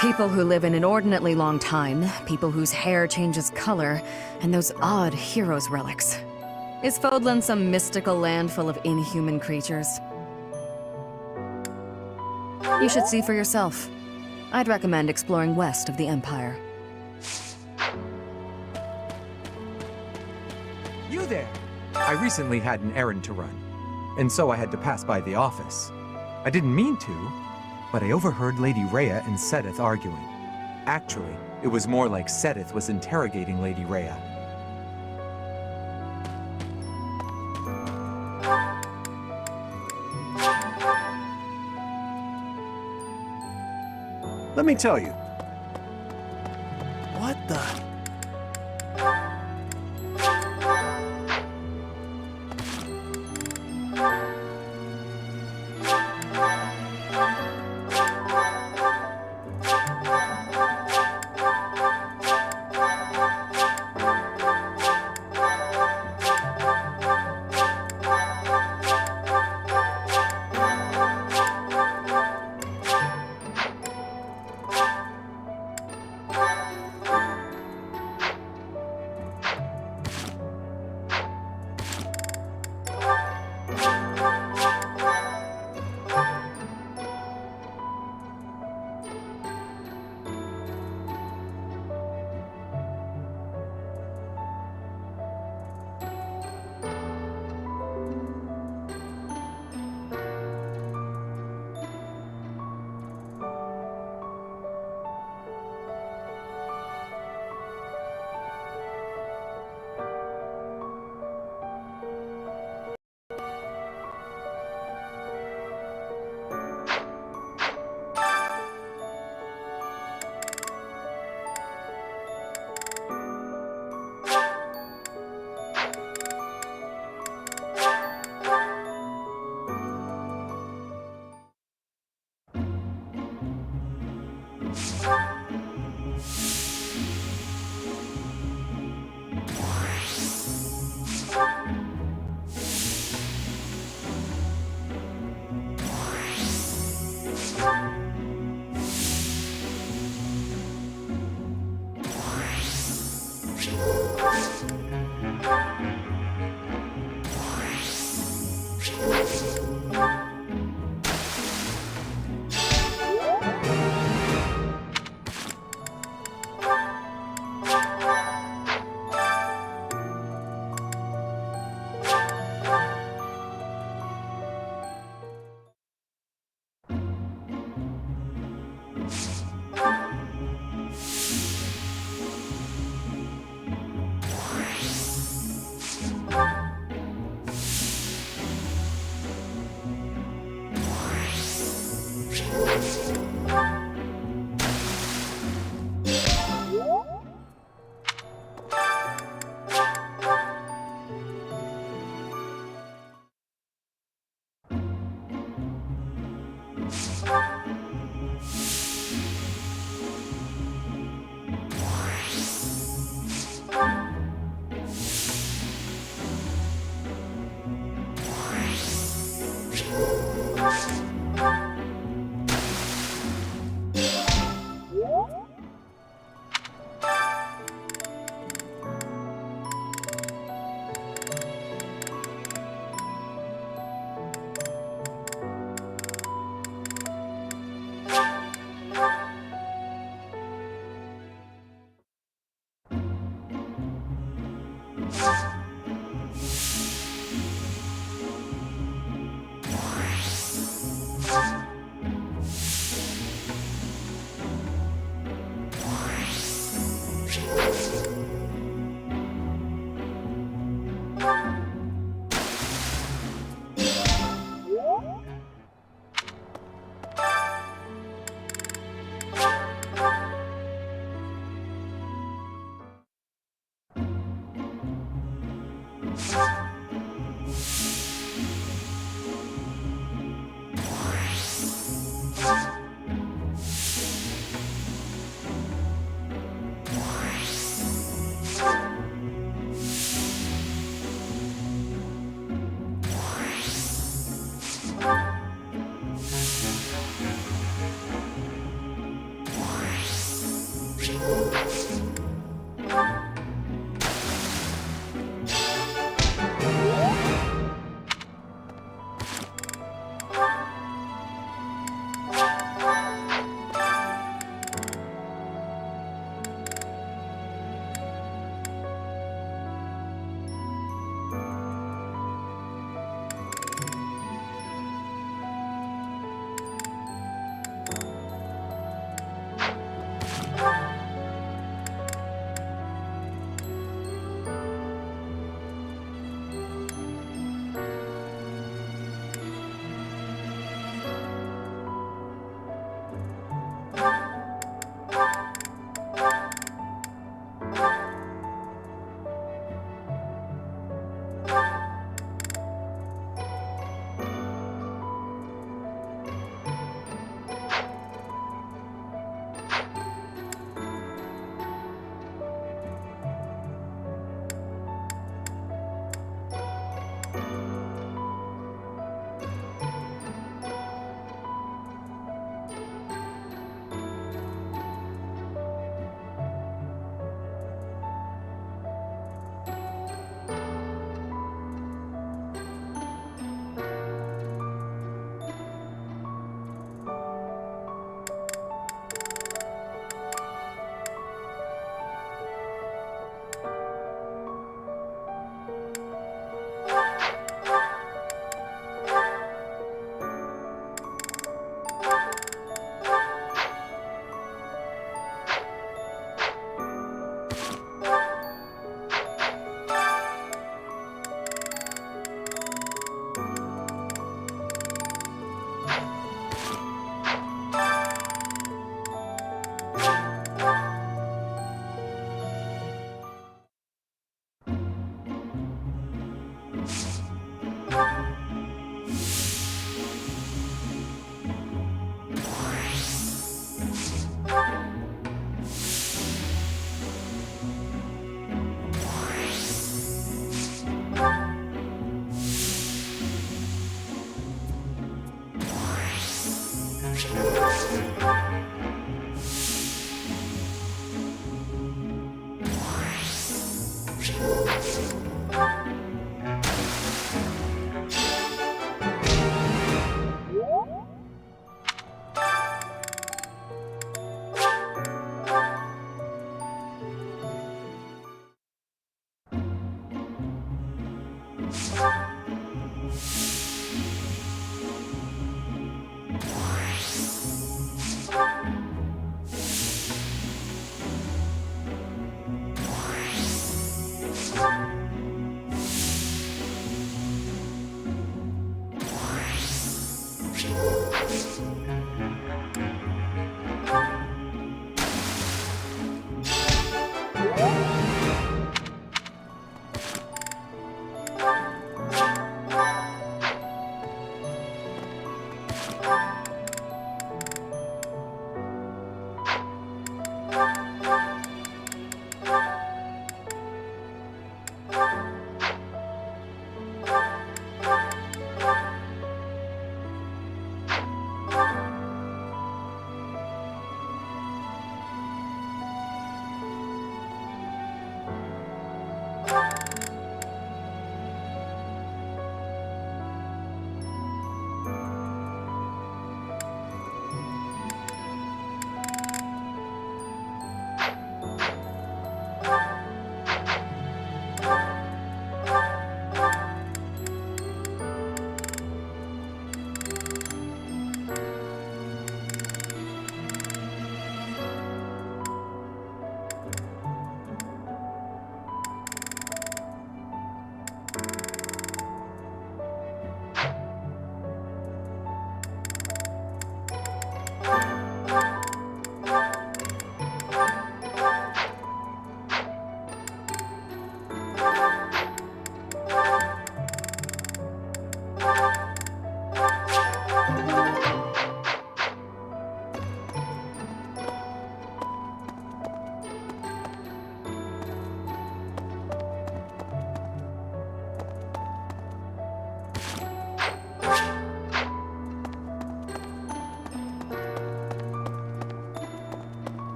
F: People who live an inordinately long time, people whose hair changes color, and those odd heroes' relics. Is Fodlan some mystical land full of inhuman creatures? You should see for yourself. I'd recommend exploring west of the Empire.
Q: You there! I recently had an errand to run, and so I had to pass by the office. I didn't mean to, but I overheard Lady Rhea and Sedith arguing. Actually, it was more like Sedith was interrogating Lady Rhea.
T: Let me tell you. What the?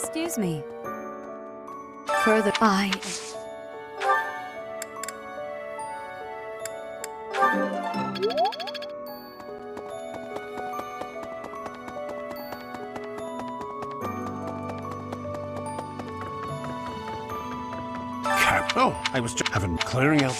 P: Excuse me. Further,
O: Oh, I was just having clearing out.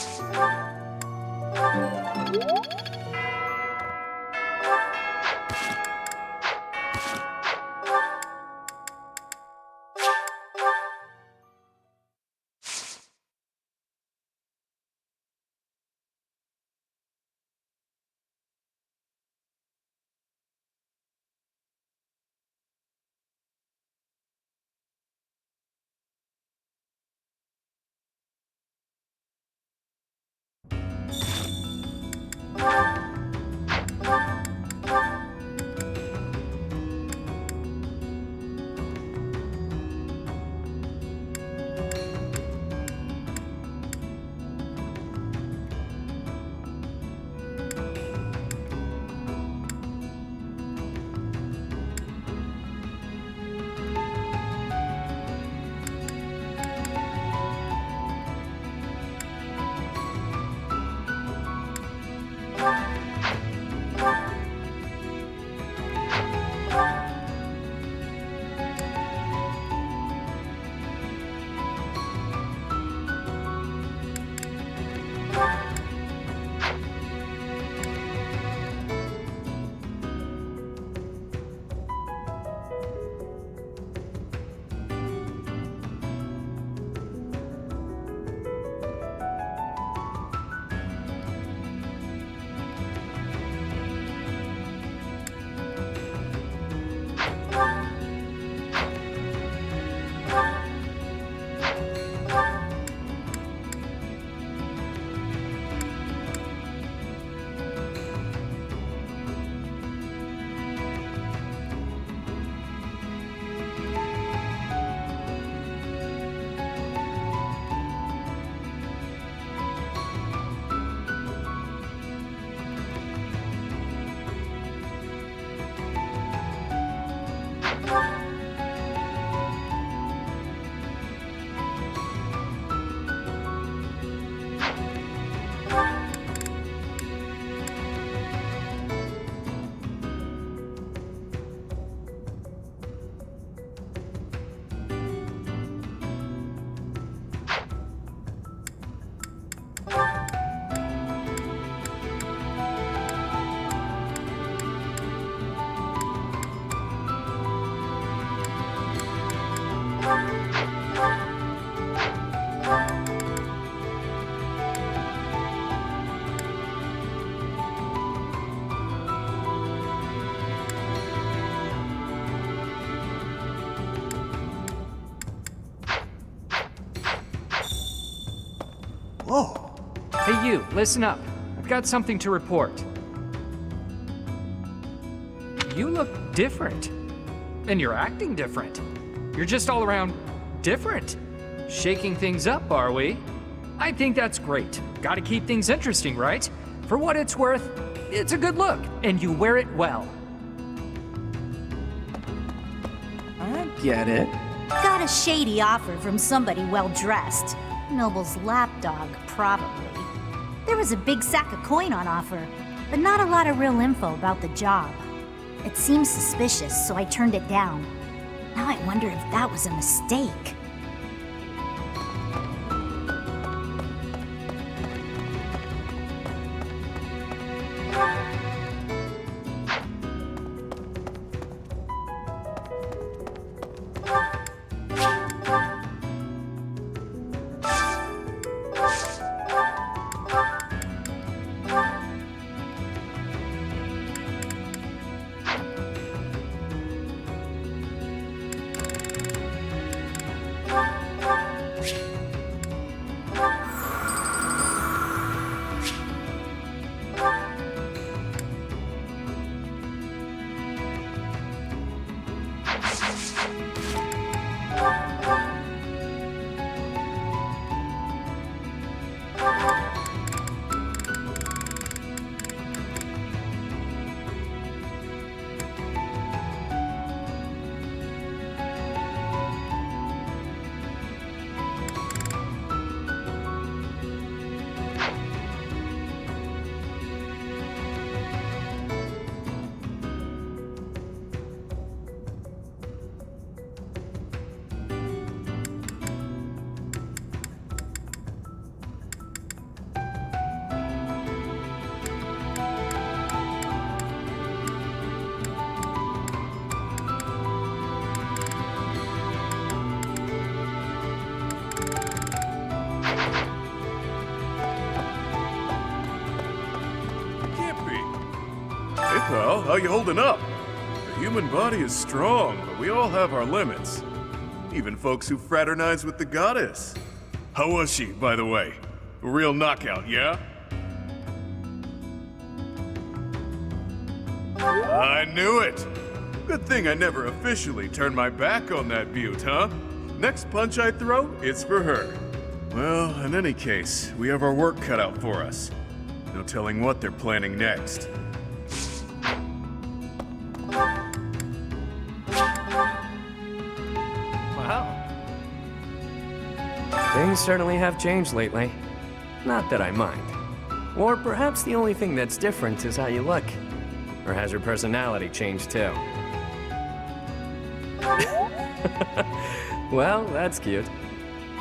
L: Whoa. Hey you, listen up. I've got something to report. You look different. And you're acting different. You're just all around different. Shaking things up, are we? I think that's great. Gotta keep things interesting, right? For what it's worth, it's a good look, and you wear it well.
R: I get it.
D: Got a shady offer from somebody well-dressed. Noble's lapdog, probably. There was a big sack of coin on offer, but not a lot of real info about the job. It seemed suspicious, so I turned it down. Now I wonder if that was a mistake.
S: pal. How you holding up? The human body is strong, but we all have our limits. Even folks who fraternize with the goddess. How was she, by the way? A real knockout, yeah? I knew it! Good thing I never officially turned my back on that beaut, huh? Next punch I throw, it's for her. Well, in any case, we have our work cut out for us. No telling what they're planning next.
C: Wow. Things certainly have changed lately. Not that I mind. Or perhaps the only thing that's different is how you look. Or has your personality changed too? Well, that's cute.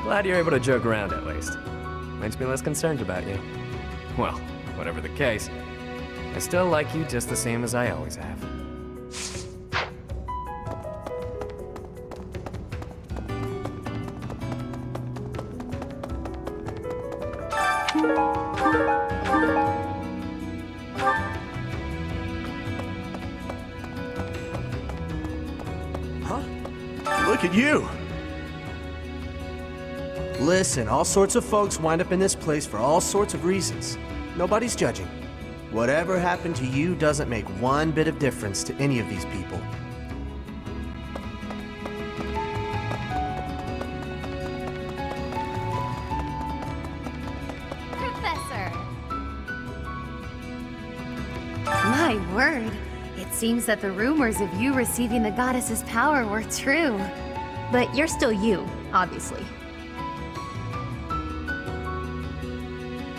C: Glad you're able to joke around at least. Makes me less concerned about you. Well, whatever the case, I still like you just the same as I always have.
T: Look at you! Listen, all sorts of folks wind up in this place for all sorts of reasons. Nobody's judging. Whatever happened to you doesn't make one bit of difference to any of these people.
K: Professor!
F: My word. It seems that the rumors of you receiving the goddess's power were true.
D: But you're still you, obviously.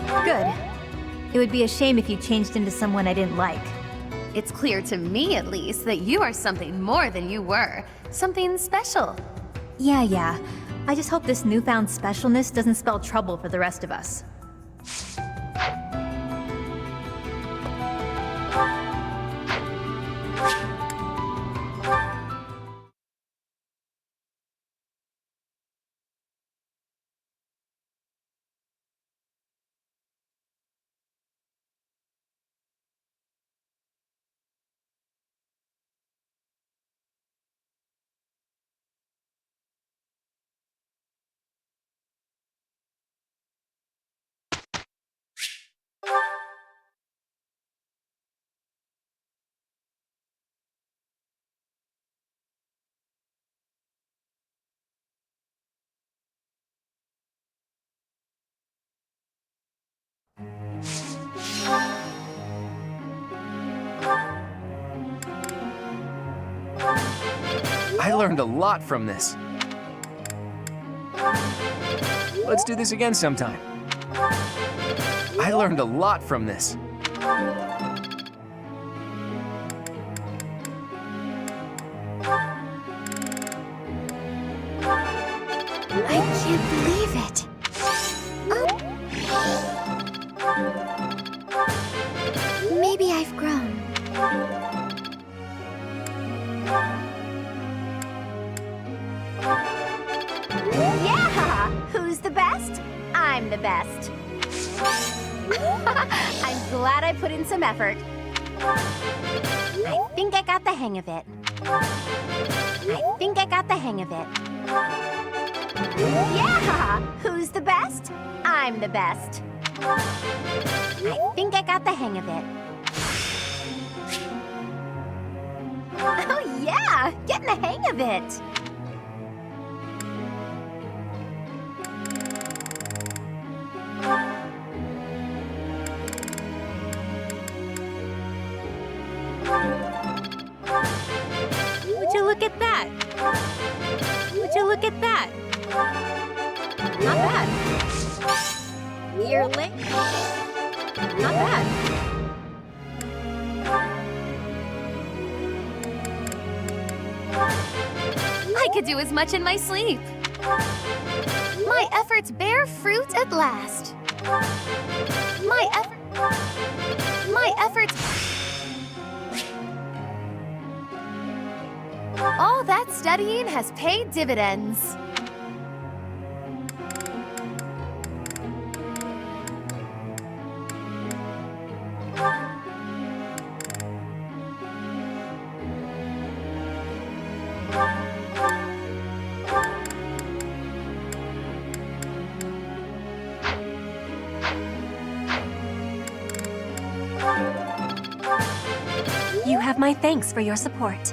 D: Good. It would be a shame if you changed into someone I didn't like.
F: It's clear to me, at least, that you are something more than you were. Something special.
D: Yeah. I just hope this newfound specialness doesn't spell trouble for the rest of us.
C: I learned a lot from this. Let's do this again sometime. I learned a lot from this.
F: I can't believe it.
K: Maybe I've grown.
G: Yeah! Who's the best? I'm the best. I'm glad I put in some effort. I think I got the hang of it. Yeah! Who's the best? I'm the best. I think I got the hang of it. Oh yeah! Getting the hang of it!
D: Would you look at that? Would you look at that? Not bad. You're late. Not bad.
F: I could do as much in my sleep. My efforts bear fruit at last. My efforts... All that studying has paid dividends.
H: You have my thanks for your support.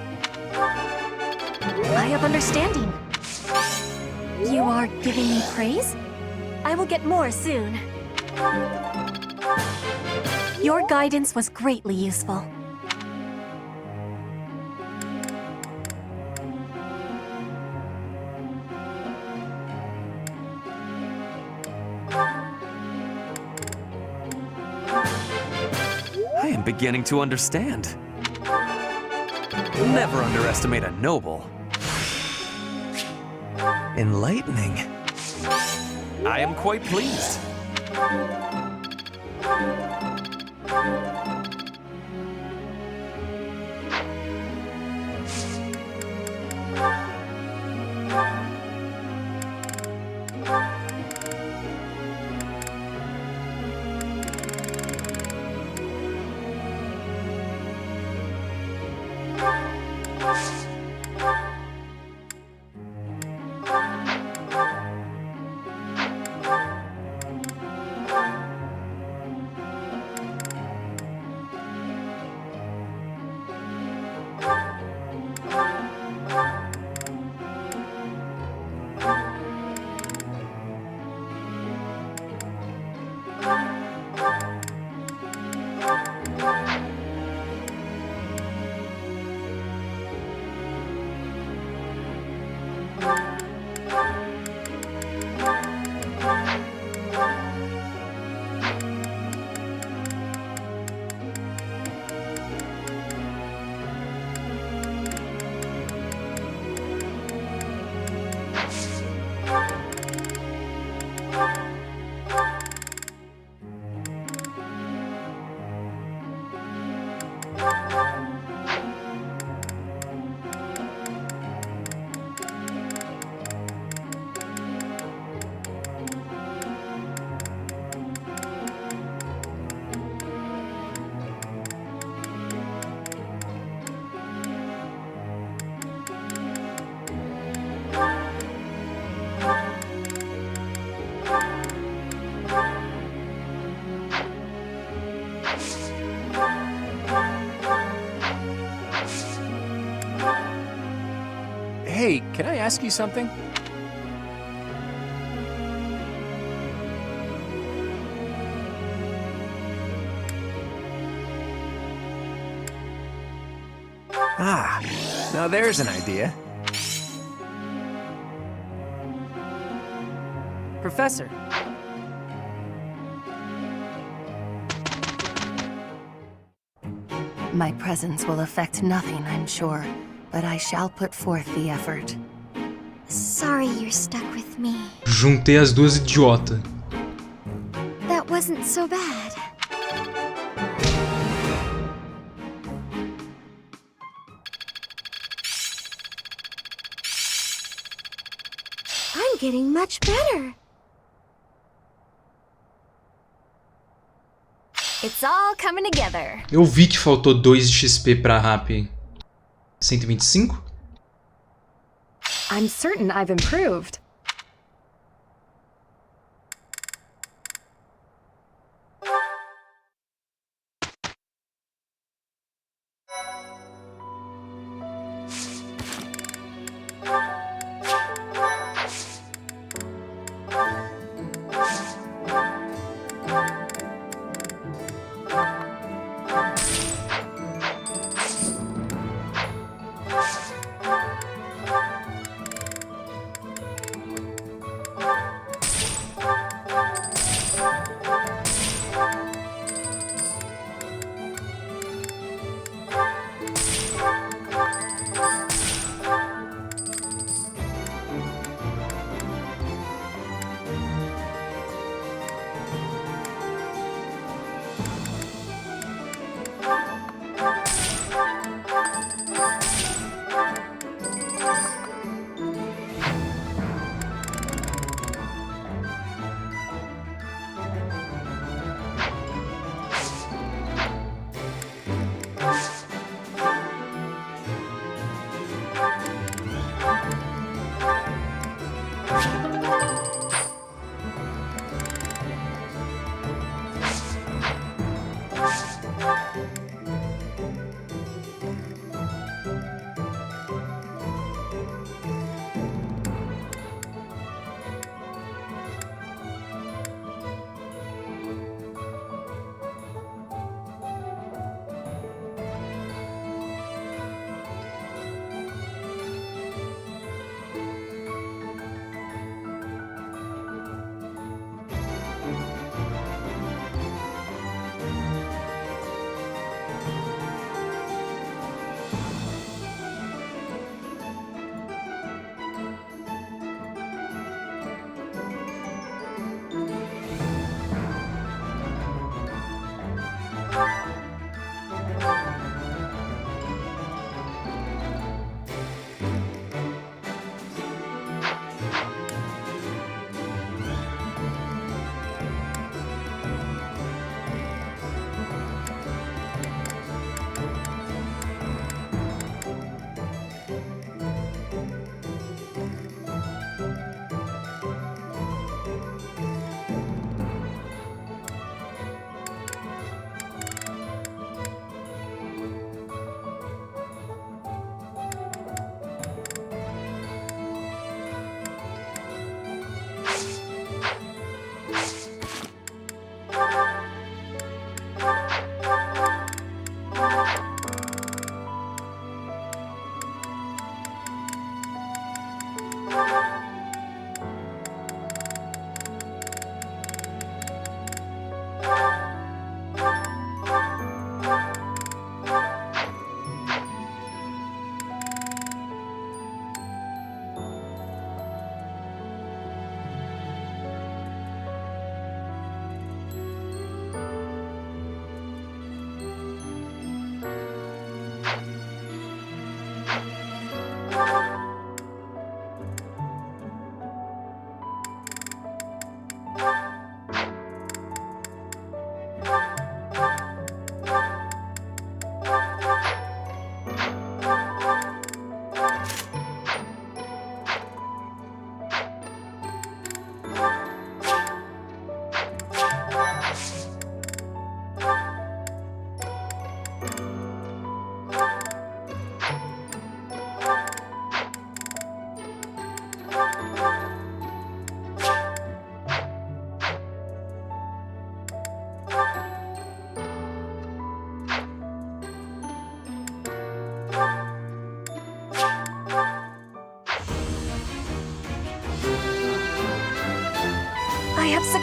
H: I have understanding. You are giving me praise? I will get more soon. Your guidance was greatly useful.
J: I am beginning to understand. Never underestimate a noble. Enlightening. I am quite pleased.
R: Hey, can I ask you something? Ah, now there's an idea.
E: Professor.
U: My presence will affect nothing, I'm sure, but I shall put forth the effort.
D: Sorry you're stuck with me.
A: Juntei as duas idiota.
D: That wasn't so bad. I'm getting much better.
K: It's all coming together.
A: Eu vi que faltou 2 XP pra rap. 125?
F: I'm certain I've improved.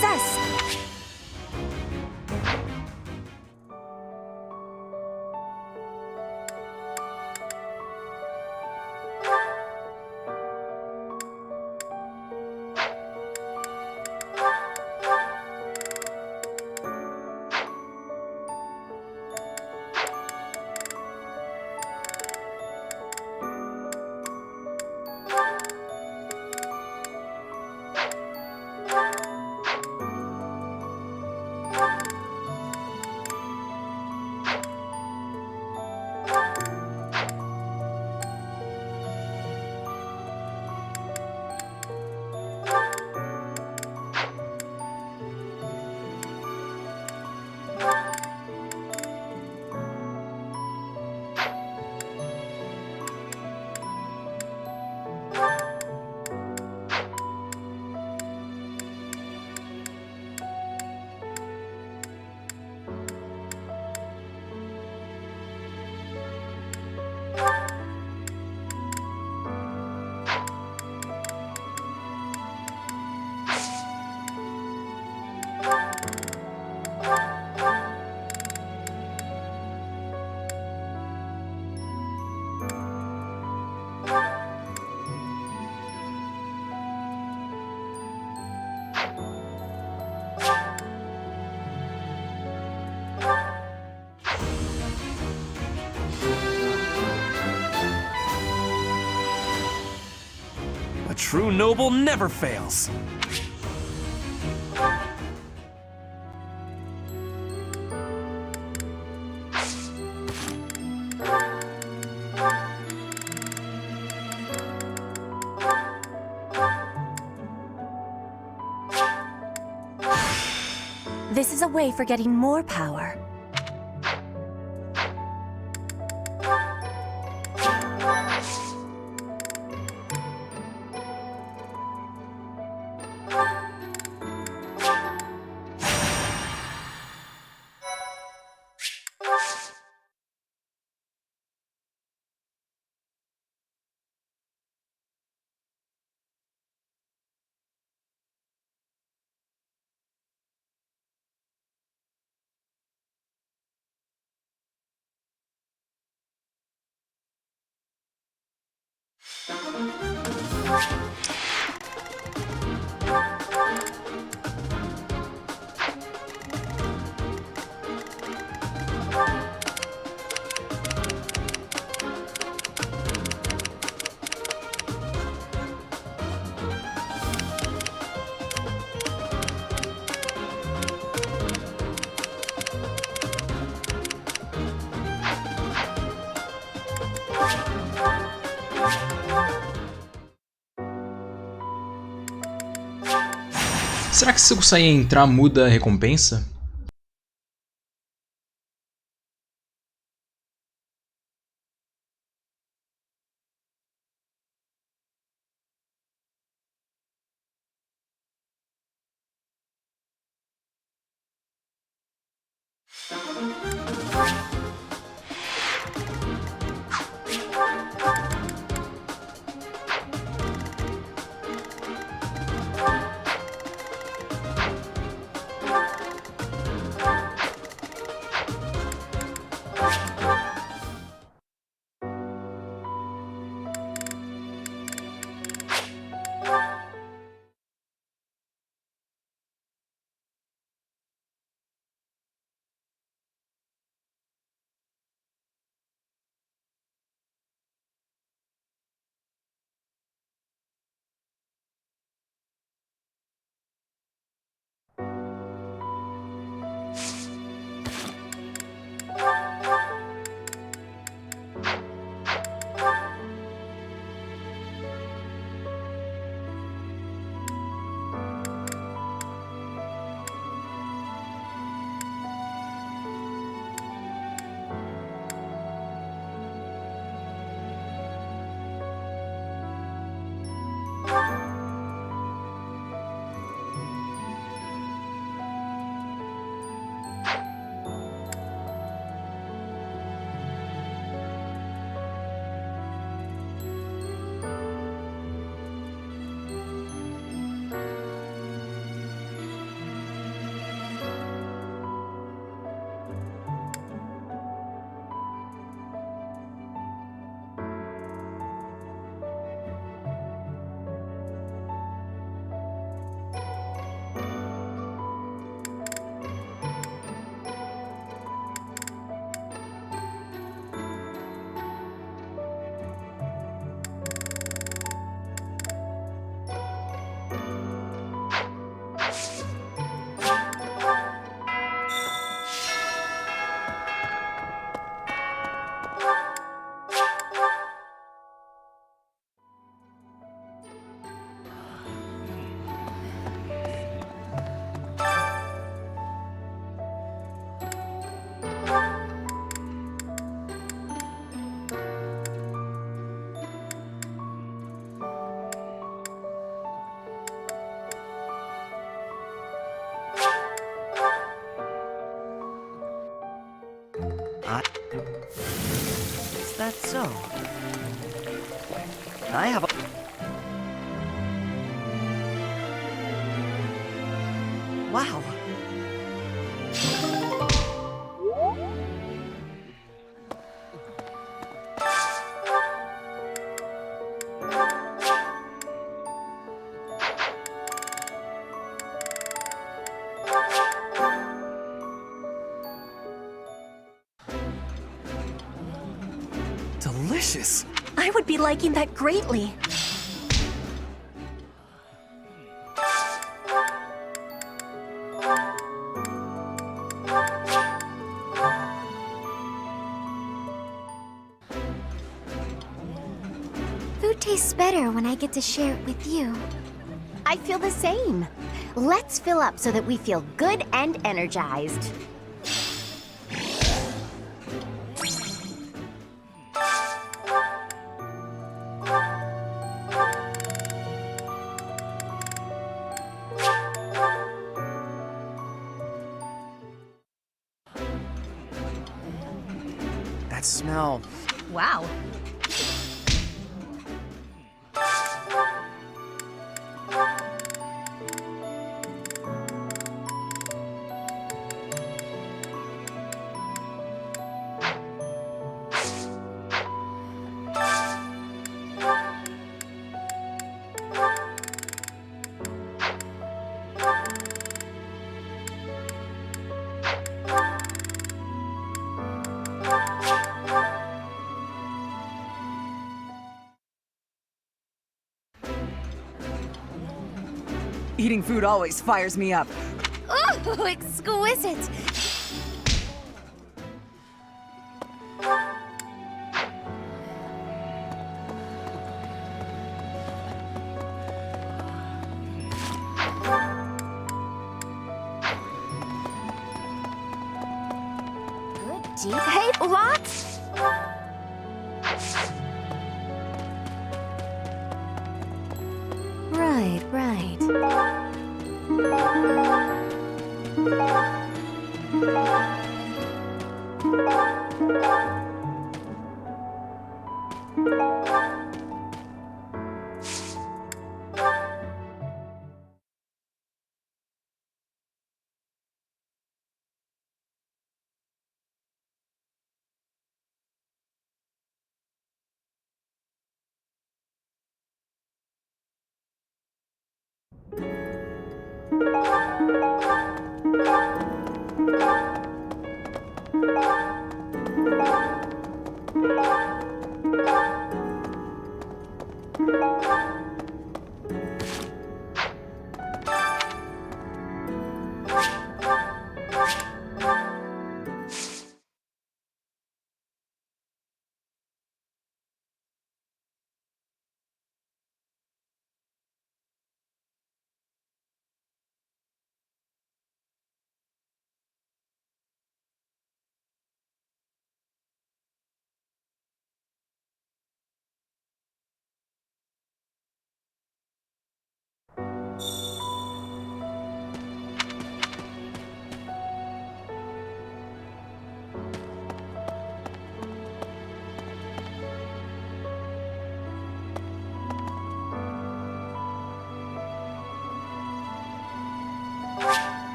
F: success!
J: A true noble never fails.
F: This is a way for getting more power.
A: Será que se eu sair e entrar muda a recompensa?
T: Is that so? I have a... Wow. Delicious.
H: I would be liking that greatly.
D: Food tastes better when I get to share it with you.
G: I feel the same. Let's fill up so that we feel good and energized.
R: That smell.
H: Wow.
E: Eating food always fires me up.
D: Oh, exquisite! Good deep. Hey, lots? Right.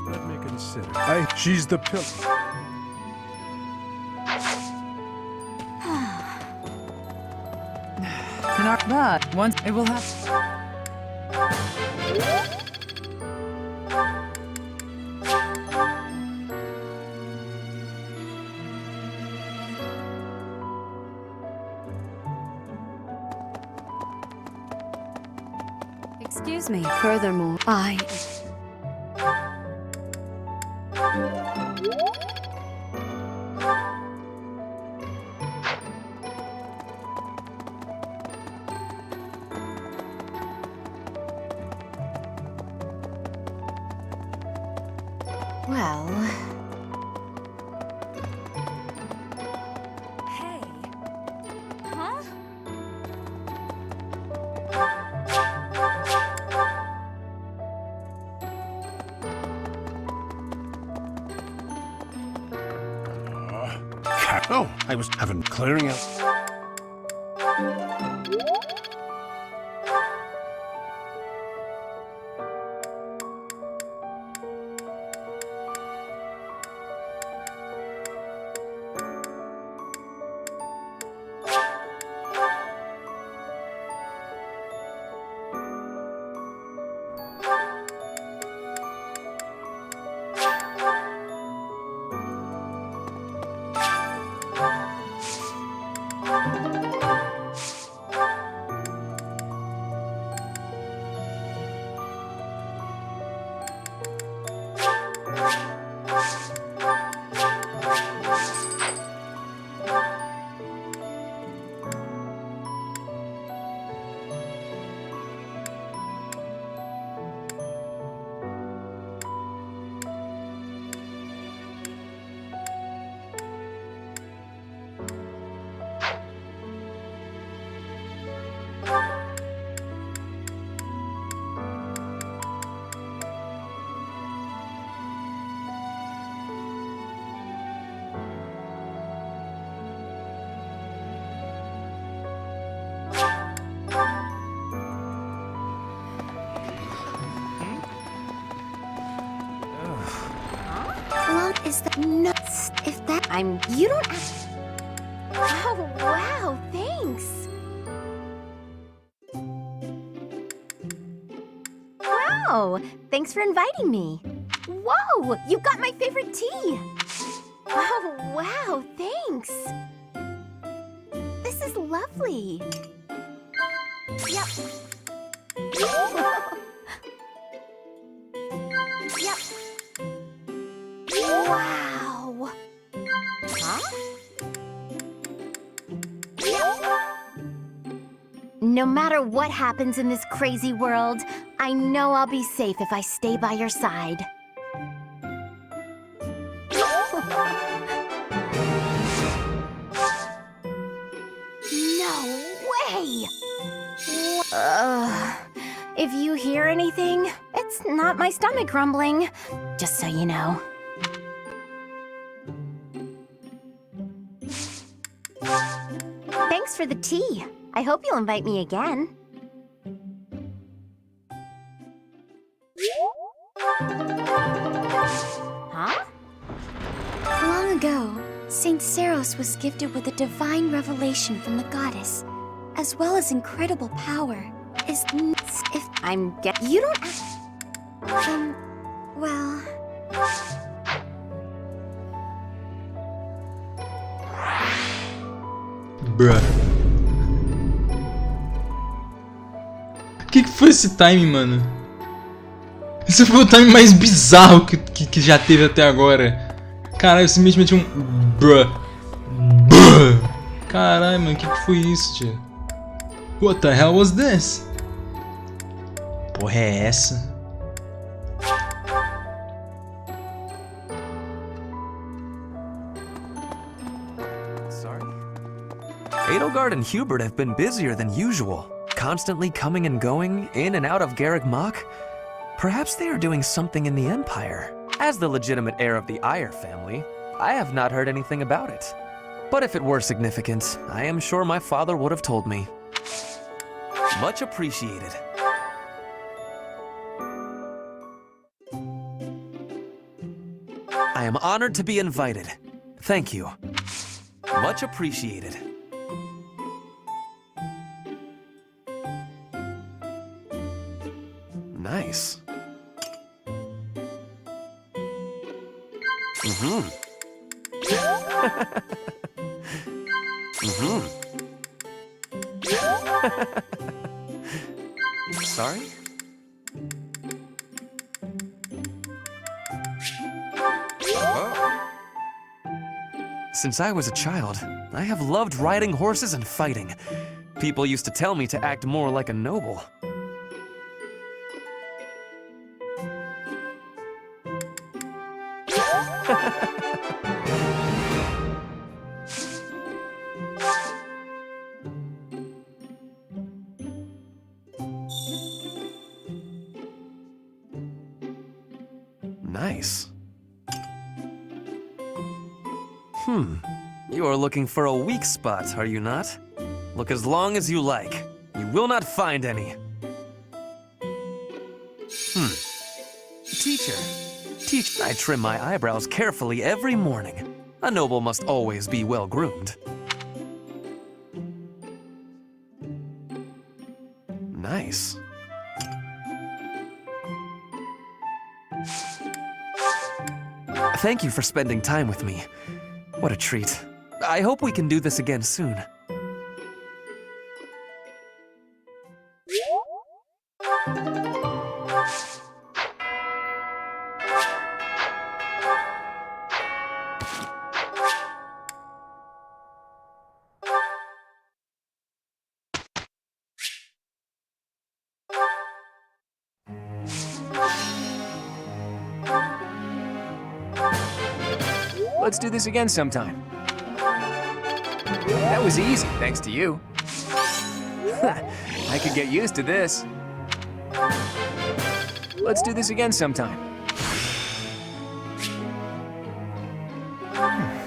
B: Let me consider. She's the pillar.
E: But once it will have.
P: Excuse me. Furthermore, I...
G: Well...
H: Hey. Huh?
O: Oh, I was having clearing out.
G: Is that nuts? If that you don't. Oh wow! Thanks. Wow! Thanks for inviting me. Whoa! You got my favorite tea. Oh wow! Thanks. This is lovely. Yep. Yep. Wow! Huh? No matter what happens in this crazy world, I know I'll be safe if I stay by your side. No way! If you hear anything, it's not my stomach grumbling, just so you know. Thanks for the tea. I hope you'll invite me again. Huh?
D: Long ago, Saint Seros was gifted with a divine revelation from the goddess, as well as incredible power.
G: If I'm you don't.
D: Well.
A: Bruh. Que foi esse time, mano? Esse foi o time mais bizarro que já teve até agora. Caralho, simplesmente um bruh. Bruh. Caralho, mano, que foi isso, tio? What the hell was this? Porra é essa?
J: Edelgard and Hubert have been busier than usual, constantly coming and going, in and out of Garrick Mach. Perhaps they are doing something in the Empire. As the legitimate heir of the Eyre family, I have not heard anything about it. But if it were significant, I am sure my father would have told me. Much appreciated. I am honored to be invited. Thank you. Much appreciated. Nice. Mm-hmm. Mm-hmm. Sorry? Since I was a child, I have loved riding horses and fighting. People used to tell me to act more like a noble. Nice. You are looking for a weak spot, are you not? Look as long as you like. You will not find any. Teacher. I trim my eyebrows carefully every morning. A noble must always be well-groomed. Nice. Thank you for spending time with me. What a treat. I hope we can do this again soon.
R: Let's do this again sometime. That was easy, thanks to you. I could get used to this. Let's do this again sometime.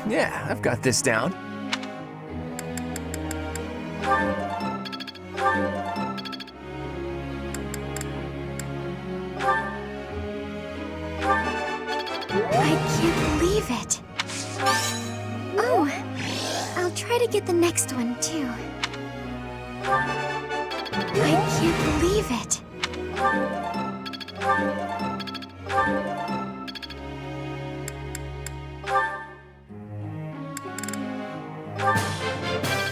R: Yeah, I've got this down.
H: I can't believe it. Oh, I'll try to get the next one too. I can't believe it.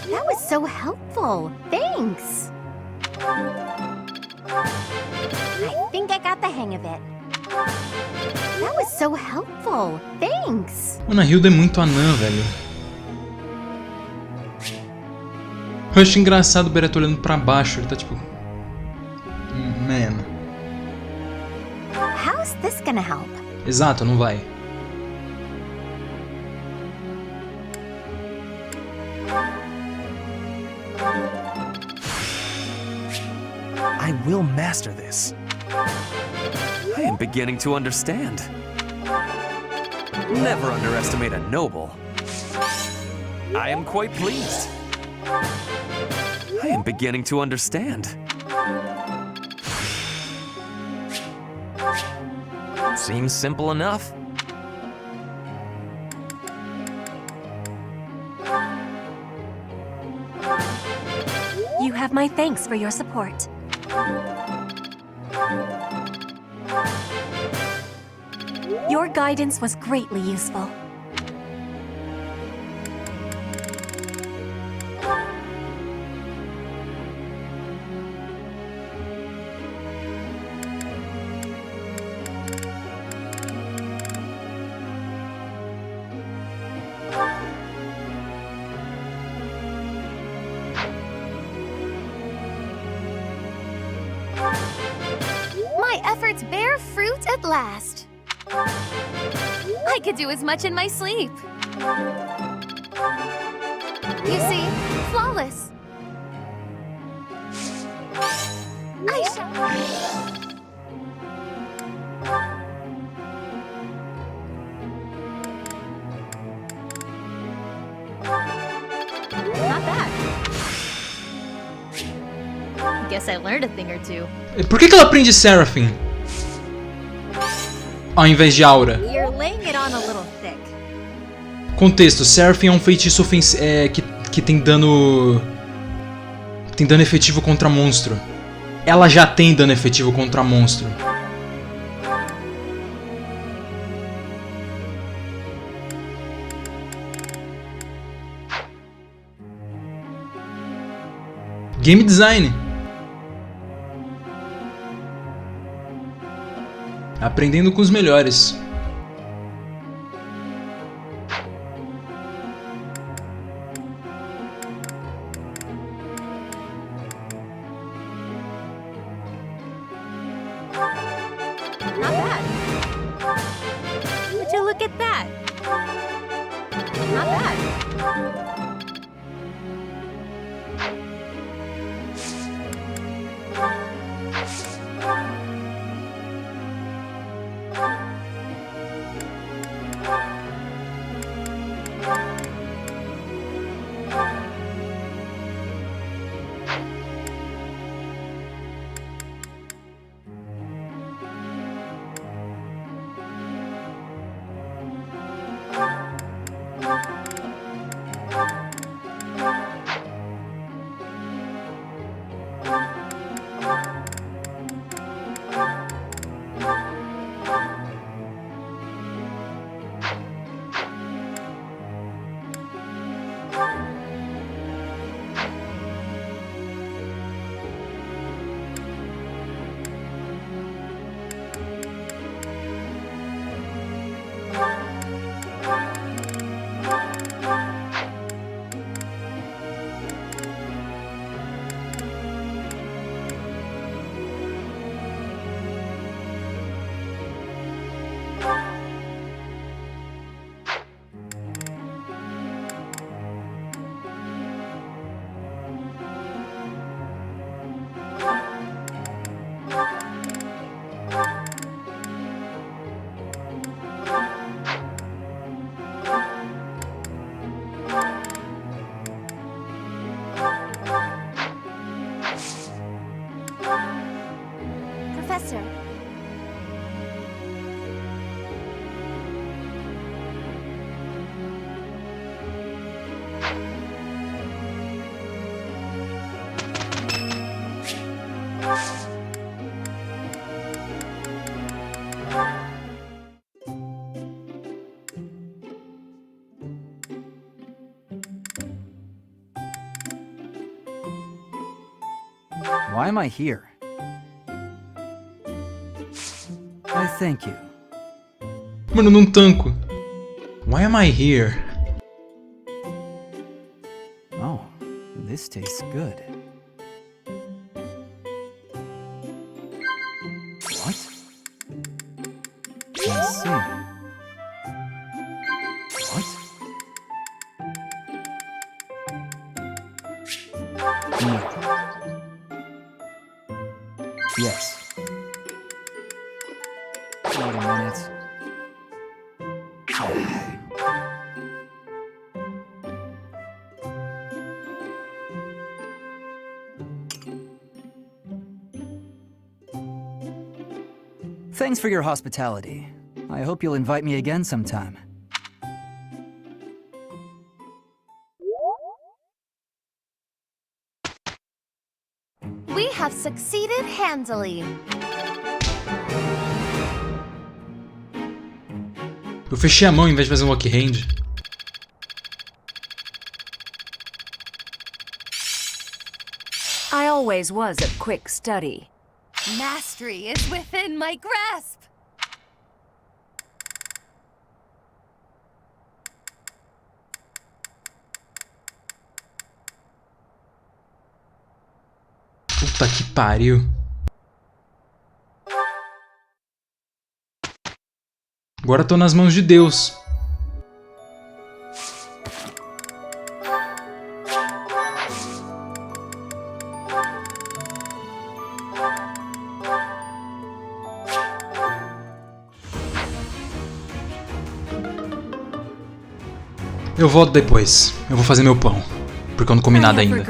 G: That was so helpful. Thanks. I think I got the hang of it. That was so helpful. Thanks.
A: Mano, a Hilda é muito anã, velho. Eu acho engraçado o Bereto olhando pra baixo. Ele tá tipo... Man.
G: How's this gonna help?
A: Exato, não vai.
J: I will master this. I am beginning to understand. Never underestimate a noble. I am quite pleased. I am beginning to understand. Seems simple enough.
H: You have my thanks for your support. Your guidance was greatly useful.
K: My efforts bear fruit at last. I could do as much in my sleep. You see, flawless. I shall...
M: Not bad. Guess I learned a thing or two.
A: Por que ela aprende Seraphim? Ao invés de Aura.
M: You're laying it on a little thick.
A: Contexto: Seraphim é um feitiço que tem dano. Tem dano efetivo contra monstro. Ela já tem dano efetivo contra monstro. Game design. Aprendendo com os melhores.
M: Not bad. Would you look at that? Not bad.
N: Why am I here? I thank you.
A: Mano, eu não tanco. Why am I here?
N: Oh, this tastes good. What? I see. What? No. Yes. Wait a minute. Thanks for your hospitality. I hope you'll invite me again sometime.
K: We have succeeded handily.
A: Eu fechei a mão em vez de fazer um walk hand.
V: I always was a quick study.
K: Mastery is within my grasp.
A: Puta que pariu. Agora tô nas mãos de Deus. Eu volto depois. Eu vou fazer meu pão. Porque eu não comi nada ainda.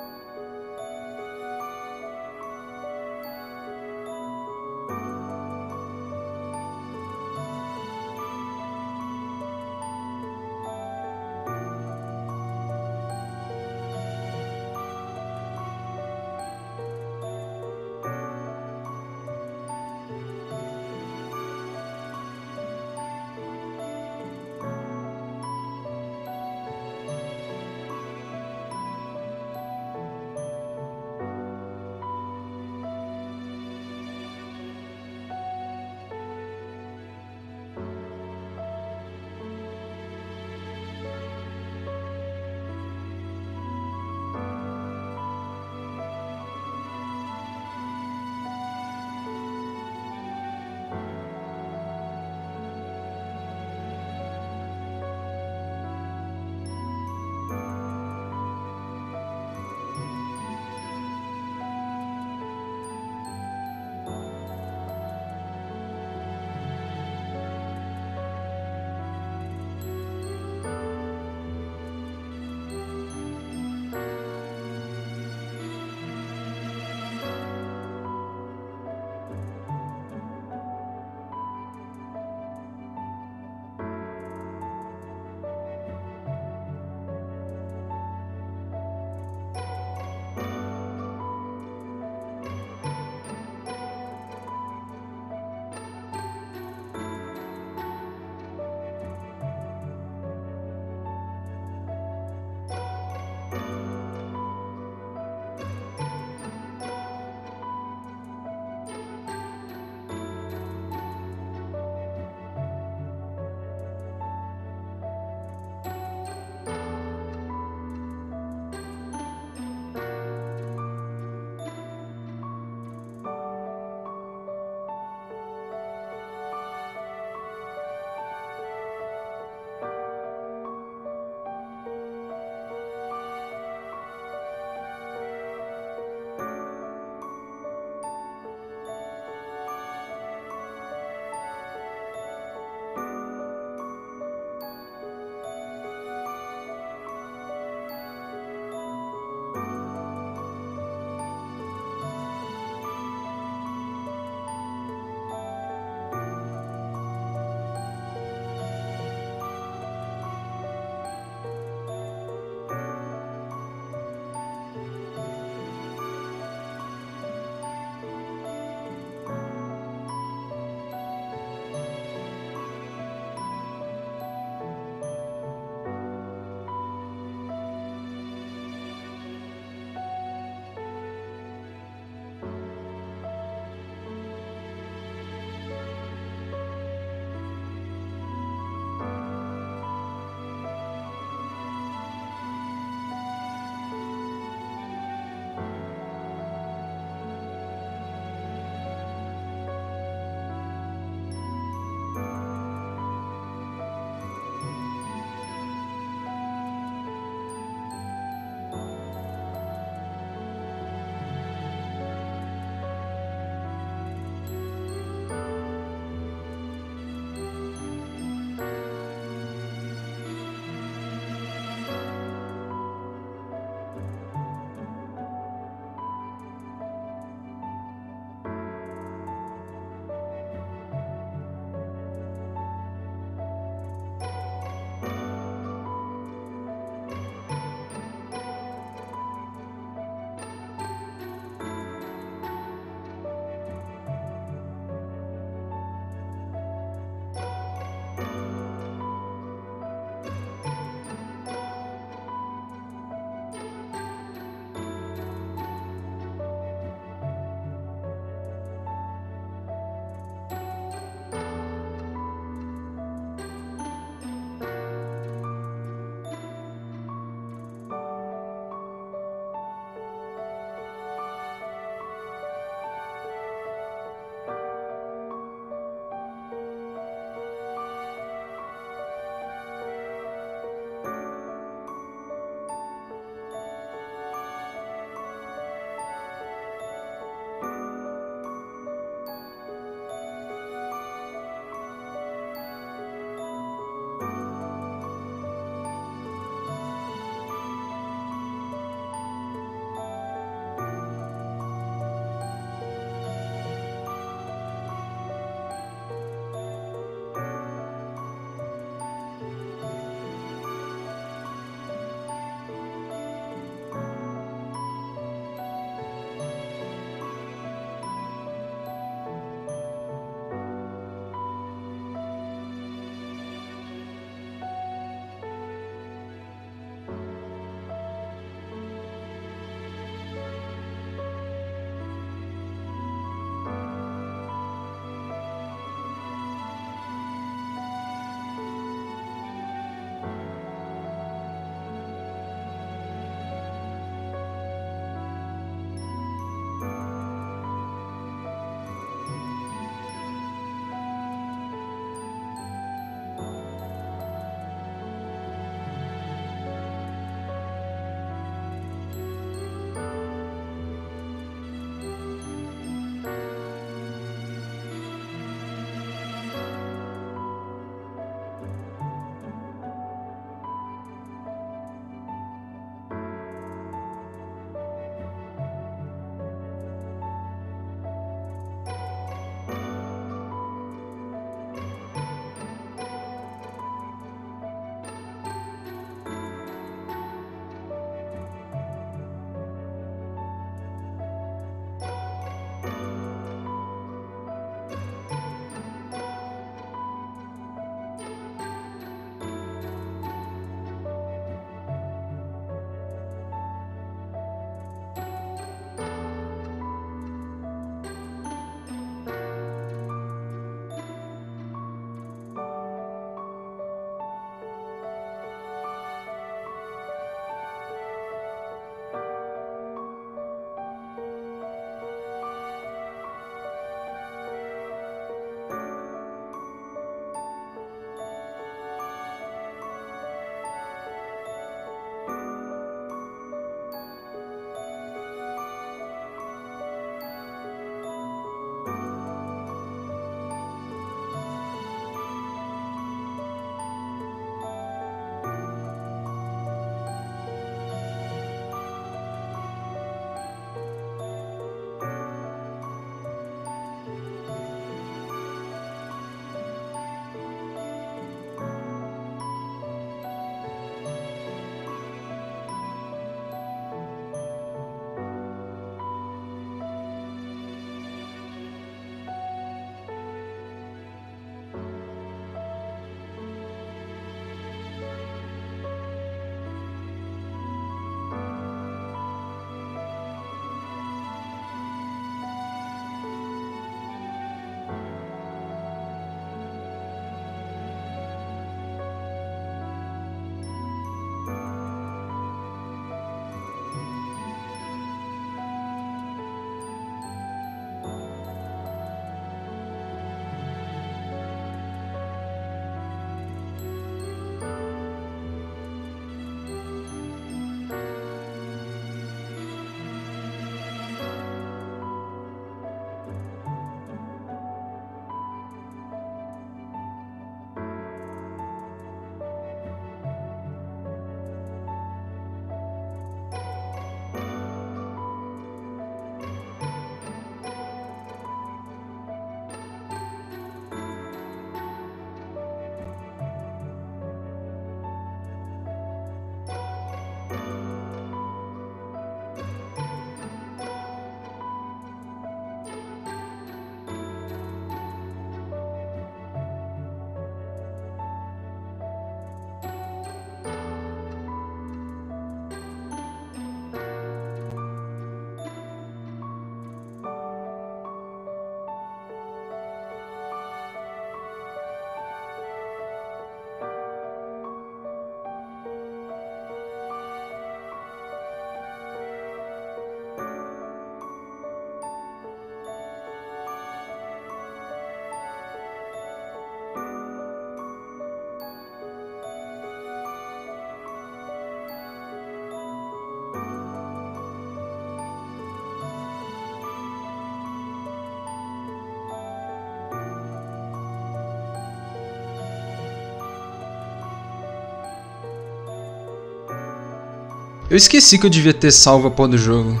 A: Eu esqueci que eu devia ter salvo a porra do jogo.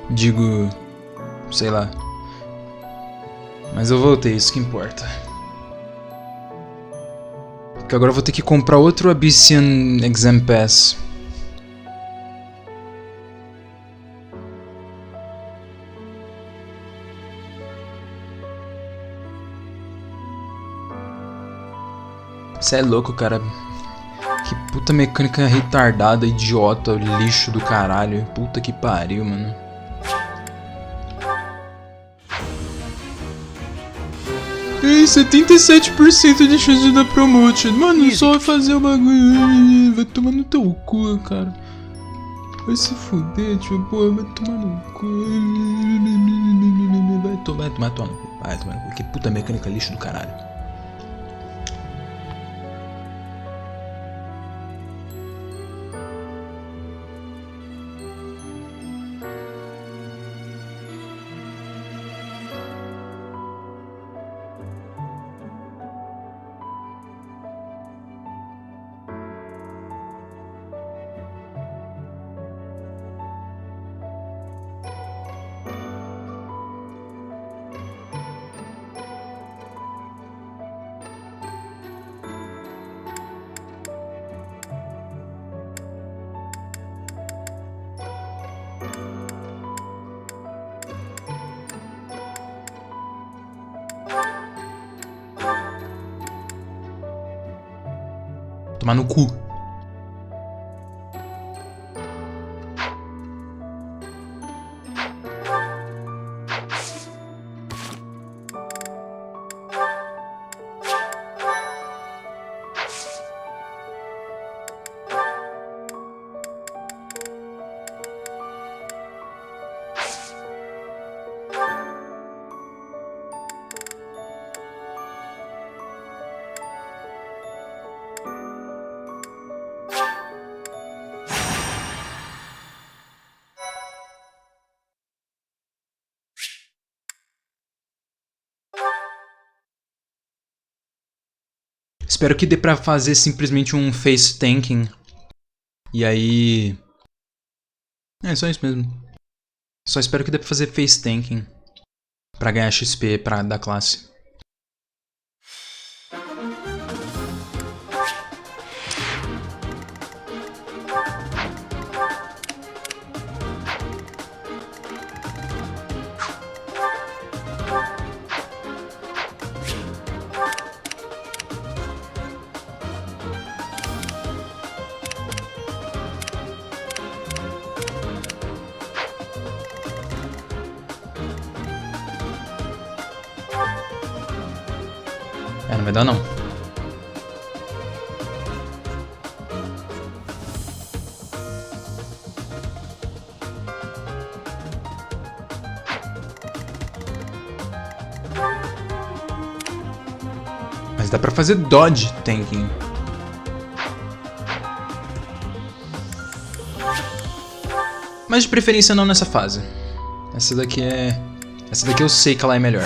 A: Digo... sei lá. Mas eu voltei, isso que importa. Porque agora eu vou ter que comprar outro Abyssian Exam Pass. Você é louco, cara. Que puta mecânica retardada, idiota, lixo do caralho. Puta que pariu, mano. Tem 77% de chance de dar promotion. Mano, só vai fazer o bagulho. Vai tomar no teu cu, cara. Vai se fuder, tio. Pô, vai tomar no cu. Vai tomar no cu. Vai tomar no cu. Que puta mecânica lixo do caralho. Tomar no cu. Espero que dê pra fazer simplesmente um face tanking. E aí... é só isso mesmo. Só espero que dê pra fazer face tanking. Pra ganhar XP da classe. Não vai dar não. Mas dá pra fazer dodge tanking. Mas de preferência não nessa fase. Essa daqui eu sei que ela é melhor.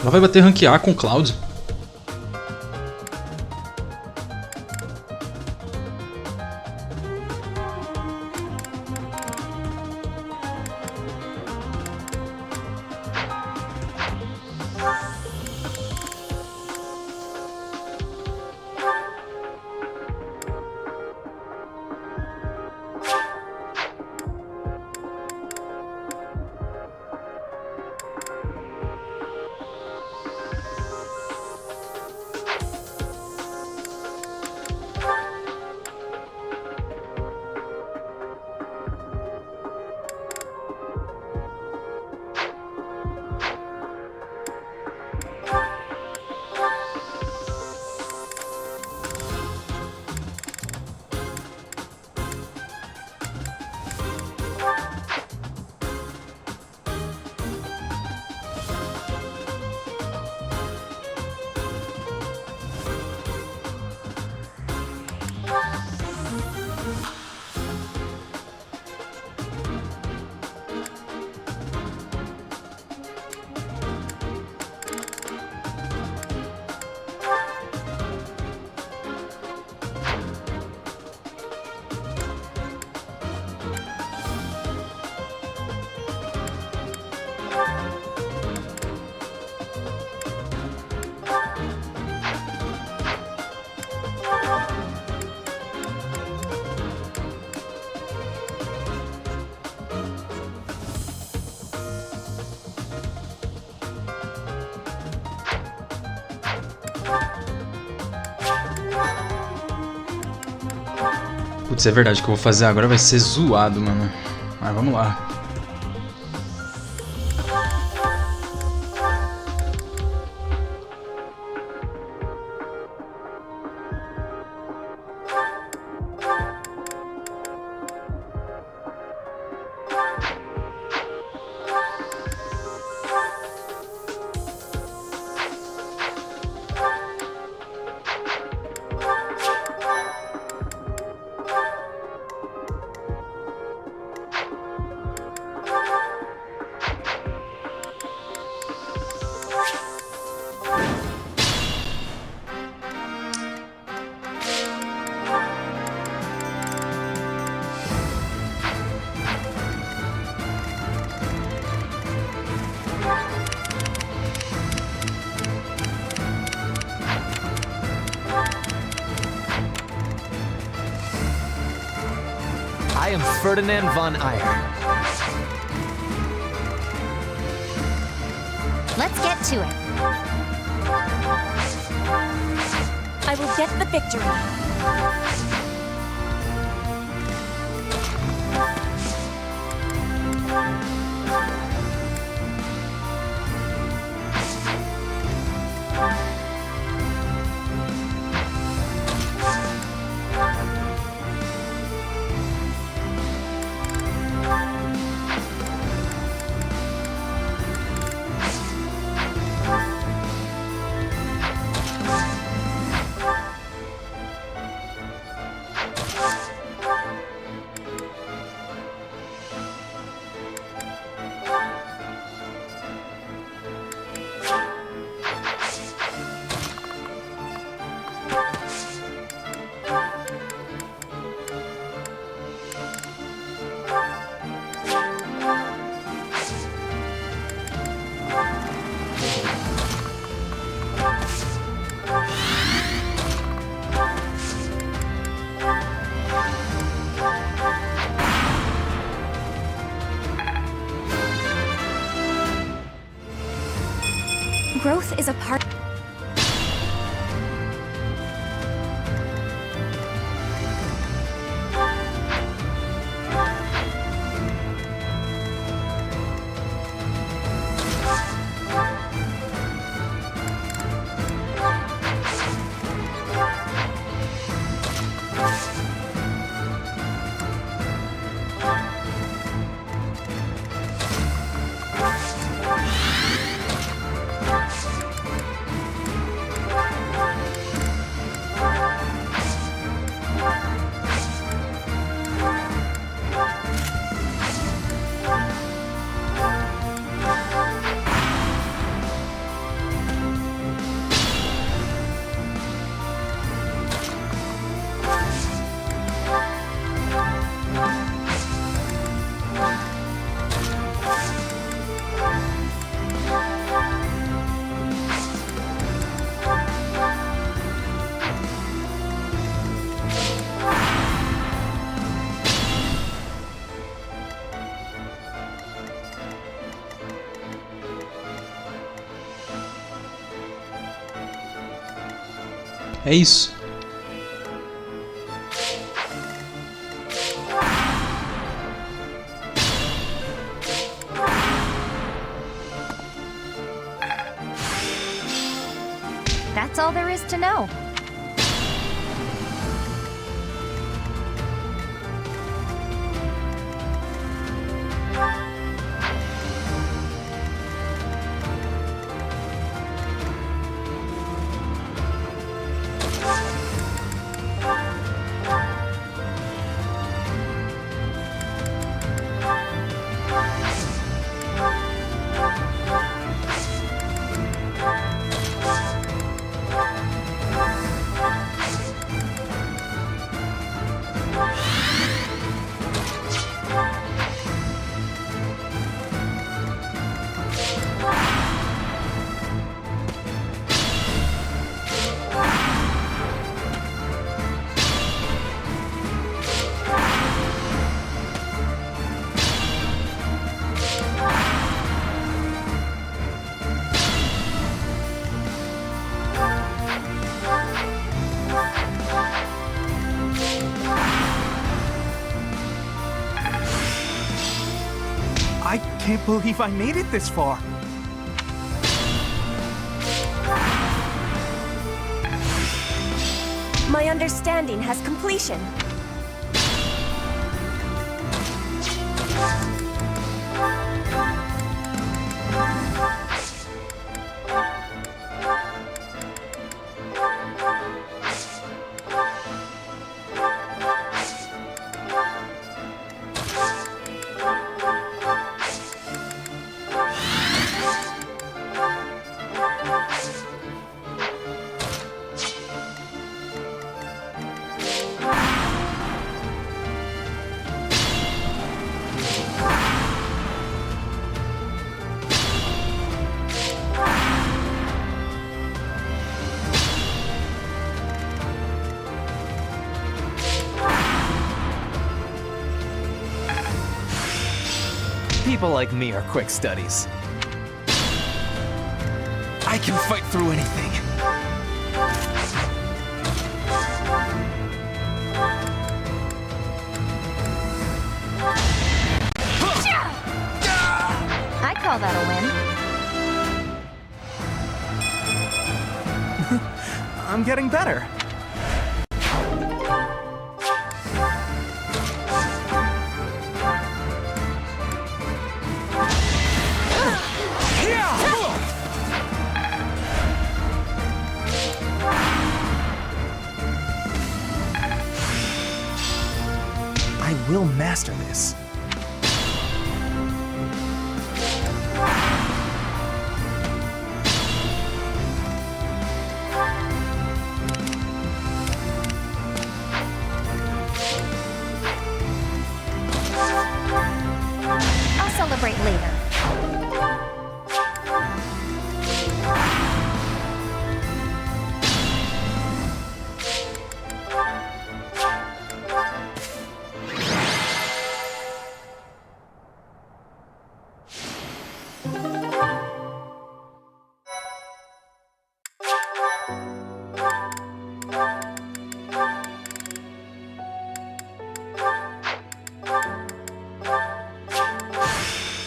A: Ela vai bater rank A com o Cloud. Putz, é verdade, o que eu vou fazer agora vai ser zoado, mano. Mas vamos lá.
J: I am Ferdinand von Eyre.
D: Let's get to it. I will get the victory.
F: Growth is a part.
A: É isso.
K: That's all there is to know.
I: I can't believe I made it this far.
Q: My understanding has completion.
J: People like me are quick studies. I can fight through anything.
K: I call that a win.
I: I'm getting better.
J: I will master this.
K: I'll celebrate later.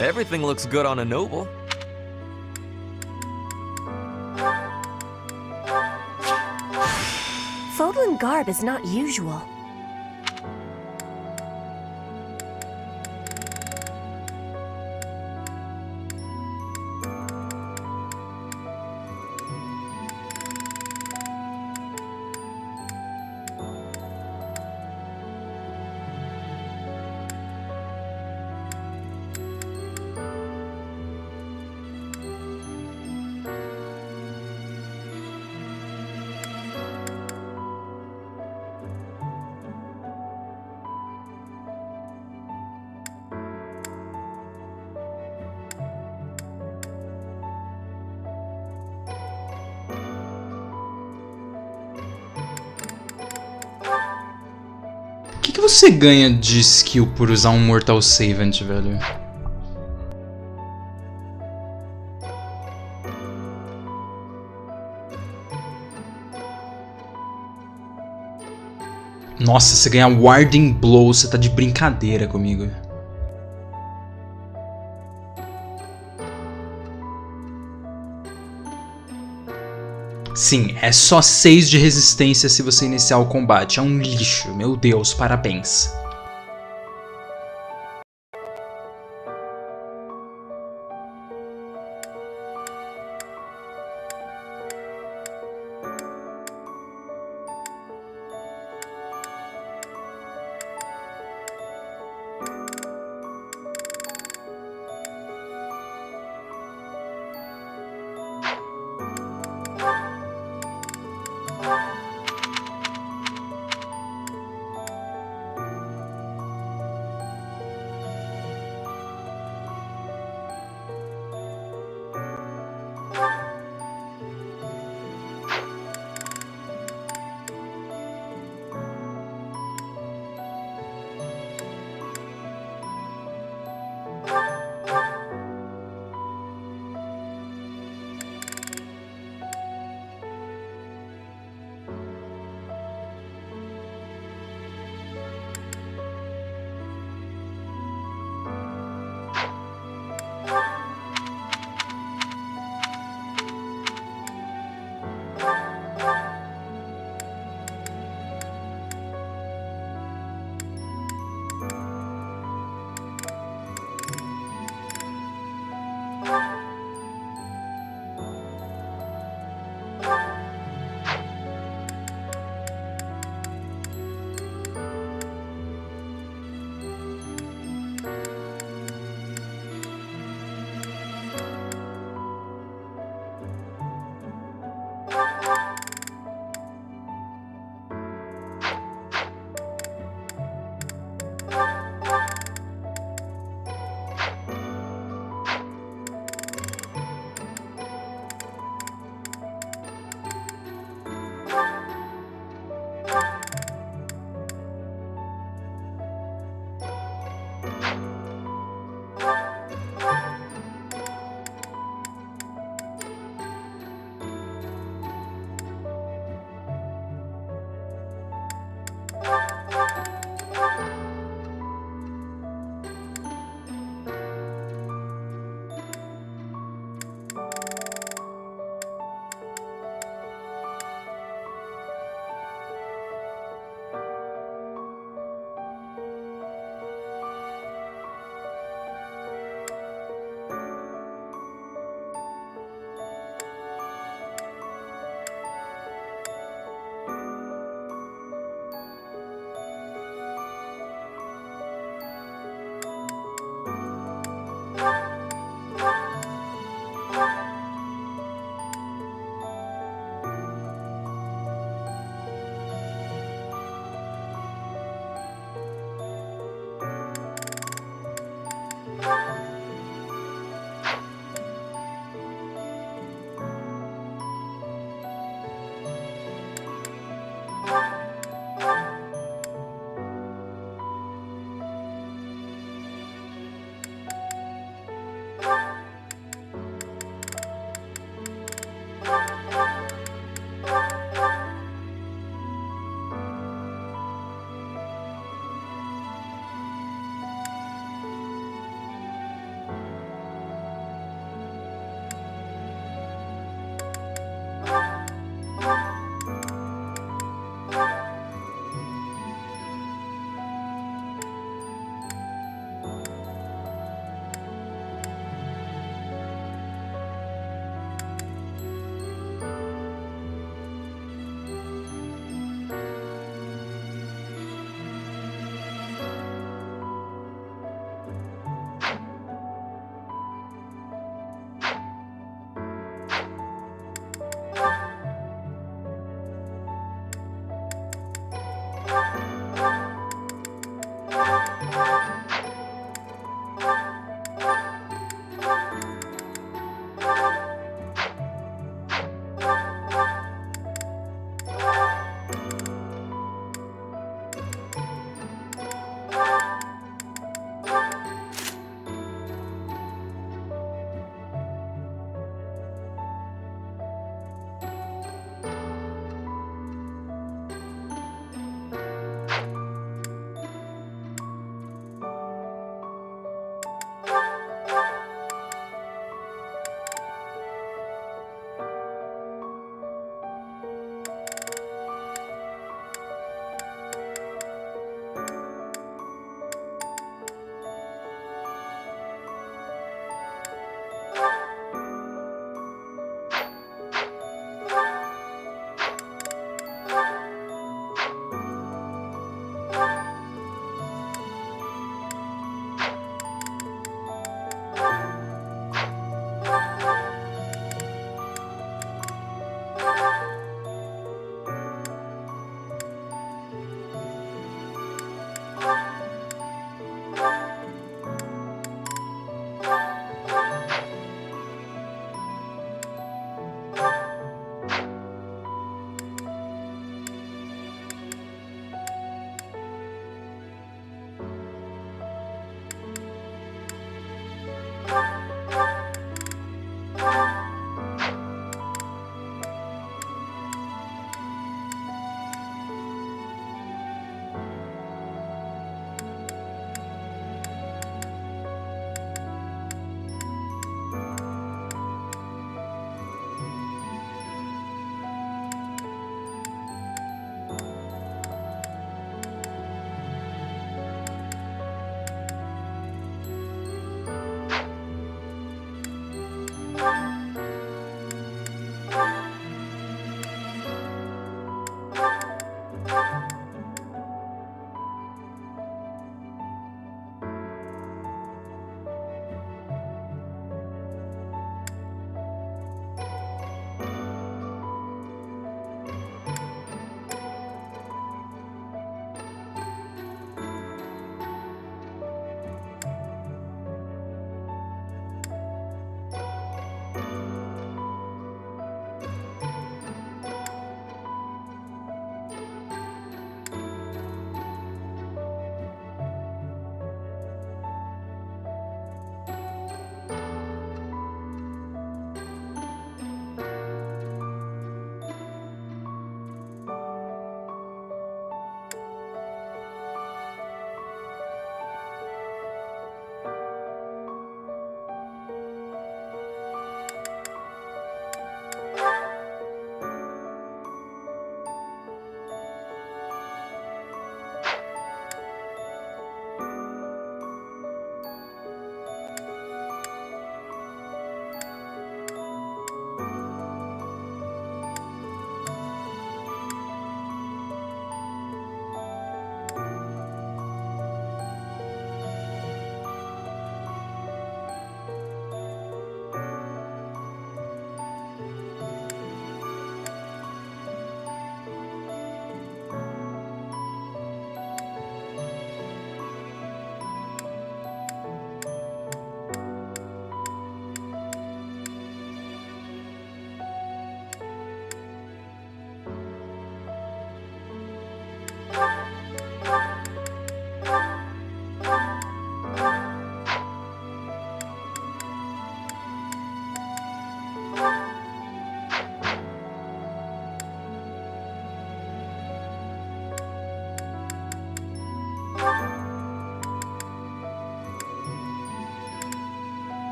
J: Everything looks good on a noble.
Q: Fodlan garb is not usual.
A: O que você ganha de skill por usar um Mortal Savant, velho? Nossa, você ganhar Warding Blow, você tá de brincadeira comigo. Sim, é só 6 de resistência se você iniciar o combate. É um lixo, meu Deus, parabéns.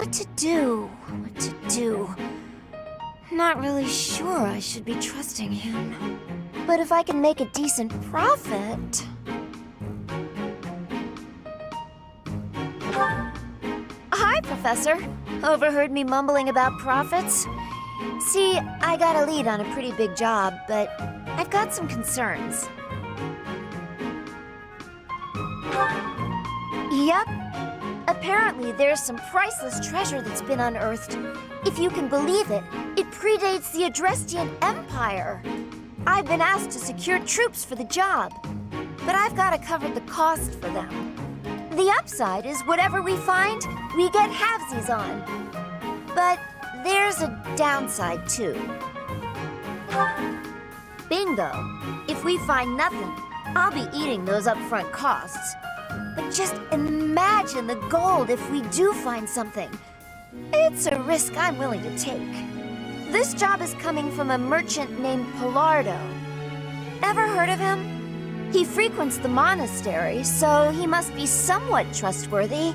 H: What to do? Not really sure I should be trusting him. But if I can make a decent profit... Hi, Professor. Overheard me mumbling about profits? See, I got a lead on a pretty big job, but I've got some concerns. Yep. Apparently, there's some priceless treasure that's been unearthed. If you can believe it, it predates the Adrestian Empire. I've been asked to secure troops for the job, but I've got to cover the cost for them. The upside is whatever we find, we get halvesies on. But there's a downside, too. Bingo! If we find nothing, I'll be eating those upfront costs. But just imagine the gold if we do find something. It's a risk I'm willing to take. This job is coming from a merchant named Pilardo. Ever heard of him? He frequents the monastery, so he must be somewhat trustworthy.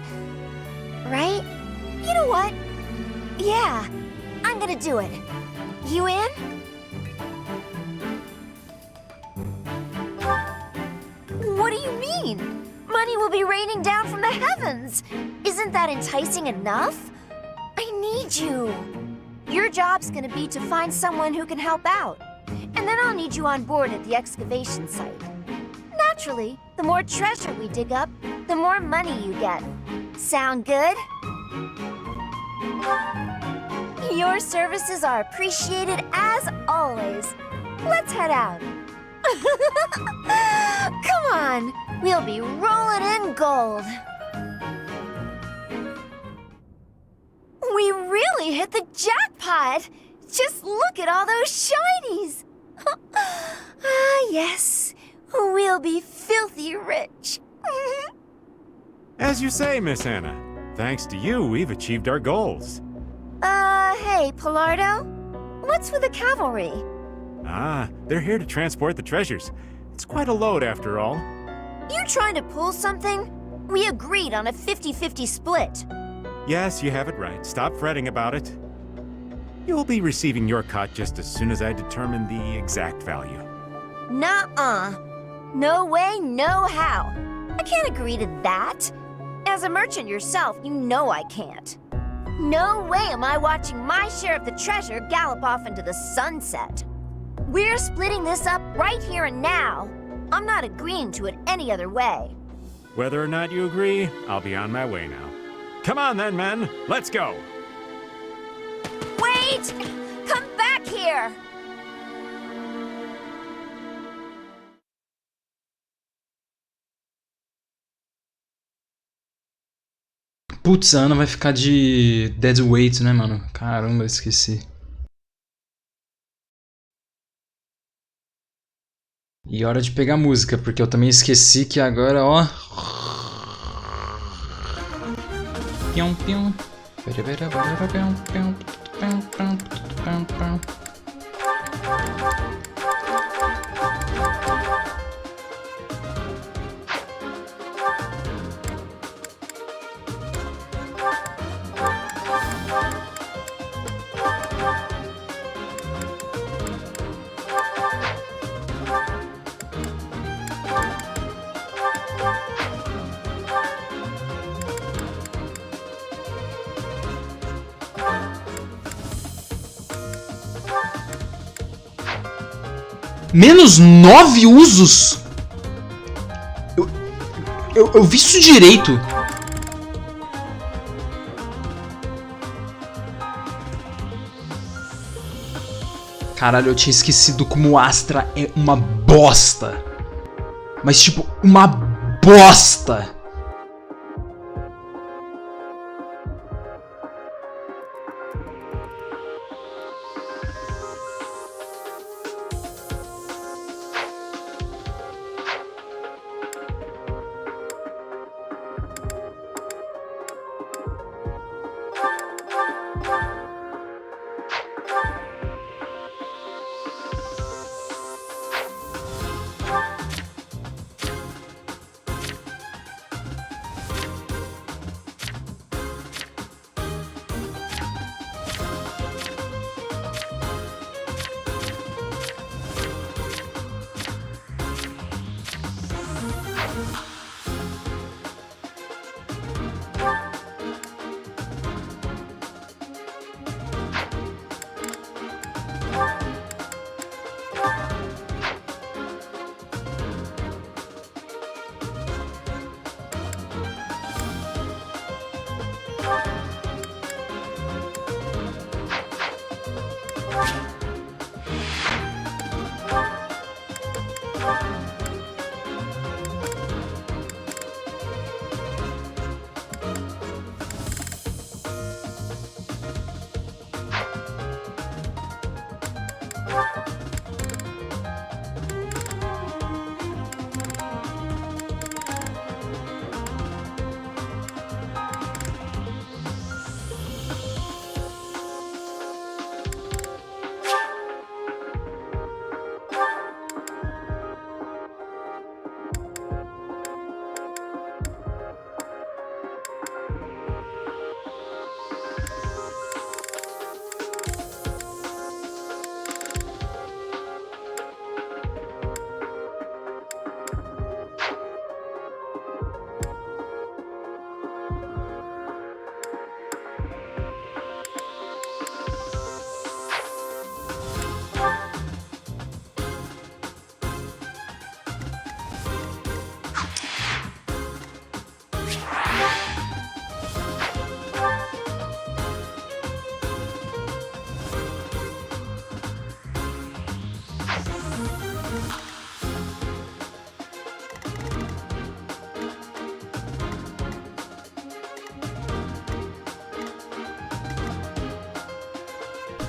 H: Right? You know what? Yeah, I'm gonna do it. You in? What do you mean? Money will be raining down from the heavens. Isn't that enticing enough? I need you. Your job's gonna be to find someone who can help out. And then I'll need you on board at the excavation site. Naturally, the more treasure we dig up, the more money you get. Sound good? Your services are appreciated as always. Let's head out. Come on, we'll be rolling in gold. We really hit the jackpot. Just look at all those shinies. Ah, yes. We'll be filthy rich.
L: As you say, Miss Anna. Thanks to you, we've achieved our goals.
H: Hey, Pilardo? What's with the cavalry?
L: Ah, they're here to transport the treasures. It's quite a load, after all.
H: You trying to pull something? We agreed on a 50-50 split.
L: Yes, you have it right. Stop fretting about it. You'll be receiving your cut just as soon as I determine the exact value.
H: Nuh-uh. No way, no how. I can't agree to that. As a merchant yourself, you know I can't. No way am I watching my share of the treasure gallop off into the sunset. We're splitting this up right here and now. I'm not agreeing to it any other way.
L: Whether or not you agree, I'll be on my way now. Come on then, men. Let's go.
H: Wait! Come back here!
A: Putz, a Ana vai ficar de dead weight, né, mano? Caramba, esqueci. E hora de pegar música, porque eu também esqueci que agora, ó... Pião, pião. Menos 9 usos? Eu vi isso direito. Caralho, eu tinha esquecido como o Astra é uma bosta. Mas tipo, uma bosta.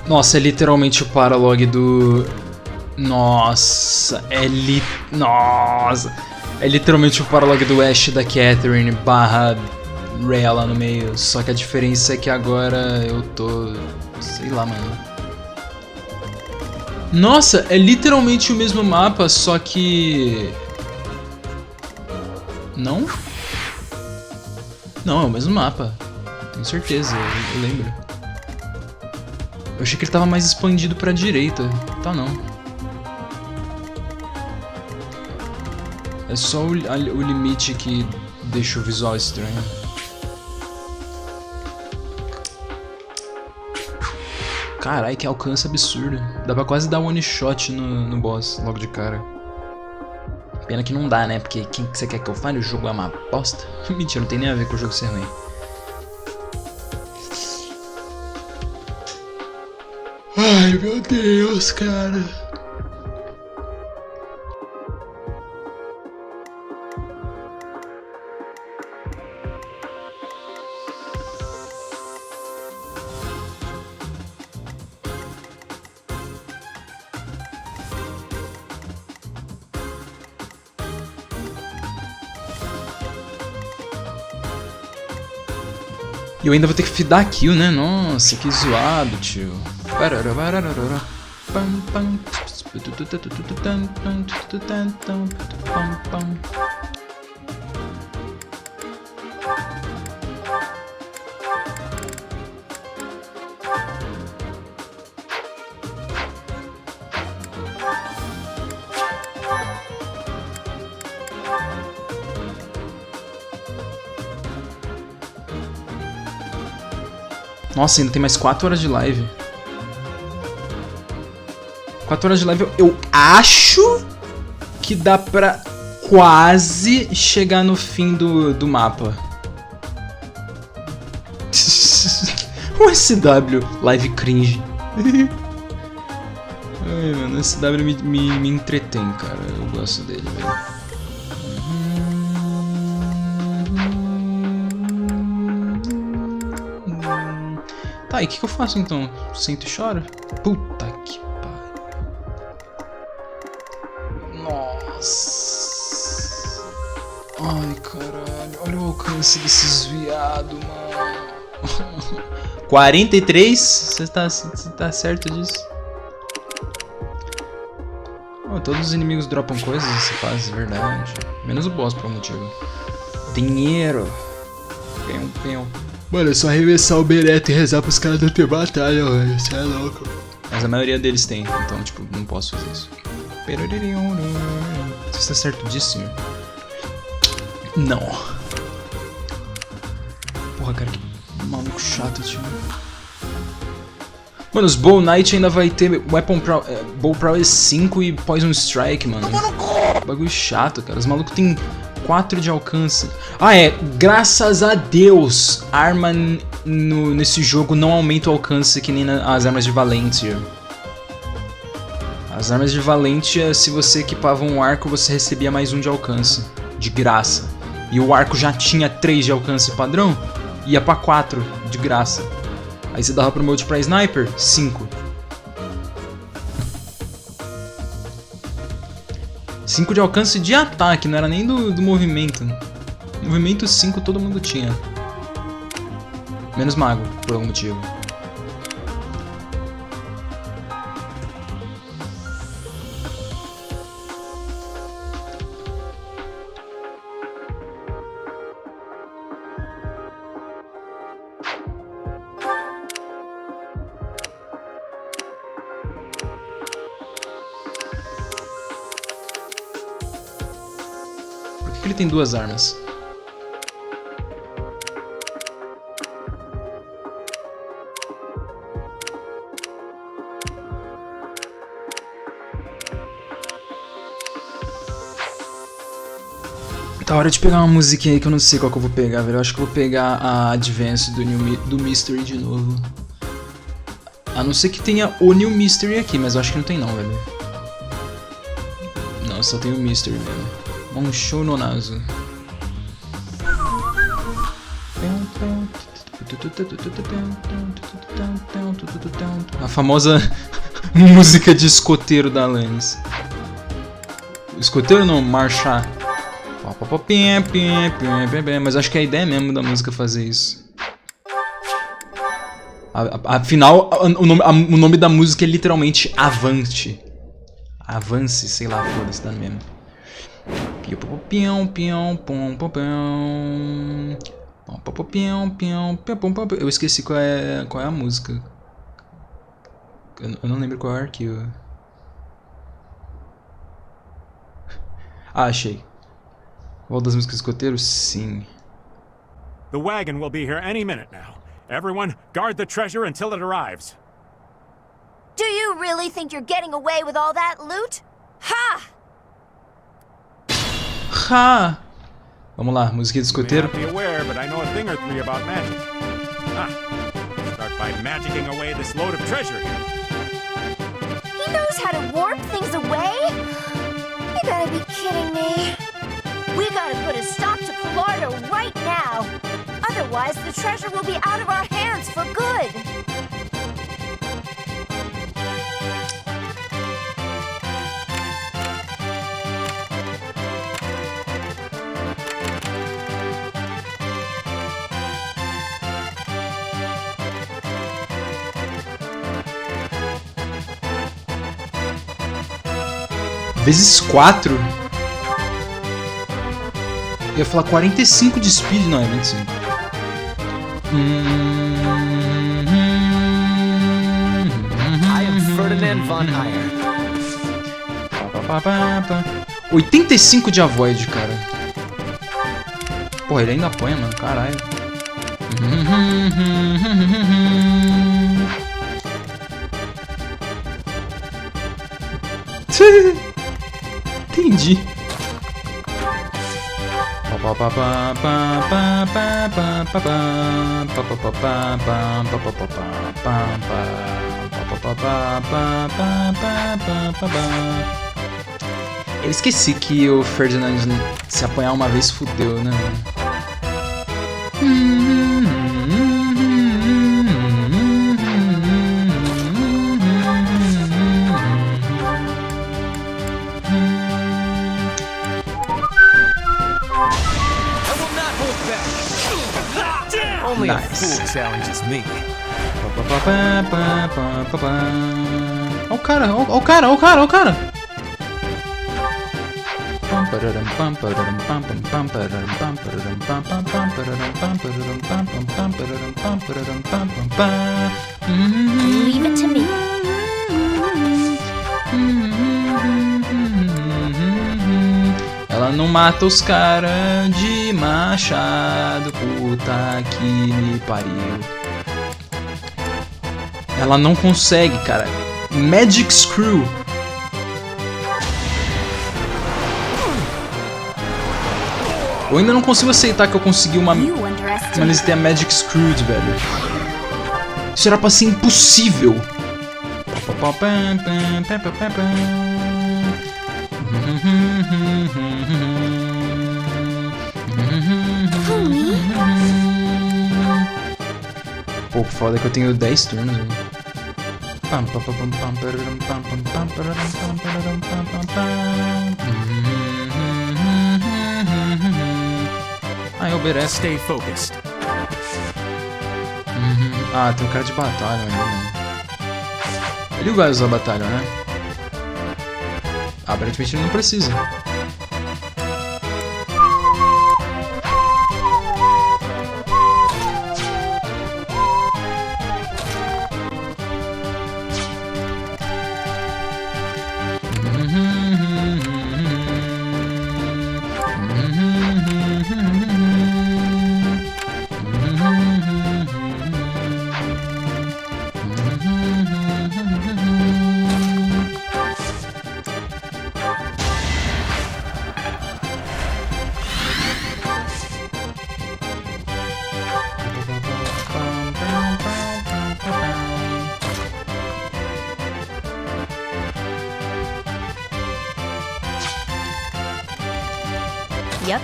A: Nossa, é literalmente o paralog do... Nossa, Nossa, é literalmente o paralog do Ash da Catherine barra Rhea lá no meio. Só que a diferença é que agora eu tô... sei lá, mano. Nossa, é literalmente o mesmo mapa, só que... Não? Não, é o mesmo mapa. Tenho certeza, eu lembro. Eu achei que ele tava mais expandido pra direita. Tá não. É só o limite que deixa o visual estranho. Carai, que alcance absurdo. Dá pra quase dar one shot no boss logo de cara. Pena que não dá, né? Porque quem que você quer que eu fale? O jogo é uma bosta. Mentira, não tem nem a ver com o jogo ser ruim. Ai, meu Deus, cara. E eu ainda vou ter que dar kill, né? Nossa, que zoado, tio. Nossa, ainda tem mais 4 horas de live. 4 horas de live eu acho que dá pra quase chegar no fim do mapa. O SW, live cringe. Ai, mano, o SW me entretém, cara. Eu gosto dele, velho. Tá, e o que eu faço então? Sento e choro? Puta que pariu. Nossa. Ai, caralho. Olha o alcance desses viados, mano. 43? Você tá certo disso? Oh, todos os inimigos dropam coisas nessa fase, verdade. Menos o boss por um motivo. Dinheiro. Pão. Mano, é só arremessar o Beretta e rezar pros caras não ter batalha, velho. Isso é louco. Mas a maioria deles tem, então, tipo, não posso fazer isso. Você tá certo disso, senhor? Não. Porra, cara, que maluco chato, tio. Mano, os Bow Knight ainda vai ter Bow Prowess 5 e Poison Strike, mano. Bagulho chato, cara. Os malucos tem 4 de alcance. Ah, graças a Deus, arma nesse jogo não aumenta o alcance que nem as armas de Valentia. As armas de Valentia, se você equipava um arco, você recebia mais 1 de alcance, de graça. E o arco já tinha 3 de alcance padrão, ia pra 4, de graça. Aí você dava promote pra Sniper, 5. 5 de alcance de ataque, não era nem do movimento. Movimento 5 todo mundo tinha. Menos mago, por algum motivo. Por que ele tem 2 armas? Tá hora de pegar uma musiquinha aí que eu não sei qual que eu vou pegar, velho. Eu acho que eu vou pegar a Advance do Mystery de novo. A não ser que tenha o New Mystery aqui, mas eu acho que não tem não, velho. Não, só tem o Mystery mesmo. Um show no naso. A famosa música de escoteiro da Alanis. Escoteiro não, marchar. Mas acho que a ideia mesmo da música é fazer isso. Afinal, o nome da música é literalmente Avante. Avance, sei lá, foda-se, dá mesmo. Eu esqueci qual é a música. Eu não lembro qual é o arquivo. Ah, achei. Volta das músicas escoteiros? Sim.
L: The wagon will be here any minute now. Everyone, guard the treasure until it arrives.
H: Do you really think you're getting away with all that loot? Ha!
A: Ha! Vamos lá, musiquinha de escoteiro.
L: Be aware, but I know a thing or three about magic. Start by magicking away this load of treasure here.
H: knows how to warp things away? You gotta be kidding me. We gotta put a stop to Pilardo right now. Otherwise, the treasure will be out of our hands for good.
A: Vezes 4. Eu ia falar 45 de speed, não, é 25.
J: I am Ferdinand von Ayer.
A: 85 de avoid, cara. Porra, ele ainda apanha, mano. Caralho. Entendi. Eu esqueci que o Ferdinand, se apanhar uma vez, fudeu, né?
J: Only
A: Nice.
J: a fool challenges me.
A: Ó o cara, ó o cara, ó o cara, ó o cara.
D: Leave it to me.
A: Ela não mata os caras de machado, puta que me pariu. Ela não consegue, cara. Magic Screw. Eu ainda não consigo aceitar que eu consegui uma lista a Magic Screwed, velho. Isso era pra ser impossível. Pô, foda que eu tenho 10 turnos. Ah, eu obedece.
R: Stay focused.
A: Ah, tem um cara de batalha ali, né? Ele vai usar batalha, né? Aparentemente ele não precisa.
D: Yep.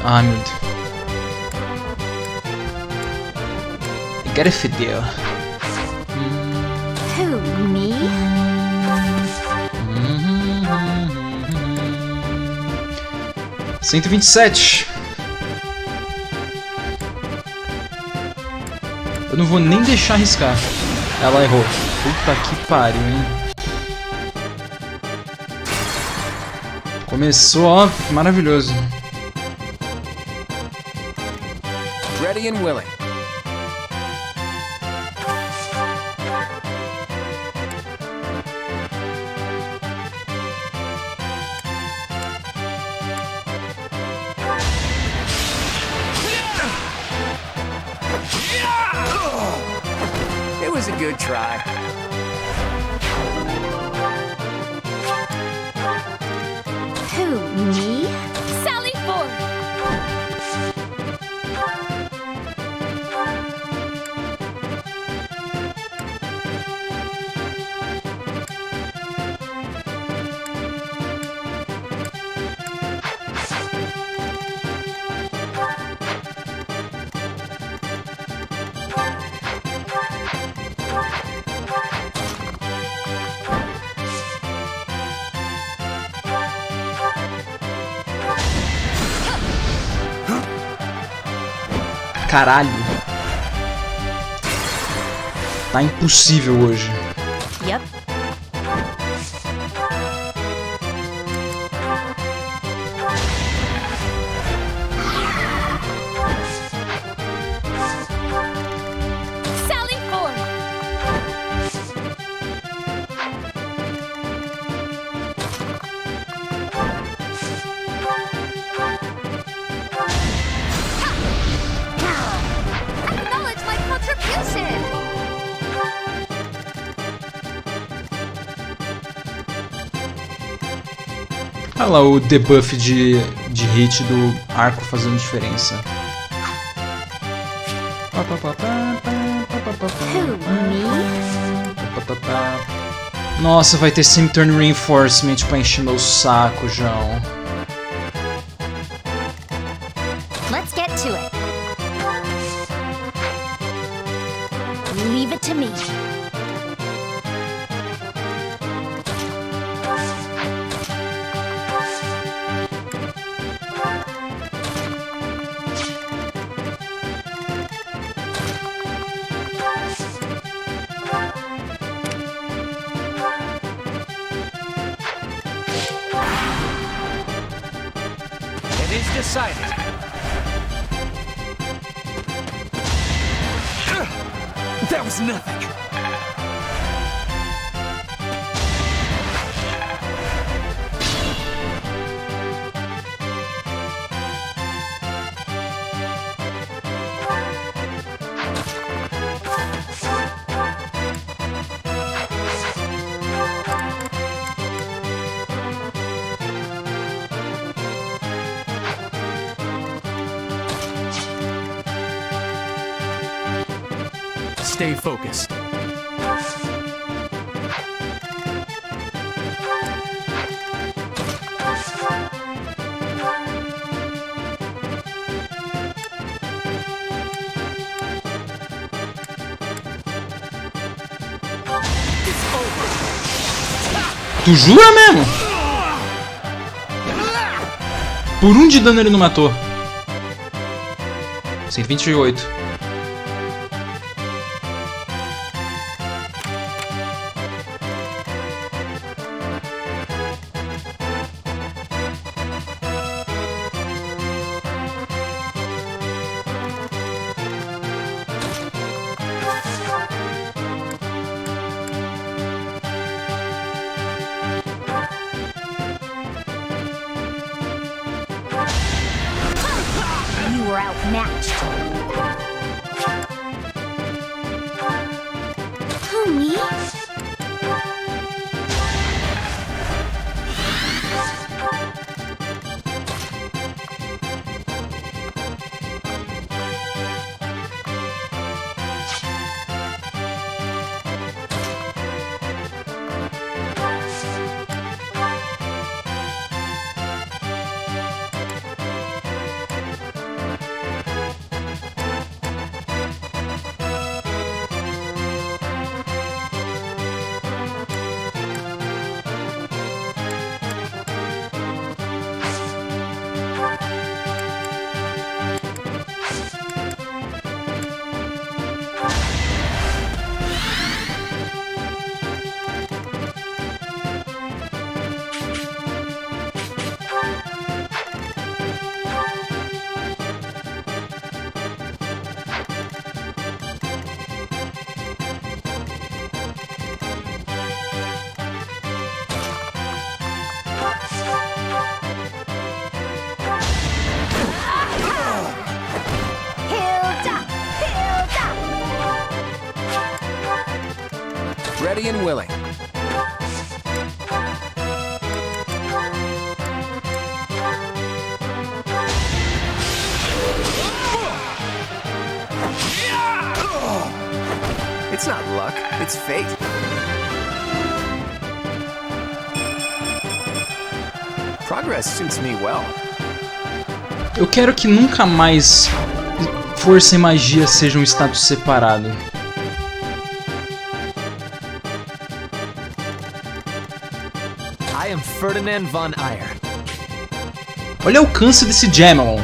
A: Ah, meu Deus. Agora fedeu.
D: Who, me?
A: $127. Eu não vou nem deixar arriscar. Ela errou. Puta que pariu, hein? Começou, ó, maravilhoso.
R: Ready and willing. It was a good try.
D: Who, me?
K: Sally forth!
A: caralho. Tá impossível hoje.
D: Yep.
K: Sally forth! Acknowledge my contribution!
A: Olha lá o debuff de hit do arco fazendo diferença. Nossa, vai ter Semi-Turn Reinforcement pra encher meu saco, João.
D: Let's get to it. Leave it to me.
J: It is decided. That was nothing.
R: Stay focused.
A: Tu jura mesmo? Por um de dano ele não matou. 128.
D: You were outmatched. Who, me?
R: Ready and willing. It's not luck, it's fate. Progress suits me well.
A: Eu quero que nunca mais força e magia sejam um status separado.
J: I am Ferdinand von Eyre.
A: Olha o alcance desse Jamelon.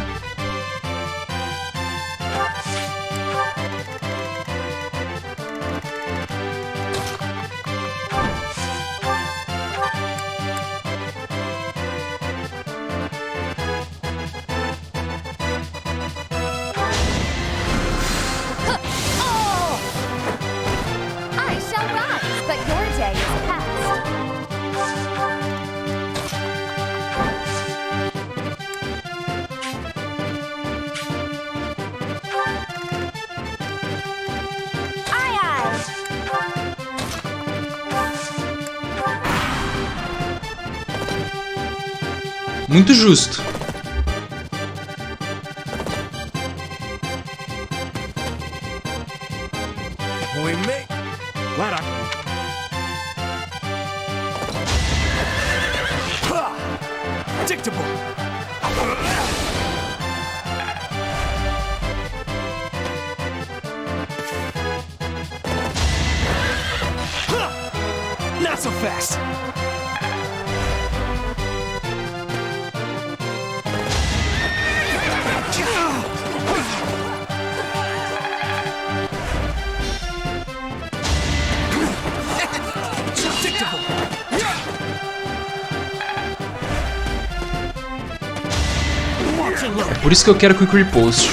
A: Muito justo.
R: Not so fast.
A: É por isso que eu quero Quick Riposte.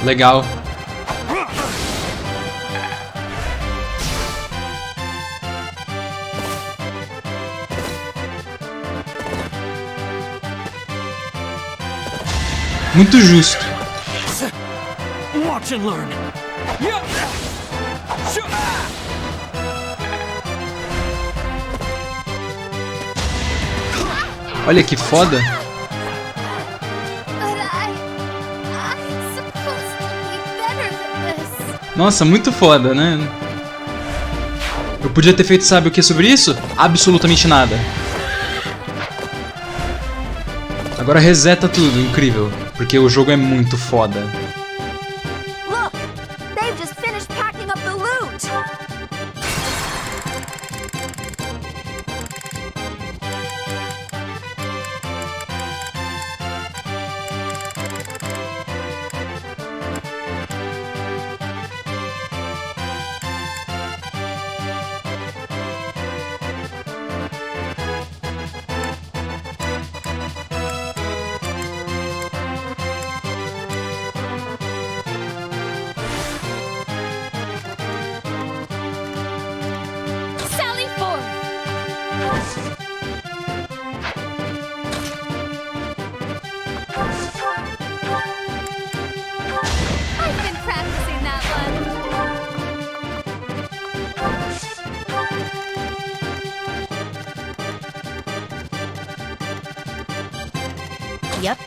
A: Legal. Muito justo.
R: Watch and learn.
A: Olha que foda. Nossa, muito foda, né? Eu podia ter feito, sabe o que sobre isso? Absolutamente nada. Agora reseta tudo, incrível. Porque o jogo é muito foda.
H: Look, they've just finished packing up the loot.
D: Yep.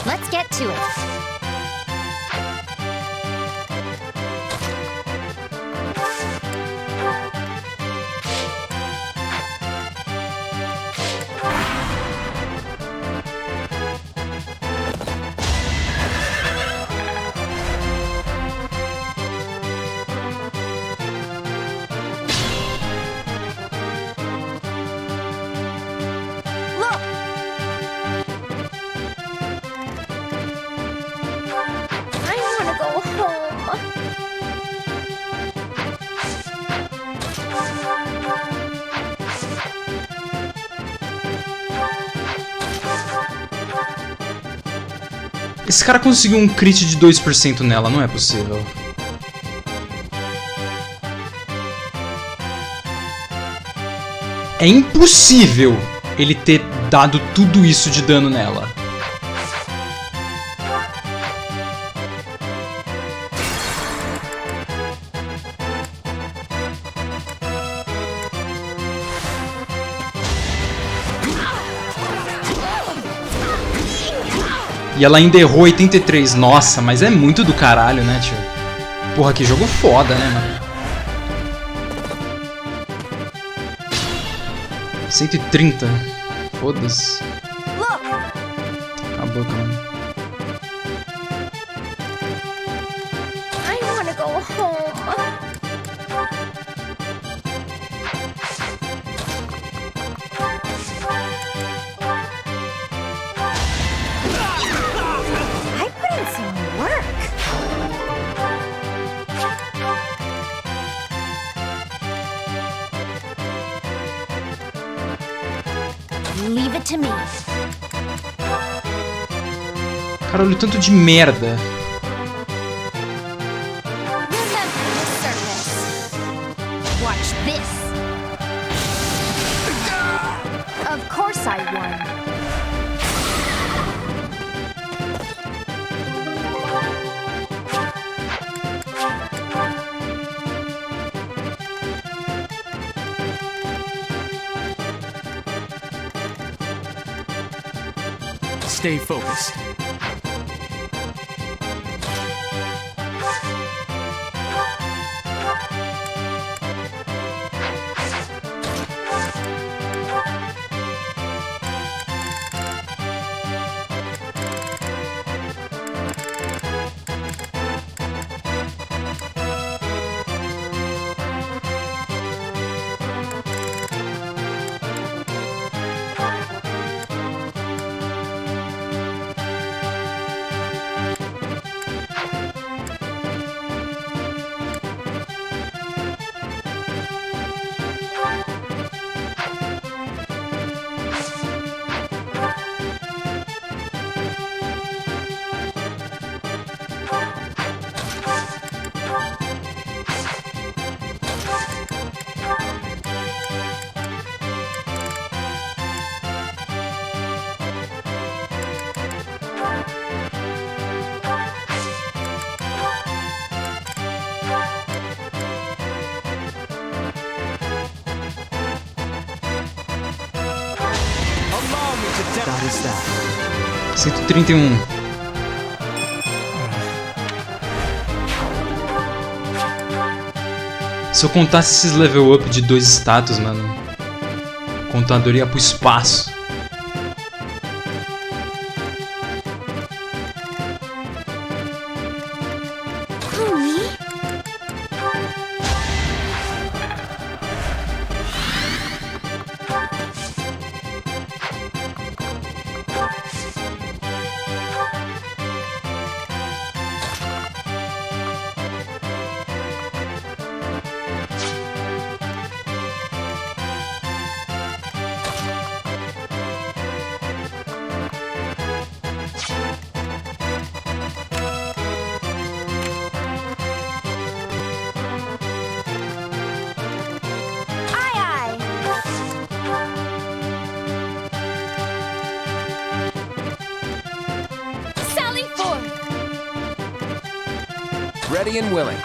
D: Let's get to it.
A: Esse cara conseguiu um crit de 2% nela, não é possível. É impossível ele ter dado tudo isso de dano nela. E ela ainda errou 83. Nossa, mas é muito do caralho, né, tio? Porra, que jogo foda, né, mano? 130. Foda-se. Acabou, cara.
H: I wanna go home.
D: Leave it to me.
A: Cara, olha o tanto de merda.
D: Watch this. Of course I won.
I: stay focused.
T: That is that.
A: 131. Se eu contasse esses level up de 2 status, mano, o contador ia pro espaço.
R: Ready and willing.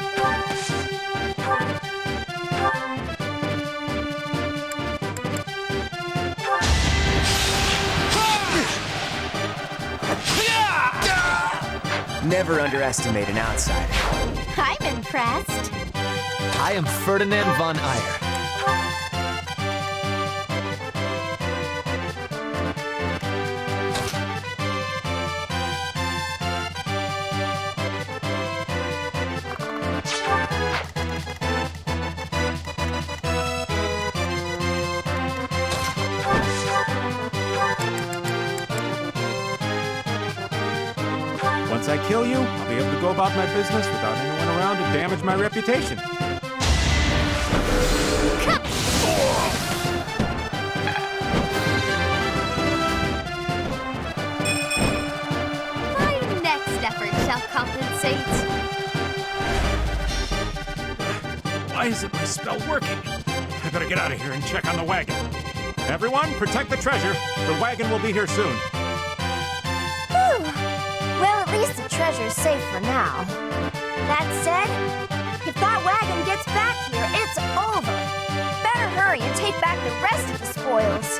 R: Never underestimate an outsider.
H: I'm impressed.
J: I am Ferdinand von Eyre.
L: Once I kill you, I'll be able to go about my business without anyone around to damage my reputation.
H: My next effort shall compensate.
L: Why isn't my spell working? I better get out of here and check on the wagon. Everyone, protect the treasure. The wagon will be here soon.
H: Well, at least the treasure's safe for now. That said, if that wagon gets back here, it's over. Better hurry and take back the rest of the spoils.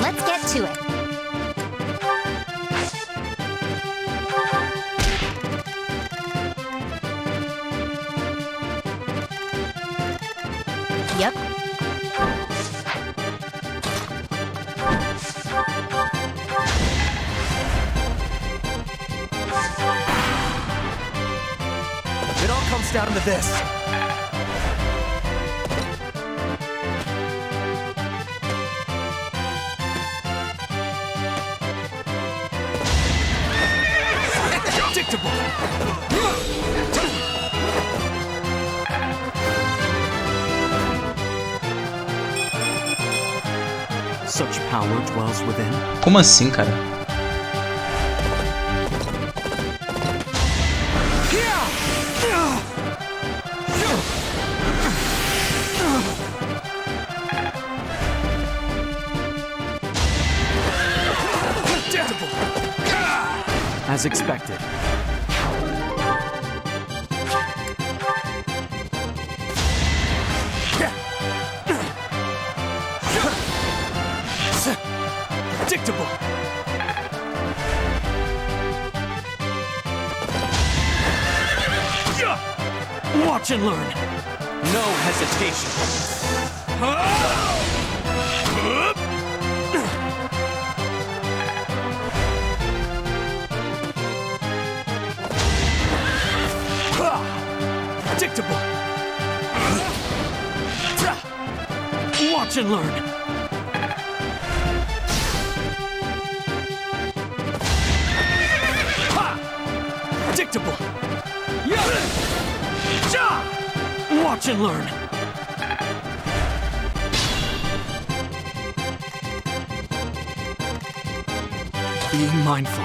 H: Let's get to it. Yep.
J: It all comes down to this.
I: Such power dwells within.
A: Como assim, cara?
R: as expected. Predictable. Watch and learn.
J: No hesitation.
R: Predictable. Watch and learn. Predictable. Watch and learn. Being mindful.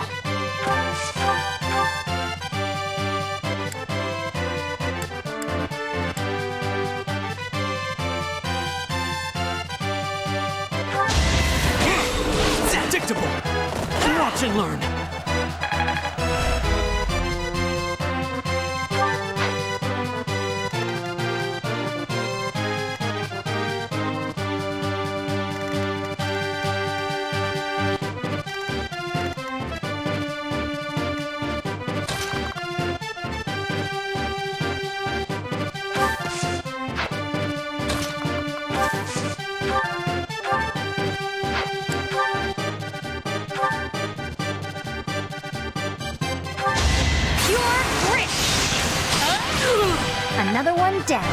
R: Predictable. Watch and learn.
H: Another one down.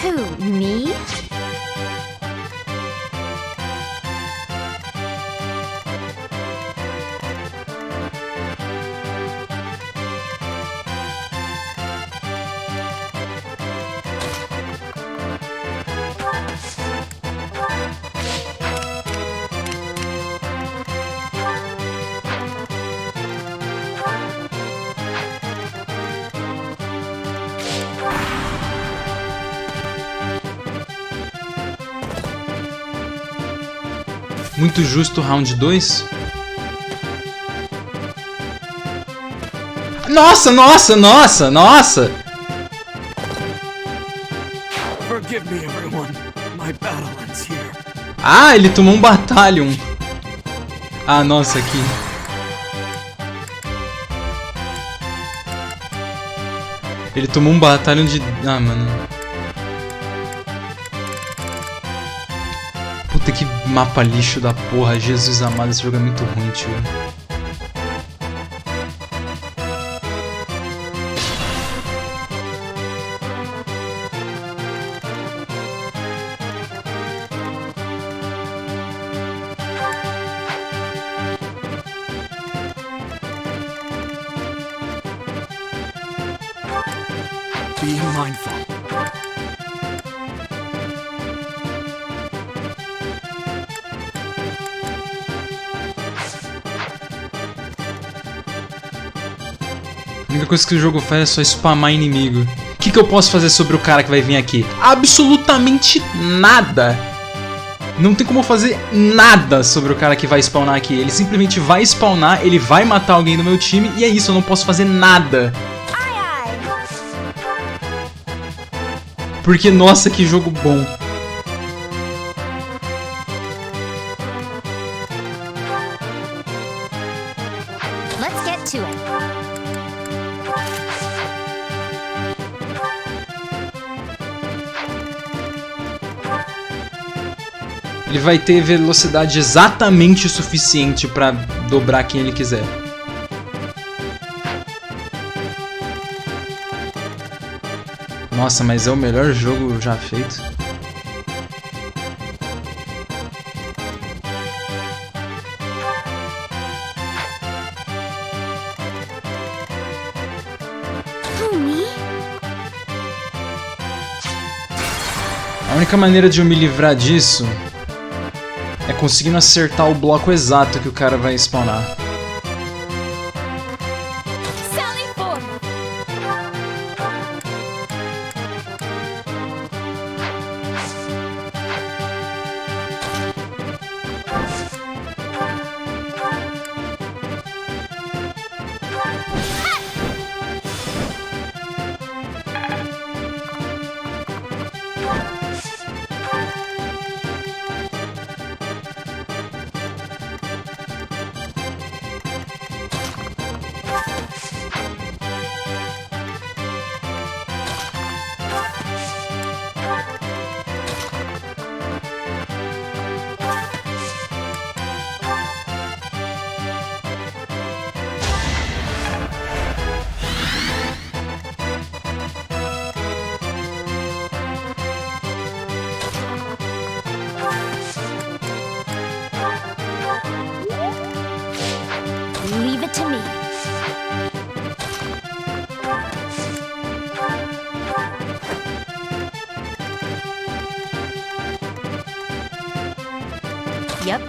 D: Who, me?
A: Muito justo, round 2. Nossa, nossa, nossa, nossa!
I: Forgive me, everyone. My battle ends here.
A: Ah, ele tomou um batalhão. Ah, nossa, aqui. Ele tomou um batalhão de... Ah, mano. Puta, que mapa lixo da porra. Jesus amado, esse jogo é muito ruim, tio.
I: Be mindful.
A: A única coisa que o jogo faz é só spamar inimigo. O que eu posso fazer sobre o cara que vai vir aqui? Absolutamente nada! Não tem como fazer nada sobre o cara que vai spawnar aqui. Ele simplesmente vai spawnar, ele vai matar alguém do meu time e é isso, eu não posso fazer nada. Porque, nossa, que jogo bom.
H: Let's get to it.
A: Ele vai ter velocidade exatamente o suficiente pra dobrar quem ele quiser. Nossa, mas é o melhor jogo já feito. A única maneira de eu me livrar disso é conseguindo acertar o bloco exato que o cara vai spawnar.
H: Leave it to me. Yep.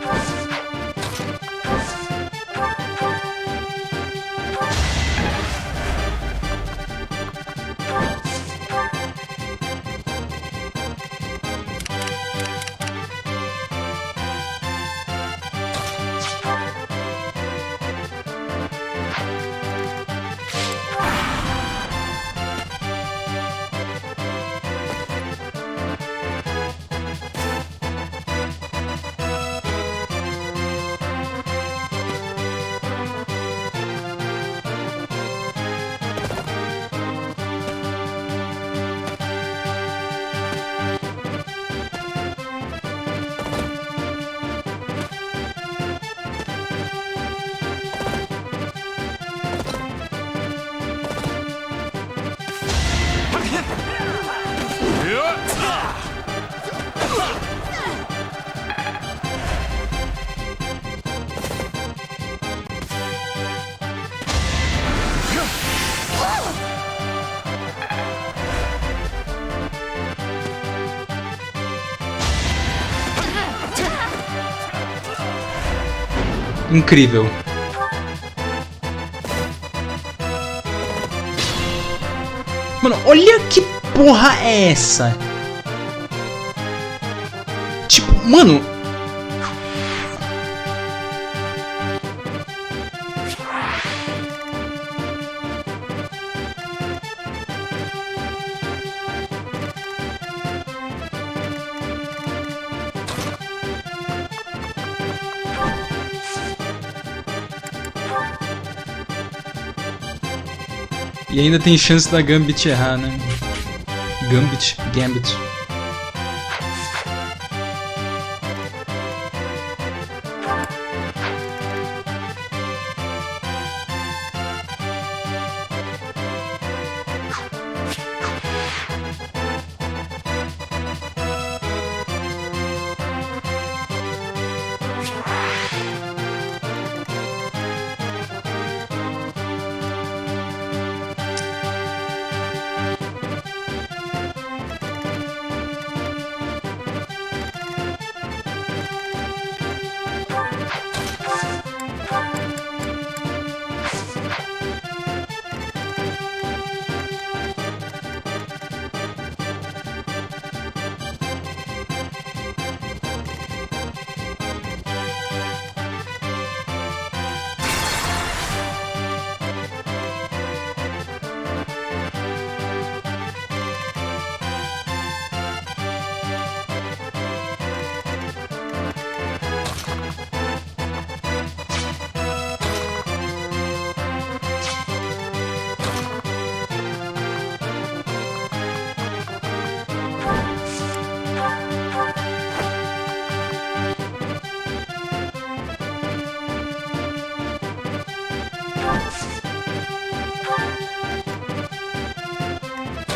A: Incrível. Mano, olha que porra é essa? Tipo, mano... E ainda tem chance da Gambit errar, né? Gambit.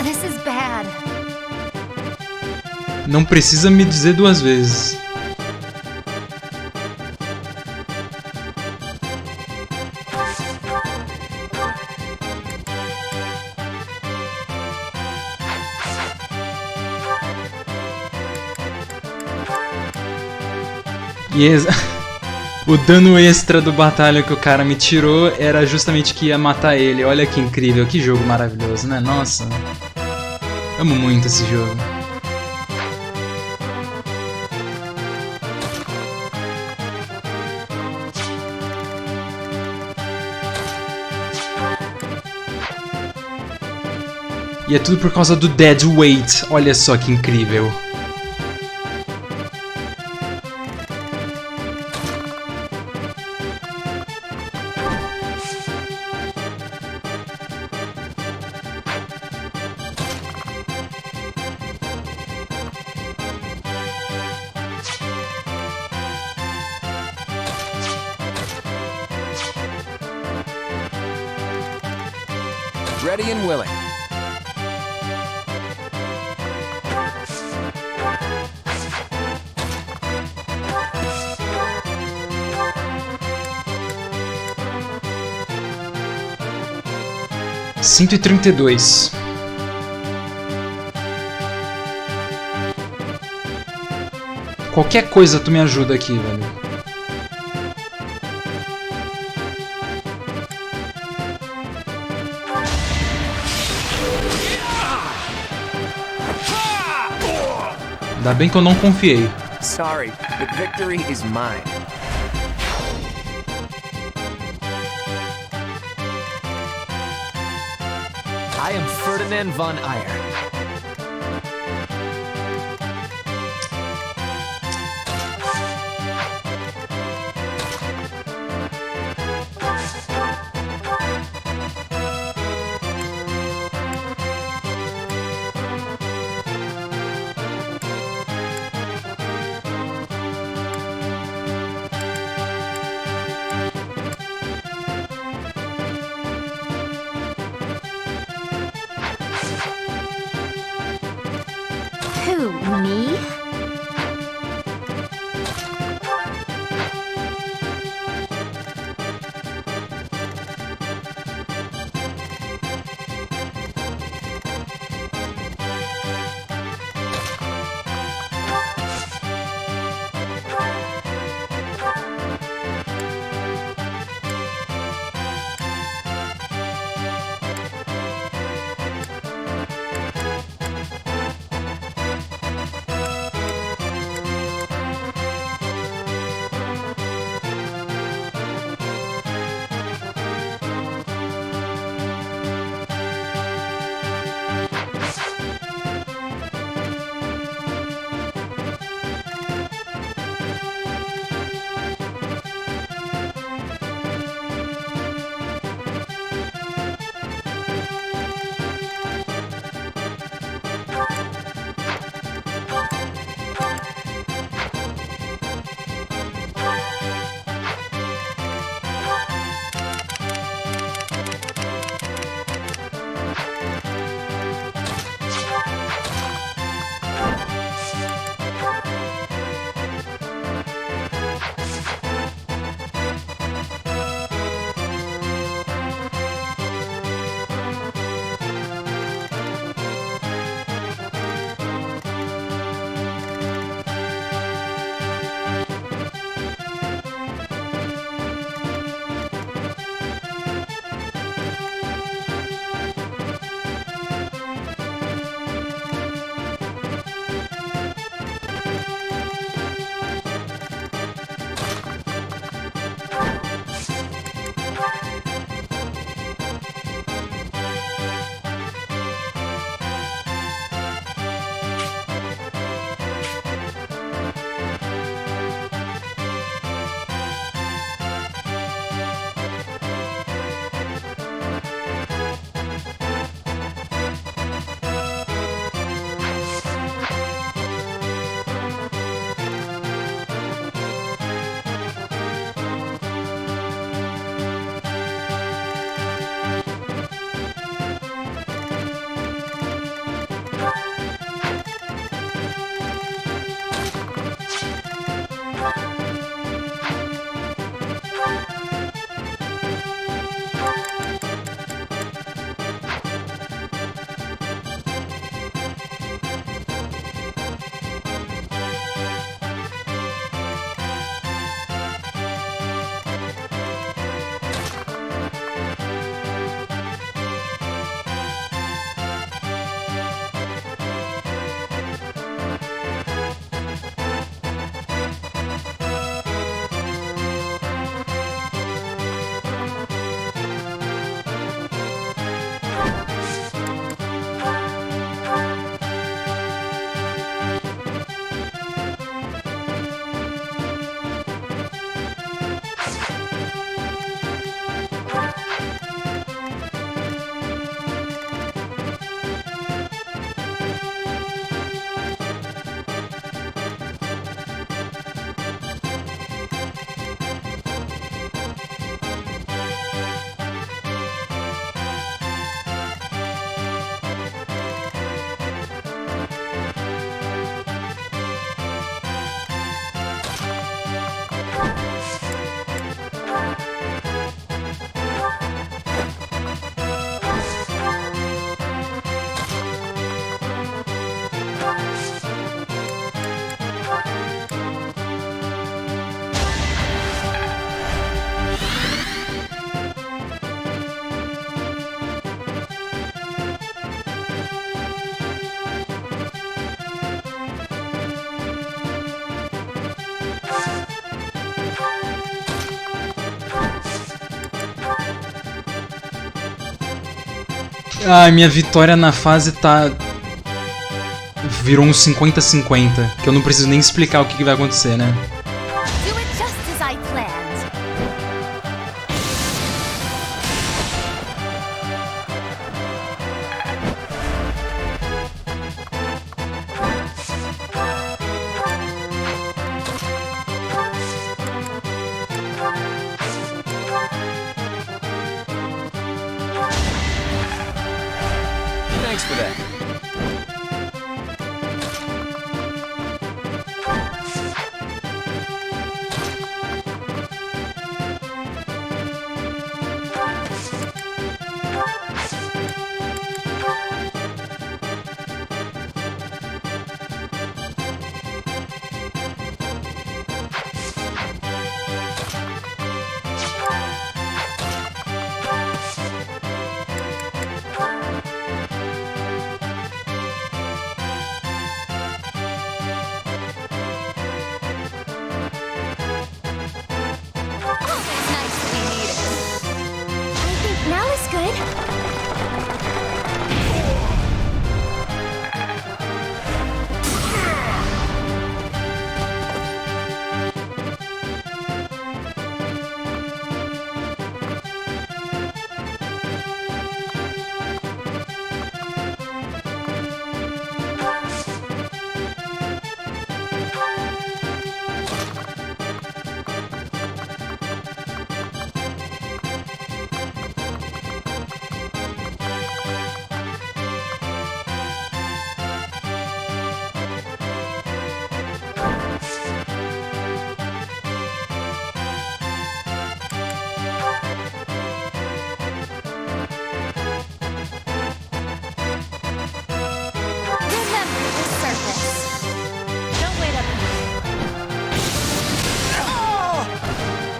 K: This is bad.
A: Não precisa me dizer duas vezes. E o dano extra do batalha que o cara me tirou era justamente que ia matar ele. Olha que incrível, que jogo maravilhoso, né? Nossa, amo muito esse jogo. E é tudo por causa do Dead Weight. Olha só que incrível.
R: Ready and willing.
A: $132. Qualquer coisa tu me ajuda aqui, velho. Ainda bem que eu não confiei.
R: Sorry, the victory is mine.
J: I am Ferdinand von Eyre.
H: Who, me?
A: Ai, minha vitória na fase tá... Virou um 50-50, que eu não preciso nem explicar o que vai acontecer, né?
H: Do it just as I planned.
J: Thanks for that.
H: Now is good.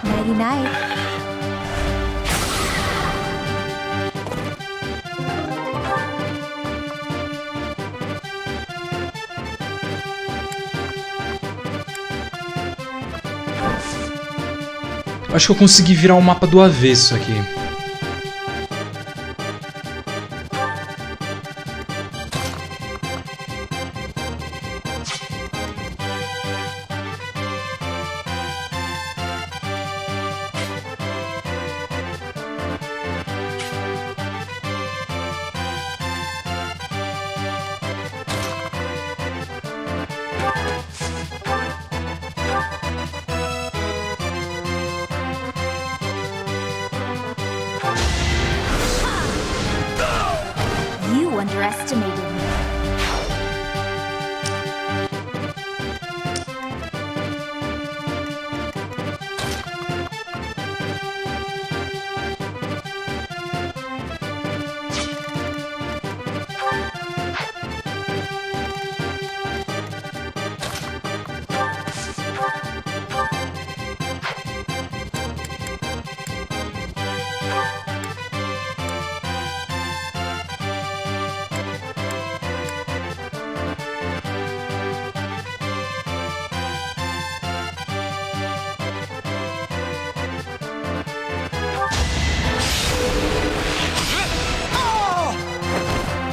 D: Nighty night.
A: Acho que eu consegui virar o mapa do avesso aqui.
D: You underestimated me.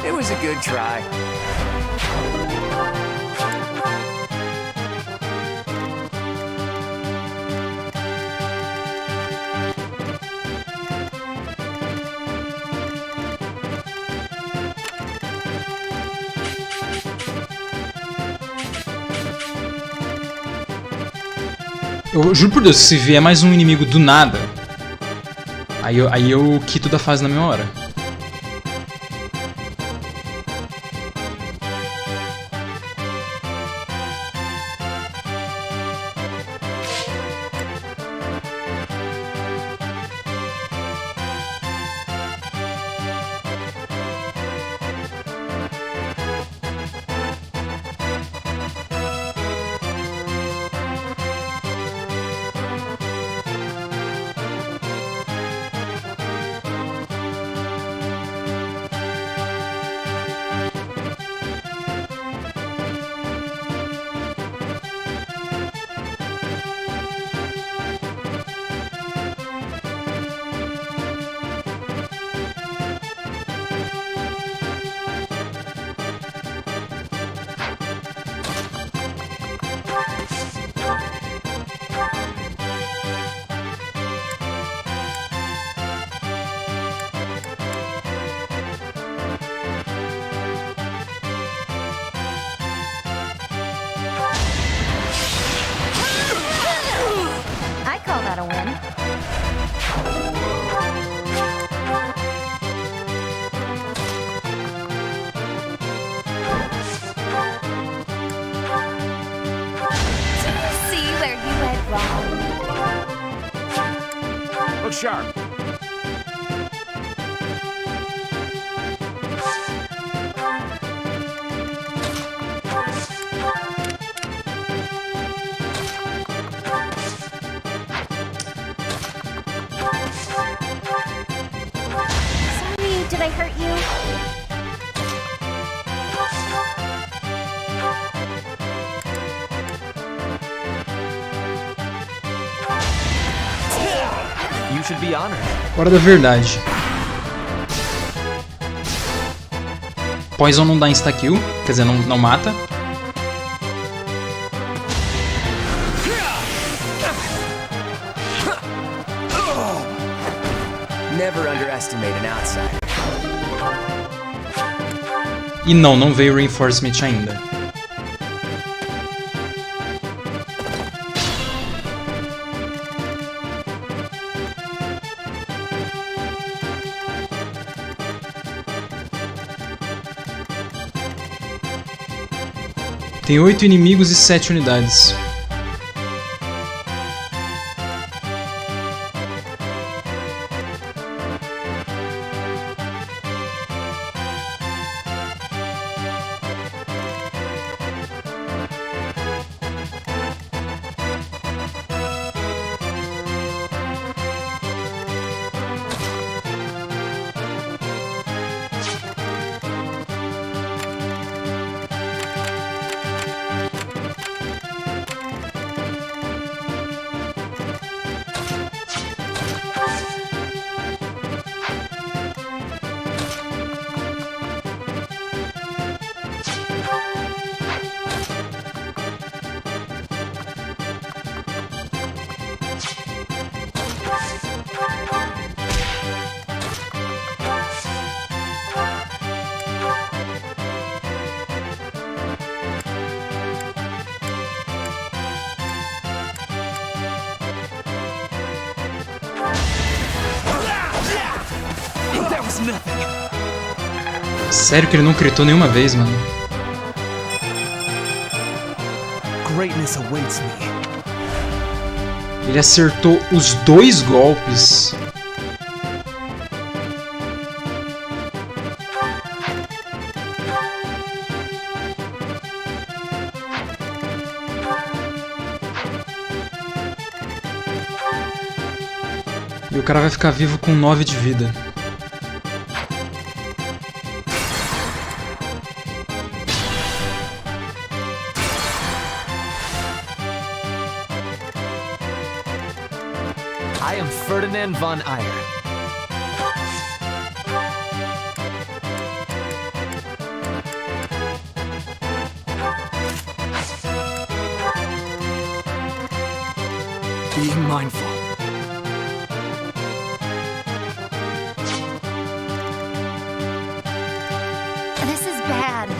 R: It was a good try.
A: Eu juro por Deus, se vier mais um inimigo do nada, aí eu quito da fase na mesma hora.
K: that a win?
H: Do you see where you went wrong?
L: Look sharp.
H: Sorry, did I hurt you?
J: You should be honored.
A: Hora da verdade. Poison não dá insta-kill, quer dizer, não mata.
R: Never underestimate an outsider.
A: E não veio reinforcement ainda. Tem 8 inimigos e 7 unidades. Sério que ele não critou nenhuma vez, mano?
J: Greatness awaits me.
A: Ele acertou os 2 golpes. E o cara vai ficar vivo com 9 de vida.
J: I am Ferdinand von Eyre.
R: Be mindful.
H: This is bad.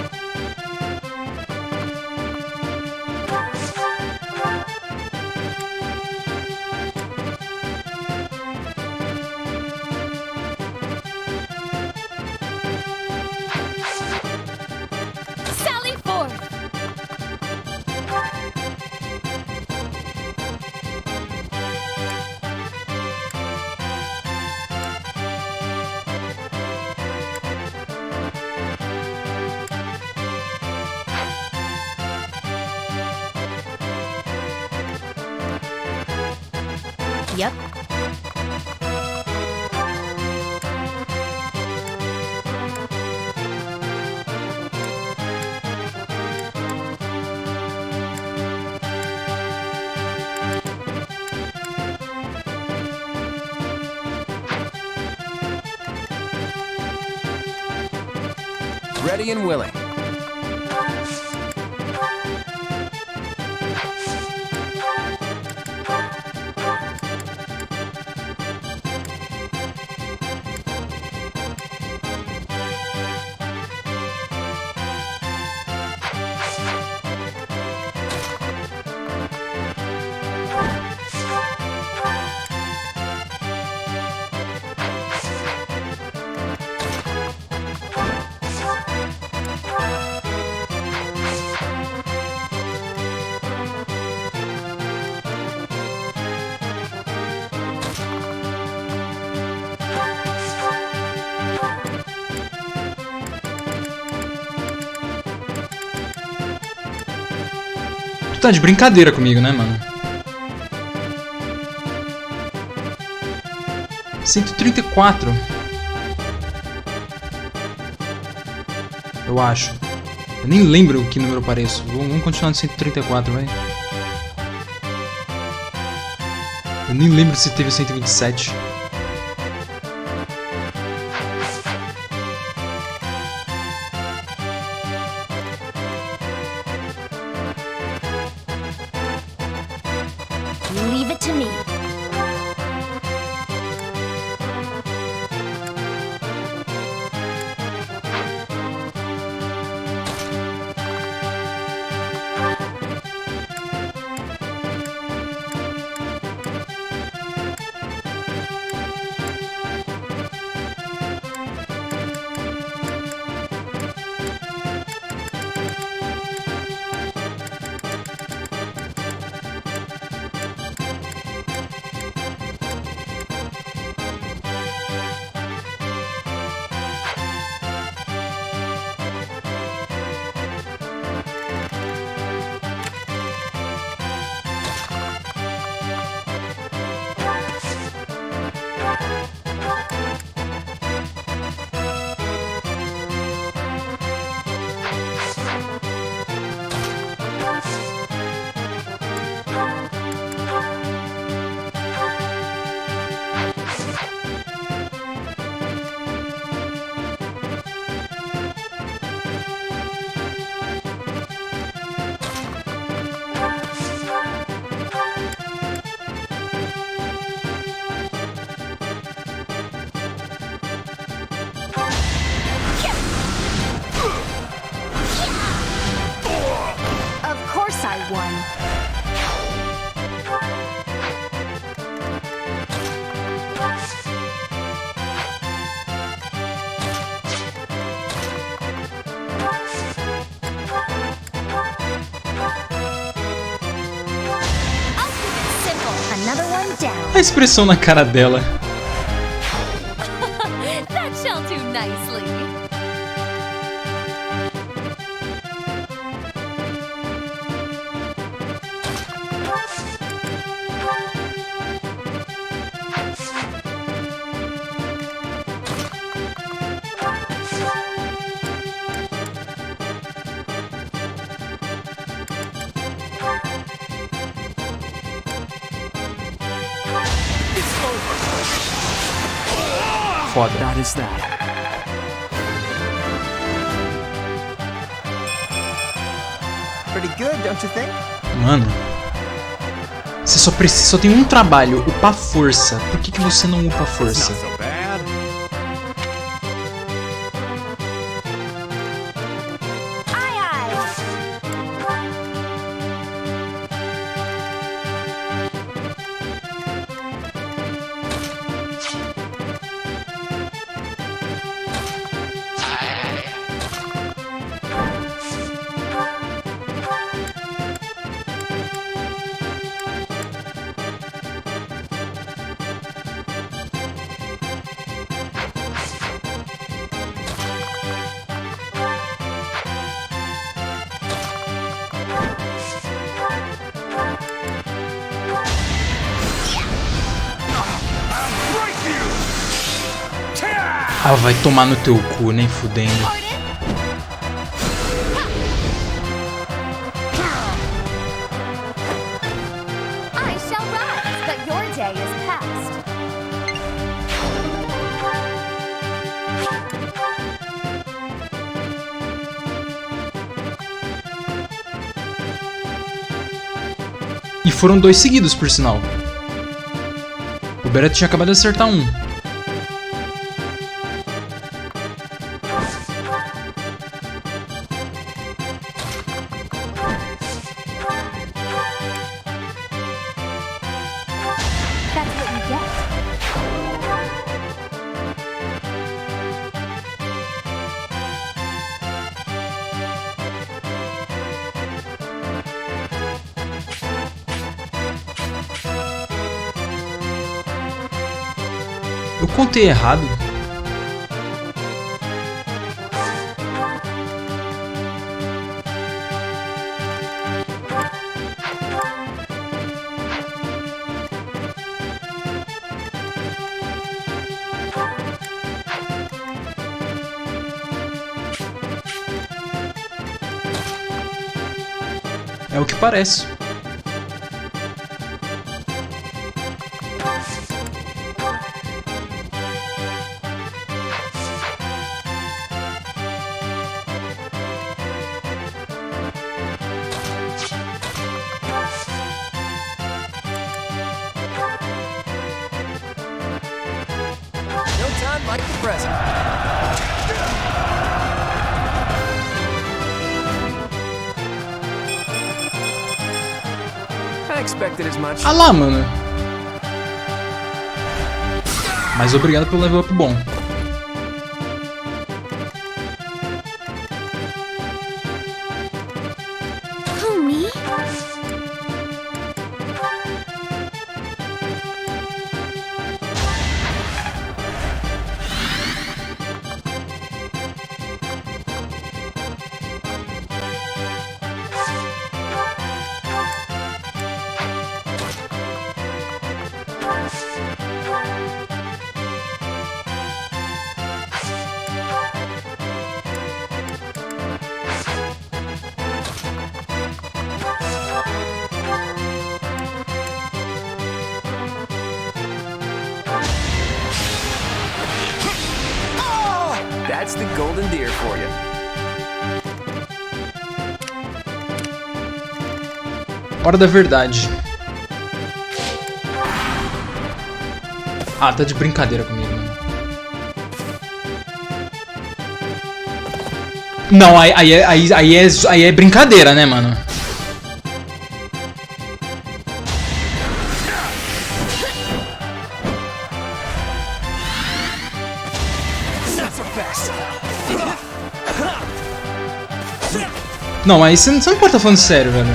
K: Sally forth!
G: Yep.
R: Ready and willing.
A: tá de brincadeira comigo, né, mano? 134. Eu acho. Eu nem lembro que número eu pareço. Vamos continuar no 134, vai. Eu nem lembro se teve o 127.
H: Leave it to me.
A: A expressão na cara dela.
K: That shall do nicely.
A: Foda.
I: That is that. Pretty good, don't you think?
A: Mano, você só tem um trabalho, upar força. Por que você não upa força? Ah, vai tomar no teu cu, nem fudendo.
K: I shall rise, but your day is past.
A: E foram dois seguidos, por sinal. O Berat tinha acabado de acertar um. Eu contei errado. É o que parece.
R: No time like the present. I expected as much.
A: Ah lá, mano. Mas obrigado pelo level up bom.
D: Who, me?
R: That's the golden deer for you.
A: Hora da verdade. Ah, tá de brincadeira comigo, mano. Não, aí é brincadeira, né, mano? Não, aí você não pode estar falando sério, velho.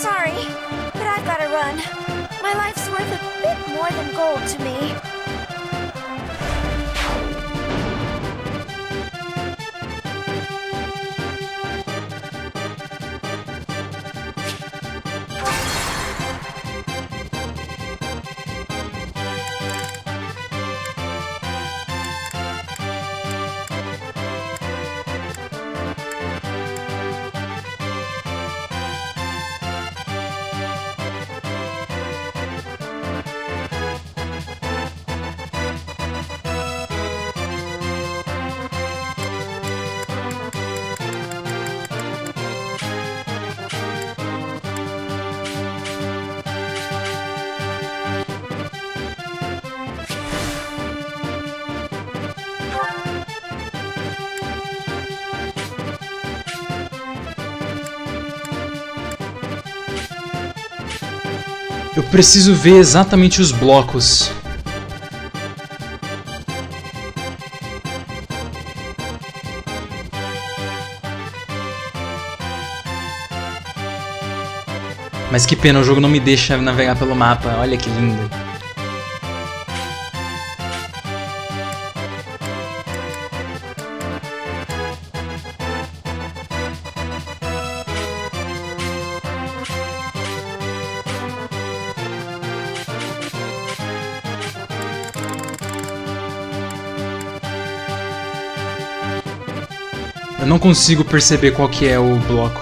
K: Sorry, but I've gotta run. My life's worth a bit more than gold to me.
A: Eu preciso ver exatamente os blocos. Mas que pena, o jogo não me deixa navegar pelo mapa. Olha que lindo. Eu não consigo perceber qual que é o bloco.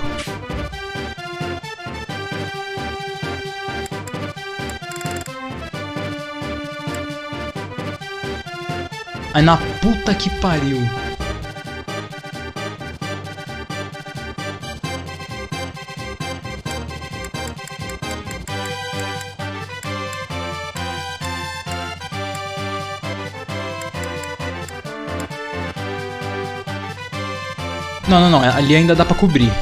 A: Ai, na puta que pariu. Não, ali ainda dá pra cobrir.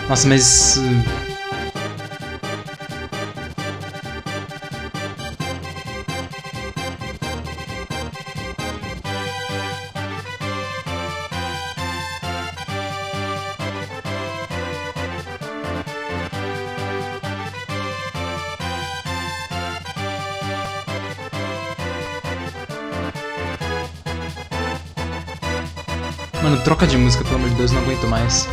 A: Nossa, mas... Mano, troca de música, pelo amor de Deus, não aguento mais.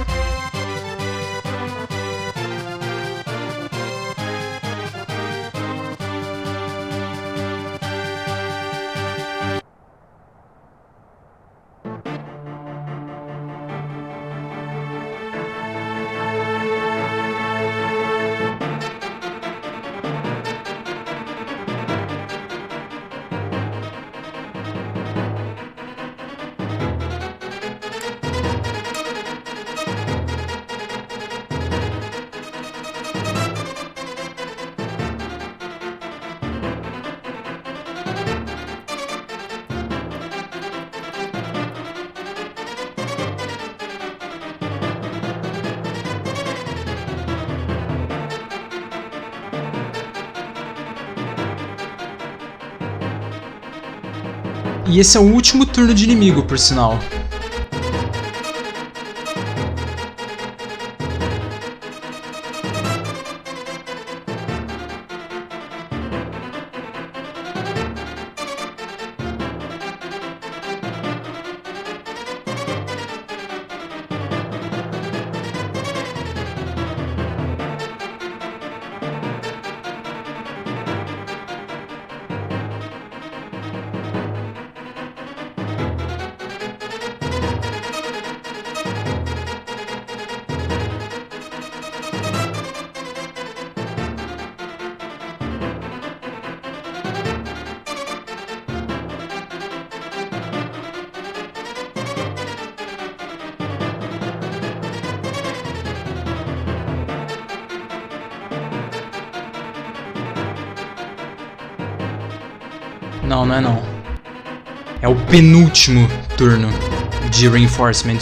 A: E esse é o último turno de inimigo, por sinal. Não, não é não. É o penúltimo turno de Reinforcement.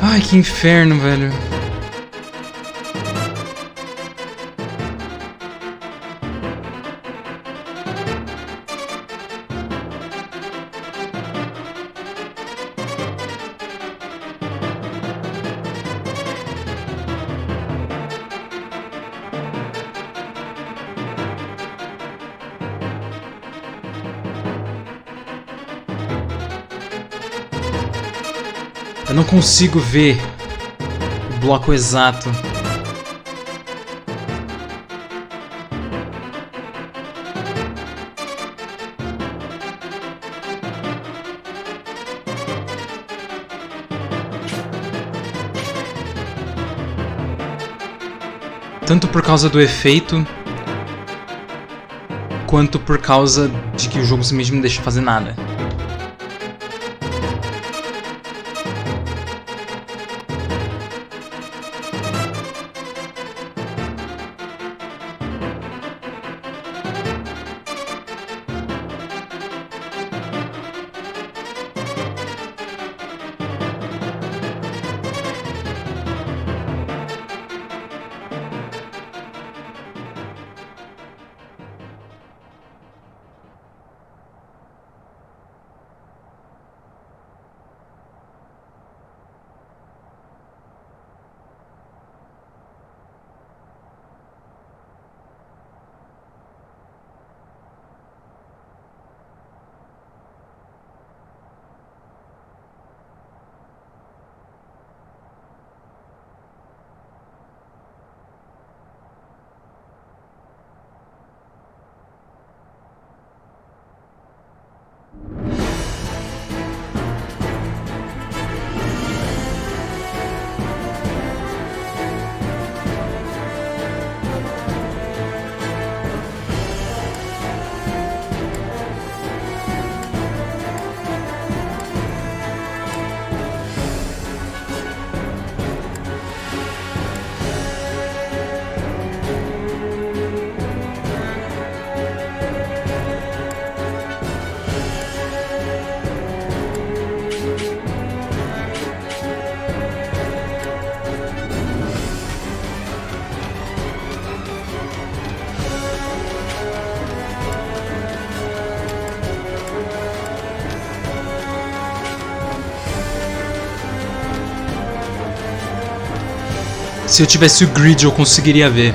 A: Ai, que inferno, velho. Eu não consigo ver o bloco exato. Tanto por causa do efeito, quanto por causa de que o jogo simplesmente não deixa fazer nada. Se eu tivesse o grid, eu conseguiria ver.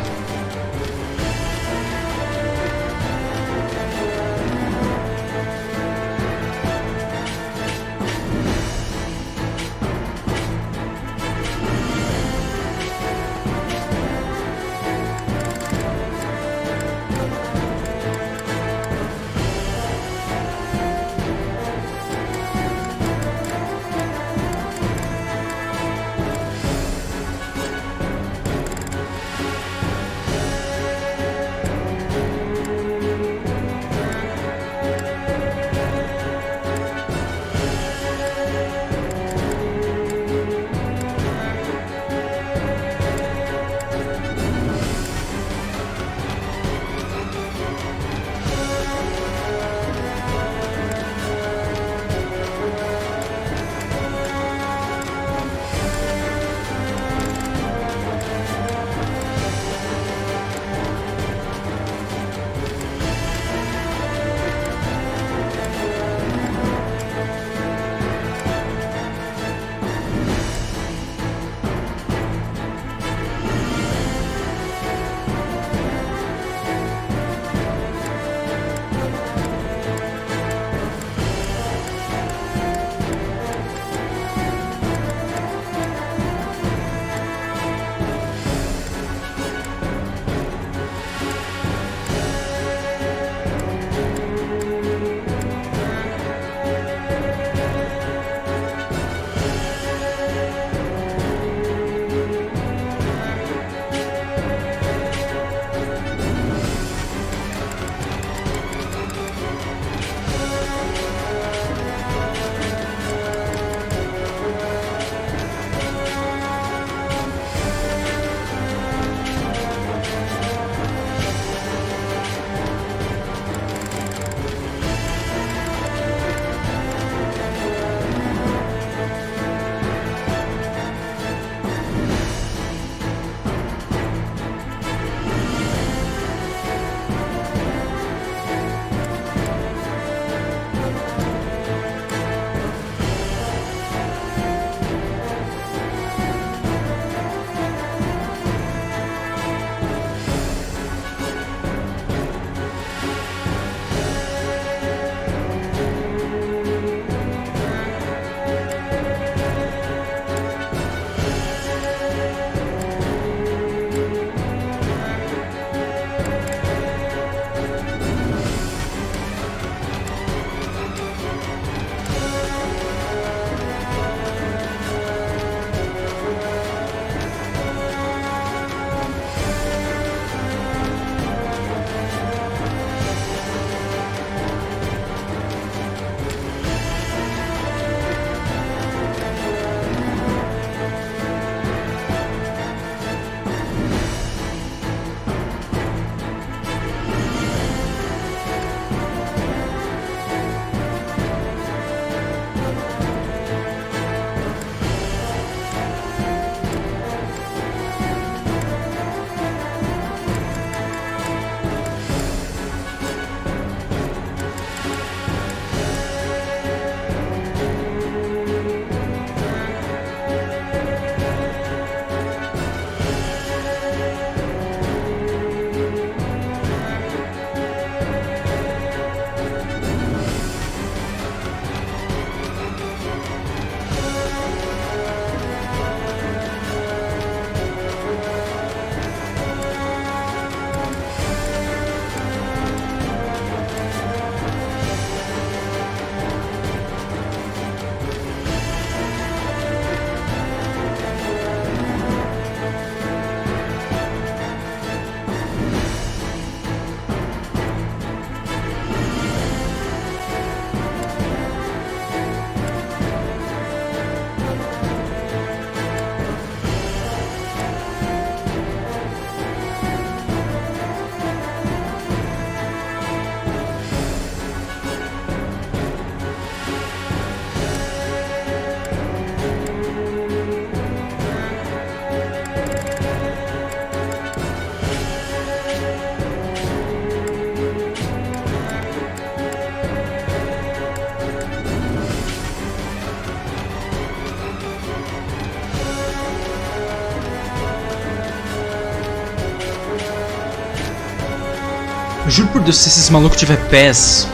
A: Juro por Deus, se esses malucos tiver pés...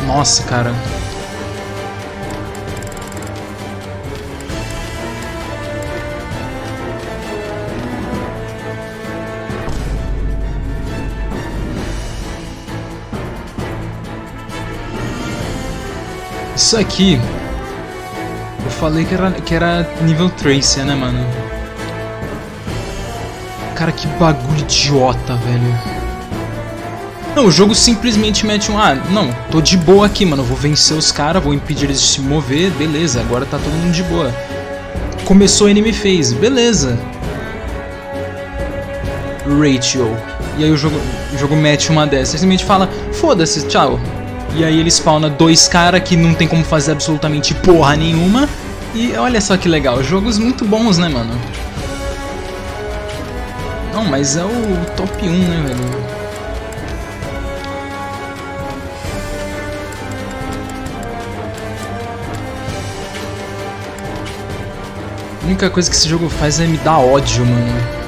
A: Nossa, cara. Isso aqui... Eu falei que era nível Tracer, né, mano? Cara, que bagulho idiota, velho. Não, o jogo simplesmente mete um... Ah, não, tô de boa aqui, mano. Eu vou vencer os caras, vou impedir eles de se mover. Beleza, agora tá todo mundo de boa. Começou enemy phase, beleza. Rachel. E aí o jogo mete uma dessas. Simplesmente fala, foda-se, tchau. E aí ele spawna 2 caras que não tem como fazer absolutamente porra nenhuma. E olha só que legal, jogos muito bons, né, mano? Não, mas é o top 1, né, velho? A única coisa que esse jogo faz é me dar ódio, mano.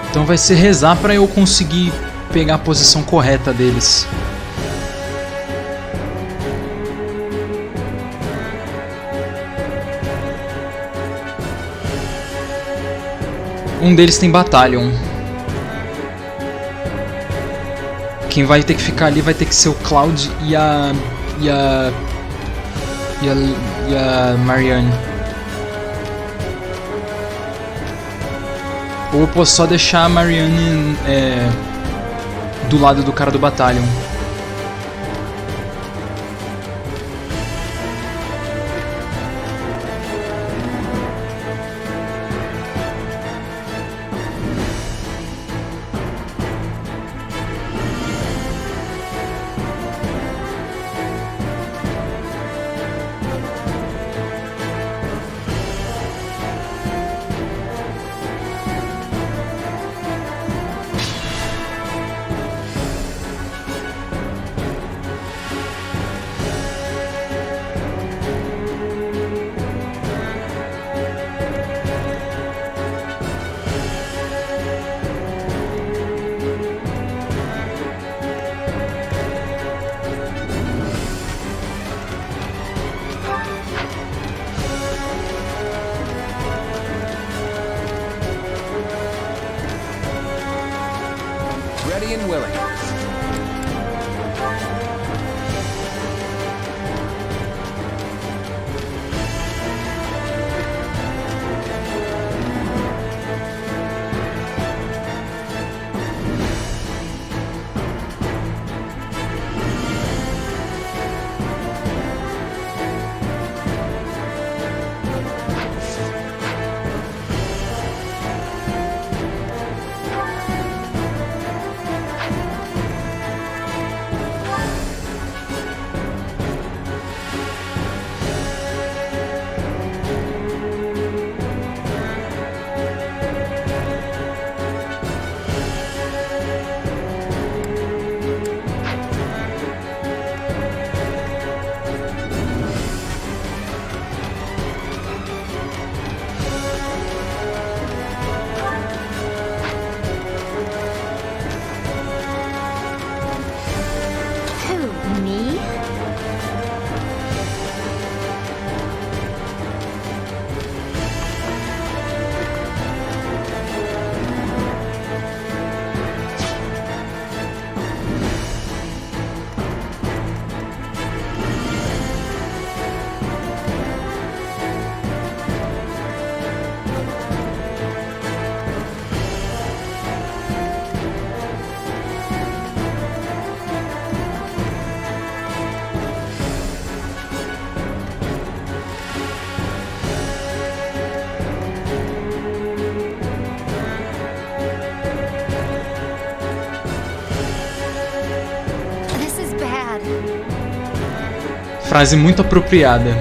A: Então vai ser rezar pra eu conseguir pegar a posição correta deles. Um deles tem Battalion. Quem vai ter que ficar ali vai ter que ser o Cloud e a Marianne. Ou eu posso só deixar a Marianne do lado do cara do Battalion.
R: Ready and willing.
A: Frase muito apropriada.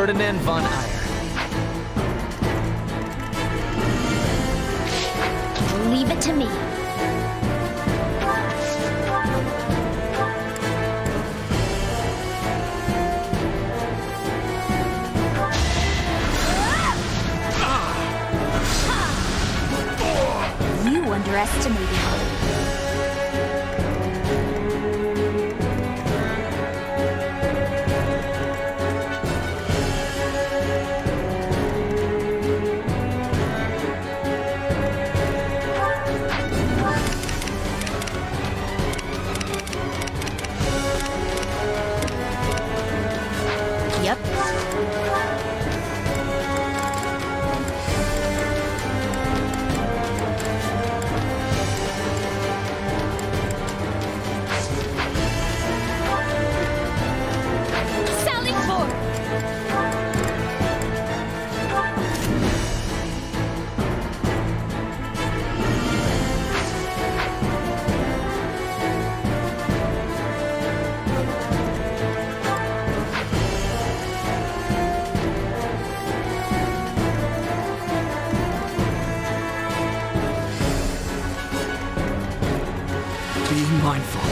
J: Ferdinand von Eyre.
D: Leave it to me. You underestimated me. Yep. Sally forth.
I: Be mindful.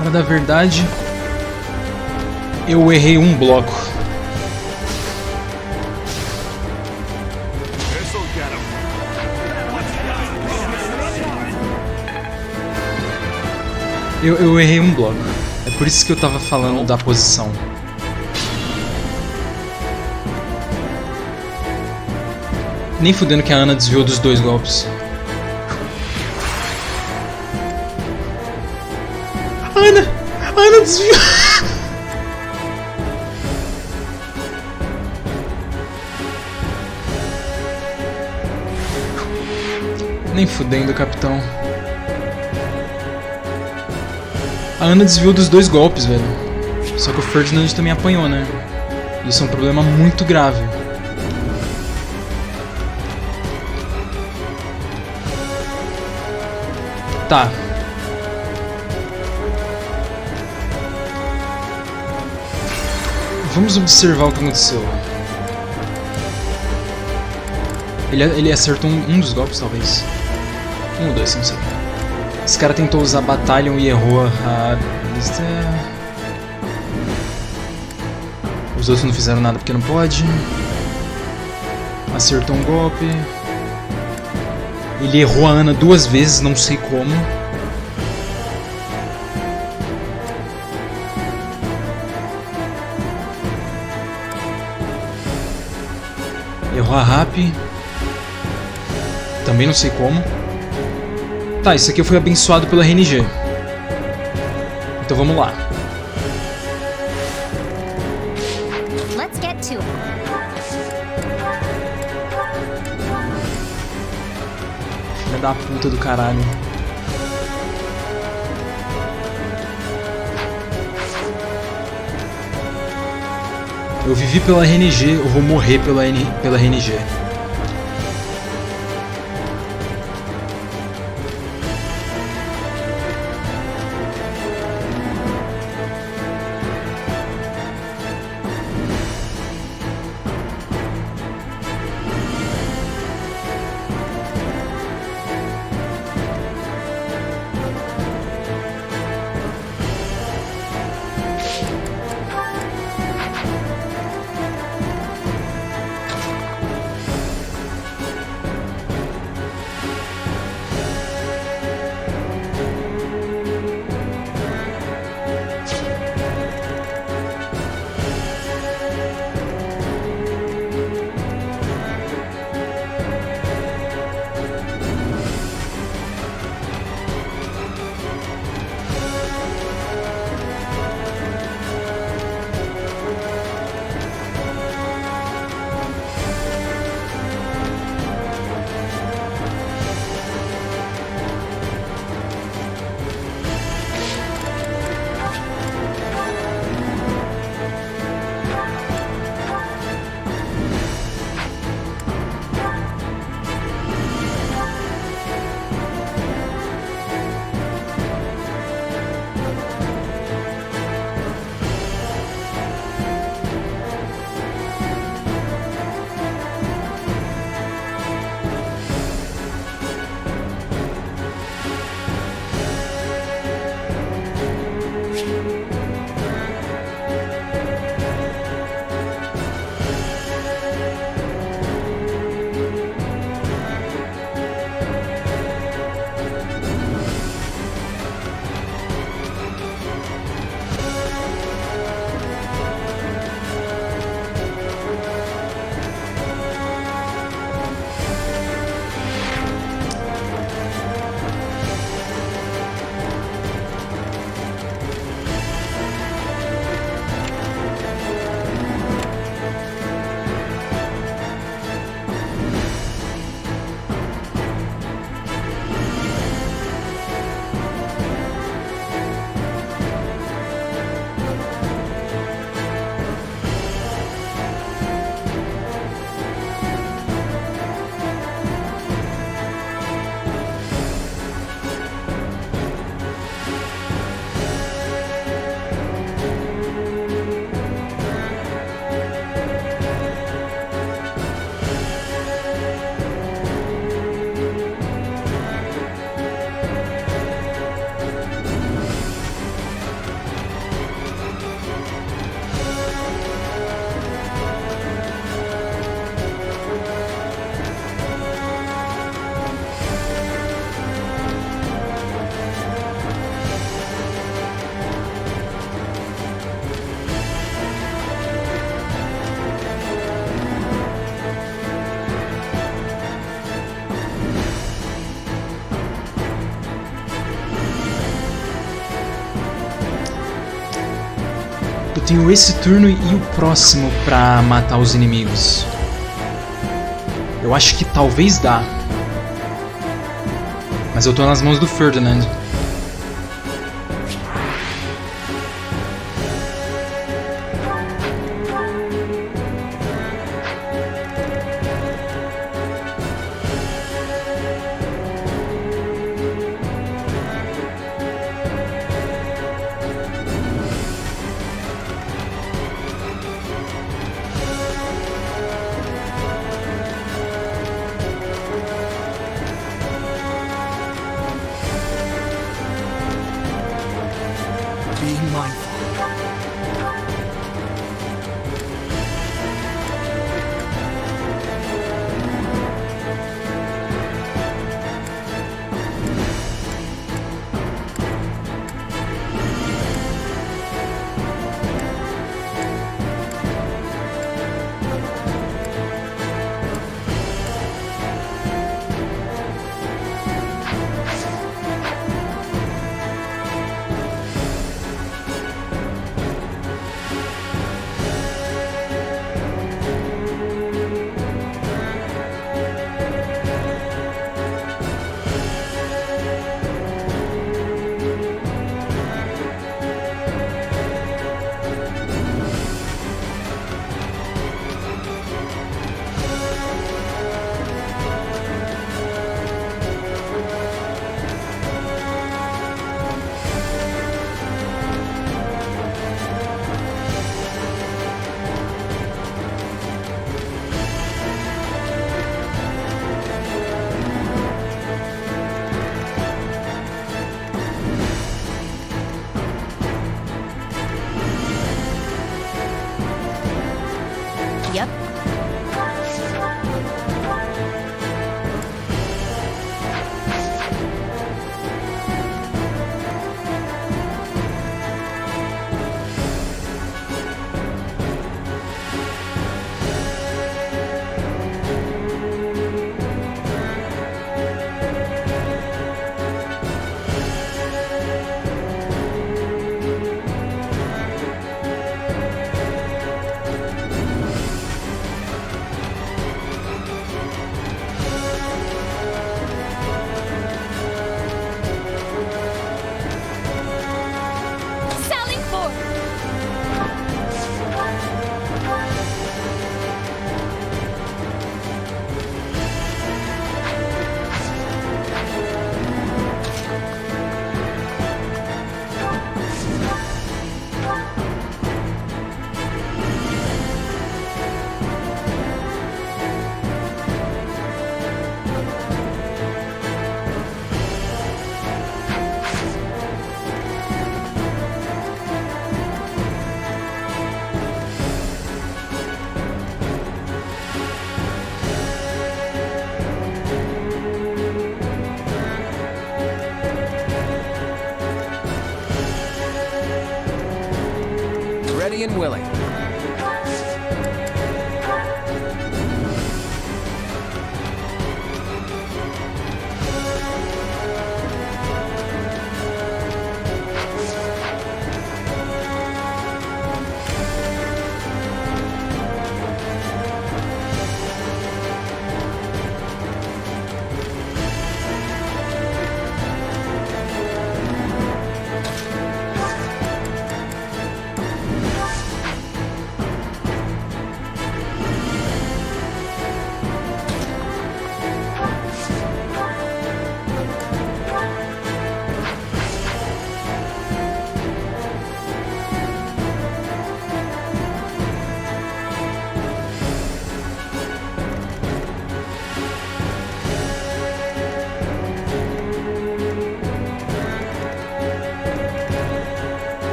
A: Para da verdade, eu errei um bloco. Eu errei um bloco. É por isso que eu tava falando da posição. Nem fudendo que a Ana desviou dos dois golpes. A Ana desviou. Nem fudendo, capitão. A Ana desviou dos dois golpes, velho. Só que o Ferdinand também apanhou, né? Isso é um problema muito grave. Tá. Vamos observar o que aconteceu. Ele acertou um dos golpes, talvez. Um ou dois, não sei. Esse cara tentou usar Battalion e errou a lista. Os outros não fizeram nada porque não pode. Acertou um golpe. Ele errou a Ana 2 vezes, não sei como. Errou a Rap. Também não sei como. Tá, isso aqui eu fui abençoado pela RNG. Então vamos lá.
D: Let's get to it.
A: Filha da puta do caralho. Eu vivi pela RNG, eu vou morrer pela RNG. Eu tenho esse turno e o próximo pra matar os inimigos. Eu acho que talvez dá. Mas eu tô nas mãos do Ferdinand.
I: mindful.
D: Yep.
K: Sallying forth!
R: Ready and willing.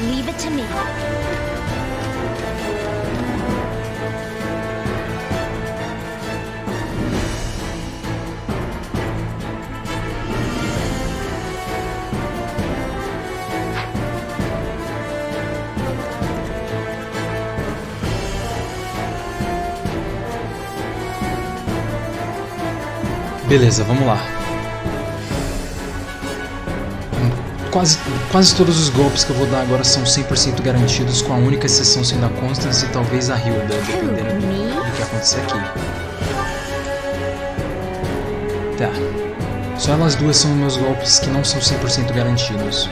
D: Leave it to me.
A: Beleza, vamos lá. Quase todos os golpes que eu vou dar agora são 100% garantidos, com a única exceção sendo a Constance e talvez a Hilda, dependendo do que acontecer aqui. Tá. Só elas duas são meus golpes que não são 100% garantidos.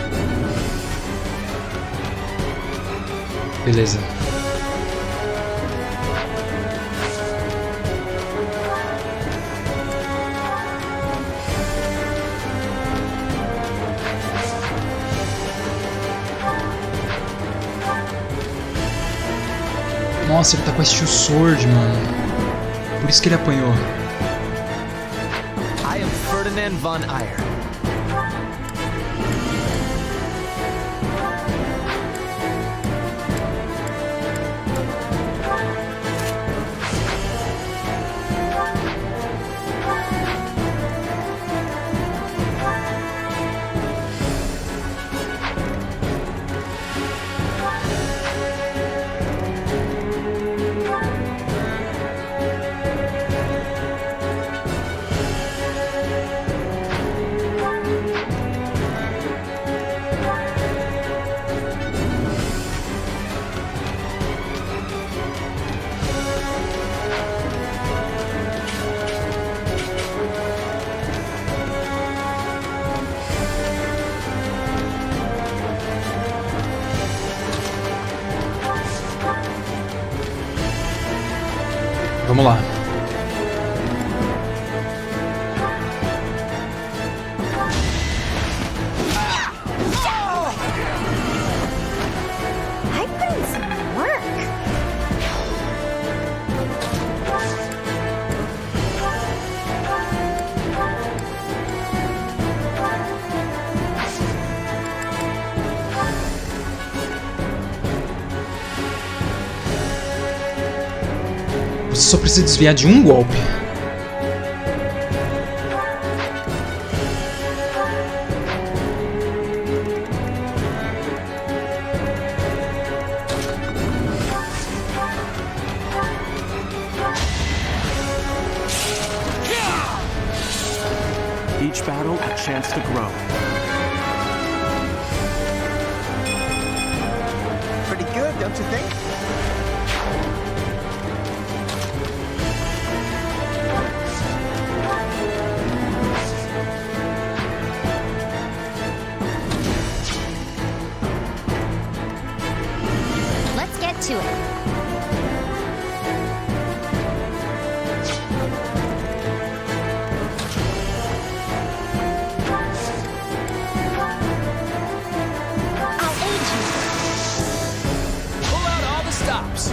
A: Beleza. Nossa, ele tá com a Steel Sword, mano. Por isso que ele apanhou.
J: I am Ferdinand von Eyre.
A: Vamos lá.
H: I put in some work.
A: Você só precisa desviar de um golpe.
I: Each battle a chance to grow.
C: Pretty good, don't you think?
D: Let's get to it.
H: I'll aid you.
J: Pull out all the stops.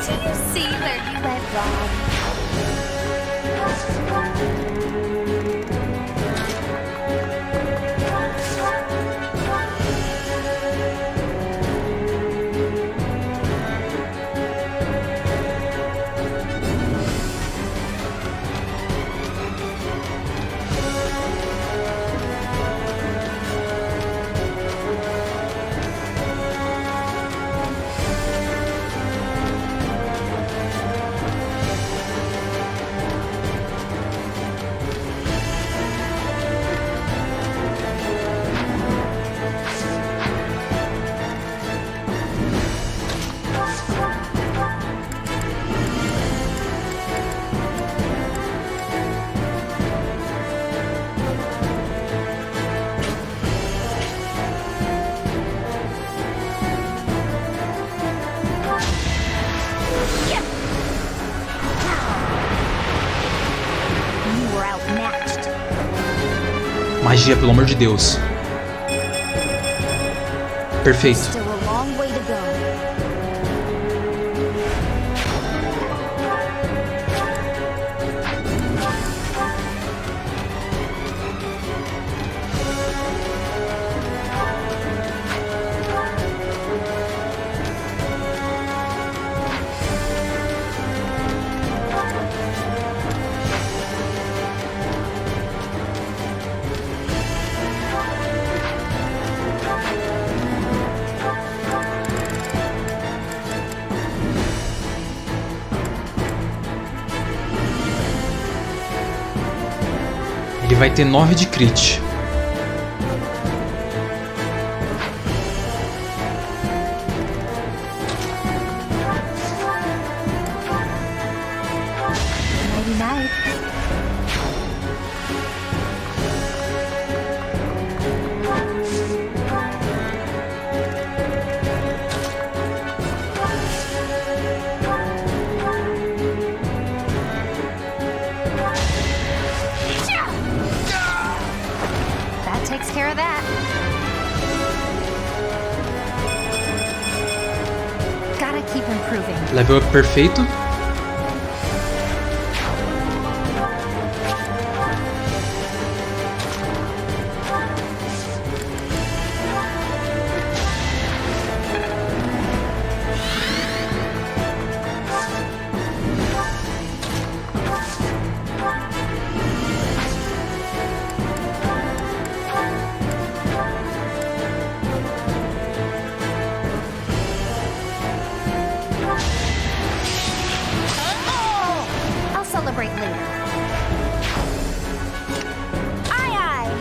H: Do you see where you went wrong?
A: magia, pelo amor de Deus. Perfeito.
H: Still a long way to go.
A: Ele vai ter 9 de crit.
H: Nighty night. That takes care of that. Gotta keep improving.
A: Level up perfeito.
H: I'll celebrate later. Aye, aye.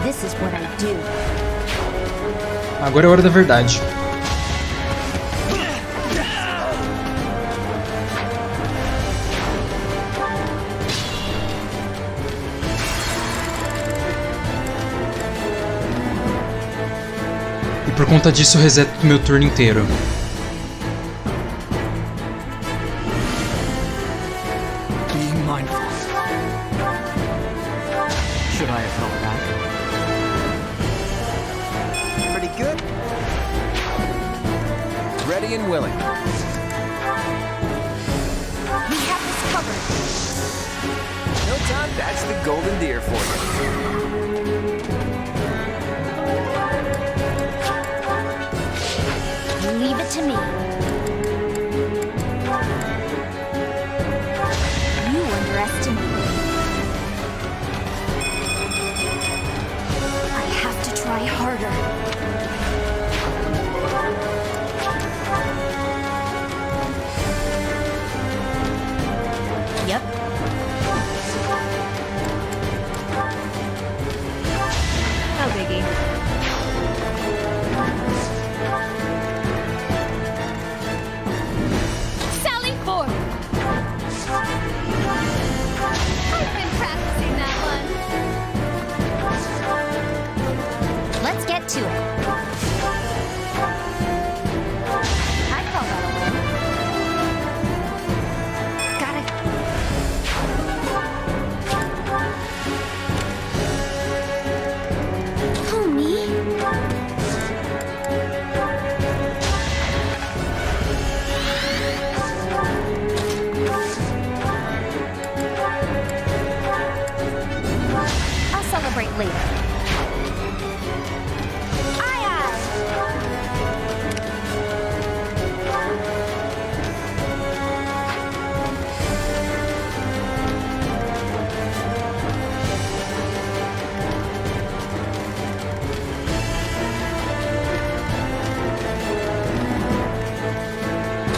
H: This is what I do.
A: Agora é a hora da verdade. E por conta disso eu reseto meu turno inteiro.
I: Be mindful. Should I have held back?
C: Pretty good.
R: Ready and willing.
H: We have this covered.
R: No time, that's the golden deer for you.
H: Leave it to me. You underestimate me. I have to try harder. Yep. No biggie.
K: Sally forth! I've been practicing that one.
H: Let's get to it. I call that a win. Got it. Who, me? I'll celebrate later. Aye, aye.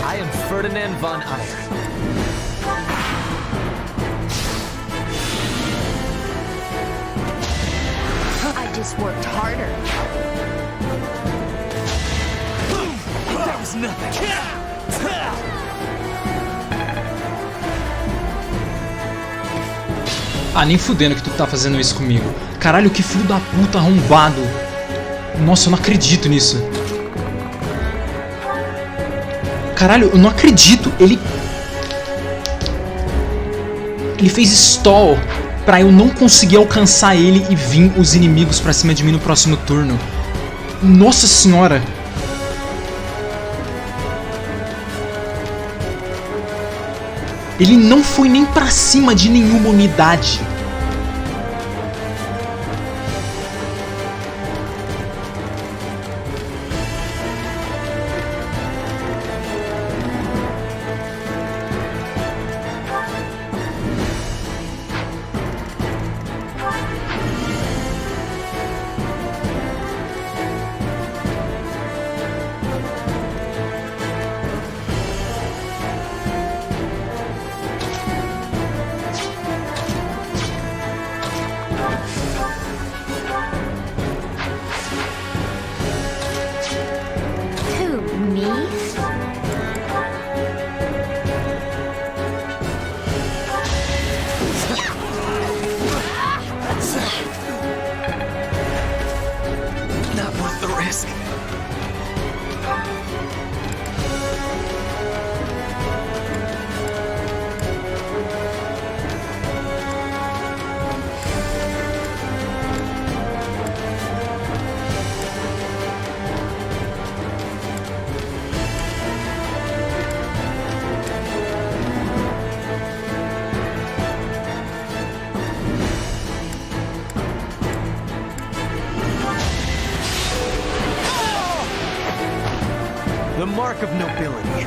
J: I am Ferdinand von Eyre.
H: I just worked harder.
J: That was nothing.
A: Ah, nem fudendo que tu tá fazendo isso comigo. Caralho, que filho da puta arrombado. Nossa, eu não acredito nisso. Caralho, eu não acredito. Ele fez stall pra eu não conseguir alcançar ele e vir os inimigos pra cima de mim no próximo turno. Nossa senhora. Ele não foi nem pra cima de nenhuma unidade.
I: The mark of nobility.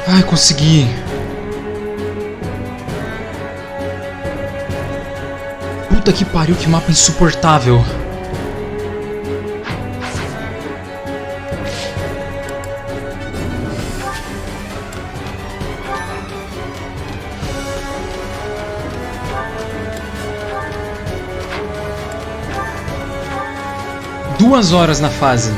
A: Ai, consegui. Puta que pariu, que mapa insuportável. Duas horas na fase.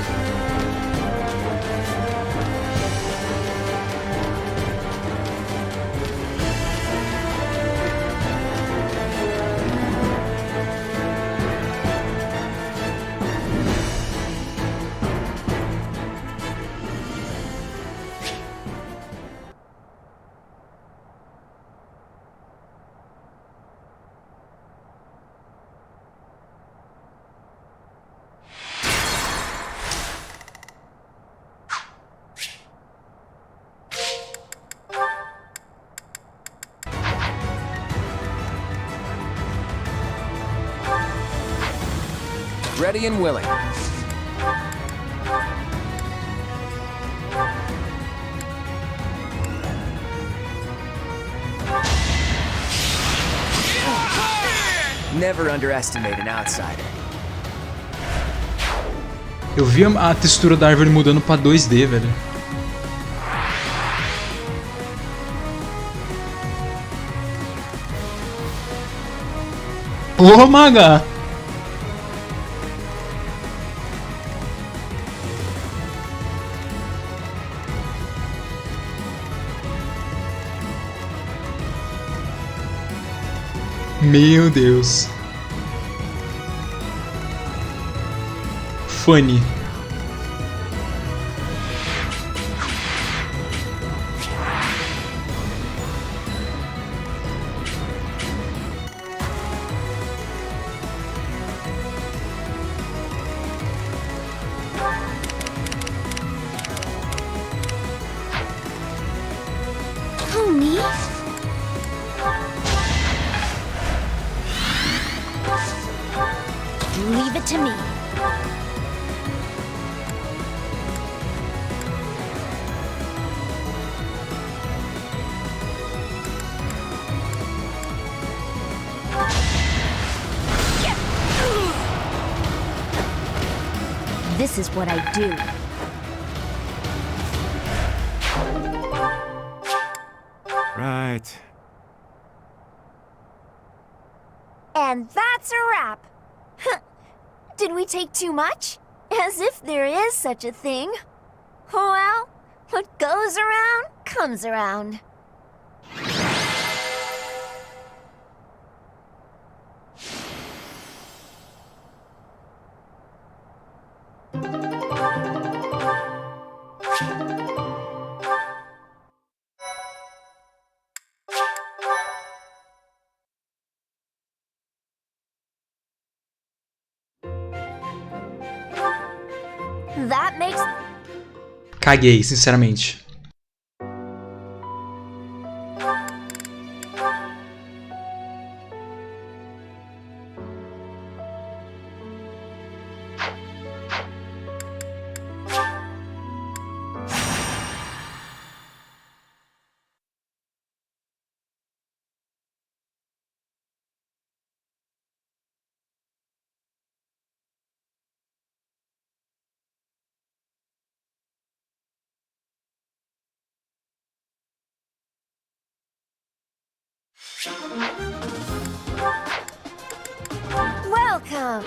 R: Ready and willing. Never underestimate an outsider.
A: Eu vi a textura da árvore mudando pra 2D, velho. Porra, Maga! Meu Deus. Funny.
D: Pony? Leave it to me. This is what I do.
L: Right.
H: And that's a wrap. Did we take too much? As if there is such a thing. Well, what goes around comes around. That makes...
A: Caguei, sinceramente.
H: Welcome!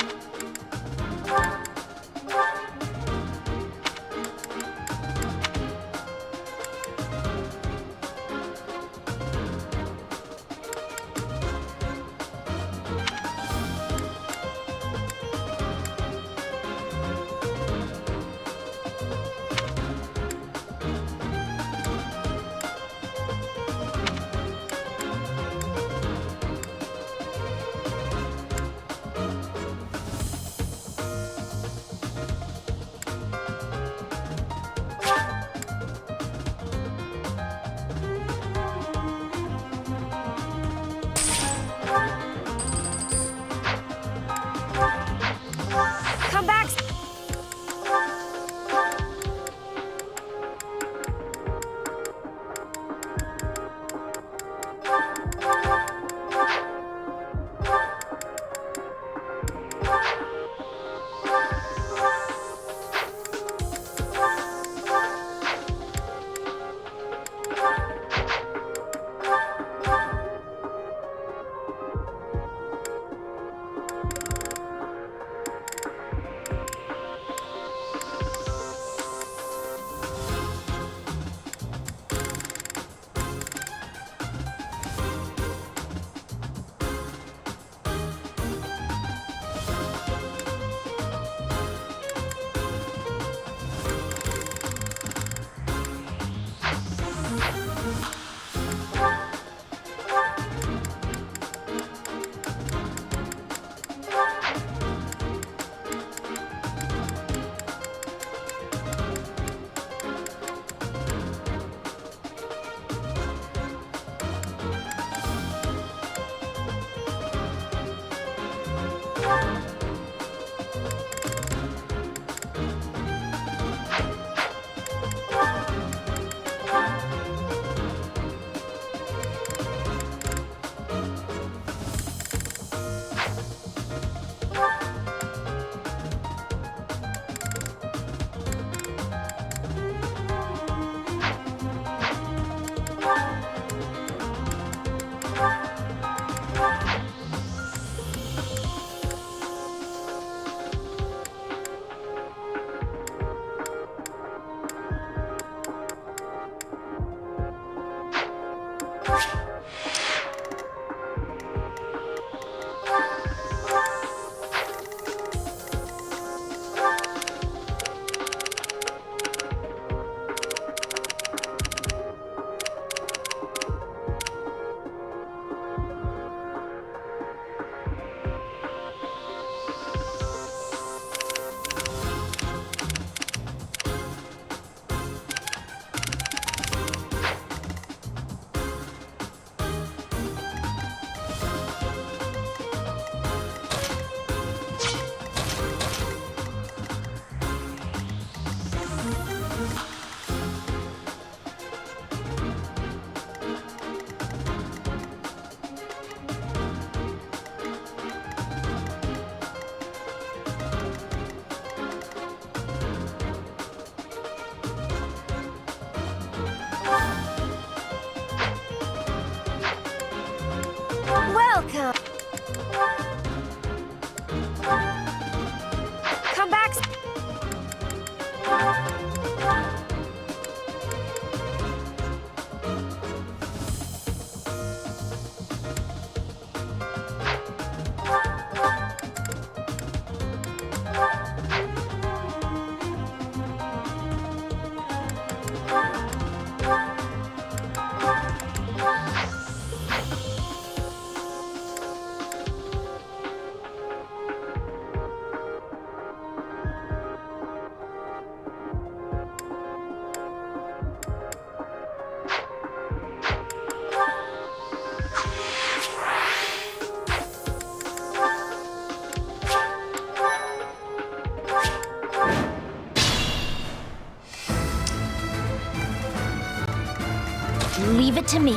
D: Leave it to me.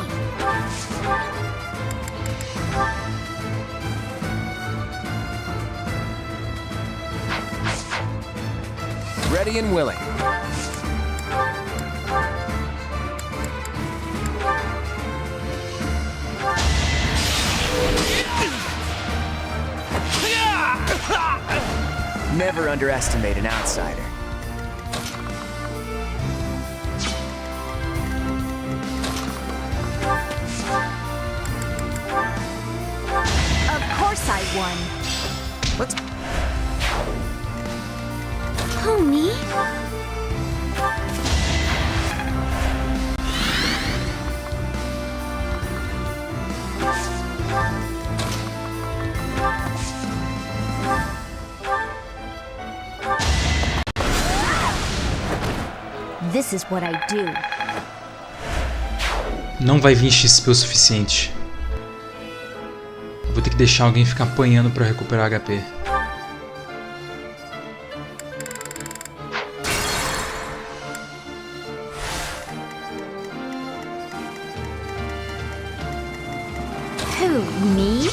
R: Ready and willing. Never underestimate an outsider.
D: Of course I won.
R: Let's...
D: Oh, me? This is what I do.
A: Não vai vir XP o suficiente. Eu vou ter que deixar alguém ficar apanhando pra recuperar HP.
D: Who, me?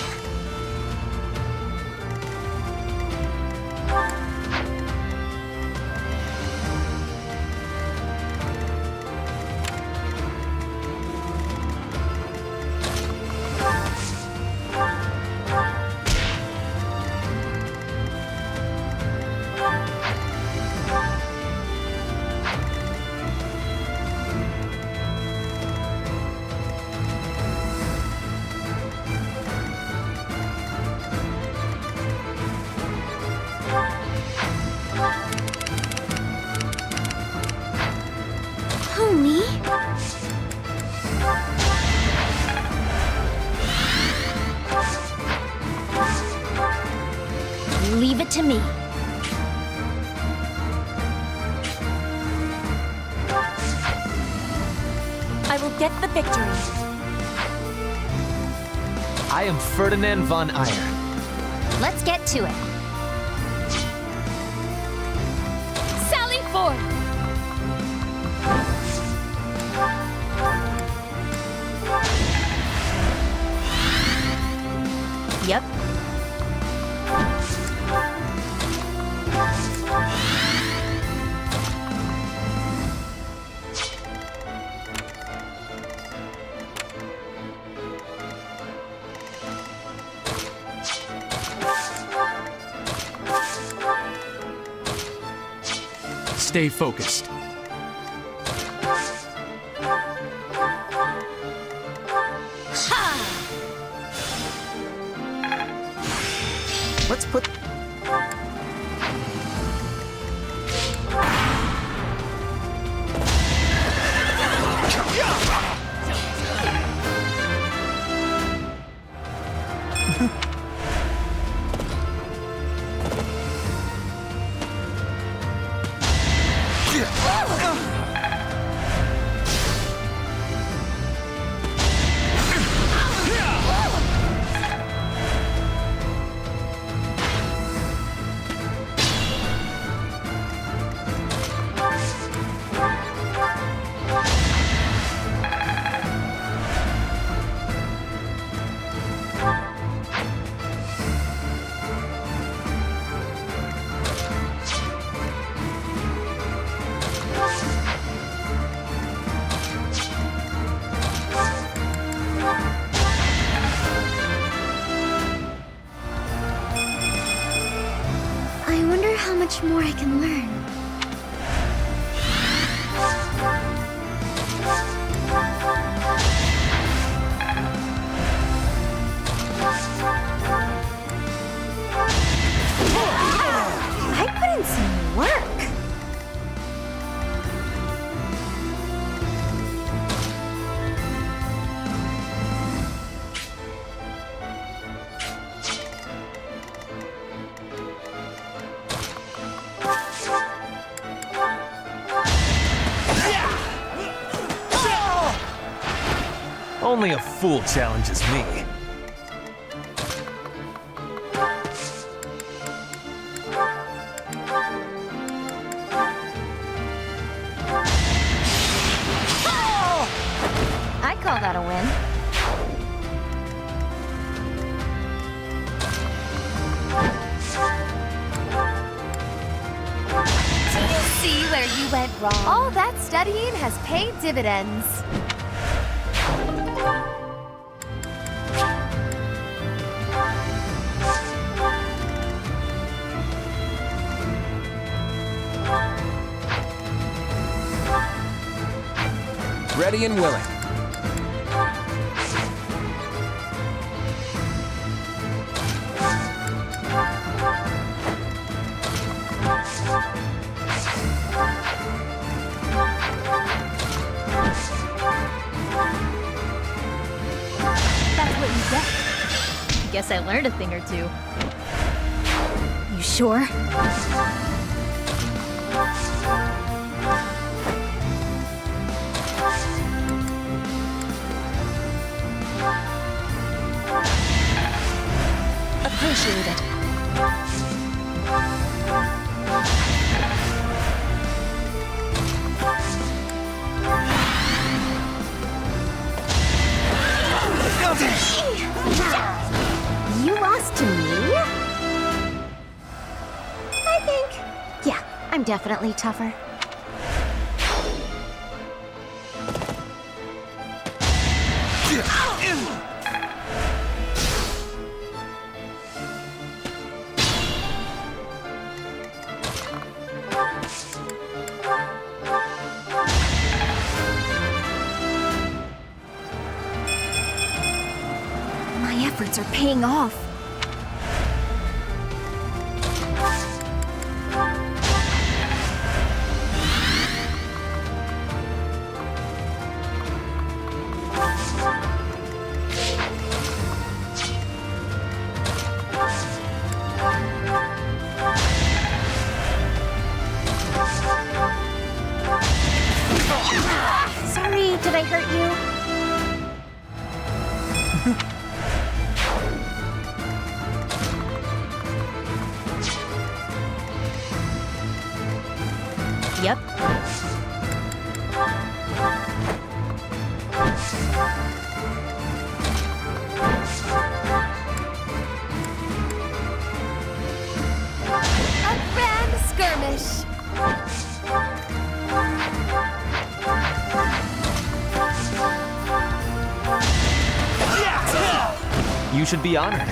D: Who, me? Leave it to me. I will get the victory.
J: I am Ferdinand von Eyre.
D: Let's get to it. Sally forth! Yep.
I: Stay focused.
R: Let's put...
D: I wonder how much more I can learn. I put in some work.
J: Only a fool challenges me.
D: I call
H: went wrong? All that studying has paid dividends.
R: Ready and willing.
K: That's what you get. Guess I learned a thing or two. You sure? Appreciate it.
G: You lost to me? I think... Yeah, I'm definitely tougher.
F: My efforts are paying off.
G: Sorry, did I hurt you?
K: Yep.
H: A grand skirmish.
J: You should be honored.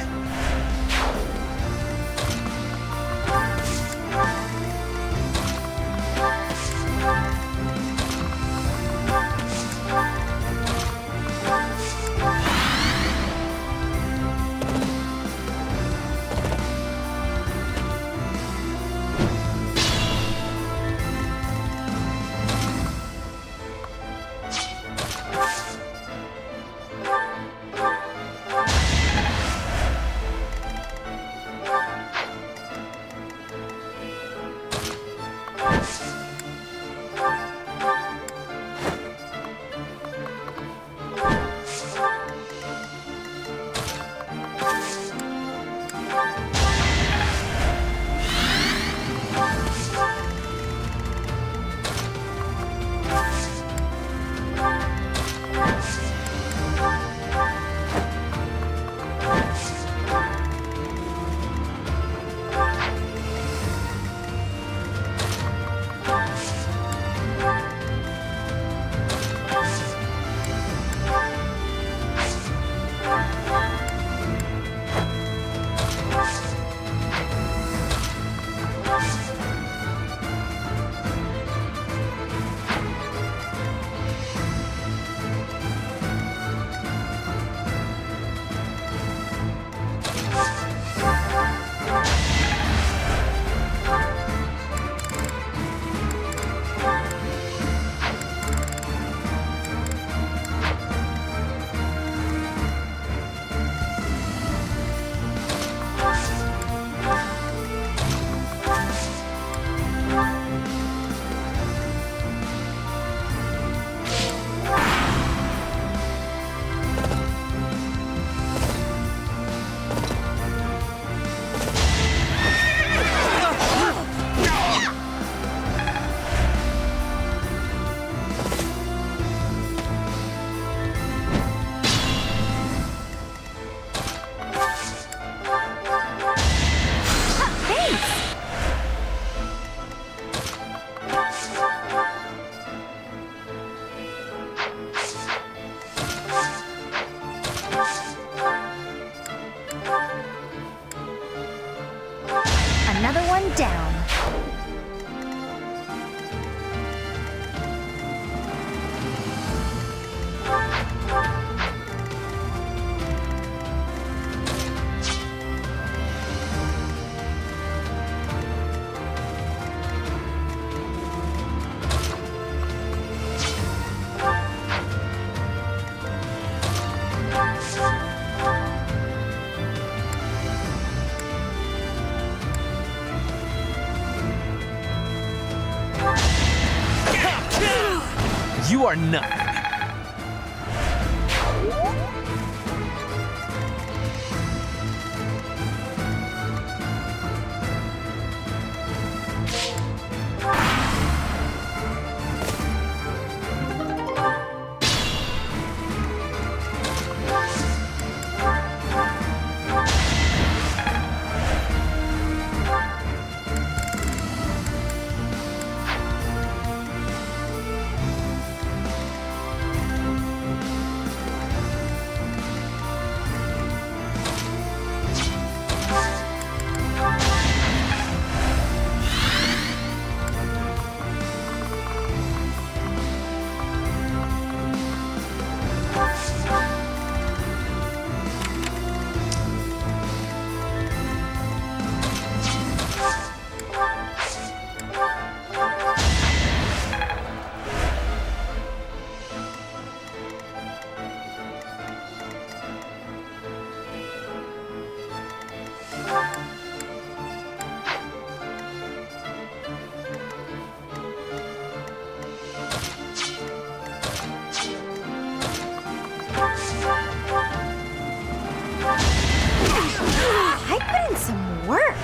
H: Another one down.
J: You are nothing.
H: I put in some work.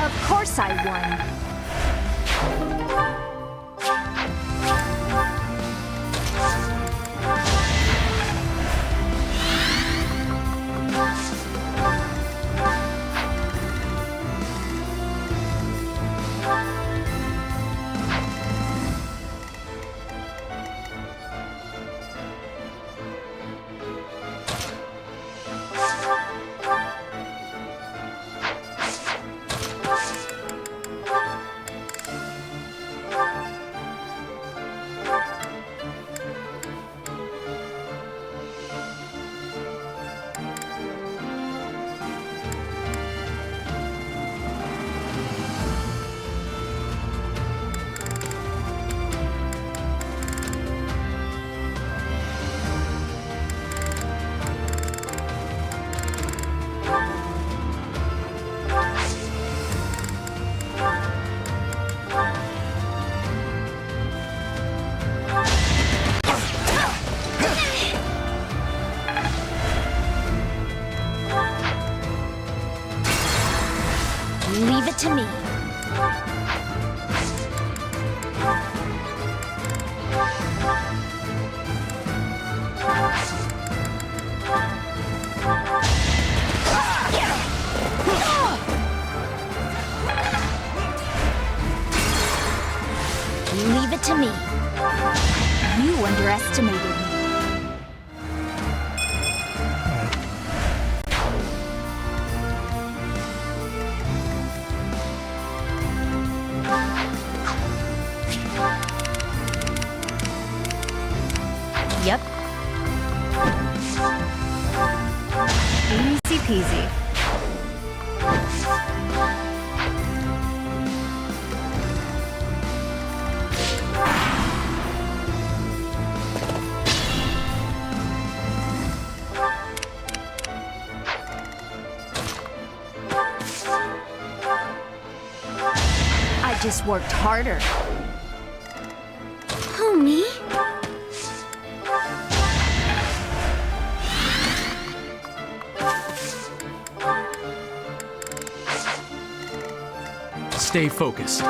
H: Of course I won. Leave it to me. Leave it to me. You underestimated me. Yep. Easy peasy.
K: just worked harder.
D: Oh, me?
I: Stay focused.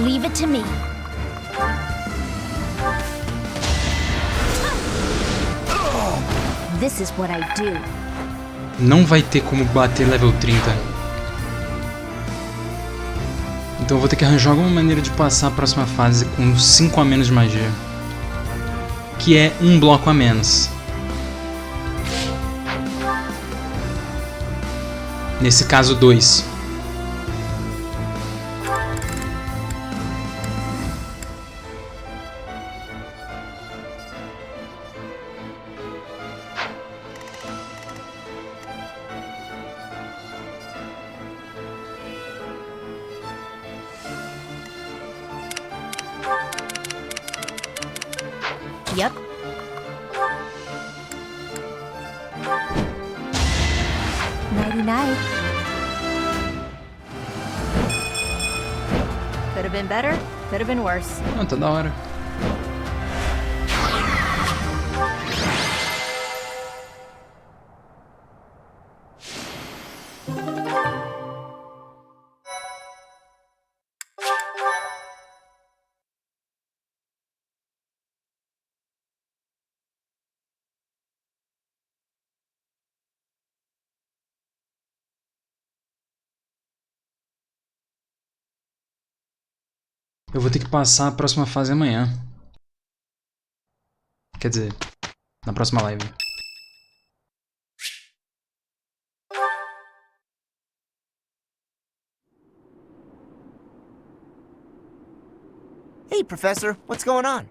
K: Leave it to me. This is what I do.
A: Não vai ter como bater level 30. Então eu vou ter que arranjar alguma maneira de passar a próxima fase com 5 a menos de magia. Que é um bloco a menos. Nesse caso, 2.
K: Yep.
F: Nighty-night. Could have been better, could have been worse.
A: Ah, tá da hora. Eu vou ter que passar a próxima fase amanhã. Quer dizer, na próxima live.
C: Hey, Professor, what's going on?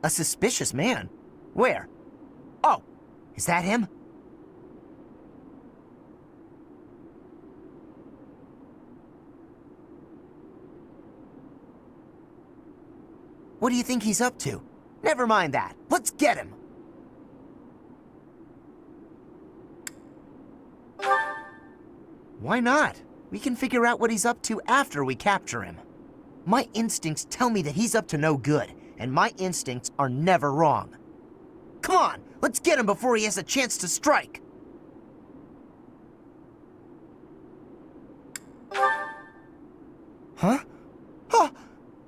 C: A suspicious man? Where? Oh, is that him? What do you think he's up to? Never mind that. Let's get him! Why not? We can figure out what he's up to after we capture him. My instincts tell me that he's up to no good, and my instincts are never wrong. Come on, let's get him before he has a chance to strike! Huh? Huh!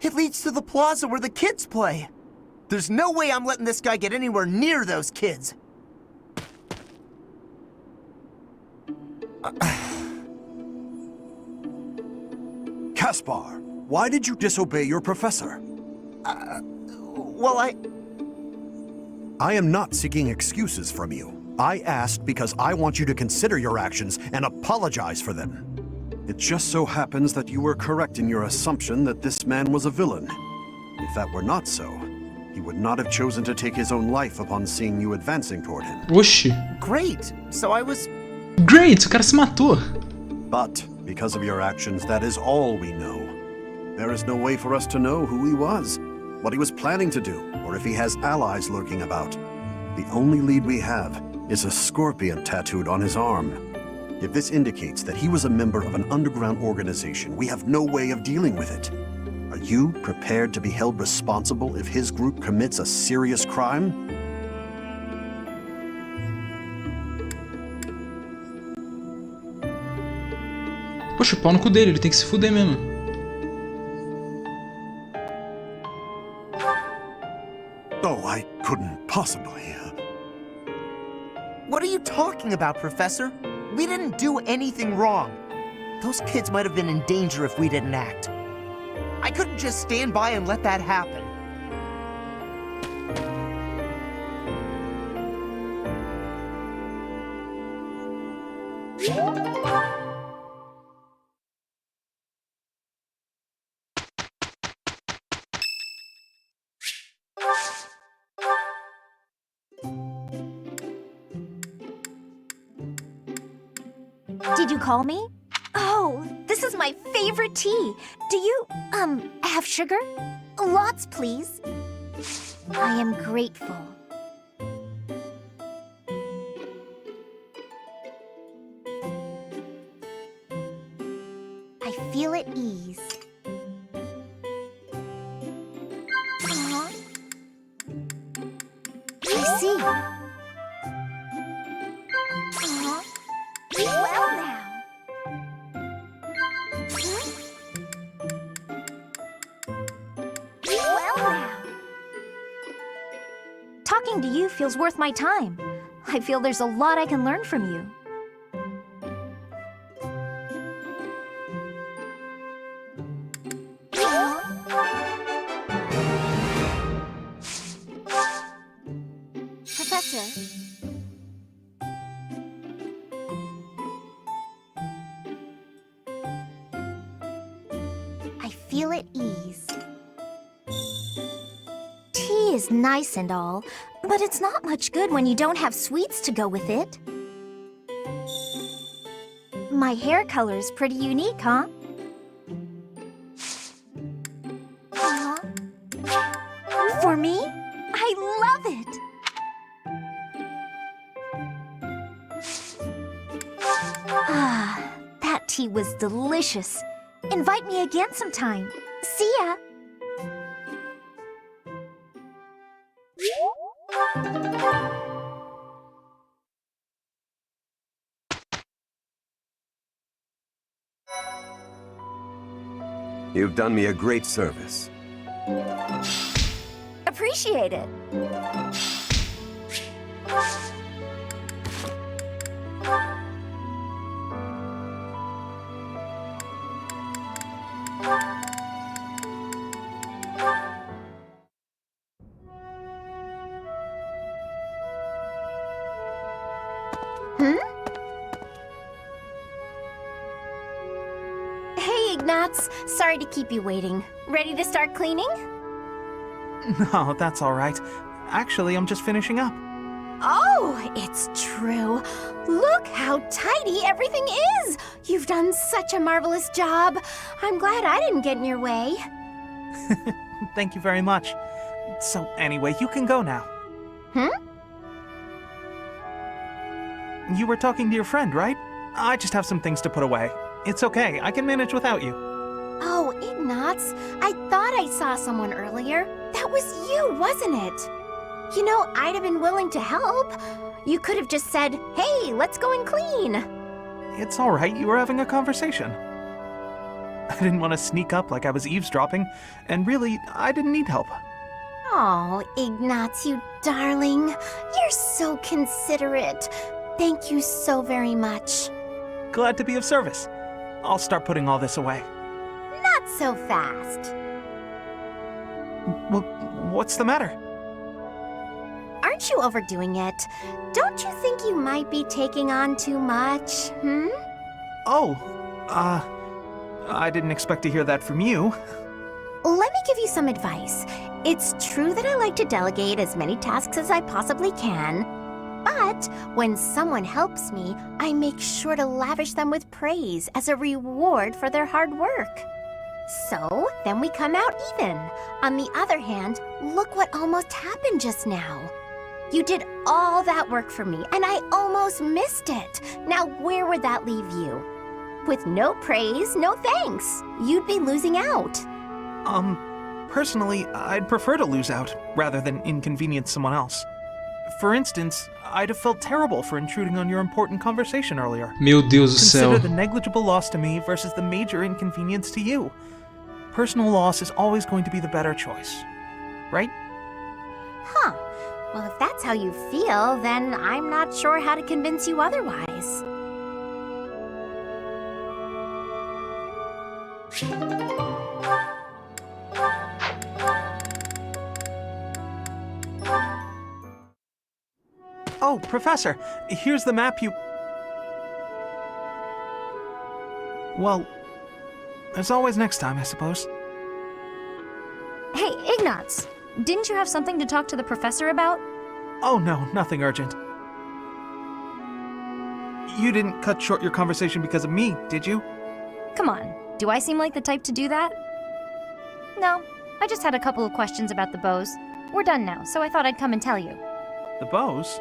C: It leads to the plaza where the kids play. There's no way I'm letting this guy get anywhere near those kids.
S: Caspar, why did you disobey your professor?
C: Well,
S: I am not seeking excuses from you. I asked because I want you to consider your actions and apologize for them. It just so happens that you were correct in your assumption that this man was a villain. If that were not so, he would not have chosen to take his own life upon seeing you advancing toward him.
A: Oxi.
C: Great. So I was...
A: Great, o cara se matou.
S: But, because of your actions, that is all we know. There is no way for us to know who he was, what he was planning to do, or if he has allies lurking about. The only lead we have is a scorpion tattooed on his arm. If this indicates that he was a member of an underground organization, we have no way of dealing with it. Are you prepared to be held responsible if his group commits a serious crime?
A: Poxa, pau no cu dele, ele tem que se fuder mesmo.
O: Possibly.
C: What are you talking about, Professor? We didn't do anything wrong. Those kids might have been in danger if we didn't act. I couldn't just stand by and let that happen.
H: Did you call me? Oh, this is my favorite tea. Do you, have sugar? Lots, please. I am grateful. I feel at ease. I see. Well now. Well now. Talking to you feels worth my time. I feel there's a lot I can learn from you. Professor. I feel at ease. Tea is nice and all, but it's not much good when you don't have sweets to go with it. My hair color is pretty unique, huh? For me? I love it! Ah, that tea was delicious. Invite me again sometime. See ya!
B: You've done me a great service.
H: Appreciate it. Hey, Ignatz. Sorry to keep you waiting. Ready to start cleaning?
I: No, that's all right. Actually, I'm just finishing up.
H: Oh, it's true. Look how tidy everything is. You've done such a marvelous job. I'm glad I didn't get in your way.
I: Thank you very much. So anyway, you can go now. You were talking to your friend, right? I just have some things to put away. It's okay, I can manage without you.
H: Oh, Ignatz, I thought I saw someone earlier. That was you, wasn't it? You know, I'd have been willing to help. You could have just said, hey, let's go and clean.
I: It's all right, you were having a conversation. I didn't want to sneak up like I was eavesdropping, and really, I didn't need help.
H: Oh, Ignatz, you darling. You're so considerate. Thank you so very much.
I: Glad to be of service. I'll start putting all this away.
H: Not so fast.
I: Well, what's the matter?
H: Aren't you overdoing it? Don't you think you might be taking on too much,
I: Oh, I didn't expect to hear that from you.
H: Let me give you some advice. It's true that I like to delegate as many tasks as I possibly can, but when someone helps me, I make sure to lavish them with praise as a reward for their hard work. So, then we come out even. On the other hand, look what almost happened just now. You did all that work for me, and I almost missed it. Now, where would that leave you? With no praise, no thanks. You'd be losing out.
I: Personally, I'd prefer to lose out, rather than inconvenience someone else. For instance, I'd have felt terrible for intruding on your important conversation earlier.
A: Meu Deus do céu.
I: Consider the negligible loss to me versus the major inconvenience to you. Personal loss is always going to be the better choice, right?
H: Huh.
G: Well, if that's how you feel, then I'm not sure how to convince you otherwise.
I: Oh, Professor, here's the map you... Well, there's always next time, I suppose.
K: Hey, Ignatz! Didn't you have something to talk to the professor about?
I: Oh no, nothing urgent. You didn't cut short your conversation because of me, did you?
K: Come on, do I seem like the type to do that? No, I just had a couple of questions about the bows. We're done now, so I thought I'd come and tell you.
I: The bows?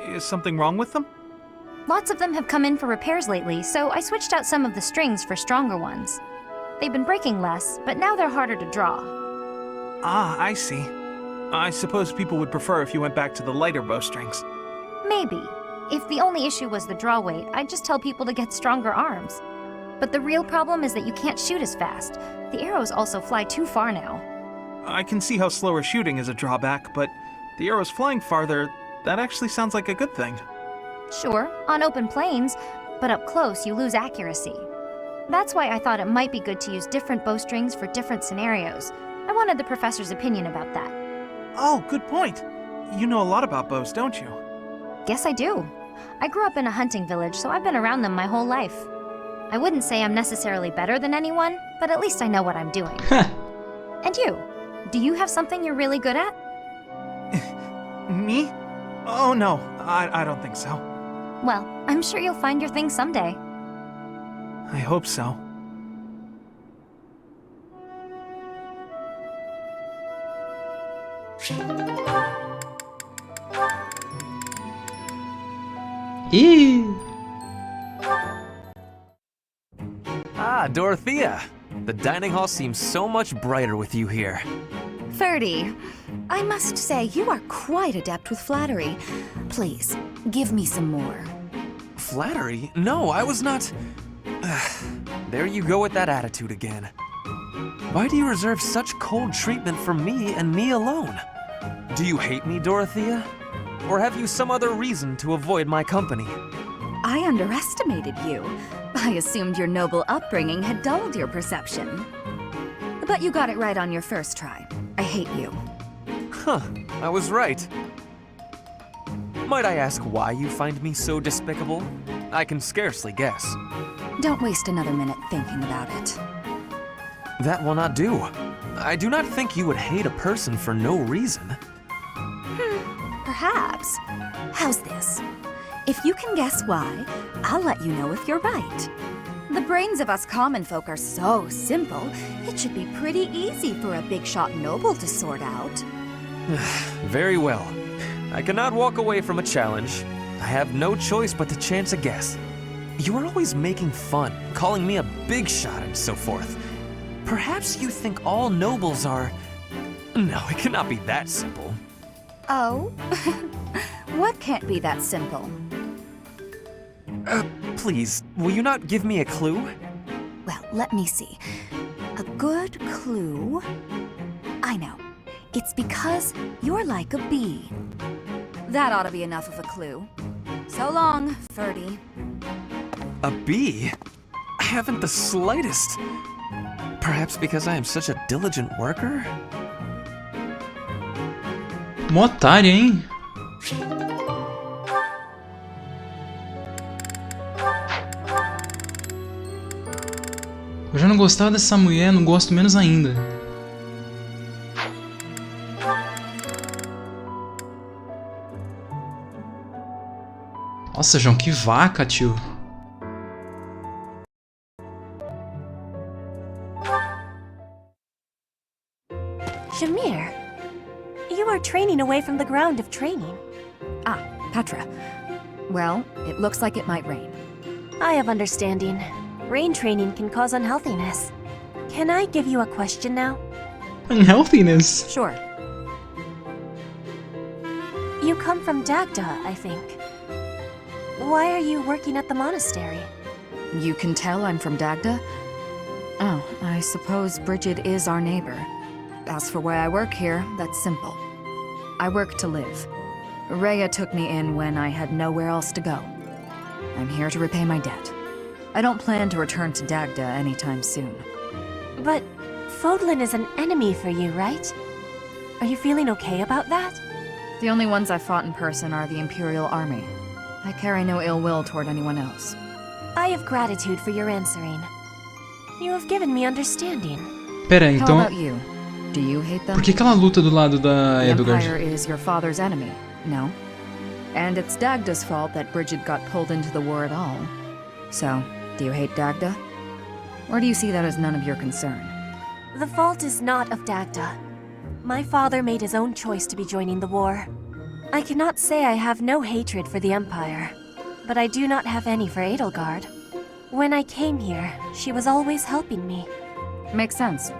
I: Is something wrong with them?
K: Lots of them have come in for repairs lately, so I switched out some of the strings for stronger ones. They've been breaking less, but now they're harder to draw.
I: Ah, I see. I suppose people would prefer if you went back to the lighter bowstrings.
K: Maybe. If the only issue was the draw weight, I'd just tell people to get stronger arms. But the real problem is that you can't shoot as fast. The arrows also fly too far now.
I: I can see how slower shooting is a drawback, but the arrows flying farther, that actually sounds like a good thing.
K: Sure, on open plains, but up close you lose accuracy. That's why I thought it might be good to use different bowstrings for different scenarios. I wanted the professor's opinion about that.
I: Oh, good point. You know a lot about bows, don't you?
K: Guess I do. I grew up in a hunting village, so I've been around them my whole life. I wouldn't say I'm necessarily better than anyone, but at least I know what I'm doing. And you? Do you have something you're really good at?
I: Me? Oh no, I don't think so.
K: Well, I'm sure you'll find your thing someday.
I: I hope so.
A: Ew.
J: Ah, Dorothea. The dining hall seems so much brighter with you here.
F: Ferdy, I must say you are quite adept with flattery. Please, give me some more.
J: Flattery? No, I was not... There you go with that attitude again. Why do you reserve such cold treatment for me and me alone? Do you hate me, Dorothea? Or have you some other reason to avoid my company?
F: I underestimated you. I assumed your noble upbringing had dulled your perception. But you got it right on your first try. I hate you.
J: Huh, I was right. Might I ask why you find me so despicable? I can scarcely guess.
F: Don't waste another minute thinking about it.
J: That will not do. I do not think you would hate a person for no reason.
F: Perhaps. How's this? If you can guess why, I'll let you know if you're right. The brains of us common folk are so simple, it should be pretty easy for a big shot noble to sort out.
J: Very well. I cannot walk away from a challenge. I have no choice but to chance a guess. You are always making fun, calling me a big shot and so forth. Perhaps you think all nobles are... No, it cannot be that simple.
F: Oh? What can't be that simple?
J: Please, will you not give me a clue?
F: Well, let me see. A good clue? I know. It's because you're like a bee. That ought to be enough of a clue. So long, Ferdy.
J: A bee? I haven't the slightest. Perhaps because I am such a diligent worker?
A: Mó otário, hein? Eu já não gostava dessa mulher, não gosto menos ainda. Nossa, João, que vaca, tio.
Q: Shamir, you are training away from the ground of training.
F: Ah, Petra. Well, it looks like it might rain.
Q: I have understanding. Rain training can cause unhealthiness. Can I give you a question now?
A: Unhealthiness?
F: Sure.
Q: You come from Dagda, I think. Why are you working at the monastery?
F: You can tell I'm from Dagda? Oh, I suppose Bridget is our neighbor. As for why I work here, that's simple.
V: I work to live. Rhea took me in when I had nowhere else to go. I'm here to repay my debt. I don't plan to return to Dagda anytime soon.
Q: But Fodlan is an enemy for you, right? Are you feeling okay about that?
V: The only ones I've fought in person are the Imperial Army. I carry no ill will toward anyone else.
Q: I have gratitude for your answering. You have given me understanding.
A: Pera,
V: How
A: então...
V: about you? Do you hate them?
A: Por que ela luta do lado da
V: The
A: Edgard?
V: Empire is your father's enemy, no? And it's Dagda's fault that Bridget got pulled into the war at all. So, do you hate Dagda? Or do you see that as none of your concern?
Q: The fault is not of Dagda. My father made his own choice to be joining the war. I cannot say I have no hatred for the Empire, but I do not have any for Edelgard. When I came here, she was always helping me.
V: Makes sense.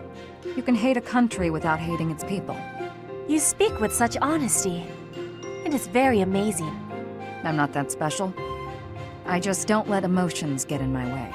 V: You can hate a country without hating its people.
Q: You speak with such honesty. It is very amazing.
V: I'm not that special. I just don't let emotions get in my way.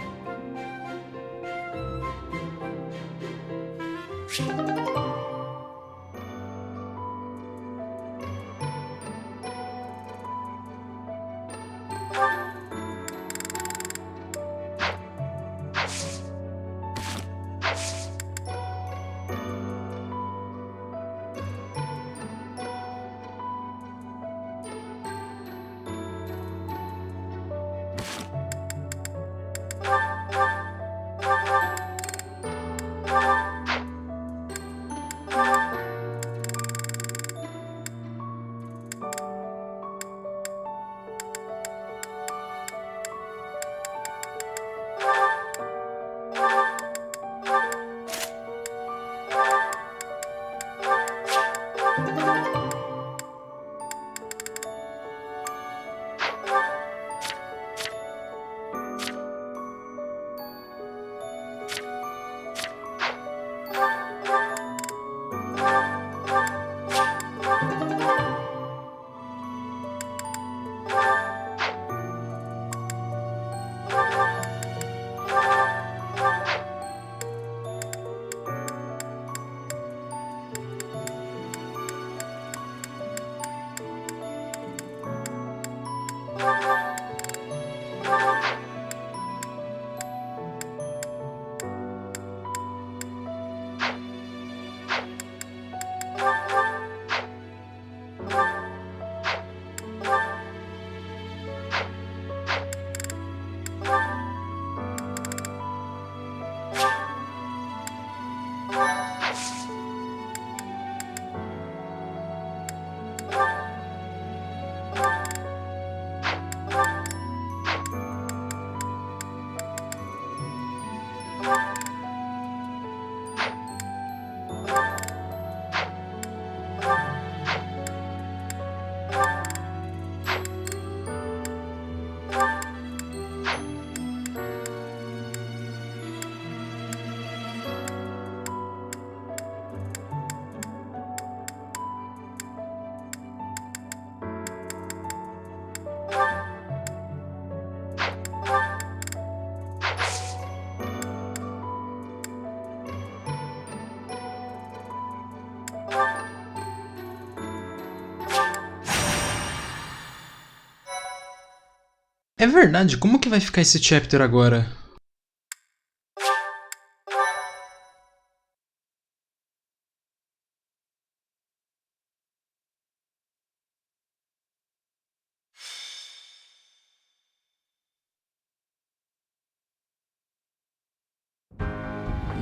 A: É verdade, como que vai ficar esse chapter agora?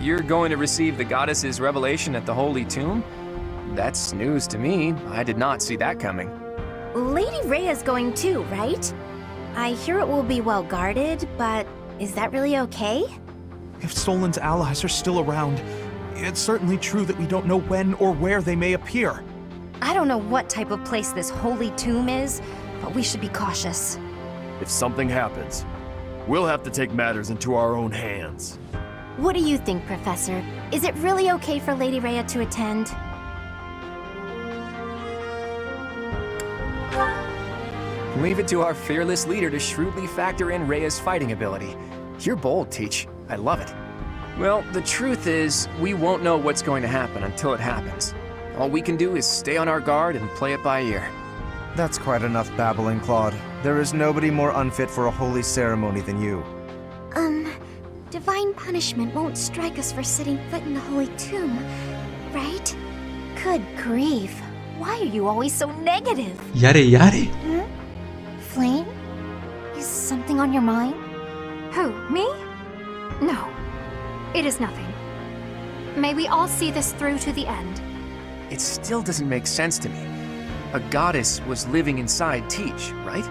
R: You're going to receive the goddess's revelation at the Holy Tomb? That's news to me. I did not see that coming.
H: Lady Rhea's going too, right? I hear it will be well guarded, but is that really okay?
I: If Solon's allies are still around, it's certainly true that we don't know when or where they may appear.
K: I don't know what type of place this holy tomb is, but we should be cautious.
E: If something happens, we'll have to take matters into our own hands.
H: What do you think, Professor? Is it really okay for Lady Rhea to attend?
R: Leave it to our fearless leader to shrewdly factor in Rhea's fighting ability. You're bold, Teach. I love it. Well, the truth is, we won't know what's going to happen until it happens. All we can do is stay on our guard and play it by ear.
P: That's quite enough babbling, Claude. There is nobody more unfit for a holy ceremony than you.
H: Divine punishment won't strike us for setting foot in the holy tomb, right? Good grief. Why are you always so negative?
A: Yare yare?
H: Flame? Is something on your mind?
K: Who, me? No. It is nothing. May we all see this through to the end.
R: It still doesn't make sense to me. A goddess was living inside Teach, right?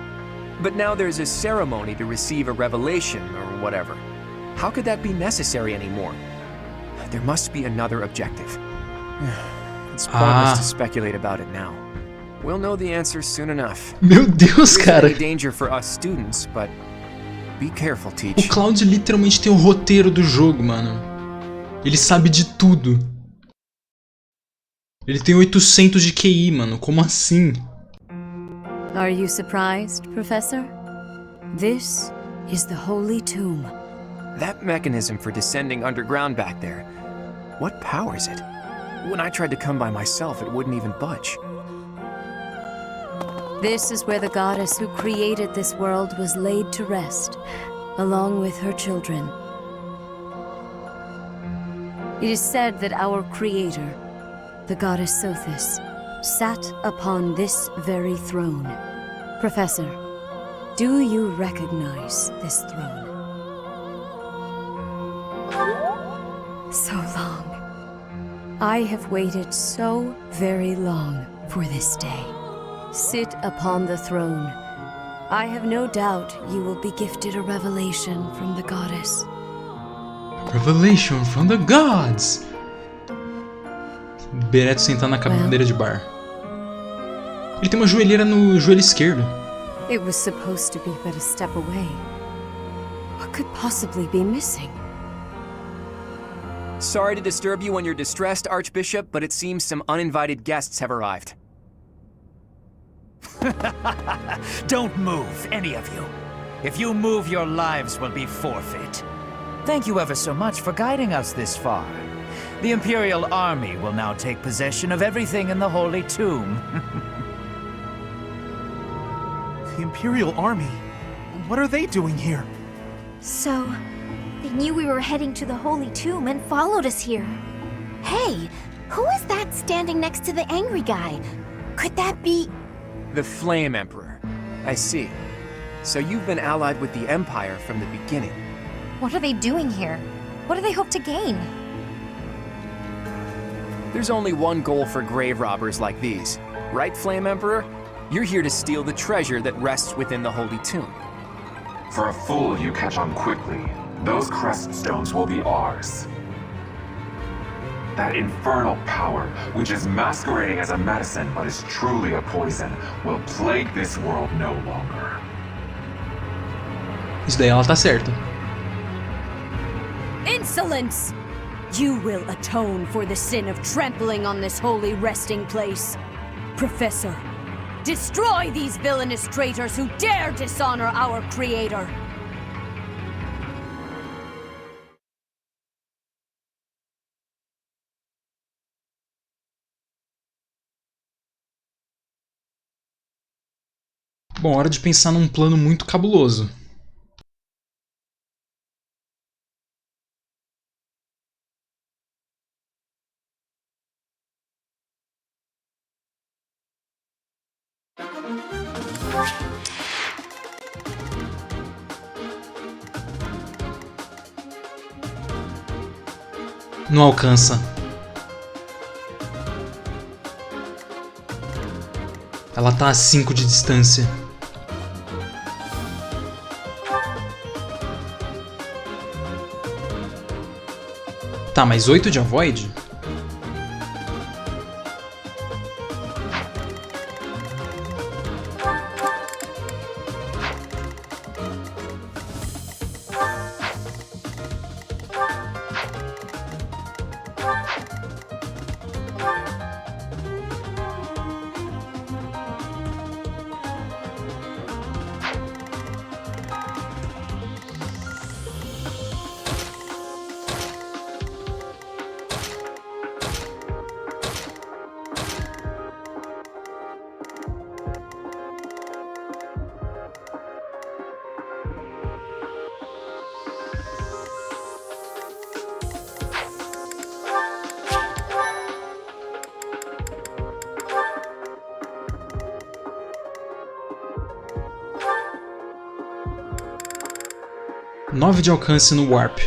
R: But now there's a ceremony to receive a revelation or whatever. How could that be necessary anymore? There must be another objective. It's pointless to speculate about it now. We'll know the answer soon enough.
A: Meu Deus, cara.
R: There's any danger for us students, but be careful, Teach.
A: O Cloud literalmente tem o roteiro do jogo, mano. Ele sabe de tudo. Ele tem 800 de QI, mano. Como assim?
U: Are you surprised, Professor? This is the Holy Tomb.
R: That mechanism for descending underground back there, what powers it? When I tried to come by myself, it wouldn't even budge.
U: This is where the goddess who created this world was laid to rest, along with her children. It is said that our creator, the goddess Sothis, sat upon this very throne. Professor, do you recognize this throne? So long. I have waited so very long for this day. Sit upon the throne. I have no doubt you will be gifted a revelation from the goddess.
A: Revelation from the gods! Bereto sentar na cadeira de bar. Ele tem uma joelheira no joelho esquerdo.
U: It was supposed to be but a step away. What could possibly be missing?
R: Sorry to disturb you when you're distressed, Archbishop, but it seems some uninvited guests have arrived.
W: Don't move, any of you. If you move, your lives will be forfeit. Thank you ever so much for guiding us this far. The Imperial Army will now take possession of everything in the Holy Tomb.
I: The Imperial Army? What are they doing here?
H: So, they knew we were heading to the holy tomb and followed us here. Hey, who is that standing next to the angry guy? Could that be...
R: The Flame Emperor. I see. So you've been allied with the Empire from the beginning.
K: What are they doing here? What do they hope to gain?
R: There's only one goal for grave robbers like these. Right, Flame Emperor? You're here to steal the treasure that rests within the Holy Tomb.
X: For a fool you catch on quickly, those crest stones will be ours. That infernal power, which is masquerading as a medicine but is truly a poison, will plague this world no longer.
A: Isso daí ela tá certa.
U: Insolence! You will atone for the sin of trampling on this holy resting place. Professor, destroy these villainous traitors who dare dishonor our creator.
A: Bom, hora de pensar num plano muito cabuloso. Não alcança. Ela tá a 5 de distância. Tá, mais 8 de avoid? 9 de alcance no Warp.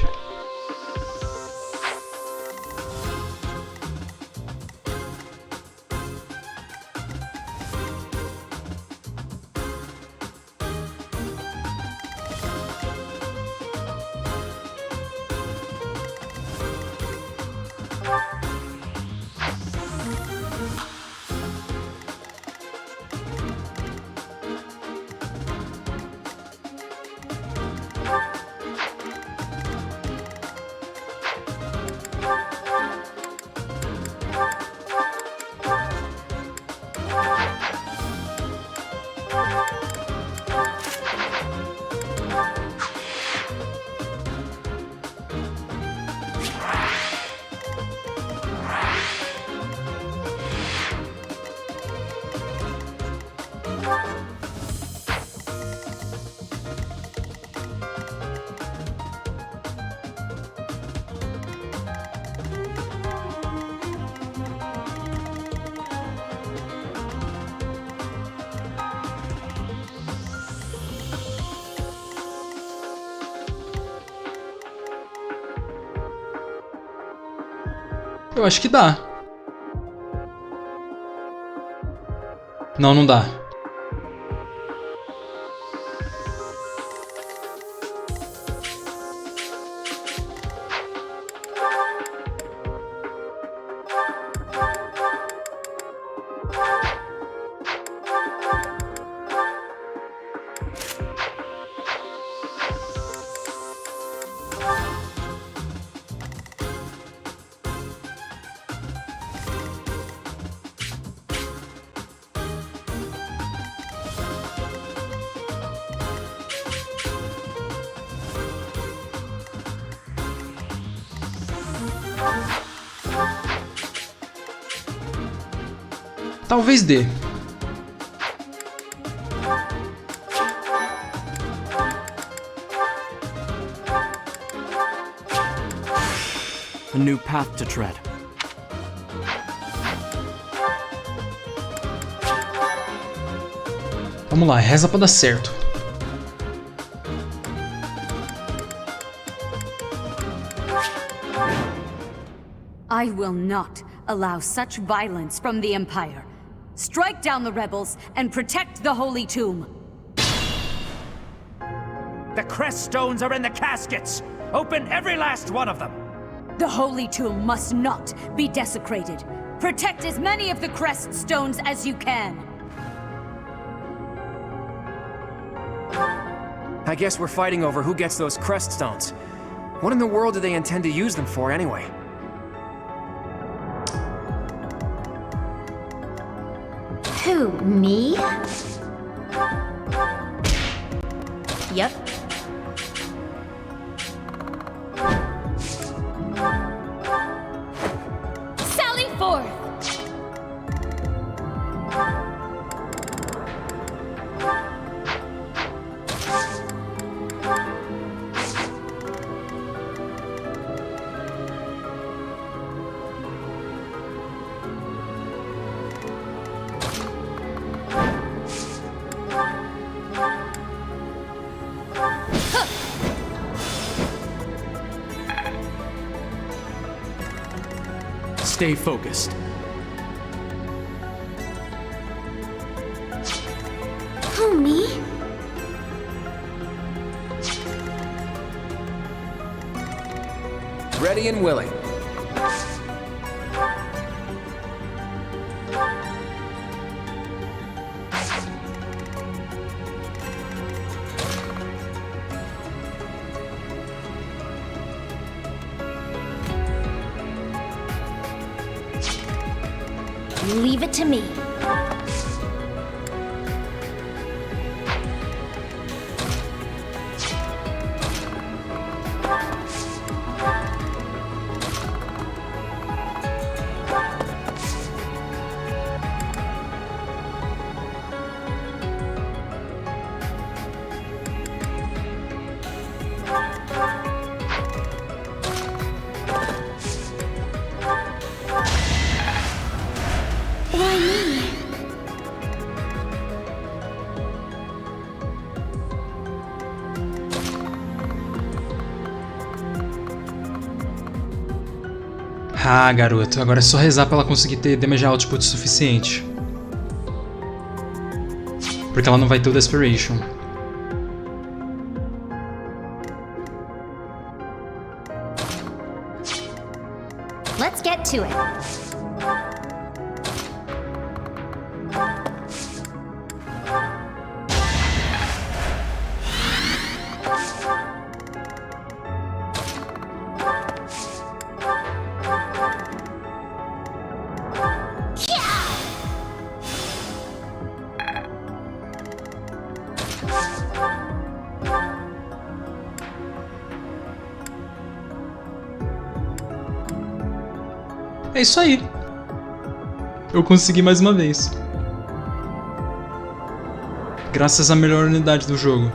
A: Eu acho que dá. Não, não dá. Talvez dê.
R: A new path to tread.
A: Vamos lá, reza pra dar certo.
U: I will not allow such violence from the Empire. Strike down the rebels and protect the Holy Tomb.
W: The crest stones are in the caskets! Open every last one of them!
U: The Holy Tomb must not be desecrated. Protect as many of the crest stones as you can.
R: I guess we're fighting over who gets those crest stones. What in the world do they intend to use them for anyway?
H: Who, me? Yep.
K: Sally forth!
R: Stay focused.
H: Who, me?
R: Ready and willing.
H: Leave it to me. Why me?
A: Ah, garoto, agora é só rezar pra ela conseguir ter damage output suficiente. Porque ela não vai ter o Desperation.
K: Let's get to it.
A: É isso aí. Eu consegui mais uma vez. Graças à melhor unidade do jogo.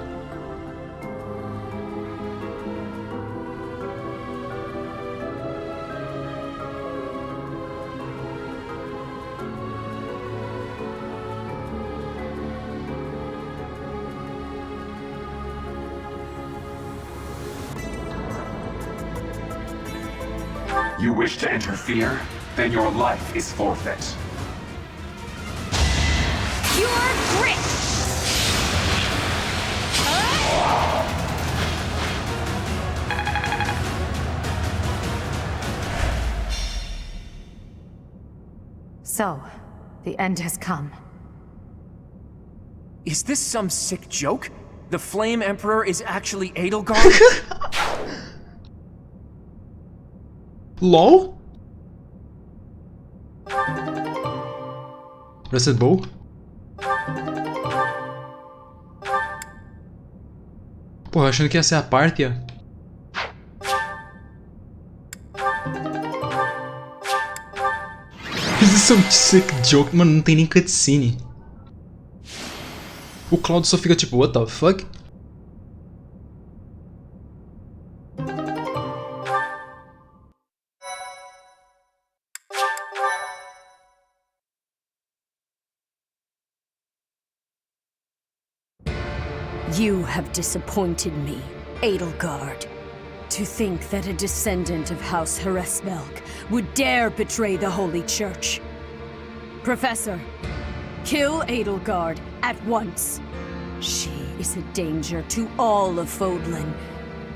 X: You wish to interfere? Then your life is forfeit.
K: Pure grit!
V: So, the end has come.
R: Is this some sick joke? The Flame Emperor is actually Edelgard?
A: LOL? Blessed Bow? Porra, achando que ia ser a parte, ó. Isso é um sick joke, mano, não tem nem cutscene. O Cloud só fica tipo, what the fuck?
U: You have disappointed me, Edelgard. To think that a descendant of House Hresmelk would dare betray the Holy Church. Professor, kill Edelgard at once. She is a danger to all of Fodlan.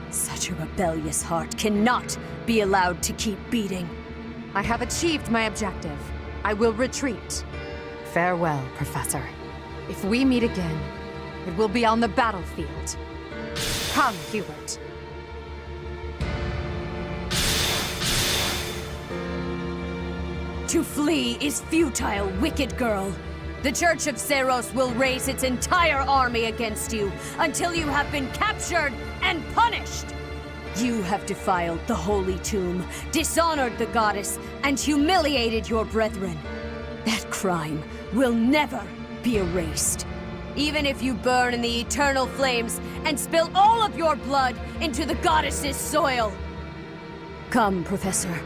U: Such a rebellious heart cannot be allowed to keep beating.
F: I have achieved my objective. I will retreat. Farewell, Professor. If we meet again, it will be on the battlefield. Come, Hubert.
U: To flee is futile, wicked girl. The Church of Seros will raise its entire army against you until you have been captured and punished. You have defiled the Holy Tomb, dishonored the goddess, and humiliated your brethren. That crime will never be erased. Even if you burn in the eternal flames and spill all of your blood into the goddess's soil. Come, Professor.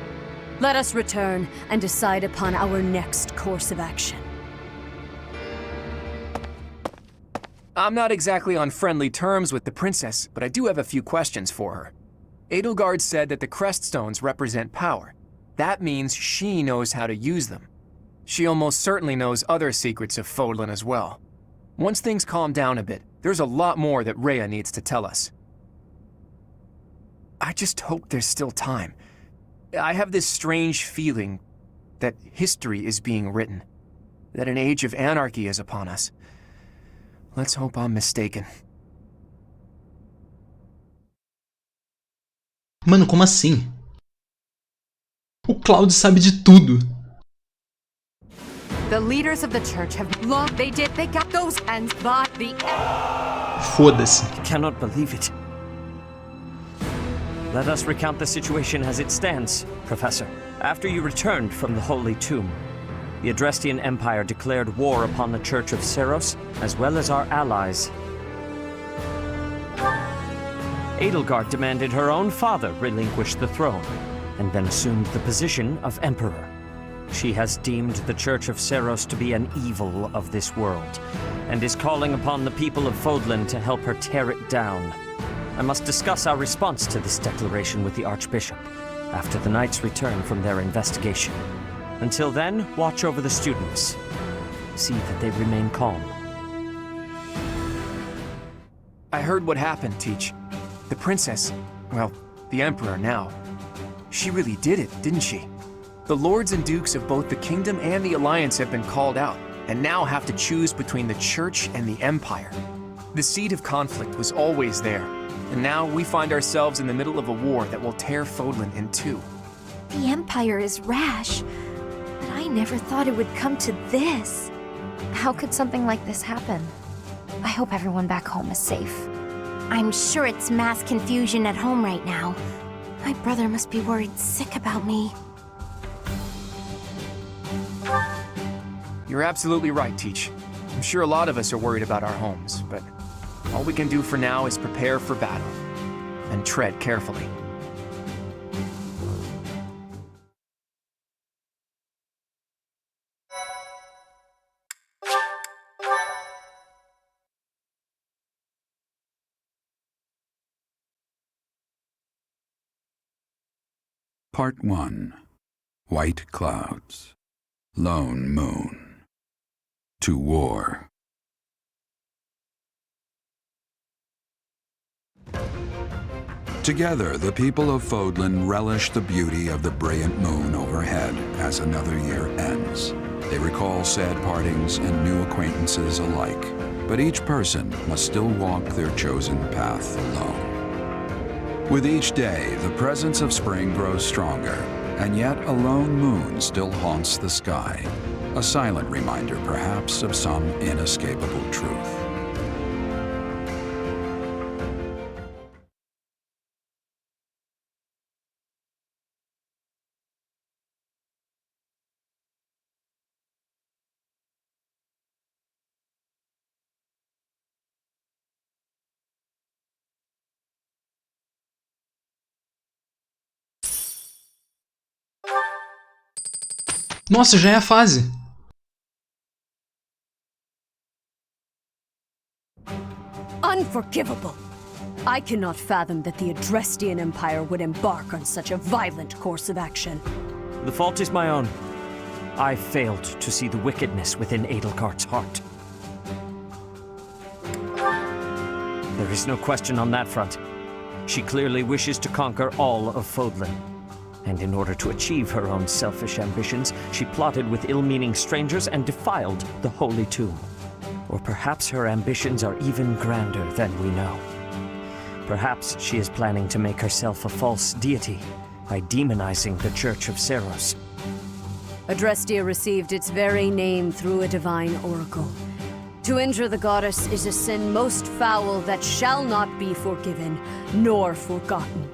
U: Let us return and decide upon our next course of action.
R: I'm not exactly on friendly terms with the princess, but I do have a few questions for her. Edelgard said that the Creststones represent power. That means she knows how to use them. She almost certainly knows other secrets of Fodlan as well. Once things calm down a bit, there's a lot more that Rhea needs to tell us. I just hope there's still time. I have this strange feeling that history is being written, that an age of anarchy is upon us. Let's hope I'm mistaken.
A: Mano, como assim? O Cloud sabe de tudo.
F: The leaders of the church have long they got those hands by the
A: Foda-se.
L: I cannot believe it. Let us recount the situation as it stands, Professor. After you returned from the Holy Tomb, the Adrestian Empire declared war upon the Church of Seros, as well as our allies. Edelgard demanded her own father relinquish the throne, and then assumed the position of Emperor. She has deemed the Church of Seros to be an evil of this world, and is calling upon the people of Fodlan to help her tear it down. I must discuss our response to this declaration with the Archbishop. after the knights return from their investigation. Until then, watch over the students. See that they remain calm.
R: I heard what happened, Teach. The princess, well, the Emperor now, she really did it, didn't she? The lords and dukes of both the kingdom and the alliance have been called out, and now have to choose between the church and the empire. The seed of conflict was always there, and now we find ourselves in the middle of a war that will tear Fodlan in two.
F: The Empire is rash, but I never thought it would come to this.
H: How could something like this happen? I hope everyone back home is safe. I'm sure it's mass confusion at home right now. My brother must be worried sick about me.
R: You're absolutely right, Teach. I'm sure a lot of us are worried about our homes, but all we can do for now is prepare for battle and tread carefully.
D: Part 1. White Clouds. Lone Moon. To war. Together, the people of Fodlan relish the beauty of the brilliant moon overhead as another year ends. They recall sad partings and new acquaintances alike, but each person must still walk their chosen path alone. With each day, the presence of spring grows stronger, and yet a lone moon still haunts the sky, a silent reminder perhaps of some inescapable truth.
A: Nossa, já é a fase.
U: Unforgivable! I cannot fathom that the Adrestian Empire would embark on such a violent course of action.
L: The fault is my own. I failed to see the wickedness within Edelgart's heart. There is no question on that front. She clearly wishes to conquer all of Fodlan. And in order to achieve her own selfish ambitions, she plotted with ill-meaning strangers and defiled the Holy Tomb. Or perhaps her ambitions are even grander than we know. Perhaps she is planning to make herself a false deity by demonizing the Church of Seros.
U: Adrestia received its very name through a divine oracle. To injure the goddess is a sin most foul that shall not be forgiven, nor forgotten.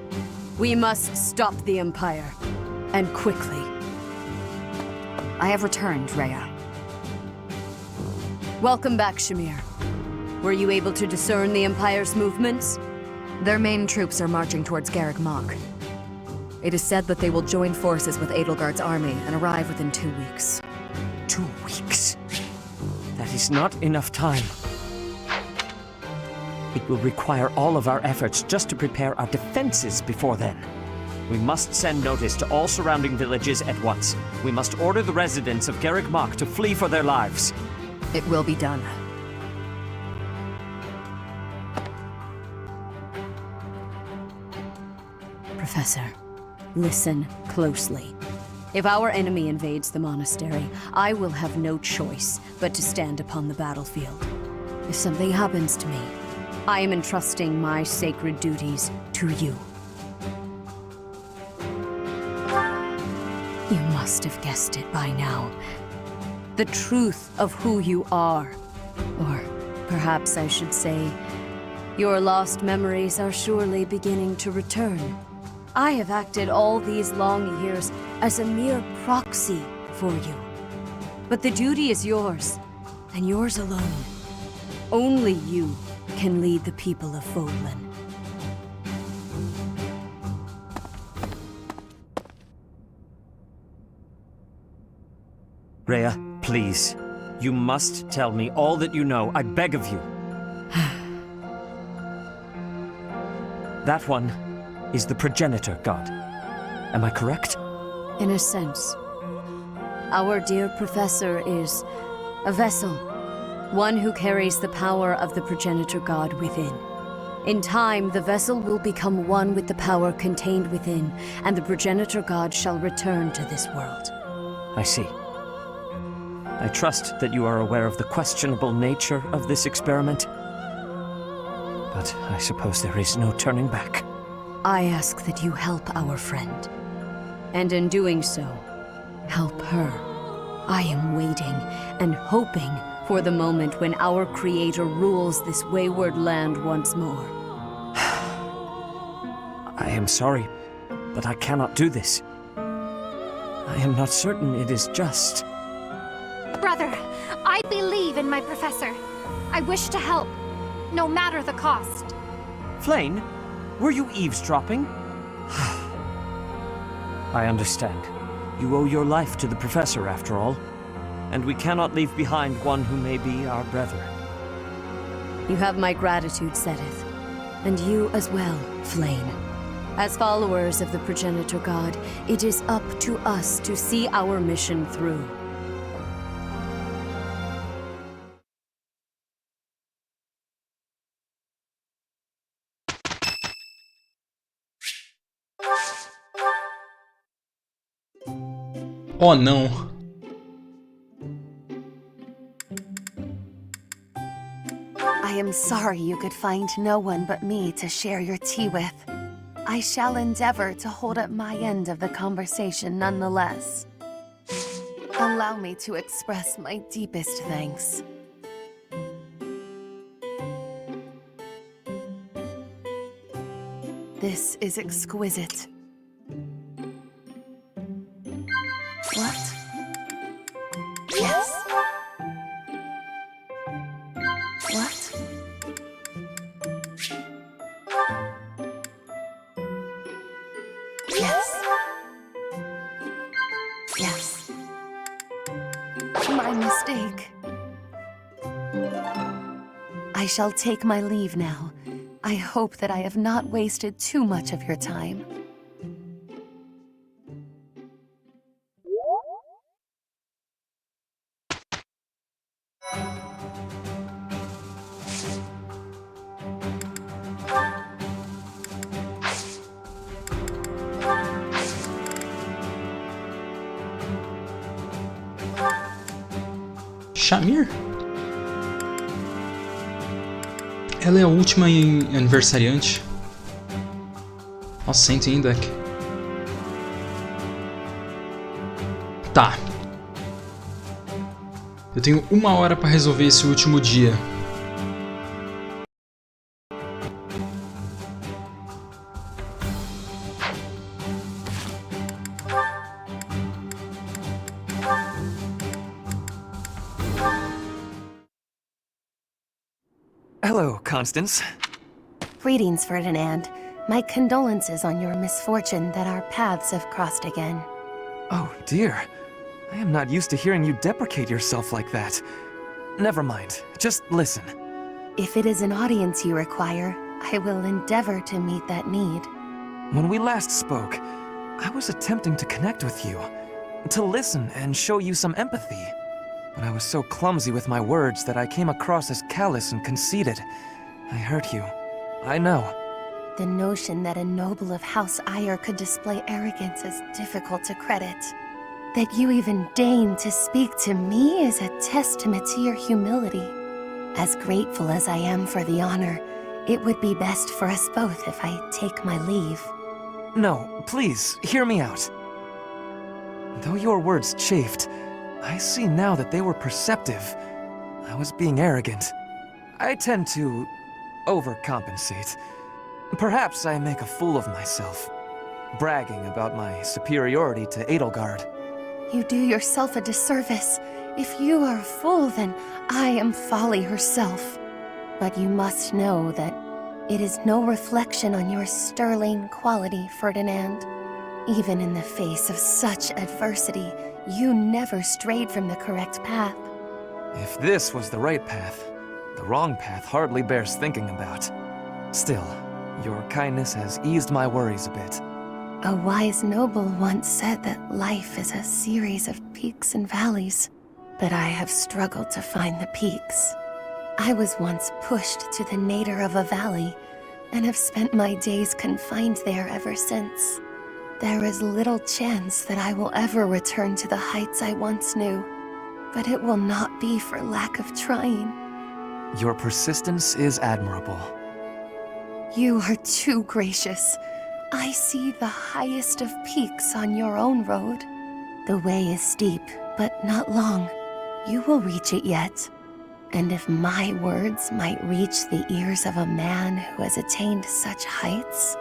U: We must stop the Empire, and quickly.
V: I have returned, Rhea.
U: Welcome back, Shamir. Were you able to discern the Empire's movements?
V: Their main troops are marching towards Garreg Mach. It is said that they will join forces with Edelgard's army and arrive within 2 weeks.
L: 2 weeks? That is not enough time. It will require all of our efforts just to prepare our defenses before then. We must send notice to all surrounding villages at once. We must order the residents of Garreg Mach to flee for their lives.
V: It will be done.
U: Professor, listen closely. If our enemy invades the monastery, I will have no choice but to stand upon the battlefield. If something happens to me, I am entrusting my sacred duties to you. You must have guessed it by now. The truth of who you are. Or perhaps I should say, your lost memories are surely beginning to return. I have acted all these long years as a mere proxy for you. But the duty is yours, and yours alone. Only you can lead the people of Fodlan.
L: Rhea, please. You must tell me all that you know. I beg of you. That one is the progenitor god. Am I correct?
U: In a sense. Our dear professor is a vessel, one who carries the power of the progenitor god within. In time, the vessel will become one with the power contained within, and the progenitor god shall return to this world.
L: I see. I trust that you are aware of the questionable nature of this experiment. But I suppose there is no turning back.
U: I ask that you help our friend. And in doing so, help her. I am waiting and hoping for the moment when our Creator rules this wayward land once more.
L: I am sorry, but I cannot do this. I am not certain it is just.
K: Brother, I believe in my professor. I wish to help, no matter the cost.
L: Flayn, were you eavesdropping? I understand. You owe your life to the professor, after all. And we cannot leave behind one who may be our brethren.
U: You have my gratitude, Sedith. And you as well, Flayn. As followers of the progenitor god, it is up to us to see our mission through.
A: Oh não.
M: I am sorry you could find no one but me to share your tea with. I shall endeavor to hold up my end of the conversation nonetheless. Allow me to express my deepest thanks. This is exquisite. What? Yes. What? Yes. Yes. My mistake. I shall take my leave now. I hope that I have not wasted too much of your time.
A: Shamir? Ela é a última aniversariante. Nossa, 100 em deck. Tá. Eu tenho 1 hora pra resolver esse último dia.
J: Hello, Constance.
M: Greetings, Ferdinand. My condolences on your misfortune that our paths have crossed again.
J: Oh, dear. I am not used to hearing you deprecate yourself like that. Never mind. Just listen.
M: If it is an audience you require, I will endeavor to meet that need.
J: When we last spoke, I was attempting to connect with you, to listen and show you some empathy. But I was so clumsy with my words that I came across as callous and conceited. I hurt you. I know.
M: The notion that a noble of House Ayer could display arrogance is difficult to credit. That you even deign to speak to me is a testament to your humility. As grateful as I am for the honor, it would be best for us both if I take my leave.
J: No, please, hear me out. Though your words chafed, I see now that they were perceptive. I was being arrogant. I tend to overcompensate. Perhaps I make a fool of myself, bragging about my superiority to Edelgard.
M: You do yourself a disservice. If you are a fool, then I am folly herself. But you must know that it is no reflection on your sterling quality, Ferdinand. Even in the face of such adversity, you never strayed from the correct path.
J: If this was the right path, the wrong path hardly bears thinking about. Still, your kindness has eased my worries a bit.
M: A wise noble once said that life is a series of peaks and valleys, but I have struggled to find the peaks. I was once pushed to the nadir of a valley, and have spent my days confined there ever since. There is little chance that I will ever return to the heights I once knew, but it will not be for lack of trying.
J: Your persistence is admirable.
M: You are too gracious. I see the highest of peaks on your own road. The way is steep, but not long. You will reach it yet. And if my words might reach the ears of a man who has attained such heights,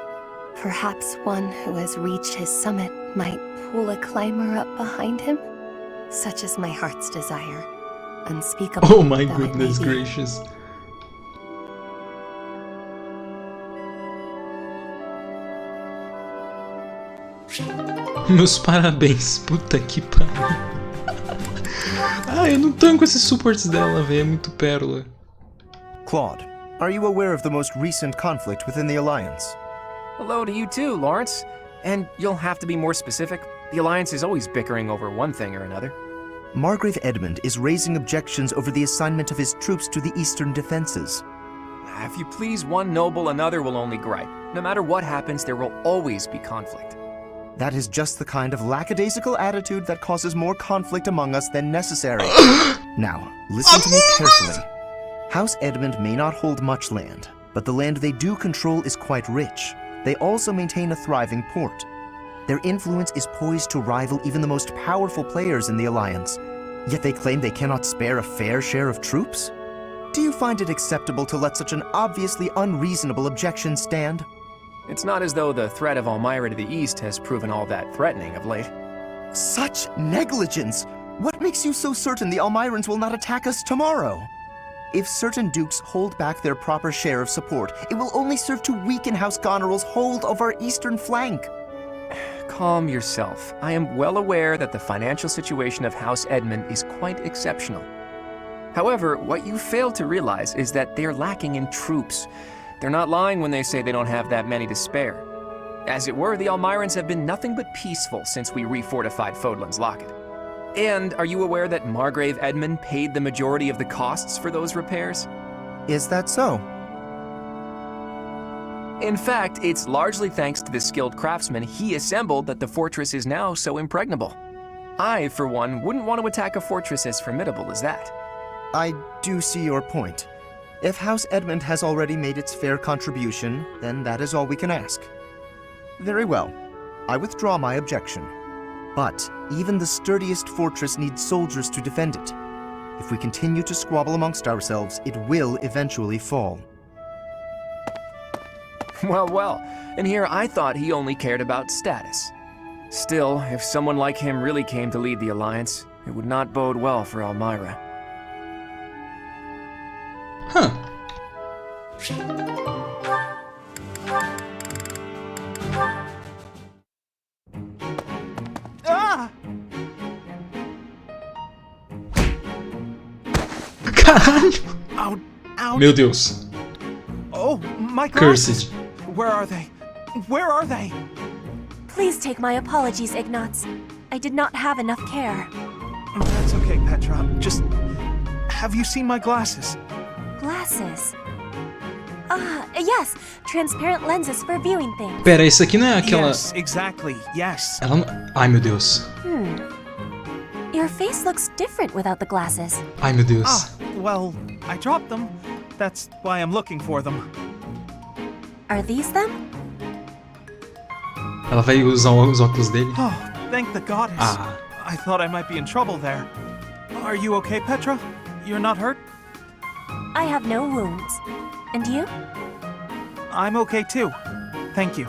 M: perhaps one who has reached his summit might pull a climber up behind him? Such is my heart's desire. Unspeakable.
A: Oh my goodness gracious. Meus parabéns, puta que pariu. Ah, eu não tanco esses supports dela, velho, é muito pérola.
P: Claude, are you aware of the most recent conflict within the Alliance?
R: Hello to you too, Lawrence. And you'll have to be more specific. The Alliance is always bickering over one thing or another.
P: Margrave Edmund is raising objections over the assignment of his troops to the eastern defenses.
R: If you please one noble, another will only gripe. No matter what happens, there will always be conflict.
P: That is just the kind of lackadaisical attitude that causes more conflict among us than necessary. Now, listen to me carefully. House Edmund may not hold much land, but the land they do control is quite rich. They also maintain a thriving port. Their influence is poised to rival even the most powerful players in the Alliance, yet they claim they cannot spare a fair share of troops? Do you find it acceptable to let such an obviously unreasonable objection stand?
R: It's not as though the threat of Elmira to the east has proven all that threatening of late.
P: Such negligence! What makes you so certain the Elmirans will not attack us tomorrow? If certain dukes hold back their proper share of support, it will only serve to weaken House Goneril's hold of our eastern flank.
R: Calm yourself. I am well aware that the financial situation of House Edmund is quite exceptional. However, what you fail to realize is that they're lacking in troops. They're not lying when they say they don't have that many to spare. As it were, the Elmirans have been nothing but peaceful since we refortified Fodlan's Locket. And are you aware that Margrave Edmund paid the majority of the costs for those repairs?
P: Is that so?
R: In fact, it's largely thanks to the skilled craftsmen he assembled that the fortress is now so impregnable. I, for one, wouldn't want to attack a fortress as formidable as that.
P: I do see your point. If House Edmund has already made its fair contribution, then that is all we can ask. Very well. I withdraw my objection. But even the sturdiest fortress needs soldiers to defend it. If we continue to squabble amongst ourselves, it will eventually fall.
R: Well, and here I thought he only cared about status. Still, if someone like him really came to lead the Alliance, it would not bode well for Elmira.
A: Huh.
I: Ah!
A: Caralho!
I: Ow, ouch.
A: Meu Deus.
I: Oh, my
A: Cursed.
I: Where are they? Where are they?
Q: Please take my apologies, Ignatz. I did not have enough care.
I: That's okay, Petra. Just... have you seen my glasses?
Q: Glasses? Yes. Transparent lenses for viewing things.
A: Pera, isso aqui não é aquela...
I: Yes, exactly. Yes.
A: Ela não... Ai, meu Deus.
Q: Your face looks different without the glasses.
A: Ai, meu Deus.
I: Well, I dropped them. That's why I'm looking for them.
Q: Are these them?
A: Ela vai usar os óculos dele?
I: Oh, thank the goddess.
A: Ah.
I: I thought I might be in trouble there. Are you okay, Petra? You're not hurt?
Q: I have no wounds. And you?
I: I'm okay too. Thank you.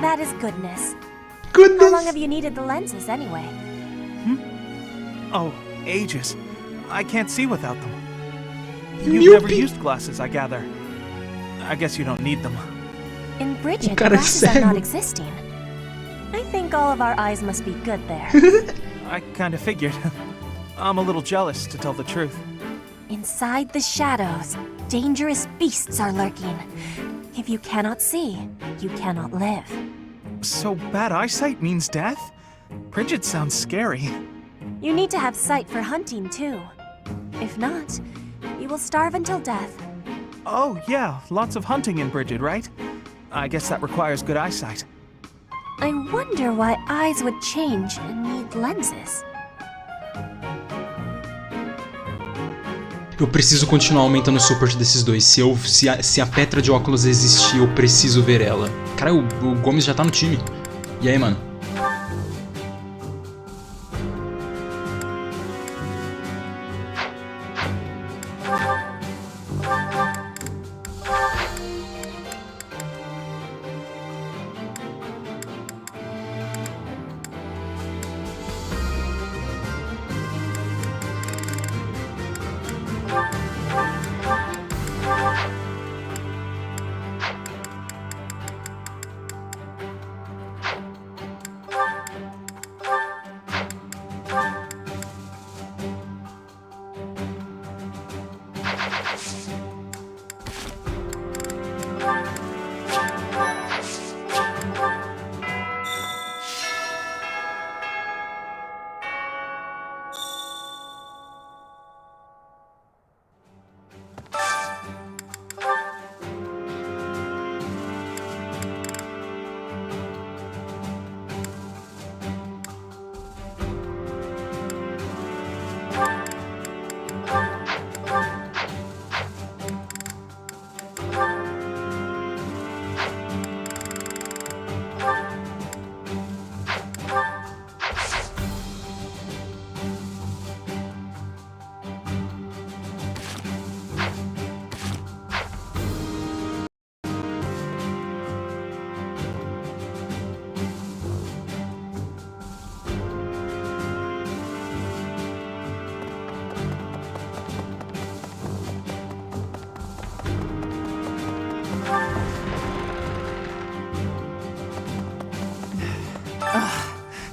Q: That is goodness.
A: Goodness.
Q: How long have you needed the lenses anyway?
I: Oh, ages. I can't see without them. You've never used glasses, I gather. I guess you don't need them.
Q: In Bridget, glasses are not existing. I think all of our eyes must be good there.
I: I kinda figured. I'm a little jealous, to tell the truth.
Q: Inside the shadows, dangerous beasts are lurking. If you cannot see, you cannot live.
I: So bad eyesight means death? Bridget sounds scary.
Q: You need to have sight for hunting, too. If not, you will starve until death.
I: Oh, yeah, lots of hunting in Bridget, right? I guess that requires good eyesight.
Q: I wonder why eyes would change and need lenses.
A: Eu preciso continuar aumentando o support desses dois. Se a Petra de óculos existir, eu preciso ver ela. Cara, o Gomes já tá no time. E aí, mano?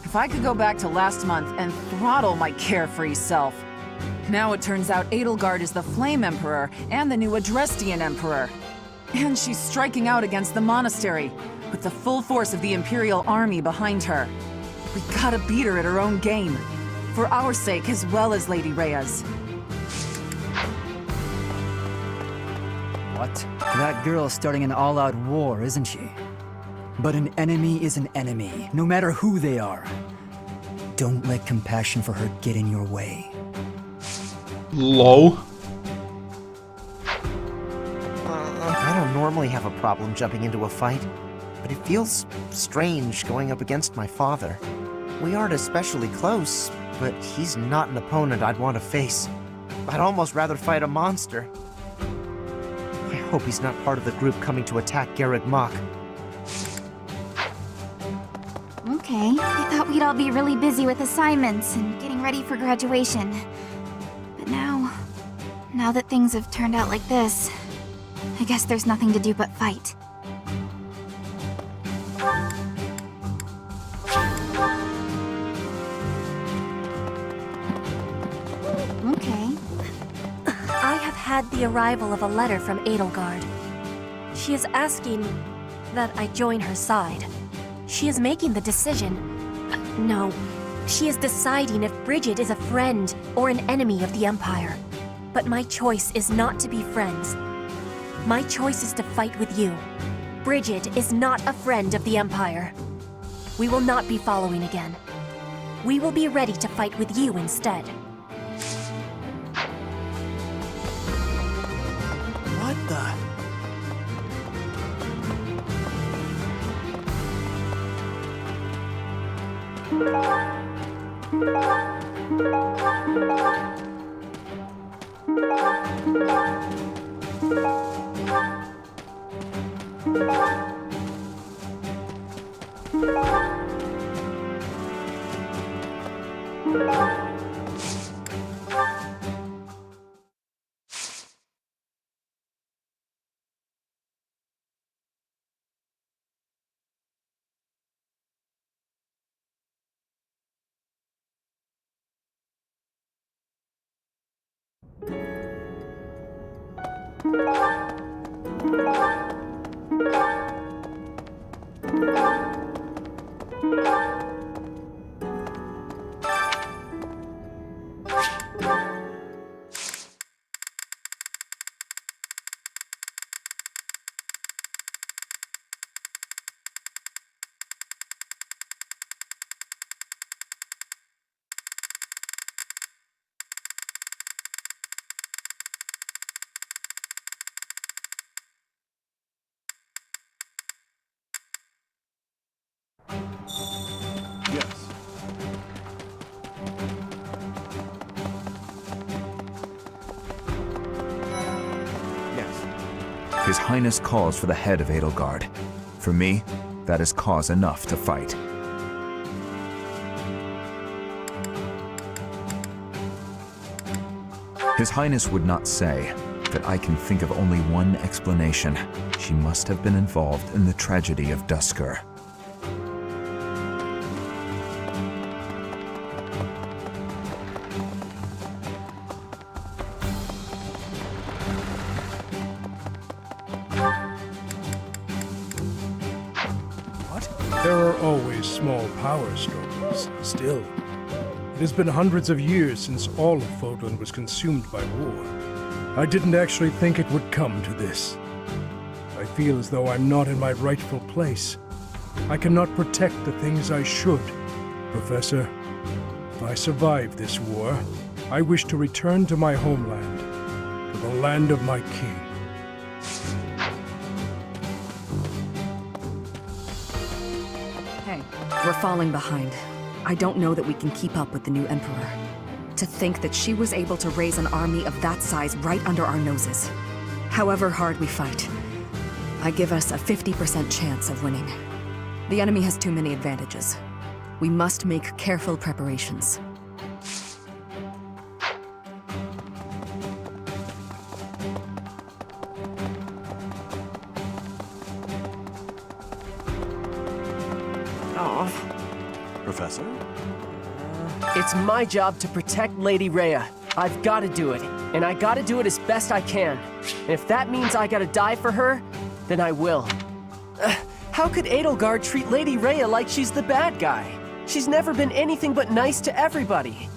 N: If I could go back to last month and throttle my carefree self. Now it turns out Edelgard is the Flame Emperor and the new Adrestian Emperor. And she's striking out against the monastery, with the full force of the Imperial army behind her. We gotta beat her at her own game, for our sake as well as Lady Rhea's.
O: What? That girl's starting an all-out war, isn't she? But an enemy is an enemy, no matter who they are. Don't let compassion for her get in your way.
A: LOL.
C: I don't normally have a problem jumping into a fight, but it feels strange going up against my father. We aren't especially close, but he's not an opponent I'd want to face. I'd almost rather fight a monster. I hope he's not part of the group coming to attack Garreg Mach.
F: Okay, I thought we'd all be really busy with assignments and getting ready for graduation. But now that things have turned out like this, I guess there's nothing to do but fight.
Q: Okay. I have had the arrival of a letter from Edelgard. She is asking that I join her side. She is making the decision. No, she is deciding if Bridget is a friend or an enemy of the Empire. But my choice is not to be friends. My choice is to fight with you. Bridget is not a friend of the Empire. We will not be following again. We will be ready to fight with you instead.
I: What the?
B: Yes. Yes.
G: His Highness calls for the head of Edelgard. For me, that is cause enough to fight. His Highness would not say that I can think of only one explanation. She must have been involved in the tragedy of Duskur.
S: There are always small power struggles, still. It has been hundreds of years since all of Fodlan was consumed by war. I didn't actually think it would come to this. I feel as though I'm not in my rightful place. I cannot protect the things I should. Professor, if I survive this war, I wish to return to my homeland, to the land of my king.
V: Hey, we're falling behind. I don't know that we can keep up with the new Emperor. To think that she was able to raise an army of that size right under our noses. However hard we fight, I give us a 50% chance of winning. The enemy has too many advantages. We must make careful preparations.
J: Professor? It's my job to protect Lady Rhea. I've got to do it, and I got to do it as best I can. And if that means I got to die for her, then I will. How could Edelgard treat Lady Rhea like she's the bad guy? She's never been anything but nice to everybody.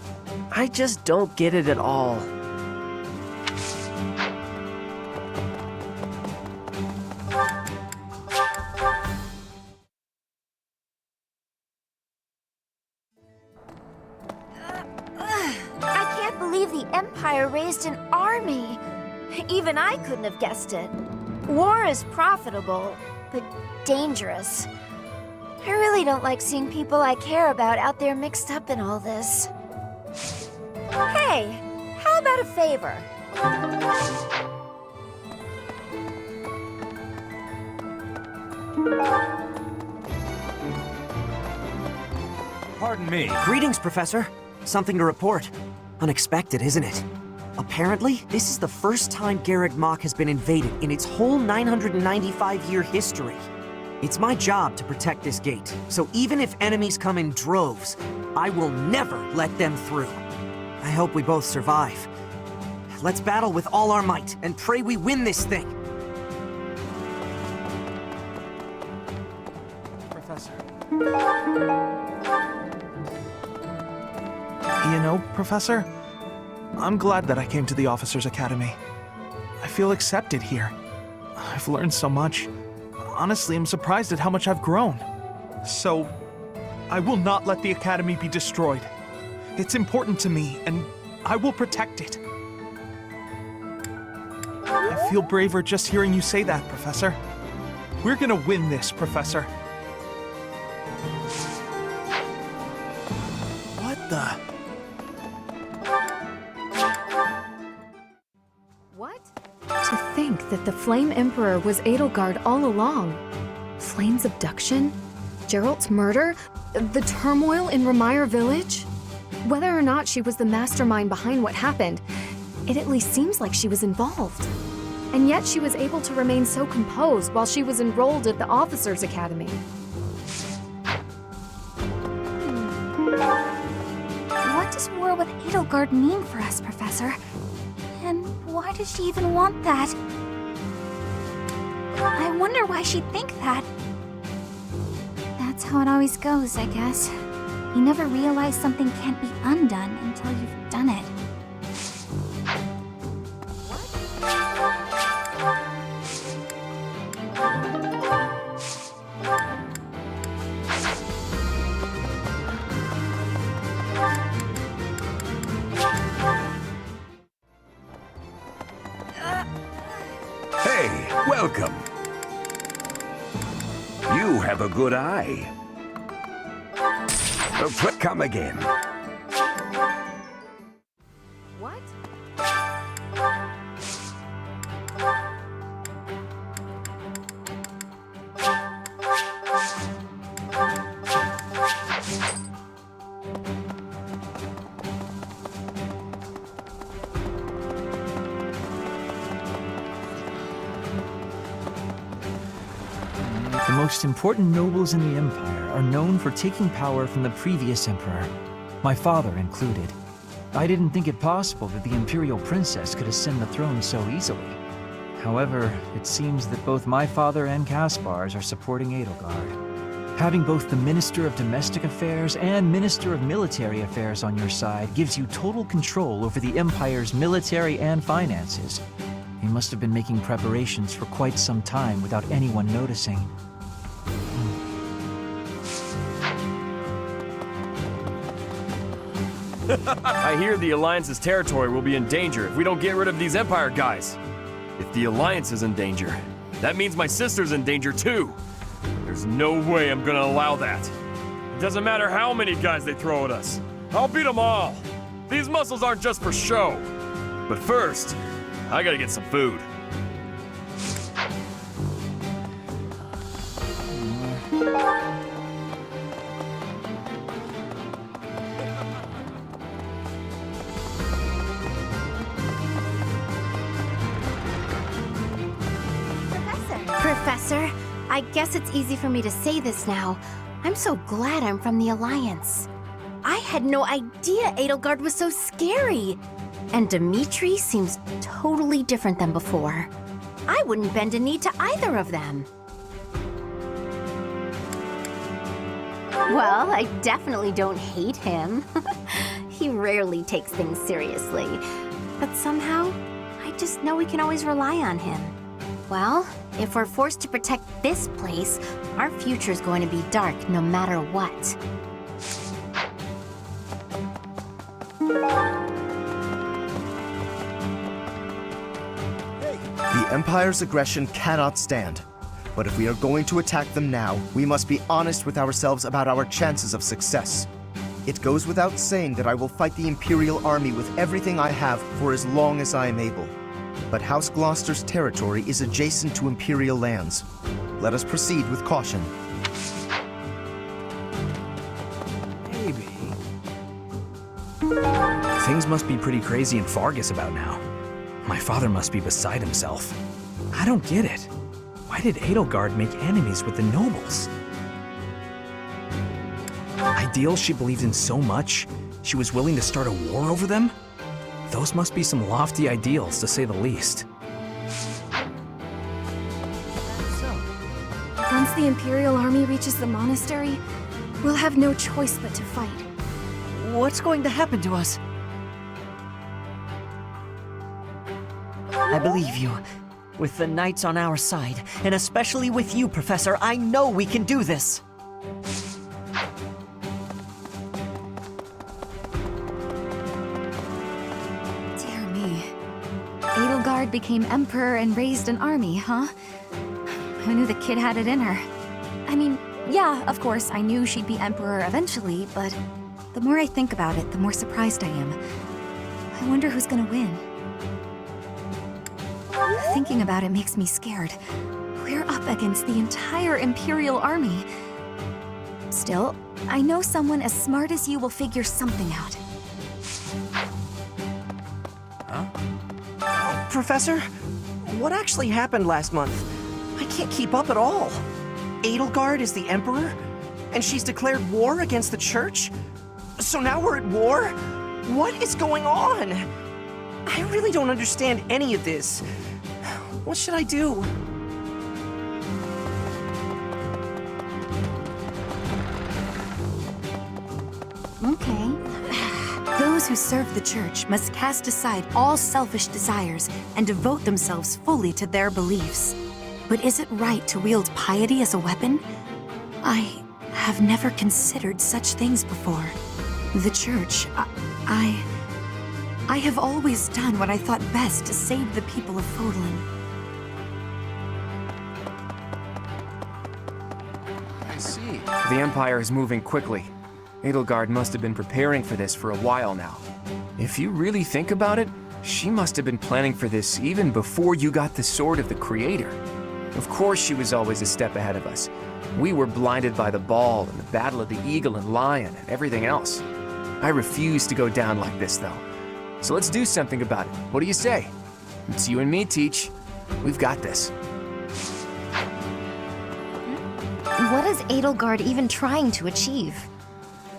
J: I just don't get it at all.
H: I can't believe the Empire raised an army. Even I couldn't have guessed it. War is profitable, but dangerous. I really don't like seeing people I care about out there mixed up in all this. Hey, how about a favor?
T: Pardon me. Greetings, Professor. Something to report. Unexpected, isn't it? Apparently, this is the first time Garreg Mach has been invaded in its whole 995-year history. It's my job to protect this gate, so even if enemies come in droves, I will never let them through. I hope we both survive. Let's battle with all our might and pray we win this thing.
I: Professor. You know, Professor, I'm glad that I came to the Officers' Academy. I feel accepted here. I've learned so much. Honestly, I'm surprised at how much I've grown. So, I will not let the Academy be destroyed. It's important to me, and I will protect it. I feel braver just hearing you say that, Professor. We're gonna win this, Professor. What the?
V: What? To think that the Flame Emperor was Edelgard all along. Flame's abduction? Geralt's murder? The turmoil in Remire Village? Whether or not she was the mastermind behind what happened, it at least seems like she was involved. And yet she was able to remain so composed while she was enrolled at the Officers' Academy.
F: What does war with Edelgard mean for us, Professor? And why does she even want that? I wonder why she'd think that. That That's how it always goes, I guess. You never realize something can't be undone until you've done it.
B: Hey, welcome. You have a good eye. Come again.
K: What?
O: The most important nobles in the Empire are known for taking power from the previous emperor, my father included. I didn't think it possible that the Imperial Princess could ascend the throne so easily. However, it seems that both my father and Caspar's are supporting Edelgard. Having both the Minister of Domestic Affairs and Minister of Military Affairs on your side gives you total control over the Empire's military and finances. You must have been making preparations for quite some time without anyone noticing.
E: I hear the Alliance's territory will be in danger if we don't get rid of these Empire guys. If the Alliance is in danger, that means my sister's in danger too. There's no way I'm gonna allow that. It doesn't matter how many guys they throw at us. I'll beat them all. These muscles aren't just for show. But first, I gotta get some food.
H: Professor, I guess it's easy for me to say this now. I'm so glad I'm from the Alliance. I had no idea Edelgard was so scary. And Dimitri seems totally different than before. I wouldn't bend a knee to either of them. Well, I definitely don't hate him. He rarely takes things seriously. But somehow, I just know we can always rely on him. Well, if we're forced to protect this place, our future's going to be dark no matter what.
P: The Empire's aggression cannot stand. But if we are going to attack them now, we must be honest with ourselves about our chances of success. It goes without saying that I will fight the Imperial Army with everything I have for as long as I am able. But House Gloucester's territory is adjacent to Imperial lands. Let us proceed with caution.
O: Maybe. Things must be pretty crazy in Fargus about now. My father must be beside himself. I don't get it. Why did Edelgard make enemies with the nobles? Ideals she believed in so much, she was willing to start a war over them? Those must be some lofty ideals, to say the least.
V: Once the Imperial Army reaches the monastery, we'll have no choice but to fight.
T: What's going to happen to us? I believe you. With the Knights on our side, and especially with you, Professor, I know we can do this!
F: Dear me. Edelgard became emperor and raised an army, huh? Who knew the kid had it in her? I mean, yeah, of course, I knew she'd be emperor eventually, but the more I think about it, the more surprised I am. I wonder who's gonna win. Thinking about it makes me scared. We're up against the entire Imperial army. Still, I know someone as smart as you will figure something out.
T: Professor, what actually happened last month? I can't keep up at all. Edelgard is the Emperor? And she's declared war against the Church? So now we're at war? What is going on? I really don't understand any of this. What should I do?
F: Okay.
D: Those who serve the church must cast aside all selfish desires and devote themselves fully to their beliefs. But is it right to wield piety as a weapon? I have never considered such things before. The church, I have always done what I thought best to save the people of Fodlan.
R: I see. The Empire is moving quickly. Edelgard must have been preparing for this for a while now. If you really think about it, she must have been planning for this even before you got the Sword of the Creator. Of course she was always a step ahead of us. We were blinded by the ball and the battle of the eagle and lion and everything else. I refuse to go down like this, though. So let's do something about it. What do you say? It's you and me, Teach. We've got this.
H: What is Edelgard even trying to achieve?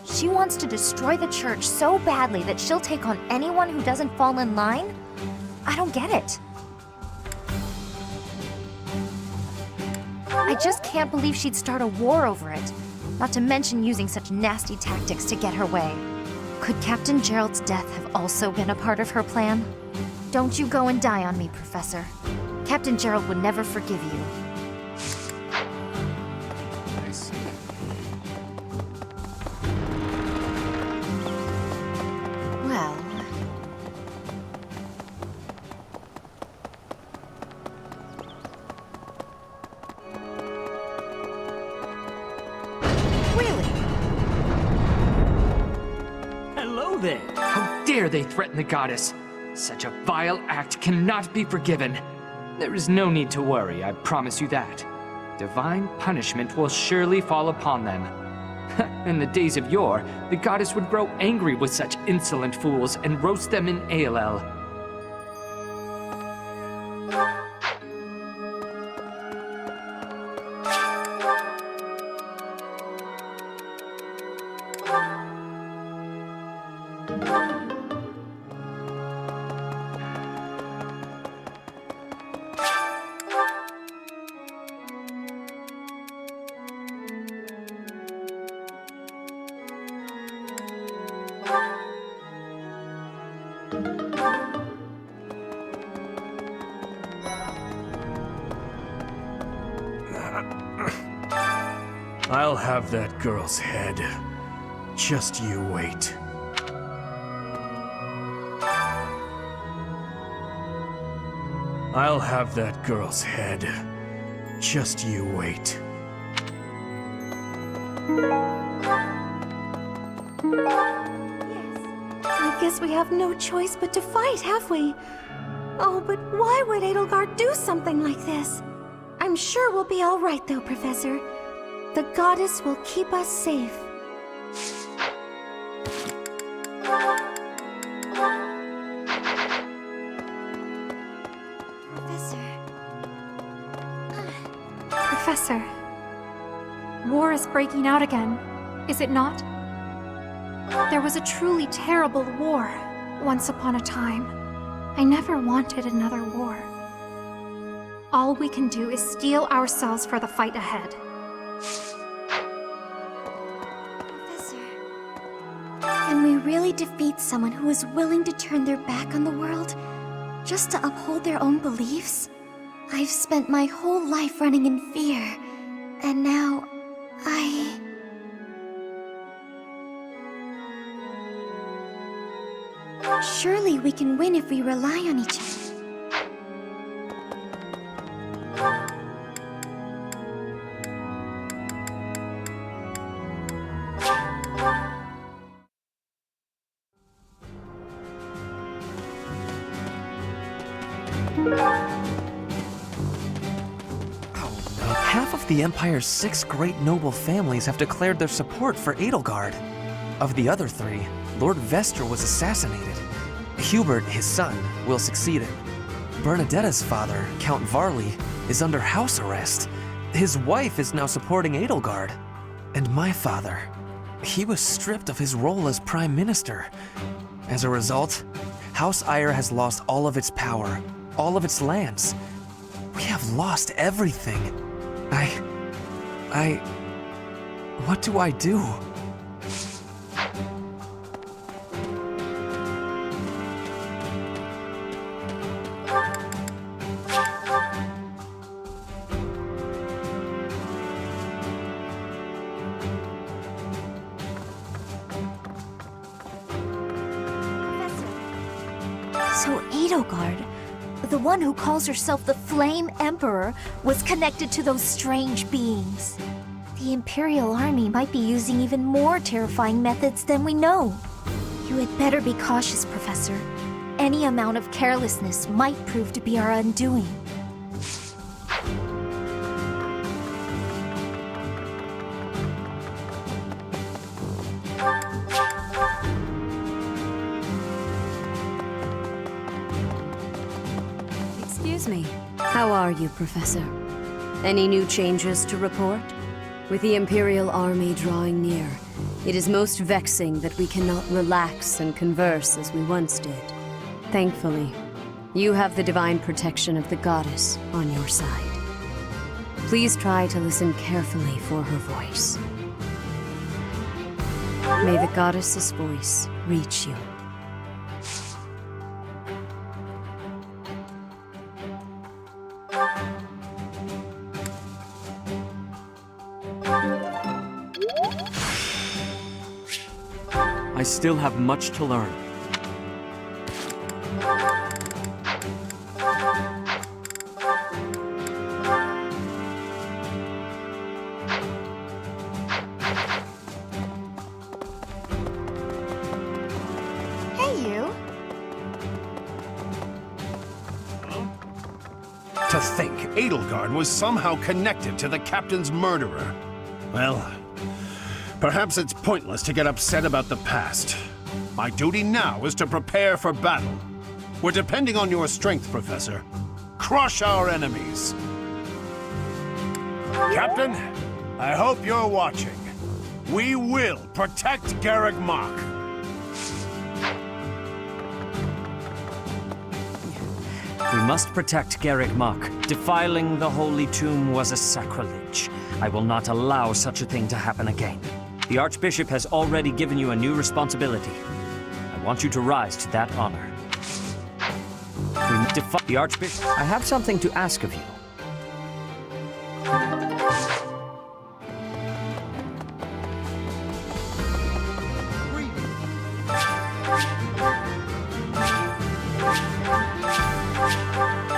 H: She wants to destroy the church so badly that she'll take on anyone who doesn't fall in line? I don't get it. I just can't believe she'd start a war over it, not to mention using such nasty tactics to get her way. Could Captain Gerald's death have also been a part of her plan? Don't you go and die on me, Professor. Captain Gerald would never forgive you.
R: I see.
H: Well...
L: Hello there! How dare they threaten the goddess? Such a vile act cannot be forgiven. There is no need to worry, I promise you that. Divine punishment will surely fall upon them. In the days of yore, the goddess would grow angry with such insolent fools and roast them in ALL.
W: I'll have that girl's head. Just you wait. I'll have that girl's head. Just you wait.
V: I guess we have no choice but to fight, have we? Oh, but why would Edelgard do something like this? I'm sure we'll be all right, though, Professor. The goddess will keep us safe. Professor, war is breaking out again, is it not? There was a truly terrible war once upon a time. I never wanted another war. All we can do is steel ourselves for the fight ahead.
H: Can we really defeat someone who is willing to turn their back on the world just to uphold their own beliefs? I've spent my whole life running in fear, and now Surely we can win if we rely on each other.
J: Half of the Empire's 6 great noble families have declared their support for Edelgard. Of the other 3, Lord Vester was assassinated. Hubert, his son, will succeed him. Bernadetta's father, Count Varley, is under house arrest. His wife is now supporting Edelgard. And my father, he was stripped of his role as Prime Minister. As a result, House Eyre has lost all of its power, all of its lands. We have lost everything. What do I do?
H: So Edelgard, the one who calls herself the Flame Emperor, was connected to those strange beings. The Imperial Army might be using even more terrifying methods than we know. You had better be cautious, Professor. Any amount of carelessness might prove to be our undoing.
M: Excuse me. How are you, Professor? Any new changes to report? With the Imperial Army drawing near, it is most vexing that we cannot relax and converse as we once did. Thankfully, you have the divine protection of the goddess on your side. Please try to listen carefully for her voice. May the goddess's voice reach you.
J: I still have much to learn.
H: Hey, you.
B: To think Edelgard was somehow connected to the captain's murderer. Well, perhaps it's pointless to get upset about the past. My duty now is to prepare for battle. We're depending on your strength, Professor. Crush our enemies. Captain, I hope you're watching. We will protect Garreg Mach.
J: We must protect Garreg Mach. Defiling the Holy Tomb was a sacrilege. I will not allow such a thing to happen again. The Archbishop has already given you a new responsibility. I want you to rise to that honor. We defy the Archbishop. I have something to ask of you.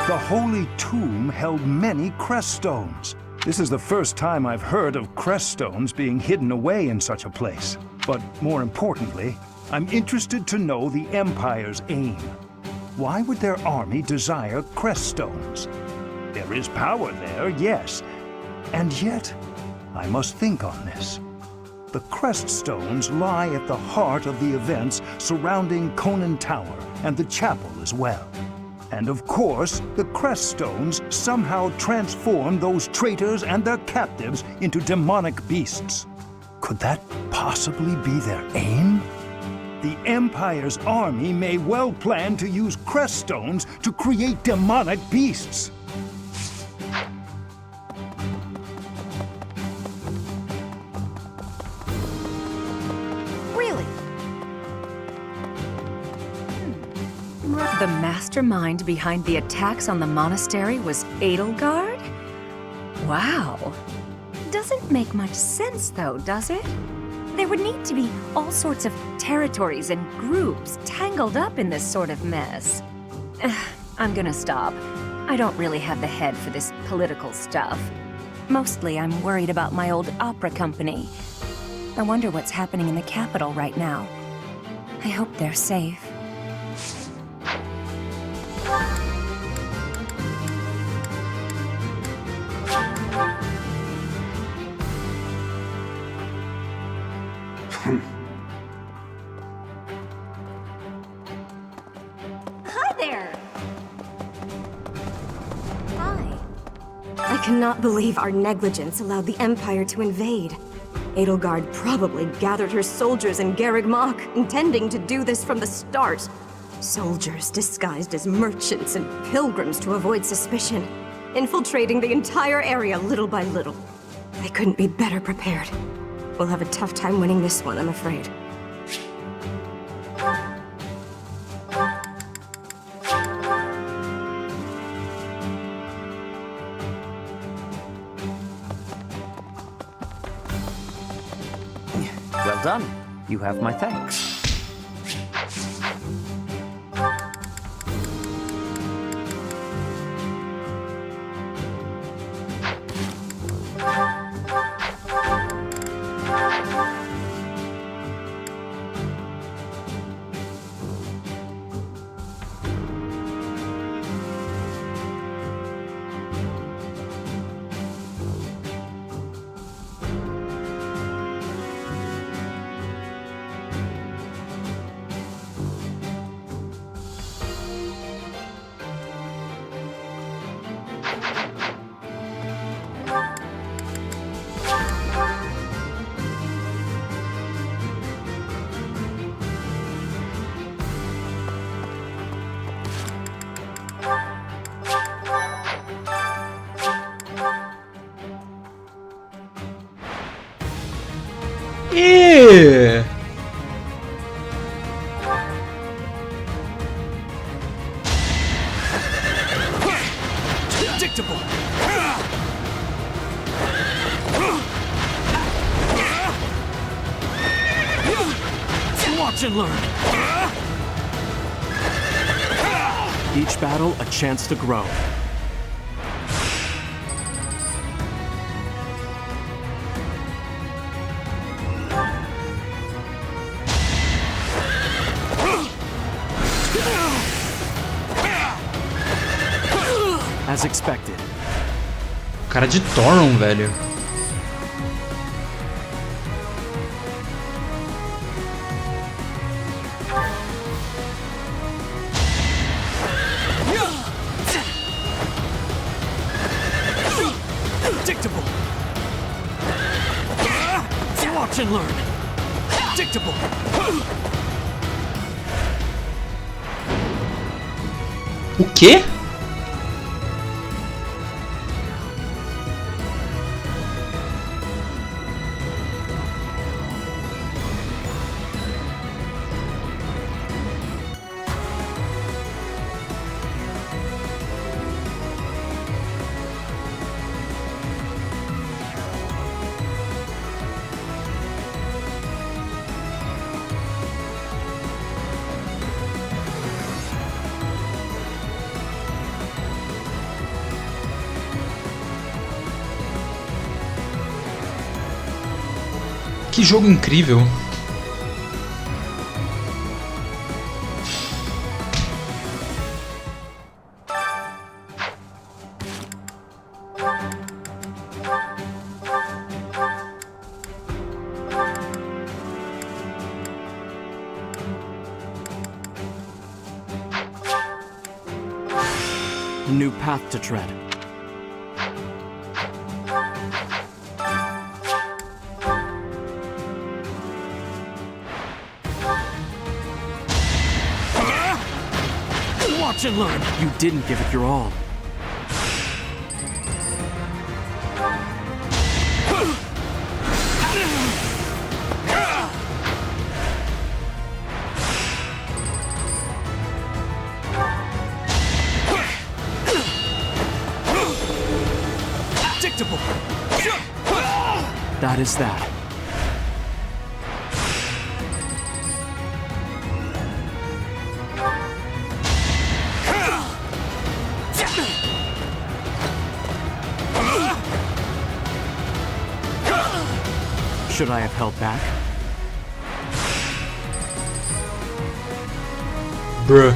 N: The Holy Tomb held many crest stones. This is the first time I've heard of crest stones being hidden away in such a place. But more importantly, I'm interested to know the Empire's aim. Why would their army desire crest stones? There is power there, yes. And yet, I must think on this. The crest stones lie at the heart of the events surrounding Conan Tower and the chapel as well. And of course, the crest stones somehow transform those traitors and their captives into demonic beasts. Could that possibly be their aim? The Empire's army may well plan to use crest stones to create demonic beasts.
H: Really?
U: The mastermind behind the attacks on the monastery was Edelgard? Wow. Doesn't make much sense though, does it? There would need to be all sorts of territories and groups tangled up in this sort of mess. I'm gonna stop. I don't really have the head for this political stuff. Mostly I'm worried about my old opera company. I wonder what's happening in the capital right now. I hope they're safe.
H: Hi there! Hi.
Q: I cannot believe our negligence allowed the Empire to invade. Edelgard probably gathered her soldiers in Garreg Mach, intending to do this from the start. Soldiers disguised as merchants and pilgrims to avoid suspicion, infiltrating the entire area little by little. They couldn't be better prepared. We'll have a tough time winning this one, I'm afraid.
J: Well done. You have my thanks.
E: Predictable. Watch and learn.
A: Each battle a chance to grow. As expected.
C: Cara de Thoron, velho.
E: Predictable. Watch and learn. Predictable.
C: O quê? Que jogo incrível!
A: A new path to tread.
E: Watch and learn.
A: You didn't give it your all.
E: Predictable.
A: That is that. Should I have held back?
C: Bruh.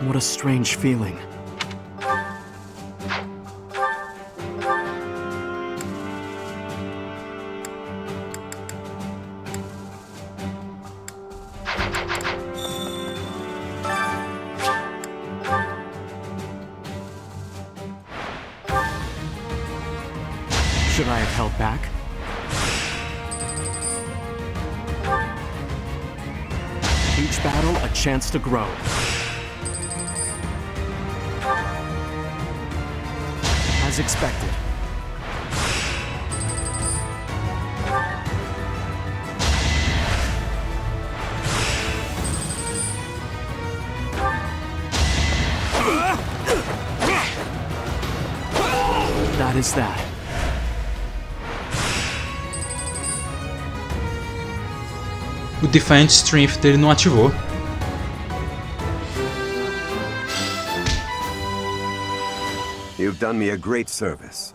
A: What a strange feeling. Should I have held back? Each battle a chance to grow. As expected. That is that.
C: O Defiant Strength dele não ativou.
G: You've done me a great service.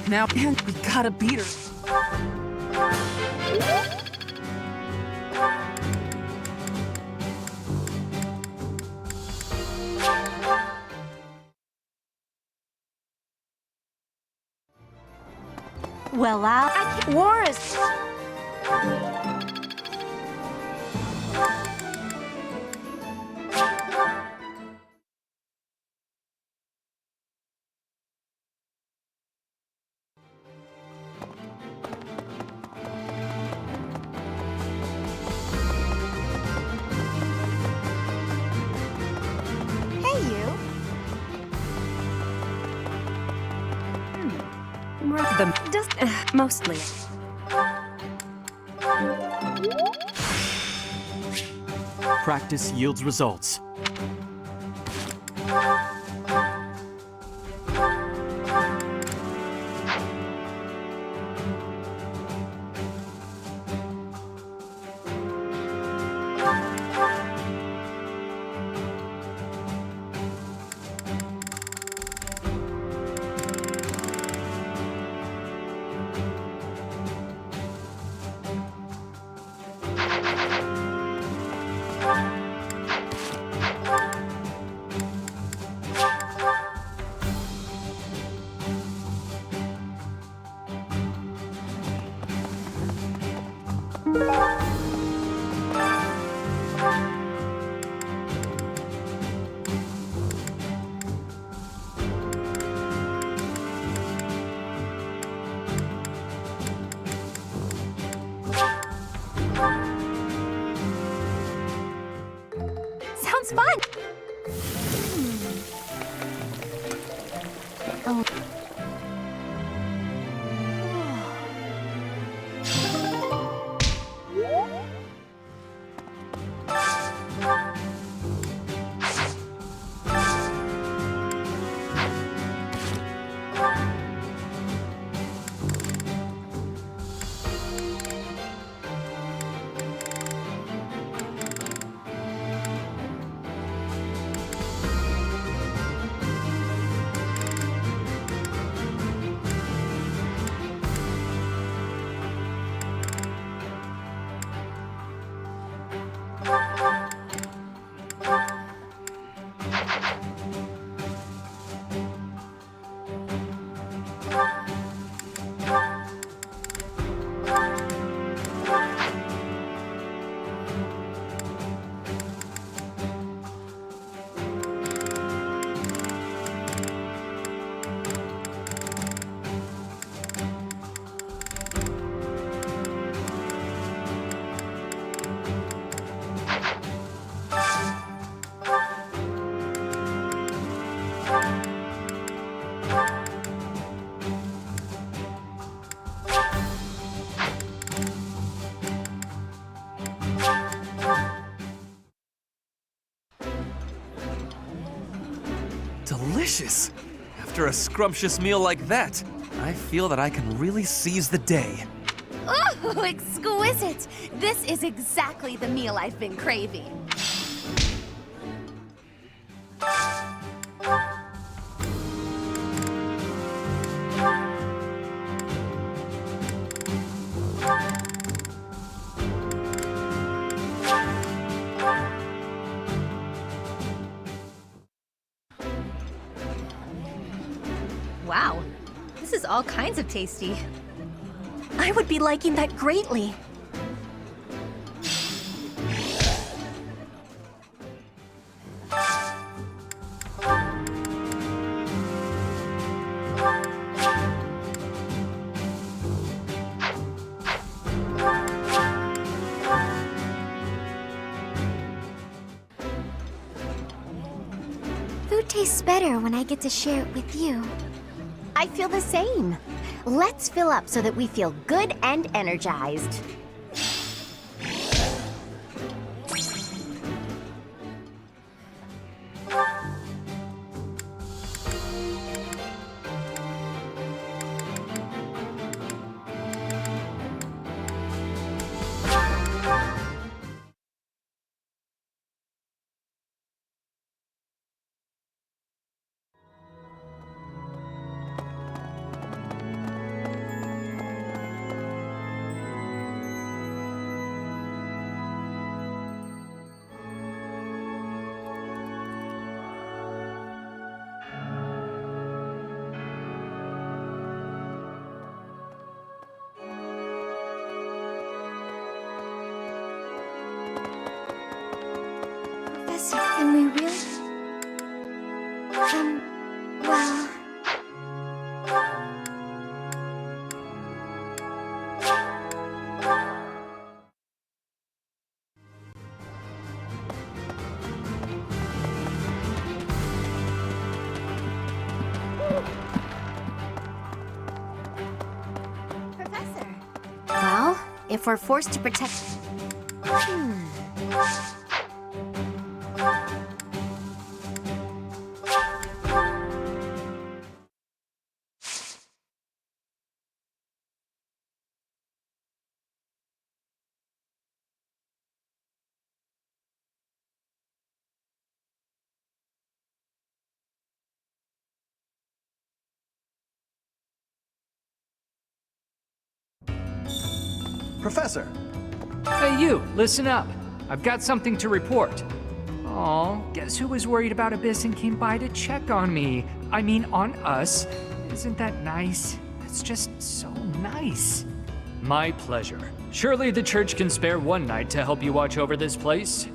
I: Now, we gotta beat her.
H: Well, war is...
U: Mostly.
A: Practice yields results.
K: Sounds fun! Oh.
J: delicious. After a scrumptious meal like that, I feel that I can really seize the day.
K: Oh, exquisite! This is exactly the meal I've been craving.
F: Wow, this is all kinds of tasty.
Q: I would be liking that greatly.
H: Food tastes better when I get to share it with you.
K: I feel the same. Let's fill up so that we feel good and energized.
H: Professor, can we really? Well...
K: Professor. Well, if we're forced to protect...
L: Professor! Hey you, listen up. I've got something to report. Aw, guess who was worried about Abyss and came by to check on me? I mean, on us. Isn't that nice? It's just so nice. My pleasure. Surely the church can spare one night to help you watch over this place.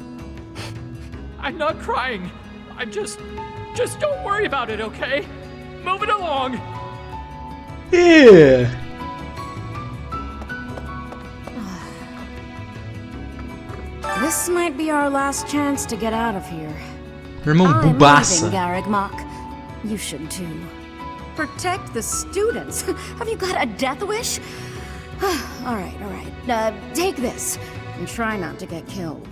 L: I'm not crying. I'm just don't worry about it, okay? Move it along.
C: Yeah.
M: This might be our last chance to get out of here.
C: Irmão
M: I'm
C: Bubaça.
M: leaving, Garrick Mock. You should too. Protect the students. Have you got a death wish? all right. Take this and try not to get killed.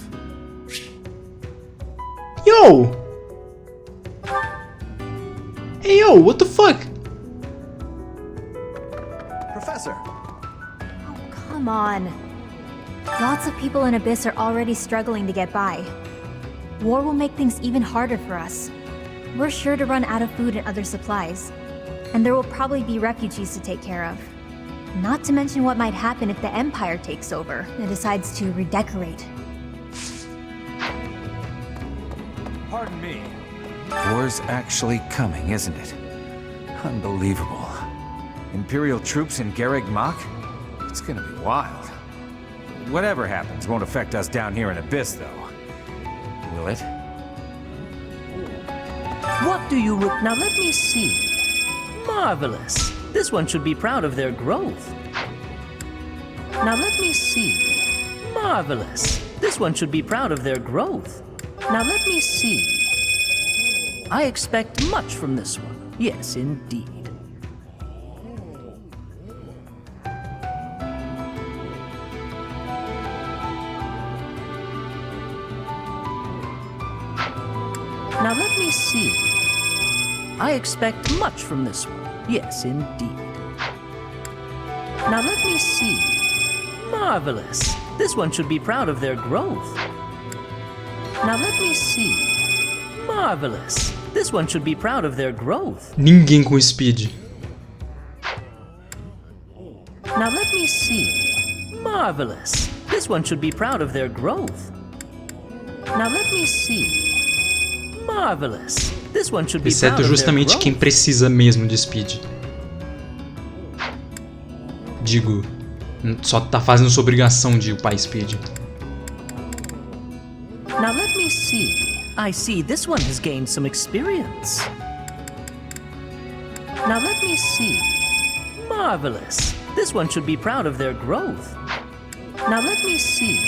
C: Yo! Hey yo, what the fuck?
L: Professor!
F: Come on. Lots of people in Abyss are already struggling to get by. War will make things even harder for us. We're sure to run out of food and other supplies. And there will probably be refugees to take care of. Not to mention what might happen if the Empire takes over and decides to redecorate.
O: Pardon me. War's actually coming, isn't it? Unbelievable. Imperial troops in Garrick Mach? It's gonna be wild. Whatever happens won't affect us down here in Abyss, though. Will it?
P: What do you look... Now let me see. Marvelous. This one should be proud of their growth. Now let me see. Marvelous. This one should be proud of their growth. Now let me see. I expect much from this one. Yes, indeed. Now let me see. I expect much from this one. Yes, indeed. Now let me see. Marvelous. This one should be proud of their growth. Now let me see. Marvelous. This one should be proud of their growth.
C: Ninguém com speed.
P: Now let me see. Marvelous. This one should be proud of their growth. Now let me see. Marvelous. This one should be proud
C: Exceto
P: of their
C: justamente
P: growth.
C: quem precisa mesmo de speed. Digo, só tá fazendo sua obrigação de upar speed.
P: Now let me see. I see this one has gained some experience. Now let me see. Marvelous. This one should be proud of their growth. Now let me see.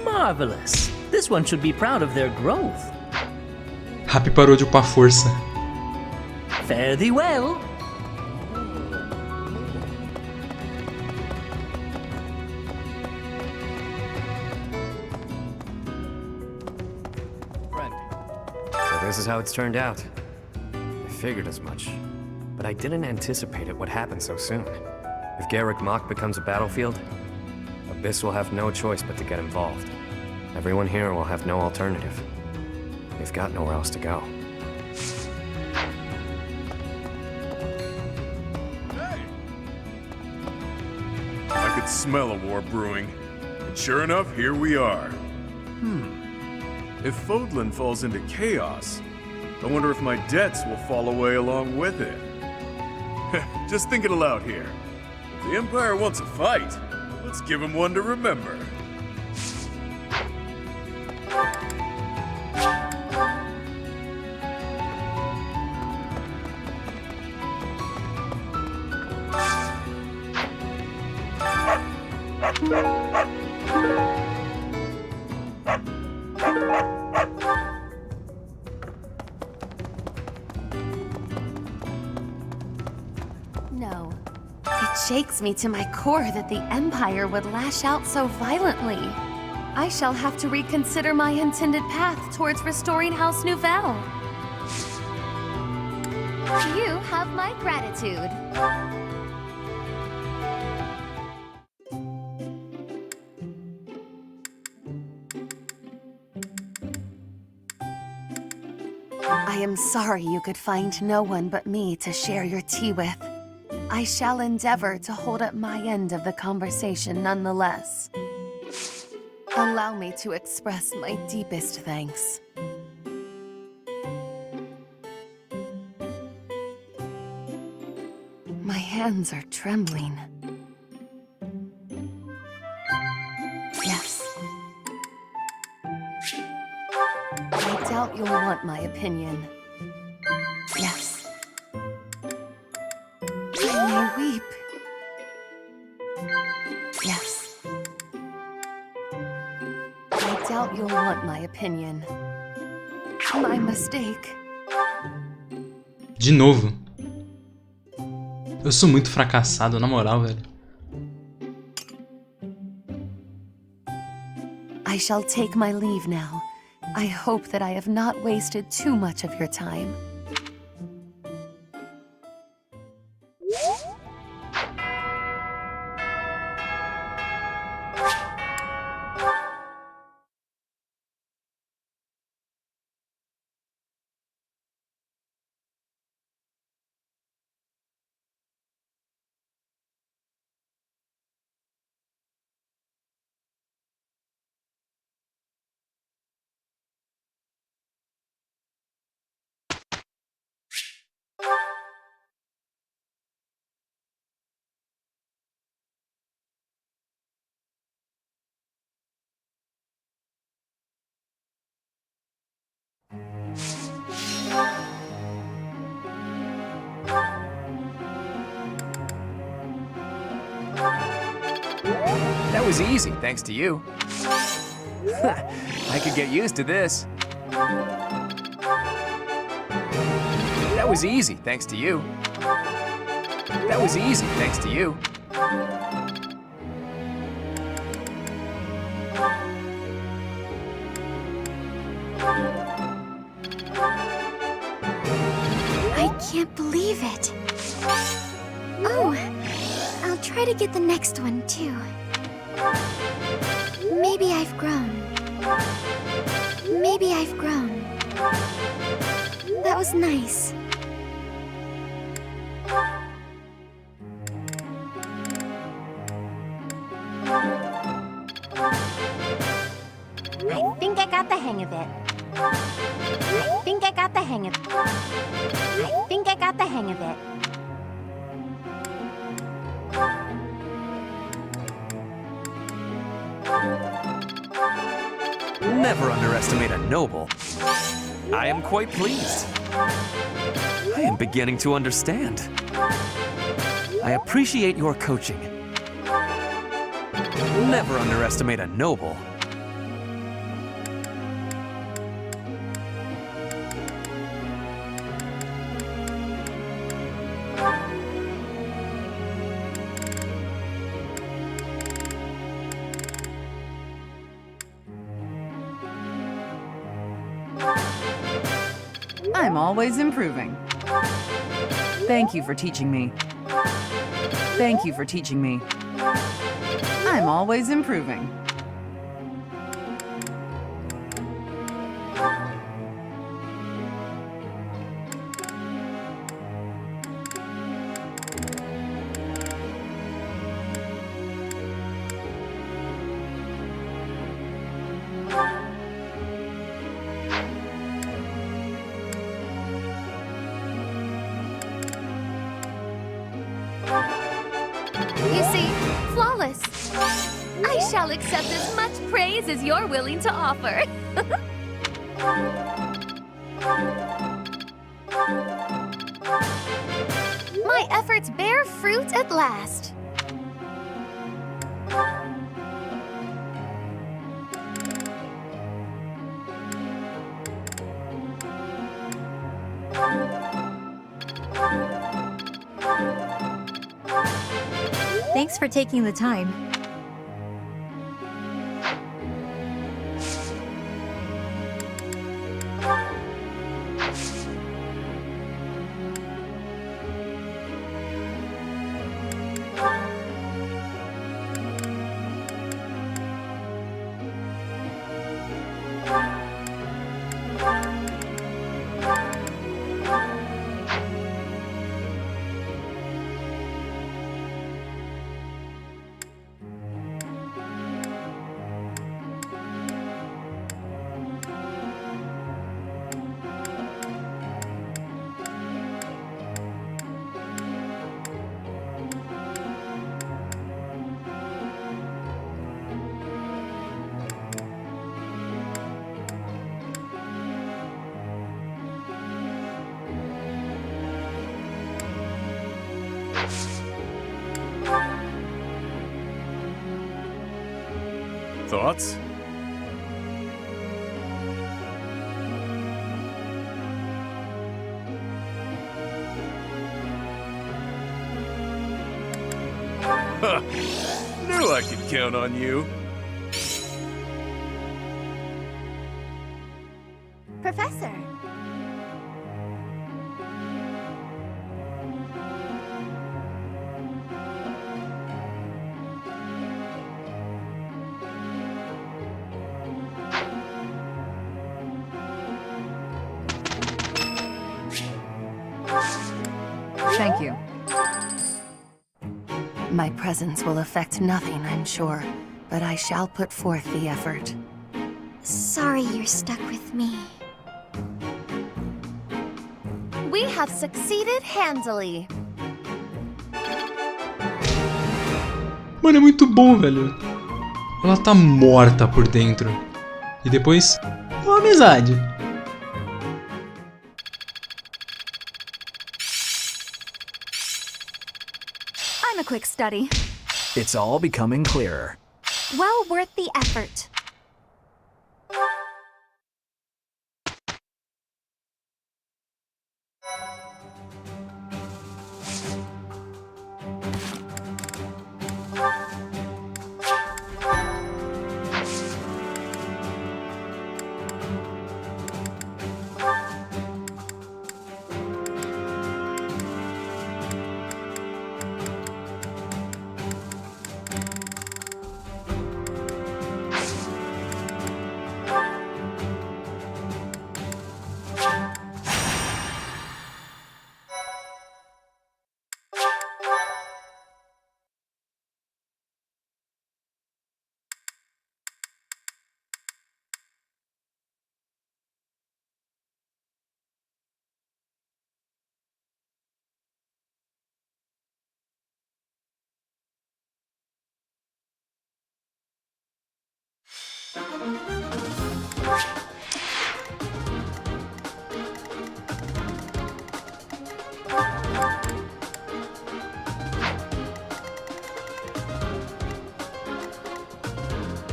P: Marvelous. This one should be proud of their growth.
C: Happy parou de upar força.
P: Fare thee well.
D: So this is how it's turned out. I figured as much, but I didn't anticipate it would happen so soon. If Garrick Mach becomes a battlefield, Abyss will have no choice but to get involved. Everyone here will have no alternative. They've got nowhere else to go.
S: I could smell a war brewing. And sure enough, here we are. If Fodlan falls into chaos, I wonder if my debts will fall away along with it. Just thinking aloud here. If the Empire wants a fight, let's give him one to remember.
F: No. It shakes me to my core that the Empire would lash out so violently. I shall have to reconsider my intended path towards restoring House Nouvelle. You have my gratitude. I am sorry you could find no one but me to share your tea with. I shall endeavor to hold up my end of the conversation nonetheless. Allow me to express my deepest thanks. My hands are trembling. Yes. I doubt you'll want my opinion. Yes. I may weep. Yes. I doubt you'll want my opinion. My mistake.
C: De novo. Eu sou muito fracassado, na moral, velho.
F: I shall take my leave now. I hope that I have not wasted too much of your time.
J: That was easy, thanks to you. I could get used to this. That was easy, thanks to you. That was easy, thanks to you.
F: I can't believe it. Oh, I'll try to get the next one, too. Maybe I've grown. Maybe I've grown. That was nice.
K: I think I got the hang of it. I think I got the hang of it. I think I got the hang of it.
J: Never underestimate a noble. I am quite pleased. I am beginning to understand. I appreciate your coaching. Never underestimate a noble.
I: I'm always improving. Thank you for teaching me. Thank you for teaching me. I'm always improving.
K: You see, flawless. I shall accept as much praise as you're willing to offer. My efforts bear fruit at last.
F: Thanks for taking the time.
S: Thoughts? Huh. Knew I could count on you.
K: Professor.
I: Thank you. My presence will affect nothing, I'm sure, but I shall put forth the effort.
F: Sorry you're stuck with me.
K: We have succeeded handily.
C: Mano, é muito bom, velho. Ela tá morta por dentro. E depois, uma amizade.
F: I'm a quick study.
R: It's all becoming clearer.
F: Well worth the effort.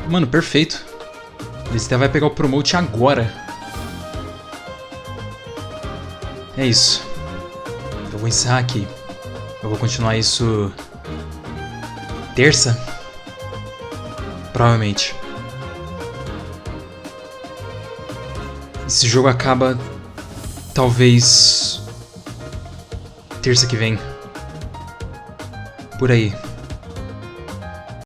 C: Mano, perfeito. Lista vai pegar o promote agora. É isso. Eu vou encerrar aqui. Eu vou continuar isso terça? Provavelmente. Esse jogo acaba talvez terça que vem. Por aí.